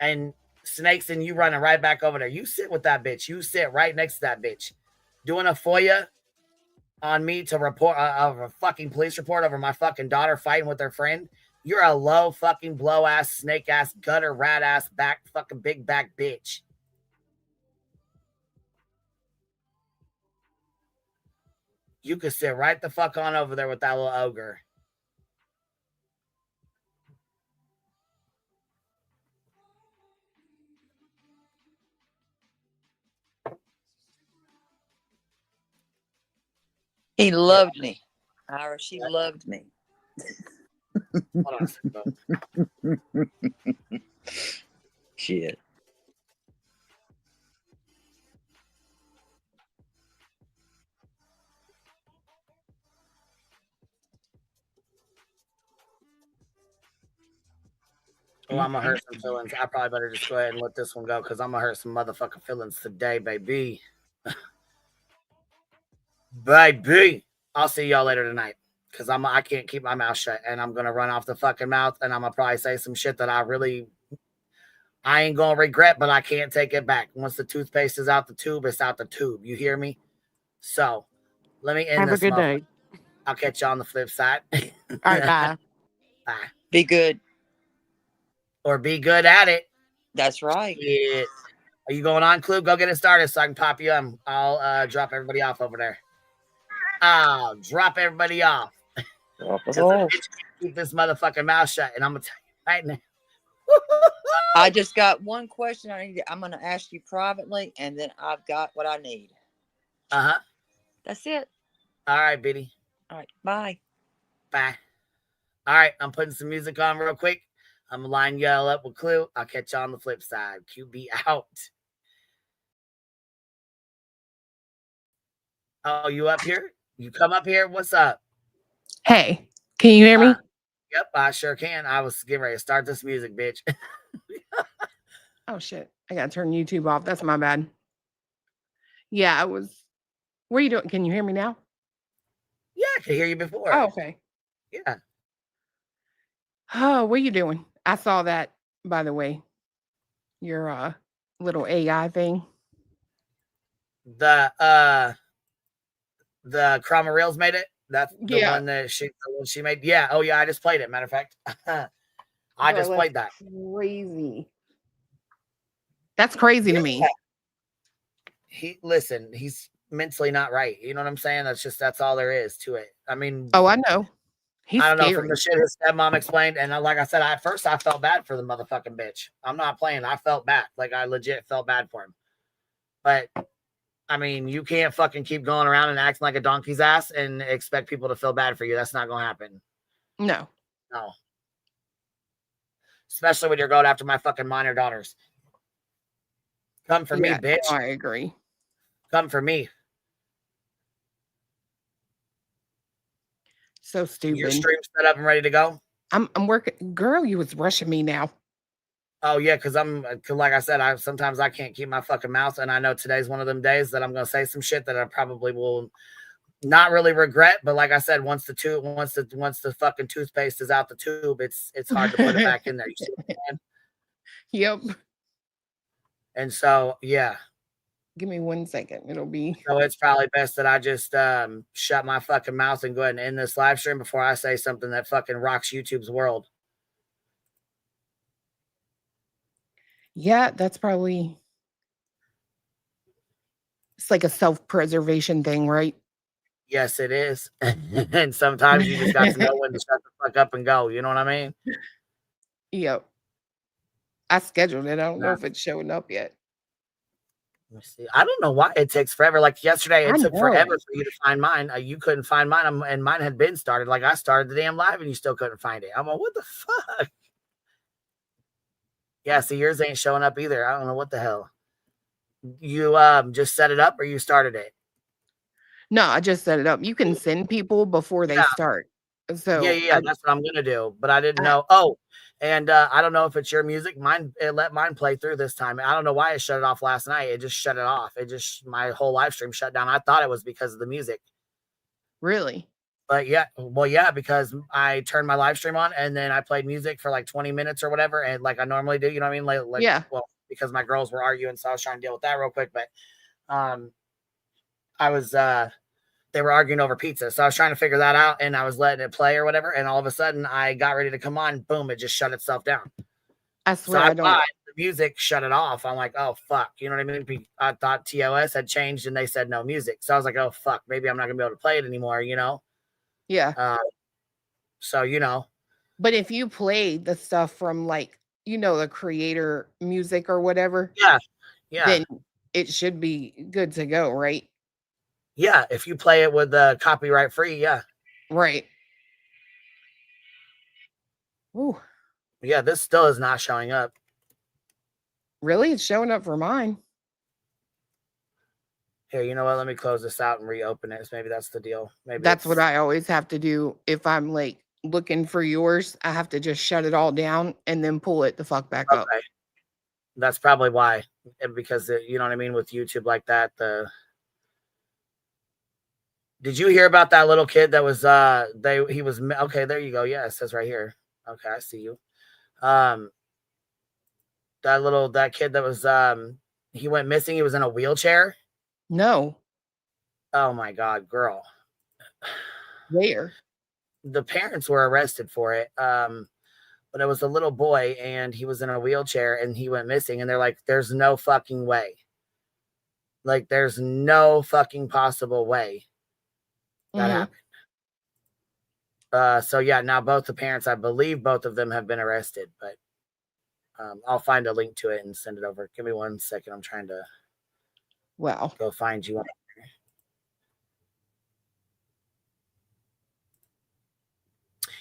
And Snakes and you running right back over there. You sit with that bitch. You sit right next to that bitch. Doing a FOIA on me to report a fucking police report over my fucking daughter fighting with her friend. You're a low fucking blow ass, snake ass, gutter rat ass, back fucking big back bitch. You could sit right the fuck on over there with that little ogre. He loved me. Ira, she loved me. Hold on a second. Shit. Oh, I'm gonna hurt some feelings. I probably better just go ahead and let this one go because I'm gonna hurt some motherfucking feelings today, baby. Baby. I'll see y'all later tonight because I can't keep my mouth shut and I'm gonna run off the fucking mouth and I'm gonna probably say some shit that I ain't gonna regret, but I can't take it back. Once the toothpaste is out the tube, it's out the tube. You hear me? So let me end Have this. a good day. I'll catch you on the flip side. All right, bye. Bye. Be good. Or be good at it. That's right. Yeah. Are you going on, Clue? Go get it started so I can pop you on. I'll drop everybody off over there. I'll drop everybody off. Keep this motherfucking mouth shut, and I'm gonna tell you right now. I just got one question I'm gonna ask you privately, and then I've got what I need. Uh-huh. That's it. All right, Biddy. All right. Bye. Bye. All right, I'm putting some music on real quick. I'm gonna line y'all up with Clue. I'll catch you on the flip side. QB out. Oh, you up here? You come up here? What's up? Hey, can you hear me? Yep, I sure can. I was getting ready to start this music, bitch. Oh shit. I gotta turn YouTube off. That's my bad. Yeah, I was. What are you doing? Can you hear me now? Yeah, I could hear you before. Oh, okay. Yeah. Oh, what are you doing? I saw that, by the way. Your little AI thing. The Chroma Reels made it. That's the Yeah. one that she made. Yeah. Oh yeah, I just played it. Matter of fact, I Bro, just played that. Crazy. That's crazy to me. He's mentally not right. You know what I'm saying? That's all there is to it. I mean, Oh, I know. He's I don't know, scary. from the shit his stepmom explained, and like I said, at first I felt bad for the motherfucking bitch. I'm not playing. I felt bad. Like I legit felt bad for him. But I mean, you can't fucking keep going around and acting like a donkey's ass and expect people to feel bad for you. That's not gonna happen. No. No. Especially when you're going after my fucking minor daughters. Come for me, bitch. No, I agree. Come for me. So stupid. Your stream set up and ready to go? I'm working. Girl, you was rushing me now. Oh yeah, because like I said, sometimes I can't keep my fucking mouth, and I know today's one of them days that I'm gonna say some shit that I probably will not really regret. But like I said, once the fucking toothpaste is out the tube, it's hard to put it back in there. You see what I'm saying? Yep. And so yeah. Give me 1 second. It'll be. So it's probably best that I just shut my fucking mouth and go ahead and end this live stream before I say something that fucking rocks YouTube's world. Yeah, that's probably. It's like a self-preservation thing, right? Yes, it is. And sometimes you just got to know when to shut the fuck up and go. You know what I mean? Yep. I scheduled it. I don't know if it's showing up yet. Let me see. I don't know why it takes forever. Like yesterday, it I took know. forever for you to find mine. You couldn't find mine, and mine had been started. Like I started the damn live, and you still couldn't find it. I'm like, what the fuck? Yeah, see, yours ain't showing up either. I don't know what the hell. You just set it up, or you started it? No, I just set it up. You can send people before they start. So Yeah, that's what I'm gonna do. But I didn't know. Oh, and I don't know if it's your music. It let mine play through this time. I don't know why it shut it off last night. It just shut it off. My whole live stream shut down. I thought it was because of the music. Really? But yeah, because I turned my live stream on and then I played music for like 20 minutes or whatever, and like I normally do, you know what I mean? Like yeah. Well, because my girls were arguing, so I was trying to deal with that real quick. But I was they were arguing over pizza. So I was trying to figure that out, and I was letting it play or whatever. And all of a sudden I got ready to come on. Boom, it just shut itself down. I swear so I don't. The music shut it off. I'm like, oh, fuck. You know what I mean? I thought TOS had changed and they said no music. So I was like, oh, fuck. Maybe I'm not going to be able to play it anymore, you know? Yeah. So, you know. But if you play the stuff from like, the creator music or whatever. Yeah. Then it should be good to go, right? Yeah, if you play it with the copyright free, yeah. Right. Ooh. Yeah, this still is not showing up. Really? It's showing up for mine. Here, you know what? Let me close this out and reopen it. Maybe that's the deal. Maybe that's what I always have to do. If I'm like looking for yours, I have to just shut it all down and then pull it the fuck back up. That's probably why. Because you know what I mean, with YouTube like that, Did you hear about that little kid that was he was okay, there you go. Yeah, it says right here. Okay, I see you. That kid that was he went missing. He was in a wheelchair. No. Oh my God, girl. Where? The parents were arrested for it. But it was a little boy and he was in a wheelchair and he went missing, and they're like, there's no fucking way. Like, there's no fucking possible way that happened. So yeah, now both the parents, I believe both of them have been arrested, but I'll find a link to it and send it over. Give me 1 second. I'm trying to go find you.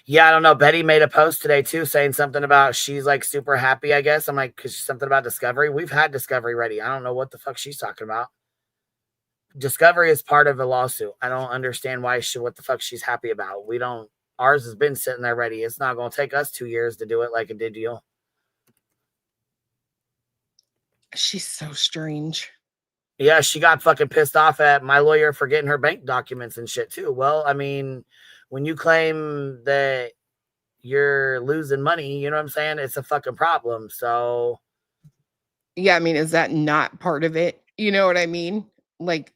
Yeah, I don't know. Betty made a post today too saying something about she's like super happy, I guess. I'm like, cause something about Discovery. We've had Discovery ready. I don't know what the fuck she's talking about. Discovery is part of a lawsuit. I don't understand why what the fuck she's happy about. We don't, ours has been sitting there ready. It's not going to take us 2 years to do it like it did you. She's so strange. Yeah, she got fucking pissed off at my lawyer for getting her bank documents and shit too. Well, I mean, when you claim that you're losing money, you know what I'm saying? It's a fucking problem. So yeah, I mean, is that not part of it? You know what I mean? Like,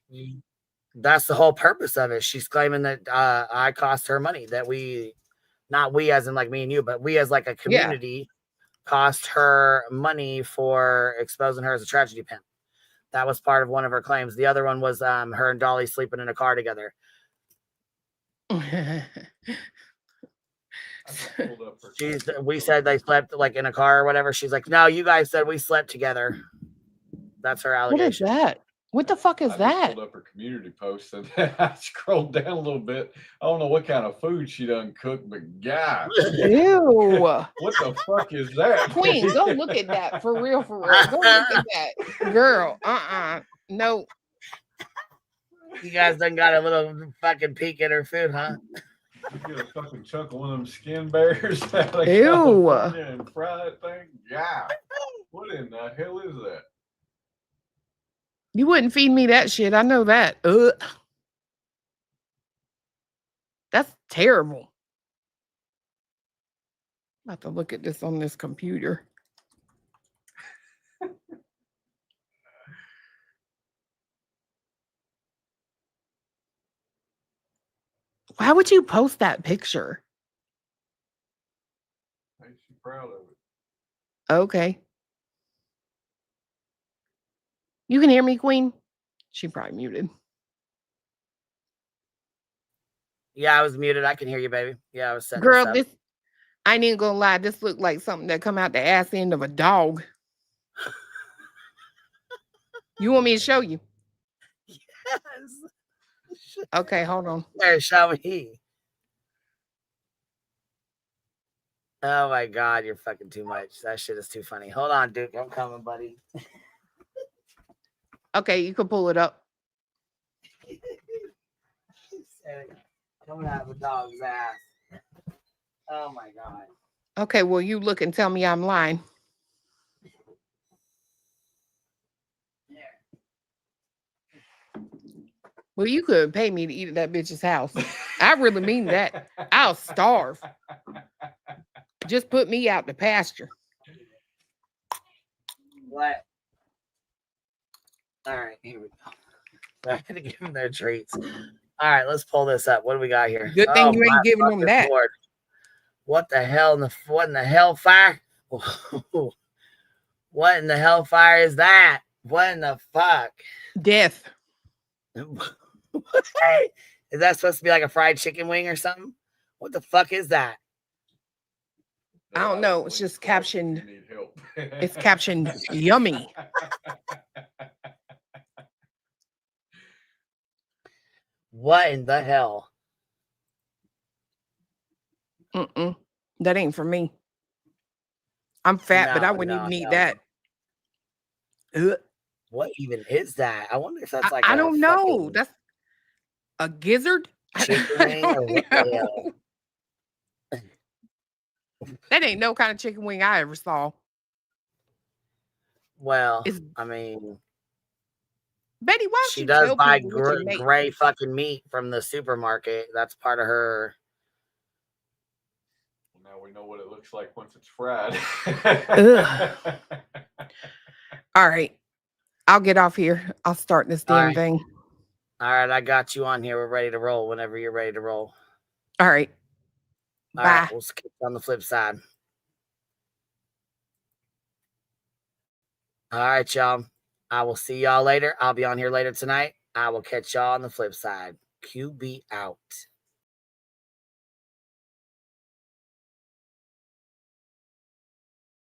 that's the whole purpose of it. She's claiming that I cost her money, that we, not we as in like me and you, but we as like a community cost her money for exposing her as a tragedy pimp. That was part of one of her claims. The other one was her and Dolly sleeping in a car together. We said they slept like in a car or whatever. She's like, no, you guys said we slept together. That's her allegation. What is that? What the fuck is that? I pulled up her community post and I scrolled down a little bit. I don't know what kind of food she done cooked, but God. Ew. What the fuck is that? Queen, go look at that. For real, for real. Go look at that. Girl, no. You guys done got a little fucking peek at her food, huh? You get a fucking chunk of one of them skin bears out of Ew. California and fry that thing? Yeah. What in the hell is that? You wouldn't feed me that shit. I know that. Ugh. That's terrible. I have to look at this on this computer. Why would you post that picture? Makes you proud of it. Okay. You can hear me, Queen? She probably muted. Yeah, I was muted. I can hear you, baby. Yeah, I was setting Girl, this up. I ain't gonna lie, this looked like something that come out the ass end of a dog. You want me to show you? Yes. Okay, hold on. There, show me. Oh my God, you're fucking too much. That shit is too funny. Hold on, Duke. I'm coming, buddy. Okay, you can pull it up. Coming out of a dog's ass. Oh my God. Okay, well, you look and tell me I'm lying. Well, you could pay me to eat at that bitch's house. I really mean that. I'll starve. Just put me out to pasture. What? All right, here we go. I'm gonna give them their treats. All right, let's pull this up. What do we got here? Good thing you ain't giving them that. Lord. What the hell what in the hellfire? What in the hellfire is that? What in the fuck? Death. Is that supposed to be like a fried chicken wing or something? What the fuck is that? I don't know. It's just captioned. It's captioned yummy. What in the hell? That ain't for me. I'm fat, but I wouldn't even eat that. Ugh. What even is that? I wonder if that's like I don't know. That's a gizzard? Chicken wing or what the hell? That ain't no kind of chicken wing I ever saw. Well, I mean, Betty, why she does buy gray fucking meat from the supermarket. That's part of her. Now we know what it looks like once it's fried. All right. I'll get off here. I'll start this damn thing. All right, I got you on here. We're ready to roll whenever you're ready to roll. All right. All right, we'll skip on the flip side. All right, y'all. I will see y'all later. I'll be on here later tonight. I will catch y'all on the flip side. QB out.